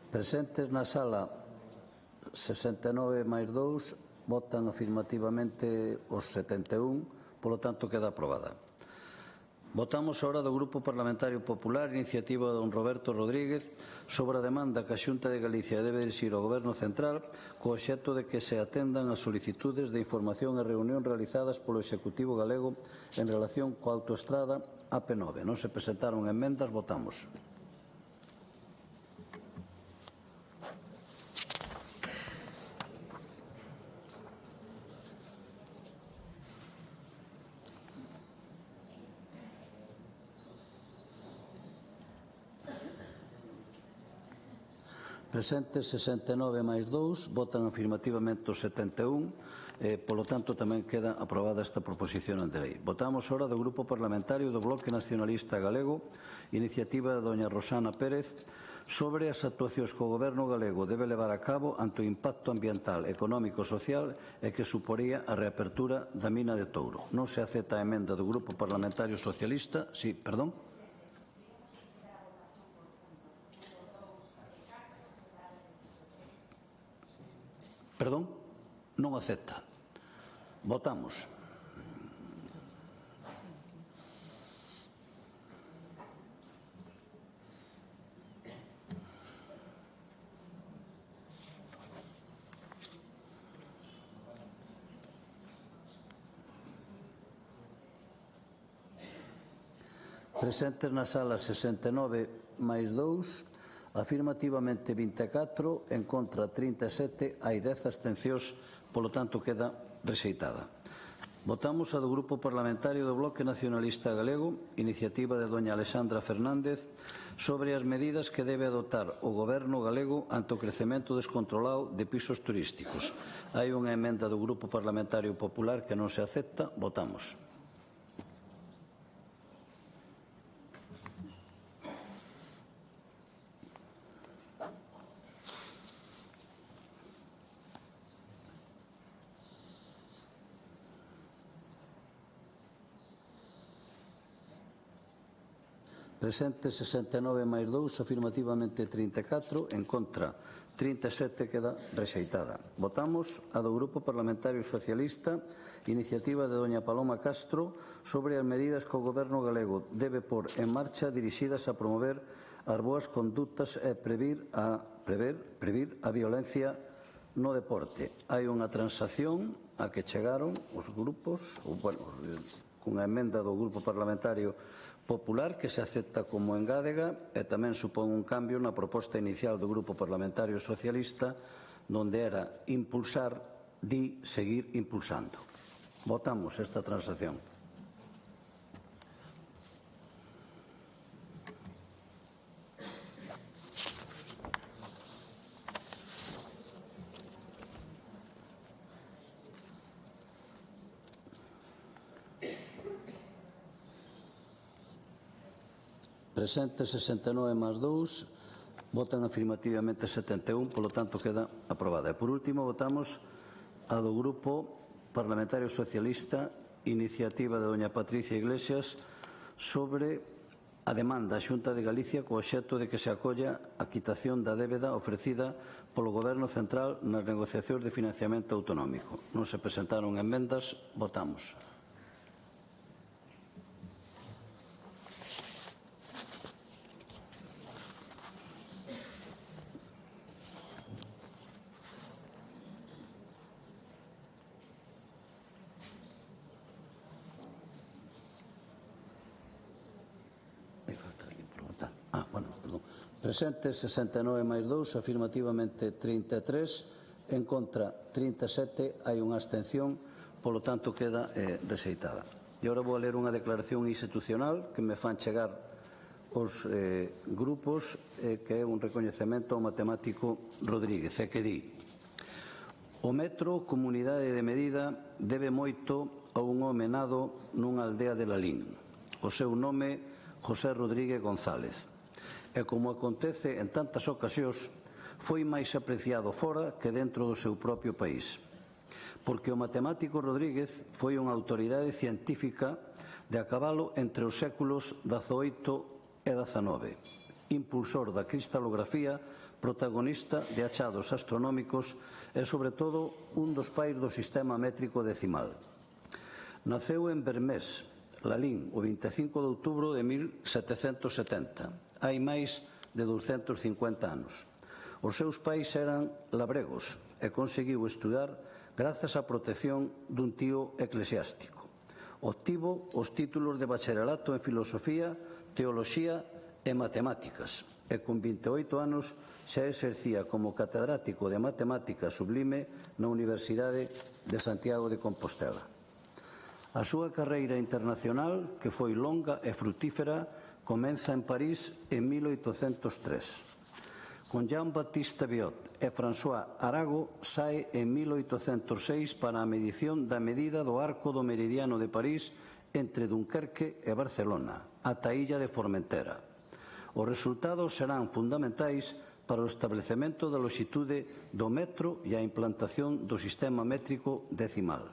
Presentes na sala 69 máis 2, votan afirmativamente os 71, polo tanto queda aprobada. Votamos ahora do Grupo Parlamentario Popular, iniciativa de don Roberto Rodríguez, sobre a demanda que a Xunta de Galicia debe dirixir ao Goberno Central co obxecto de que se atendan as solicitudes de información e reunión realizadas polo Executivo galego en relación coa autoestrada AP9. Non se presentaron emendas, votamos. Presentes 69 máis 2, votan afirmativamente os 71, polo tanto tamén queda aprobada esta proposición de lei. Votamos ahora do Grupo Parlamentario do Bloque Nacionalista Galego, iniciativa de doña Rosana Pérez, sobre as actuacións que o Goberno galego debe levar a cabo ante o impacto ambiental, económico e social e que suporía a reapertura da mina de Touro. Non se acepta a emenda do Grupo Parlamentario Socialista. Sí, perdón. Perdón, non acepta. Votamos. Presentes na sala 69 máis 2, afirmativamente 24, en contra 37, hai 10 abstencións, polo tanto queda rexeitada. Votamos a do Grupo Parlamentario do Bloque Nacionalista Galego, iniciativa de doña Alexandra Fernández, sobre as medidas que debe adoptar o Goberno galego ante o crecemento descontrolado de pisos turísticos. Hai unha emenda do Grupo Parlamentario Popular que non se acepta, votamos. Presentes 69 máis 2, afirmativamente 34, en contra 37, queda rexeitada. Votamos a do Grupo Parlamentario Socialista, iniciativa de doña Paloma Castro, sobre as medidas que o Goberno galego debe pôr en marcha dirixidas a promover as boas condutas e previr a violencia no deporte. Hai unha transacción a que chegaron os grupos, cunha emenda do Grupo Parlamentario Popular que se acepta como engádega e tamén supón un cambio na proposta inicial do Grupo Parlamentario Socialista, donde era impulsar, di seguir impulsando. Votamos esta transacción. Presentes 69 máis 2, votan afirmativamente 71, polo tanto queda aprobada. E por último votamos a do Grupo Parlamentario Socialista, iniciativa de doña Patricia Iglesias, sobre a demanda á Xunta de Galicia co obxecto de que se acolla a quitación da débeda ofrecida polo Goberno Central nas negociacións de financiamento autonómico. Non se presentaron emendas, votamos. Presentes 69 máis 2, afirmativamente 33, en contra 37, hai unha abstención, polo tanto queda rexeitada. E agora vou a ler unha declaración institucional que me fan chegar os grupos, que é un recoñecemento ao matemático Rodríguez, e que di: o metro, comunidade de medida, debe moito a un home nado nunha aldea de Lalín. O seu nome, José Rodríguez González. E como acontece en tantas ocasións, foi máis apreciado fora que dentro do seu propio país. Porque o matemático Rodríguez foi unha autoridade científica de a cabalo entre os séculos XVIII e XIX, impulsor da cristalografía, protagonista de achados astronómicos É, sobre todo, un dos pais do sistema métrico decimal. Naceu en Vermés, Lalín, o 25 de outubro de 1770. Hai máis de 250 anos. Os seus pais eran labregos e conseguiu estudar grazas á protección dun tío eclesiástico. Obtivo os títulos de bacharelato en Filosofía, Teoloxía e Matemáticas e con 28 anos xa exercía como catedrático de Matemática Sublime na Universidade de Santiago de Compostela. A súa carreira internacional, que foi longa e frutífera, comeza en París en 1803. Con Jean-Baptiste Biot e François Arago sae en 1806 para a medición da medida do arco do meridiano de París entre Dunkerque e Barcelona, ata a illa de Formentera. Os resultados serán fundamentais para o establecemento da lonxitude do metro e a implantación do sistema métrico decimal.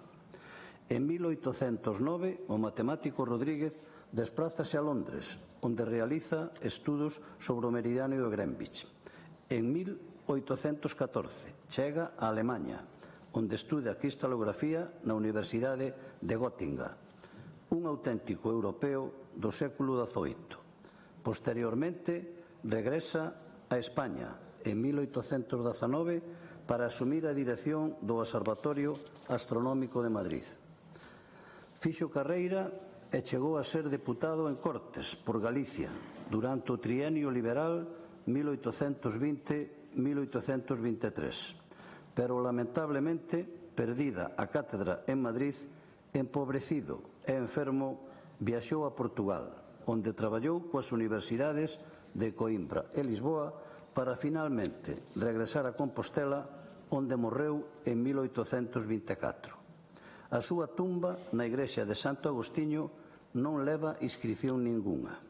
En 1809, o matemático Rodríguez desprázase a Londres, onde realiza estudos sobre o meridiano de Greenwich. En 1814 chega a Alemanha, onde estuda cristalografía na Universidade de Göttingen, un auténtico europeo do século XVIII. Posteriormente, regresa a España en 1819 para asumir a dirección do Observatorio Astronómico de Madrid. Fixo carreira e chegou a ser deputado en Cortes por Galicia durante o trienio liberal 1820-1823, pero lamentablemente, perdida a cátedra en Madrid, empobrecido e enfermo, viaxou a Portugal, onde traballou coas universidades de Coimbra e Lisboa para finalmente regresar a Compostela, onde morreu en 1824. A súa tumba na igrexa de Santo Agostiño non leva inscripción ningunha.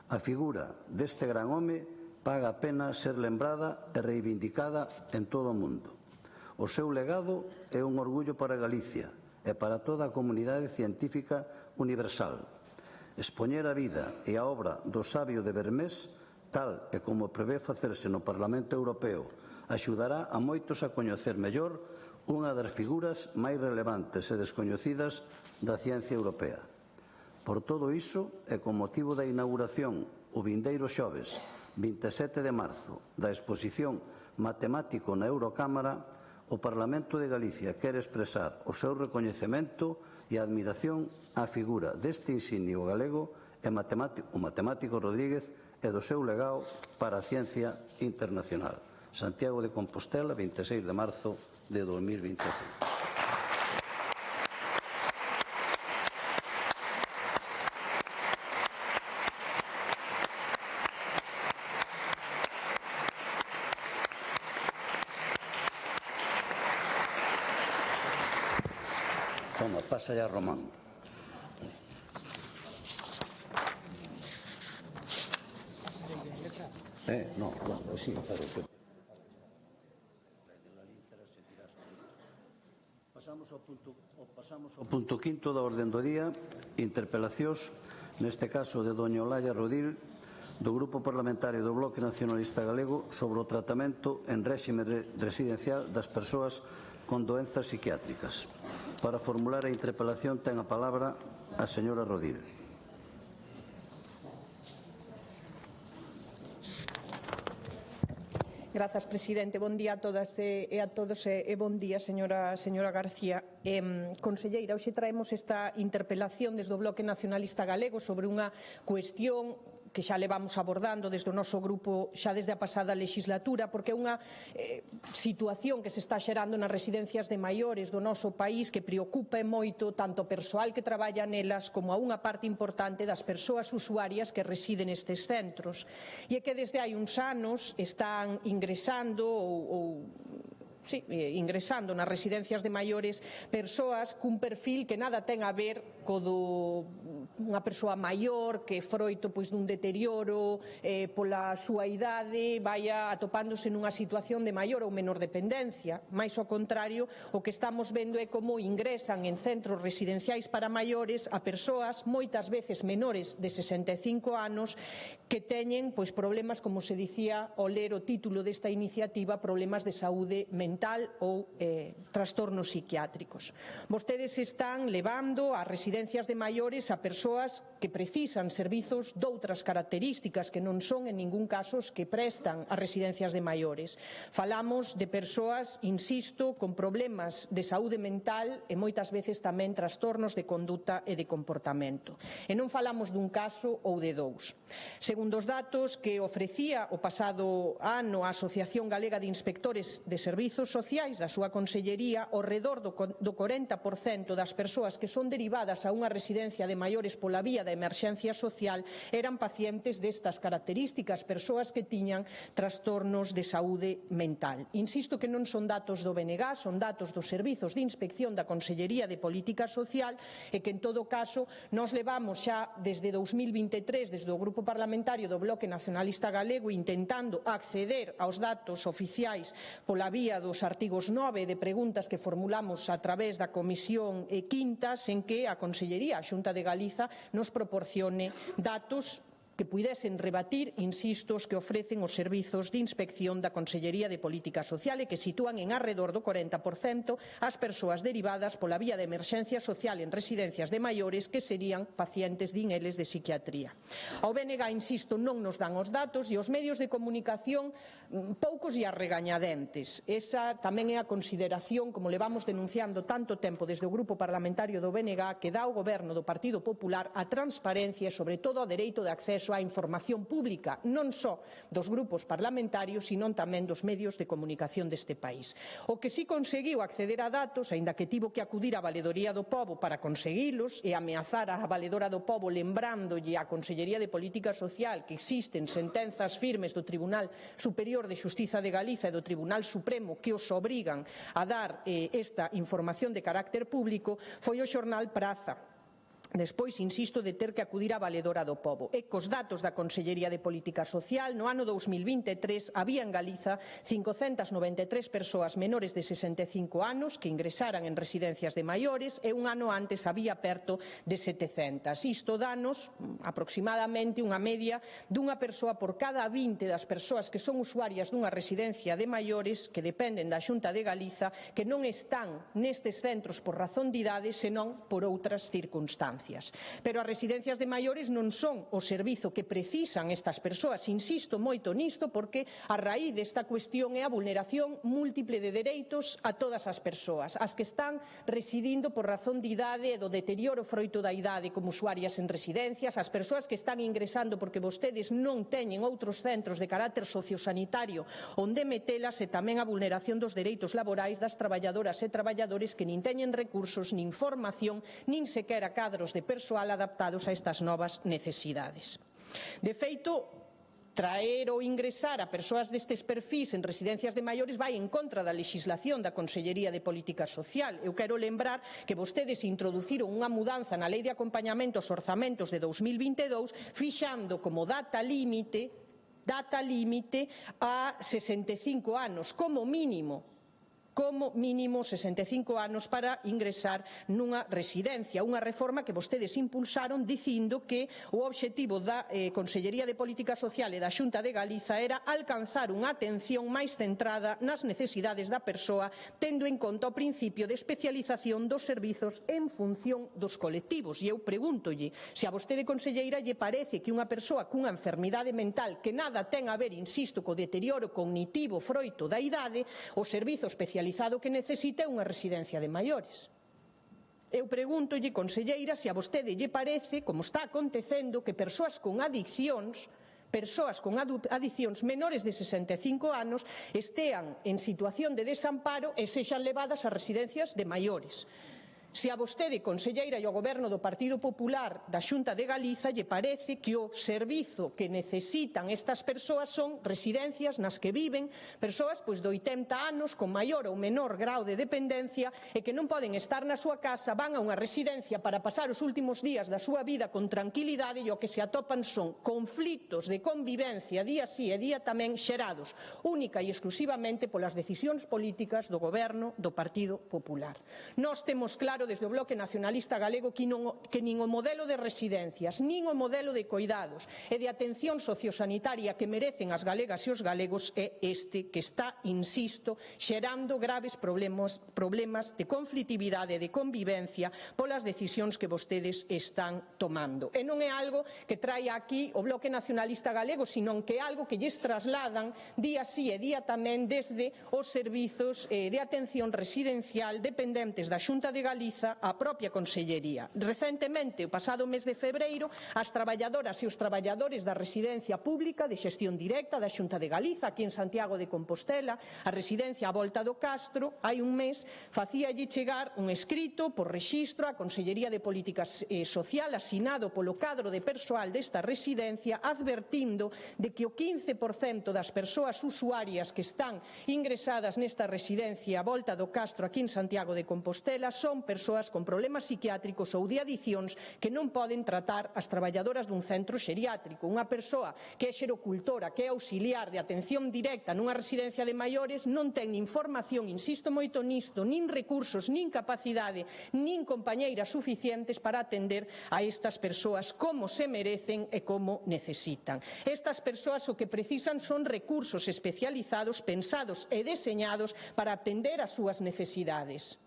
A figura deste gran home paga a pena ser lembrada e reivindicada en todo o mundo. O seu legado é un orgullo para Galicia e para toda a comunidade científica universal. Expoñer a vida e a obra do sabio de Vermés, tal e como prevé facerse no Parlamento Europeo, axudará a moitos a coñecer mellor unha das figuras máis relevantes e descoñecidas da ciencia europea. Por todo iso, e con motivo da inauguración o vindeiro xoves 27 de marzo da exposición Matemático na Eurocámara, o Parlamento de Galicia quere expresar o seu recoñecemento e admiración á figura deste insignio galego e o matemático Rodríguez e do seu legado para a ciencia internacional. Santiago de Compostela, 26 de marzo de 2025. Toma, pasa ya Román. No, claro, sí, claro. Pasamos ao punto quinto da orden do día, interpelacións, neste caso de doña Olalla Rodil, do Grupo Parlamentario do Bloque Nacionalista Galego sobre o tratamento en réxime residencial das persoas con doenzas psiquiátricas. Para formular a interpelación ten a palabra a señora Rodil. Grazas, presidente. Bon día a todas e a todos e bon día, señora García. Conselleira, hoxe traemos esta interpelación desde o Bloque Nacionalista Galego sobre unha cuestión que xa levamos abordando desde o noso grupo xa desde a pasada legislatura, porque é unha situación que se está xerando nas residencias de maiores do noso país que preocupa moito tanto o persoal que traballa nelas como a unha parte importante das persoas usuarias que residen nestes centros. E é que desde hai uns anos están ingresando ingresando nas residencias de maiores persoas cun perfil que nada ten a ver co unha persoa maior que froito dun deterioro pola súa idade vaya atopándose nunha situación de maior ou menor dependencia. Mais ao contrario, o que estamos vendo é como ingresan en centros residenciais para maiores a persoas moitas veces menores de 65 anos que teñen problemas, como se dicía ao ler o título desta iniciativa, problemas de saúde mental. mental ou trastornos psiquiátricos. Vostedes están levando ás residencias de maiores a persoas que precisan servizos doutras características que non son en ningún caso os que prestan as residencias de maiores. Falamos de persoas, insisto, con problemas de saúde mental e moitas veces tamén trastornos de conduta e de comportamento. E non falamos dun caso ou de dous. Segundo os datos que ofrecía o pasado ano a Asociación Galega de Inspectores de Servizos Sociais da súa Consellería, ao redor do 40% das persoas que son derivadas a unha residencia de maiores pola vía da emerxencia social eran pacientes destas características, persoas que tiñan trastornos de saúde mental. Insisto que non son datos do BNG, son datos dos Servizos de Inspección da Consellería de Política Social e que, en todo caso, nos levamos xa desde 2023, desde o Grupo Parlamentario do Bloque Nacionalista Galego, intentando acceder aos datos oficiais pola vía dos artigos 9 de preguntas que formulamos a través da Comisión Quinta, sen que a Consellería, a Xunta de Galiza, nos proporcione datos que puidesen rebatir, insisto, os que ofrecen os servizos de inspección da Consellería de Política Social e que sitúan en arredor do 40% as persoas derivadas pola vía de emerxencia social en residencias de maiores que serían pacientes, din eles, de psiquiatría. Ao BNG, insisto, non nos dan os datos e os medios de comunicación poucos e a regañadentes. Esa tamén é a consideración, como levamos denunciando tanto tempo desde o Grupo Parlamentario do BNG, que dá ao Goberno do Partido Popular a transparencia e, sobre todo, o dereito de acceso a información pública, non só dos grupos parlamentarios, sino tamén dos medios de comunicación deste país. O que si conseguiu acceder a datos, aínda que tivo que acudir á Valedoría do Pobo para conseguilos e ameazar a Valedora do Pobo lembrándolle á Consellería de Política Social que existen sentenzas firmes do Tribunal Superior de Xustiza de Galiza e do Tribunal Supremo que os obrigan a dar esta información de carácter público, foi o xornal Praza. Despois, insisto, de ter que acudir á Valedora do Pobo. E cos datos da Consellería de Política Social, no ano 2023 había en Galiza 593 persoas menores de 65 anos que ingresaran en residencias de maiores e un ano antes había perto de 700. Isto danos aproximadamente unha media dunha persoa por cada 20 das persoas que son usuarias dunha residencia de maiores que dependen da Xunta de Galiza que non están nestes centros por razón de idade, senón por outras circunstancias. Pero as residencias de maiores non son o servizo que precisan estas persoas. Insisto moito nisto porque a raíz desta cuestión é a vulneración múltiple de dereitos a todas as persoas. As que están residindo por razón de idade e do deterioro froito da idade como usuarias en residencias, as persoas que están ingresando porque vostedes non teñen outros centros de carácter sociosanitario onde metelas e tamén a vulneración dos dereitos laborais das traballadoras e traballadores que nin teñen recursos, nin formación, nin sequera cadros de persoal adaptados a estas novas necesidades. De feito, traer ou ingresar a persoas destes perfis en residencias de maiores vai en contra da legislación da Consellería de Política Social. Eu quero lembrar que vostedes introduciron unha mudanza na Lei de Acompañamento aos Orzamentos de 2022 fixando como data límite a 65 anos, como mínimo 65 anos para ingresar nunha residencia, unha reforma que vostedes impulsaron dicindo que o obxectivo da Consellería de Política Social e da Xunta de Galiza era alcanzar unha atención máis centrada nas necesidades da persoa, tendo en conta o principio de especialización dos servizos en función dos colectivos. E eu pregúntolle se a vostede, conselleira, lle parece que unha persoa cunha enfermidade mental que nada ten a ver, insisto, co deterioro cognitivo froito da idade, o servizo especializado que necesita é unha residencia de maiores. Eu pregúntolle, conselleira, se a vostede lle parece, como está acontecendo, que persoas con adiccións menores de 65 anos estean en situación de desamparo e sexan levadas a residencias de maiores. Se a vostede, conselleira, e ao Goberno do Partido Popular da Xunta de Galiza lle parece que o servizo que necesitan estas persoas son residencias nas que viven persoas de 80 anos con maior ou menor grau de dependencia e que non poden estar na súa casa, van a unha residencia para pasar os últimos días da súa vida con tranquilidade e o que se atopan son conflitos de convivencia día sí e día tamén xerados única e exclusivamente polas decisións políticas do Goberno do Partido Popular. Nós temos claro claro desde o Bloque Nacionalista Galego que nin o modelo de residencias, nin o modelo de coidados e de atención sociosanitaria que merecen as galegas e os galegos é este que está, insisto, xerando graves problemas de conflitividade e de convivencia polas decisións que vostedes están tomando. E non é algo que traia aquí o Bloque Nacionalista Galego, senón que é algo que lles trasladan día sí e día tamén desde os servizos de atención residencial dependentes da Xunta de Galiza á propia Consellería. Recentemente, o pasado mes de febreiro, as traballadoras e os traballadores da residencia pública de xestión directa da Xunta de Galiza, aquí en Santiago de Compostela, a residencia á Volta do Castro, hai un mes, facíalle chegar un escrito por rexistro á Consellería de Política Social asinado polo cadro de persoal desta residencia advertindo de que o 15% das persoas usuarias que están ingresadas nesta residencia a Volta do Castro aquí en Santiago de Compostela son persoas con problemas psiquiátricos ou de adiccións que non poden tratar as traballadoras dun centro xeriátrico. Unha persoa que é xerocultora, que é auxiliar de atención directa nunha residencia de maiores non ten nin formación, insisto moito nisto, nin recursos, nin capacidade, nin compañeiras suficientes para atender a estas persoas como se merecen e como necesitan. Estas persoas o que precisan son recursos especializados, pensados e deseñados para atender as súas necesidades.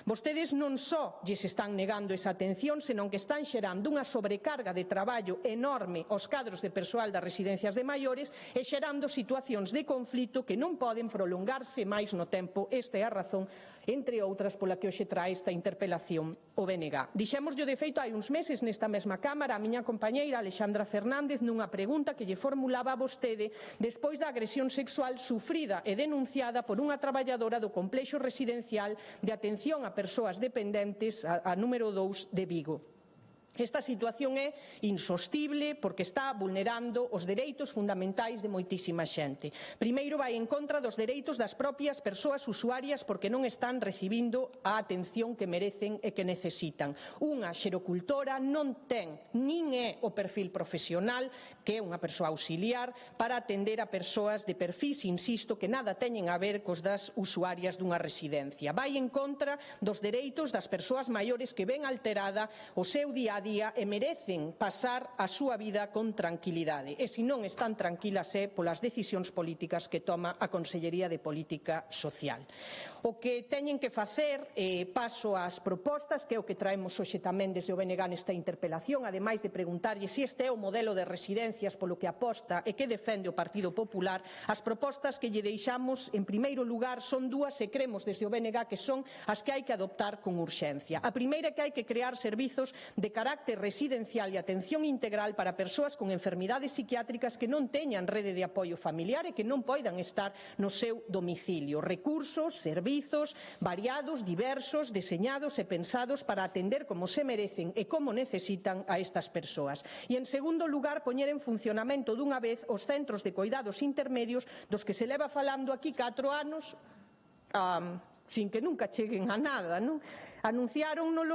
Vostedes non só lles están negando esa atención, senón que están xerando unha sobrecarga de traballo enorme aos cadros de persoal das residencias de maiores e xerando situacións de conflito que non poden prolongarse máis no tempo. Esta é a razón, entre outras, pola que hoxe trae esta interpelación o BNG. Dixémoslle de feito hai uns meses nesta mesma Cámara a miña compañeira Alexandra Fernández nunha pregunta que lle formulaba a vostede despois da agresión sexual sufrida e denunciada por unha traballadora do complexo residencial de atención a persoas dependentes a número 2 de Vigo. Esta situación é insostible porque está vulnerando os dereitos fundamentais de moitísima xente. Primeiro, vai en contra dos dereitos das propias persoas usuarias porque non están recibindo a atención que merecen e que necesitan. Unha xerocultora non ten nin é o perfil profesional, que é unha persoa auxiliar, para atender a persoas de perfis, insisto, que nada teñen a ver cos das usuarias dunha residencia. Vai en contra dos dereitos das persoas maiores que ven alterada o seu día a día e merecen pasar a súa vida con tranquilidade. E se non están tranquilas é polas decisións políticas que toma a Consellería de Política Social. O que teñen que facer, paso ás propostas, que é o que traemos hoxe tamén desde o BNG nesta interpelación, ademais de preguntarlle se este é o modelo de residencias polo que aposta e que defende o Partido Popular, as propostas que lle deixamos, en primeiro lugar, son dúas e cremos desde o BNG que son as que hai que adoptar con urxencia. A primeira é que hai que crear servizos de carácter residencial e atención integral para persoas con enfermidades psiquiátricas que non teñan rede de apoio familiar e que non poidan estar no seu domicilio. Recursos, servizos variados, diversos, deseñados e pensados para atender como se merecen e como necesitan a estas persoas. E, en segundo lugar, poñer en funcionamento dunha vez os centros de coidados intermedios dos que se leva falando aquí 4 anos sin que nunca cheguen a nada, non? Anunciáronno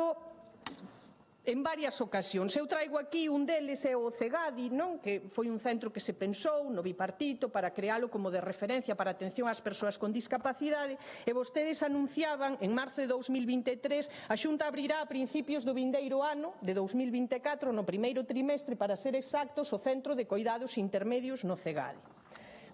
en varias ocasións. Eu traigo aquí un deles, é o CEGADI, non? Que foi un centro que se pensou no bipartito para crealo como de referencia para a atención ás persoas con discapacidade e vostedes anunciaban en marzo de 2023 a Xunta abrirá a principios do vindeiro ano de 2024, no primeiro trimestre para ser exactos, o Centro de Coidados Intermedios no CEGADI.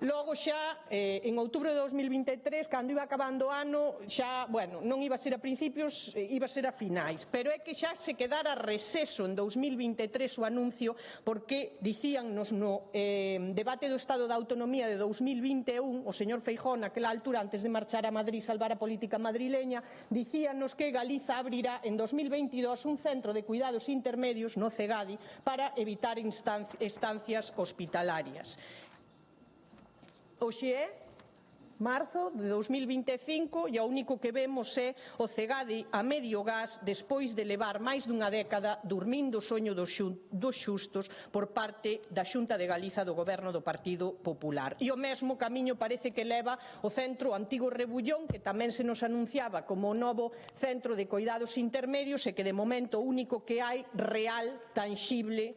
Logo xa, en outubro de 2023, cando iba acabando o ano, xa, bueno, non iba a ser a principios, iba a ser a finais, pero é que xa se quedara receso en 2023 o anuncio porque dicíannos no debate do Estado da Autonomía de 2021, o señor Feijóo naquela altura, antes de marchar a Madrid salvar a política madrileña, dicíanos que Galiza abrirá en 2022 un centro de cuidados intermedios no CEGADI para evitar estancias hospitalarias. Hoxe é marzo de 2025 e o único que vemos é o CEGADI a medio gas despois de levar máis dunha década dormindo o soño dos xustos por parte da Xunta de Galiza do Goberno do Partido Popular. E o mesmo camiño parece que leva o centro antigo Rebullón, que tamén se nos anunciaba como o novo centro de coidados intermedios e que de momento o único que hai real, tanxible,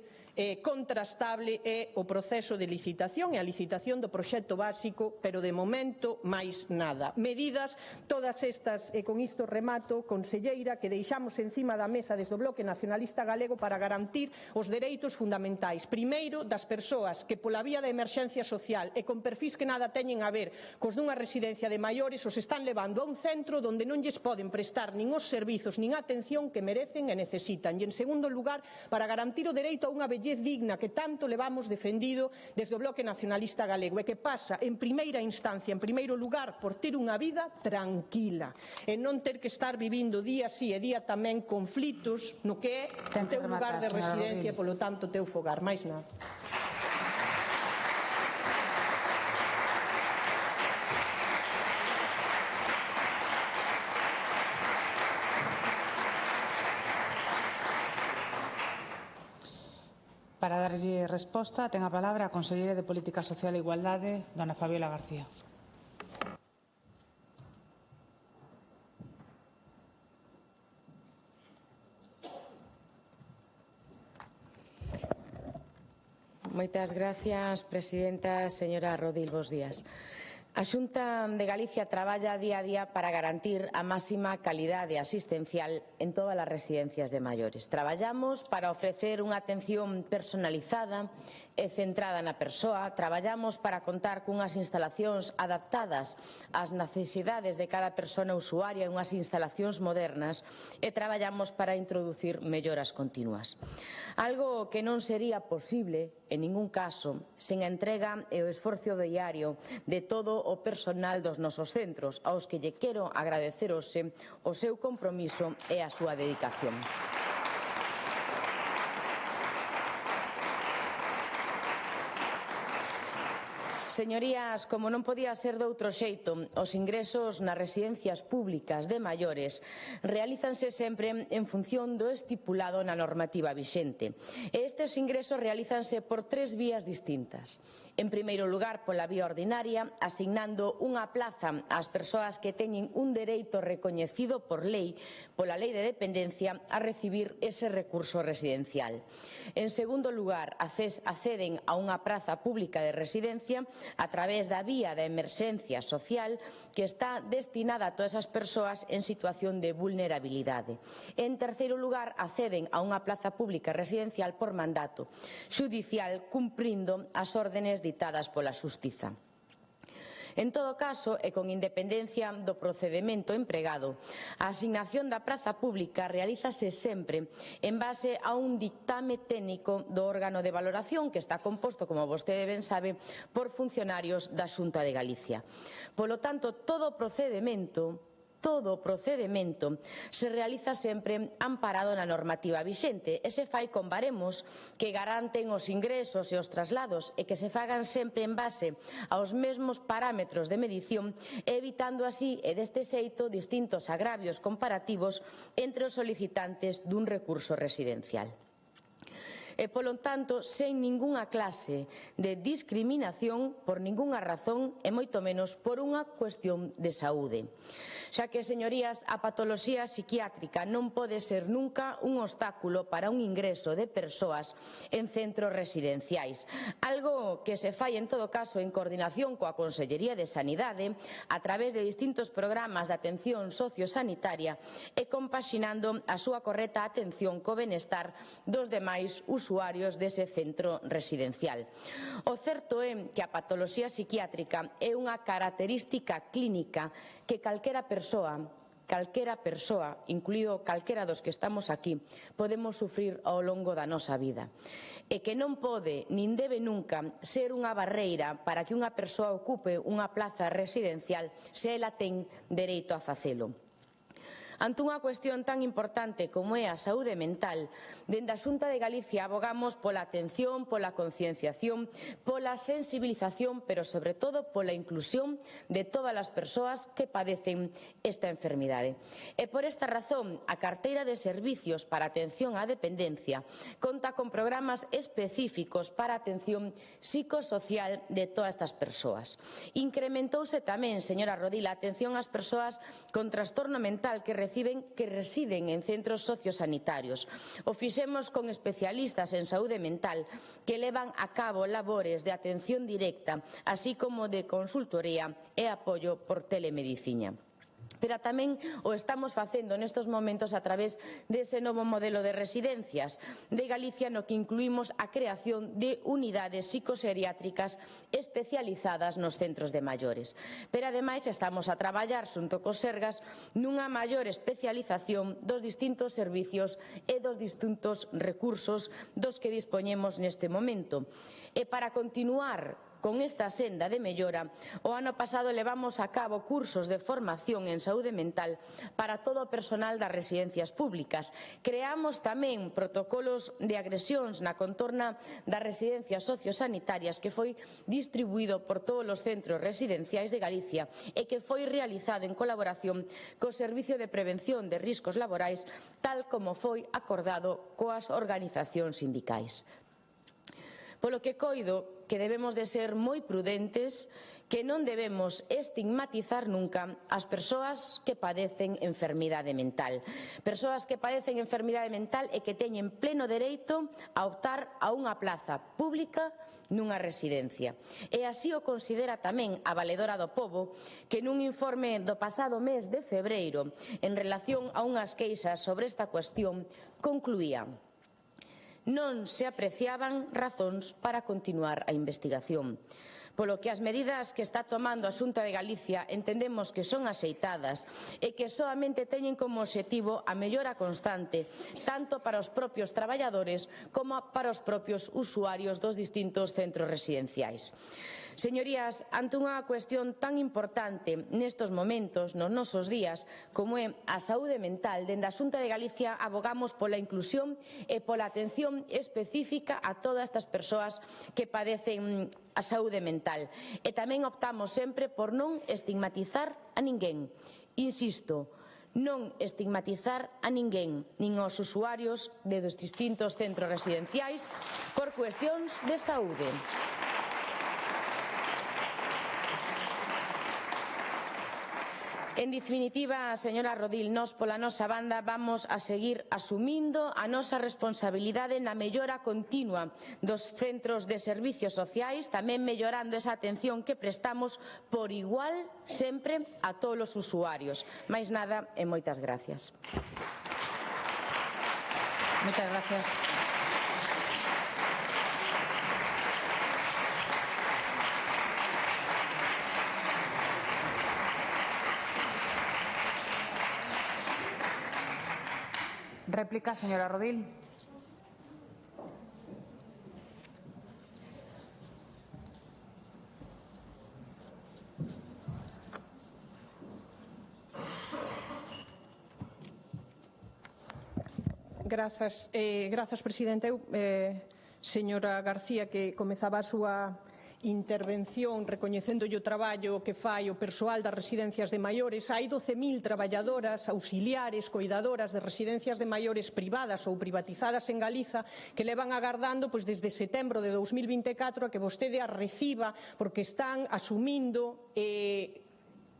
contrastable é o proceso de licitación e a licitación do proxecto básico, pero de momento máis nada. Medidas, todas estas, e con isto remato, conselleira, que deixamos encima da mesa desde o Bloque Nacionalista Galego para garantir os dereitos fundamentais. Primeiro, das persoas que pola vía da emerxencia social e con perfis que nada teñen a ver cos dunha residencia de maiores os están levando a un centro onde non lles poden prestar nin os servizos nin a atención que merecen e necesitan. E, en segundo lugar, para garantir o dereito a unha vellez digna que tanto levamos defendido desde o Bloque Nacionalista Galego e que pasa, en primeira instancia, en primeiro lugar, por ter unha vida tranquila e non ter que estar vivindo día sí e día tamén conflitos no que é o teu lugar de residencia e, polo tanto, o teu fogar. Máis nada. Para darlle resposta, ten a palabra a conselleira de Política Social e Igualdade, dona Fabiola García. Moitas gracias, presidenta. Señora Rodil, bos días. A Xunta de Galicia traballa día a día para garantir a máxima calidade asistencial en todas as residencias de maiores. Traballamos para ofrecer unha atención personalizada e centrada na persoa. Traballamos para contar cunhas instalacións adaptadas ás necesidades de cada persona usuaria e unhas instalacións modernas e traballamos para introducir melloras continuas. Algo que non sería posible en ningún caso sen a entrega e o esforzo diario de todo o personal dos nosos centros, aos que lle quero agradecer hoxe o seu compromiso e a súa dedicación. Señorías, como non podía ser de outro xeito, os ingresos nas residencias públicas de maiores realízanse sempre en función do estipulado na normativa vixente. E estes ingresos realízanse por tres vías distintas. En primeiro lugar, pola vía ordinaria, asignando unha plaza ás persoas que teñen un dereito recoñecido por lei, pola Lei de Dependencia, a recibir ese recurso residencial. En segundo lugar, acceden a unha praza pública de residencia a través da vía da emerxencia social que está destinada a todas as persoas en situación de vulnerabilidade. En terceiro lugar, acceden a unha plaza pública residencial por mandato xudicial, cumprindo as órdenes ditadas pola Xustiza. En todo caso, e con independencia do procedemento empregado, a asignación da praza pública realízase sempre en base a un dictame técnico do órgano de valoración que está composto, como vostede ben sabe, por funcionarios da Xunta de Galicia. Polo tanto, todo procedemento se realiza sempre amparado na normativa vixente e se fai con baremos que garanten os ingresos e os traslados e que se fagan sempre en base aos mesmos parámetros de medición, evitando así e deste xeito distintos agravios comparativos entre os solicitantes dun recurso residencial. E, polo tanto, sen ningunha clase de discriminación por ningunha razón e moito menos por unha cuestión de saúde. Xa que, señorías, a patoloxía psiquiátrica non pode ser nunca un obstáculo para un ingreso de persoas en centros residenciais, algo que se fai en todo caso en coordinación coa Consellería de Sanidade a través de distintos programas de atención sociosanitaria e compaxinando a súa correcta atención co benestar dos demais usuarios dese centro residencial. O certo é que a patoloxía psiquiátrica é unha característica clínica que calquera persoa, incluído calquera dos que estamos aquí, podemos sufrir ao longo da nosa vida. E que non pode, nin debe nunca, ser unha barreira para que unha persoa ocupe unha plaza residencial se ela ten dereito a facelo. Ante unha cuestión tan importante como é a saúde mental, dende a Xunta de Galicia abogamos pola atención, pola concienciación, pola sensibilización, pero sobre todo pola inclusión de todas as persoas que padecen esta enfermidade. E por esta razón, a carteira de servicios para atención á dependencia conta con programas específicos para a atención psicosocial de todas estas persoas. Incrementouse tamén, señora Rodil, a atención ás persoas con trastorno mental que que residen en centros sociosanitarios. O fixemos con especialistas en saúde mental que levan a cabo labores de atención directa, así como de consultoría e apoio por telemedicina. Pero tamén o estamos facendo nestes momentos a través dese novo modelo de residencias de Galicia, no que incluímos a creación de unidades psicoseriátricas especializadas nos centros de maiores. Pero ademais estamos a traballar xunto cos Sergas nunha maior especialización dos distintos servicios e dos distintos recursos dos que dispoñemos neste momento. E para continuar con esta senda de mellora, o ano pasado levamos a cabo cursos de formación en saúde mental para todo o persoal das residencias públicas. Creamos tamén protocolos de agresións na contorna das residencias sociosanitarias que foi distribuído por todos os centros residenciais de Galicia e que foi realizado en colaboración co Servicio de Prevención de Riscos Laborais, tal como foi acordado coas organizacións sindicais. Polo que coido que debemos de ser moi prudentes, que non debemos estigmatizar nunca as persoas que padecen enfermidade mental. Persoas que padecen enfermidade mental e que teñen pleno dereito a optar a unha plaza pública nunha residencia. E así o considera tamén a Valedora do Pobo, que nun informe do pasado mes de febreiro, en relación a unhas queixas sobre esta cuestión, concluía: non se apreciaban razóns para continuar a investigación, polo que as medidas que está tomando a Xunta de Galicia entendemos que son axeitadas e que soamente teñen como obxectivo a mellora constante, tanto para os propios traballadores como para os propios usuarios dos distintos centros residenciais. Señorías, ante unha cuestión tan importante nestes momentos, nos nosos días, como é a saúde mental, dende a Xunta de Galicia abogamos pola inclusión e pola atención específica a todas estas persoas que padecen a saúde mental. E tamén optamos sempre por non estigmatizar a ninguén. Insisto, non estigmatizar a ninguén, nin aos usuarios dos distintos centros residenciais por cuestións de saúde. En definitiva, señora Rodil, nós pola nosa banda vamos a seguir asumindo a nosa responsabilidade na mellora continua dos centros de servicios sociais, tamén mellorando esa atención que prestamos por igual sempre a todos os usuarios. Máis nada e moitas gracias. Moitas gracias. Réplica, señora Rodil. Grazas, presidente. Señora García, que comezaba a súa intervención recoñecendo o traballo que fai o persoal das residencias de maiores. Hai 12.000 traballadoras, auxiliares, coidadoras de residencias de maiores privadas ou privatizadas en Galiza que levan agardando desde setembro de 2024 a que vostede as reciba, porque están asumindo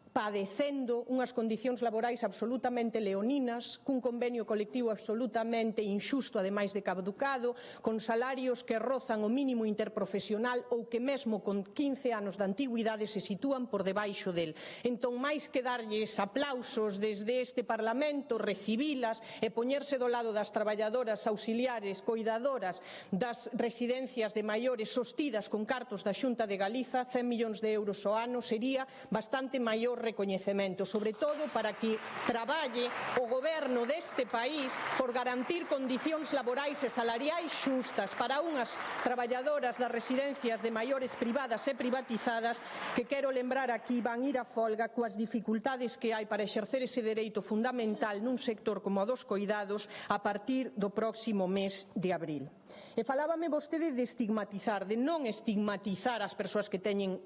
padecendo unhas condicións laborais absolutamente leoninas, cun convenio colectivo absolutamente inxusto, ademais de caducado, con salarios que rozan o mínimo interprofesional ou que mesmo con 15 anos de antigüidade se sitúan por debaixo del. Entón, máis que darlles aplausos desde este Parlamento, recibilas e poñerse do lado das traballadoras auxiliares, coidadoras das residencias de maiores sostidas con cartos da Xunta de Galiza, 100 millóns de euros ao ano, sería bastante maior recoñecemento, sobre todo para que traballe o goberno deste país por garantir condicións laborais e salariais xustas para unhas traballadoras das residencias de maiores privadas e privatizadas que, quero lembrar aquí, van ir a folga coas dificultades que hai para exercer ese dereito fundamental nun sector como o dos coidados a partir do próximo mes de abril. E falábame vostede de estigmatizar, de non estigmatizar as persoas que teñen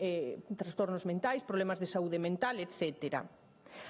trastornos mentais, problemas de saúde mental, etc.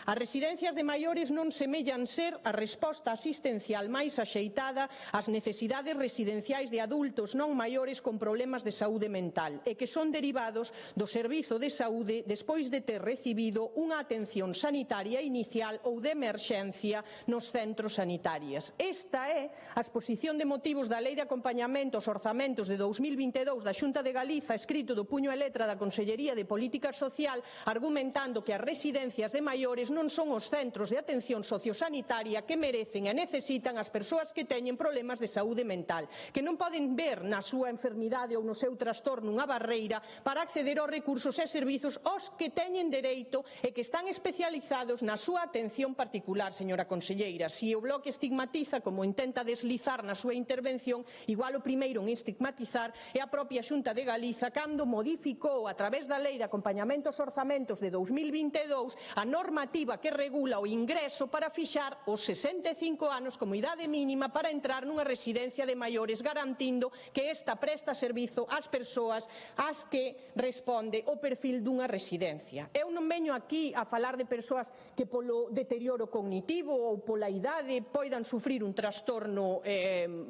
As residencias de maiores non semellan ser a resposta asistencial máis axeitada ás necesidades residenciais de adultos non maiores con problemas de saúde mental e que son derivados do servizo de saúde despois de ter recibido unha atención sanitaria inicial ou de emerxencia nos centros sanitarios. Esta é a exposición de motivos da Lei de Acompañamento aos Orzamentos de 2022 da Xunta de Galiza, escrito do puño e letra da Consellería de Política Social, argumentando que as residencias de maiores non son os centros de atención sociosanitaria que merecen e necesitan as persoas que teñen problemas de saúde mental, que non poden ver na súa enfermidade ou no seu trastorno unha barreira para acceder aos recursos e servizos aos que teñen dereito e que están especializados na súa atención particular, señora conselleira. Si o Bloque estigmatiza, como intenta deslizar na súa intervención, igual o primeiro en estigmatizar é a propia Xunta de Galiza cando modificou a través da Lei de Acompañamento aos Orzamentos de 2022 a normativa que regula o ingreso para fixar os 65 anos como idade mínima para entrar nunha residencia de maiores, garantindo que esta presta servizo ás persoas ás que responde o perfil dunha residencia. Eu non veño aquí a falar de persoas que polo deterioro cognitivo ou pola idade poidan sufrir un trastorno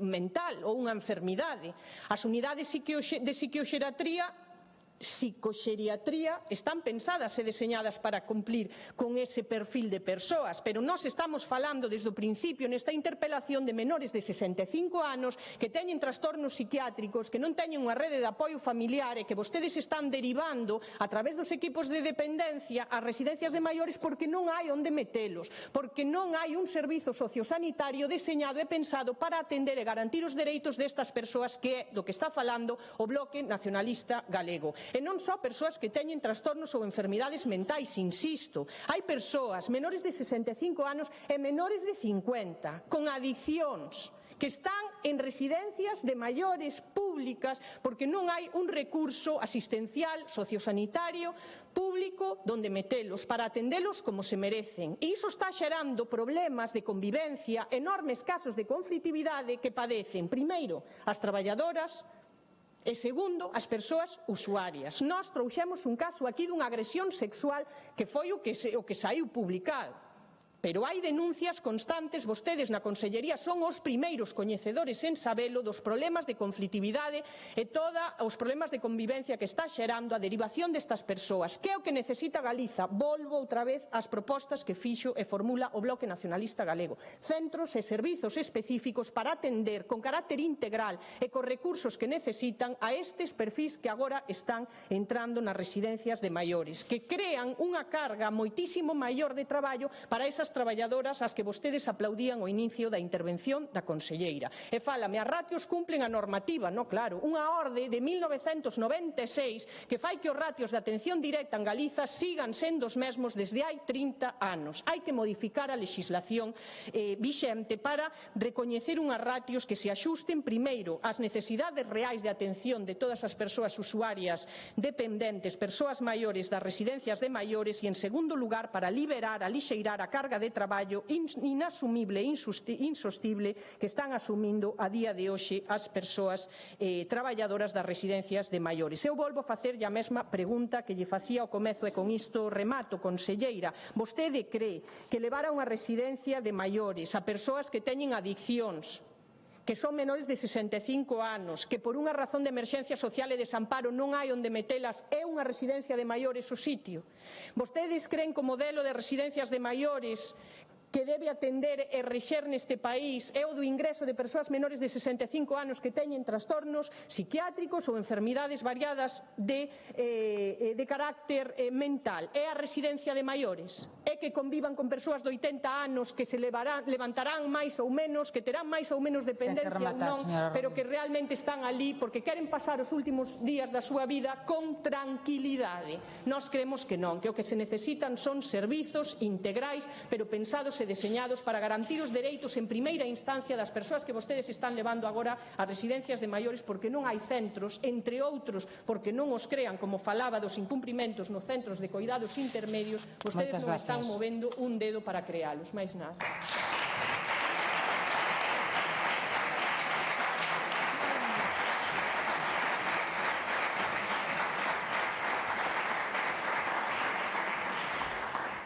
mental ou unha enfermidade. As unidades de psicoxeriatría están pensadas e deseñadas para cumplir con ese perfil de persoas, pero nós estamos falando desde o principio nesta interpelación de menores de 65 anos que teñen trastornos psiquiátricos, que non teñen unha rede de apoio familiar e que vostedes están derivando a través dos equipos de dependencia ás residencias de maiores porque non hai onde metelos, porque non hai un servizo sociosanitario deseñado e pensado para atender e garantir os dereitos destas persoas, que é do que está falando o Bloque Nacionalista Galego. E non só persoas que teñen trastornos ou enfermidades mentais, insisto. Hai persoas menores de 65 anos e menores de 50 con adiccións que están en residencias de maiores públicas porque non hai un recurso asistencial sociosanitario público donde metelos para atendelos como se merecen. E iso está xerando problemas de convivencia, enormes casos de conflitividade que padecen, primeiro, as traballadoras, e segundo, as persoas usuarias. Nós trouxemos un caso aquí dunha agresión sexual que foi o que saiu publicado. Pero hai denuncias constantes, vostedes na Consellería son os primeiros coñecedores en sabelo dos problemas de conflitividade e todos os problemas de convivencia que está xerando a derivación destas persoas. Que é o que necesita Galiza? Volvo outra vez ás propostas que fixo e formula o Bloque Nacionalista Galego. Centros e servizos específicos para atender con carácter integral e con recursos que necesitan a estes perfis que agora están entrando nas residencias de maiores, que crean unha carga moitísimo maior de traballo para esas traballadoras ás que vostedes aplaudían ao inicio da intervención da conselleira. E fálame, as ratios cumplen a normativa, no claro, unha orde de 1996 que fai que os ratios de atención directa en Galiza sigan sendo os mesmos desde hai 30 anos. Hai que modificar a legislación vixente para recoñecer unhas ratios que se axusten primeiro ás necesidades reais de atención de todas as persoas usuarias dependentes, persoas maiores das residencias de maiores e, en segundo lugar, para liberar, alixeirar a carga de traballo inasumible e insostible que están asumindo a día de hoxe as persoas traballadoras das residencias de maiores. Eu volvo a facerlle a mesma pregunta que lle facía ao comezo e con isto remato, conselleira. Vostede cree que levar a unha residencia de maiores a persoas que teñen adiccións, que son menores de 65 anos, que por unha razón de emerxencia social e desamparo non hai onde metelas, é unha residencia de maiores o sitio? Vostedes creen que o modelo de residencias de maiores que debe atender e rexer neste país é o do ingreso de persoas menores de 65 anos que teñen trastornos psiquiátricos ou enfermidades variadas de carácter mental? É a residencia de maiores? É que convivan con persoas de 80 anos que se levantarán máis ou menos, que terán máis ou menos dependencia ou non, pero que realmente están ali porque queren pasar os últimos días da súa vida con tranquilidade? Nós creemos que non, que o que se necesitan son servizos integrais, pero pensados e deseñados para garantir os dereitos en primeira instancia das persoas que vostedes están levando agora ás residencias de maiores porque non hai centros, entre outros porque non os crean, como falaba dos incumprimentos nos centros de coidados intermedios, vostedes non están movendo un dedo para crealos, máis nada.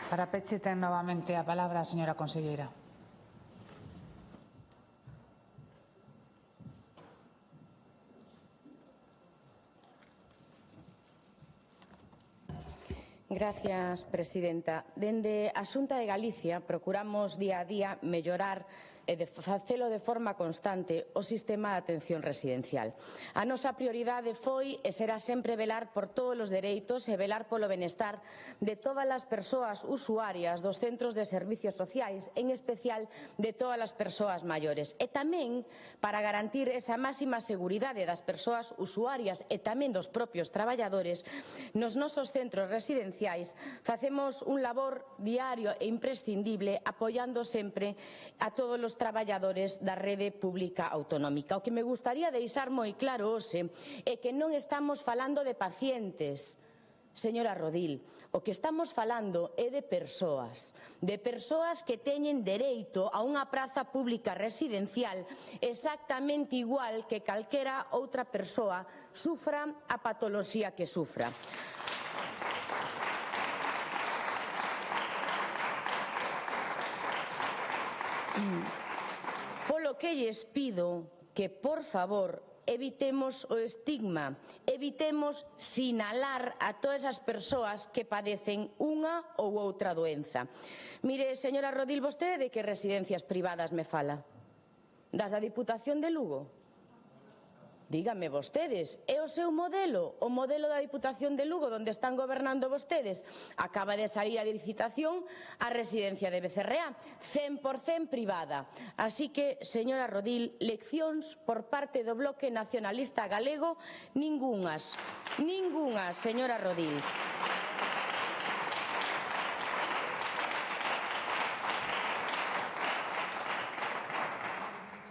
Para peche ten novamente a palabra a señora conselleira. Gracias, presidenta. Dende a Xunta de Galicia procuramos día a día mellorar e de facelo de forma constante o sistema de atención residencial. A nosa prioridade foi e será sempre velar por todos os dereitos e velar polo benestar de todas as persoas usuarias dos centros de servicios sociais, en especial de todas as persoas maiores. E tamén para garantir esa máxima seguridade das persoas usuarias e tamén dos propios traballadores, nos nosos centros residenciais facemos un labor diario e imprescindible apoiando sempre a todos os traballadores da rede pública autonómica. O que me gustaría deixar moi claro hoxe é que non estamos falando de pacientes, señora Rodil. O que estamos falando é de persoas que teñen dereito a unha praza pública residencial exactamente igual que calquera outra persoa sufra a patoloxía que sufra. Polo que lles pido que, por favor, evitemos o estigma, evitemos sinalar a todas as persoas que padecen unha ou outra doenza. Mire, señora Rodil, vostede de que residencias privadas me fala? Das da Diputación de Lugo? Dígame vostedes, é o seu modelo, o modelo da Diputación de Lugo, onde están gobernando vostedes? Acaba de salir a licitación a residencia de Becerreá, 100% privada. Así que, señora Rodil, leccións por parte do Bloque Nacionalista Galego, ningunhas, señora Rodil.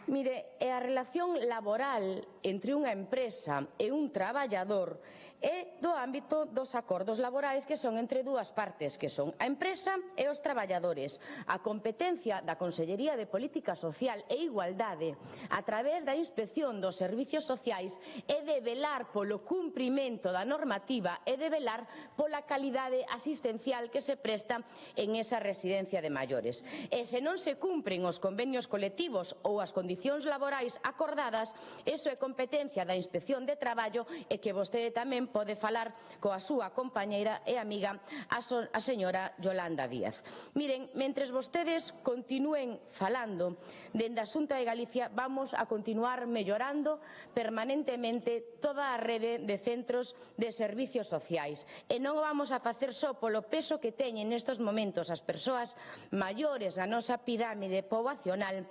Mire, a relación laboral entre unha empresa e un traballador é do ámbito dos acordos laborais que son entre dúas partes, que son a empresa e os traballadores. A competencia da Consellería de Política Social e Igualdade a través da Inspección dos Servicios Sociais é de velar polo cumprimento da normativa e de velar pola calidade asistencial que se presta en esa residencia de maiores. E se non se cumpren os convenios colectivos ou as condicións laborais acordadas, iso é competencia da Inspección de Traballo e que vostede tamén pode falar coa súa compañeira e amiga a señora Yolanda Díaz. Miren, mentres vostedes continúen falando dende a Xunta de Galicia, vamos a continuar mellorando permanentemente toda a rede de centros de servicios sociais e non o vamos a facer só polo peso que teñen nestes momentos as persoas maiores na nosa pirámide poboacional,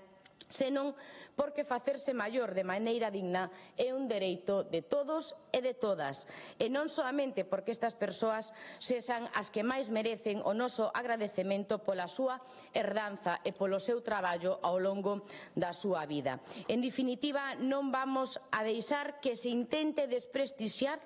senón porque facerse maior de maneira digna é un dereito de todos e de todas, e non soamente porque estas persoas sexan as que máis merecen o noso agradecemento pola súa herdanza e polo seu traballo ao longo da súa vida. En definitiva, non vamos a deixar que se intente desprestixiar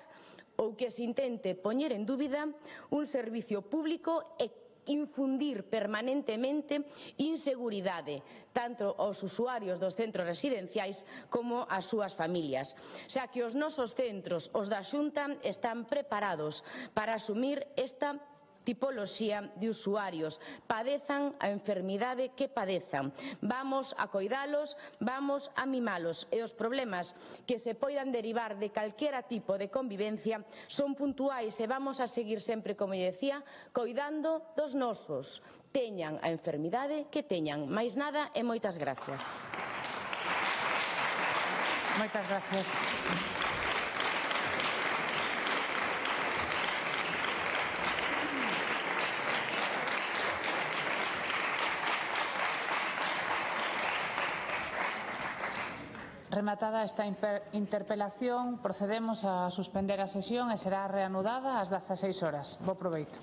ou que se intente poñer en dúbida un servicio público e infundir permanentemente inseguridade tanto aos usuarios dos centros residenciais como ás súas familias, xa que os nosos centros, os da Xunta, están preparados para asumir esta tipoloxía de usuarios, padezan a enfermidade que padezan. Vamos a coidalos, vamos a mimalos e os problemas que se poidan derivar de calquera tipo de convivencia son puntuais e vamos a seguir sempre, como lle decía, coidando dos nosos. Teñan a enfermidade que teñan. Máis nada e moitas gracias. Moitas gracias. Rematada esta interpelación, procedemos a suspender a sesión e será reanudada ás 16 horas. Bo proveito.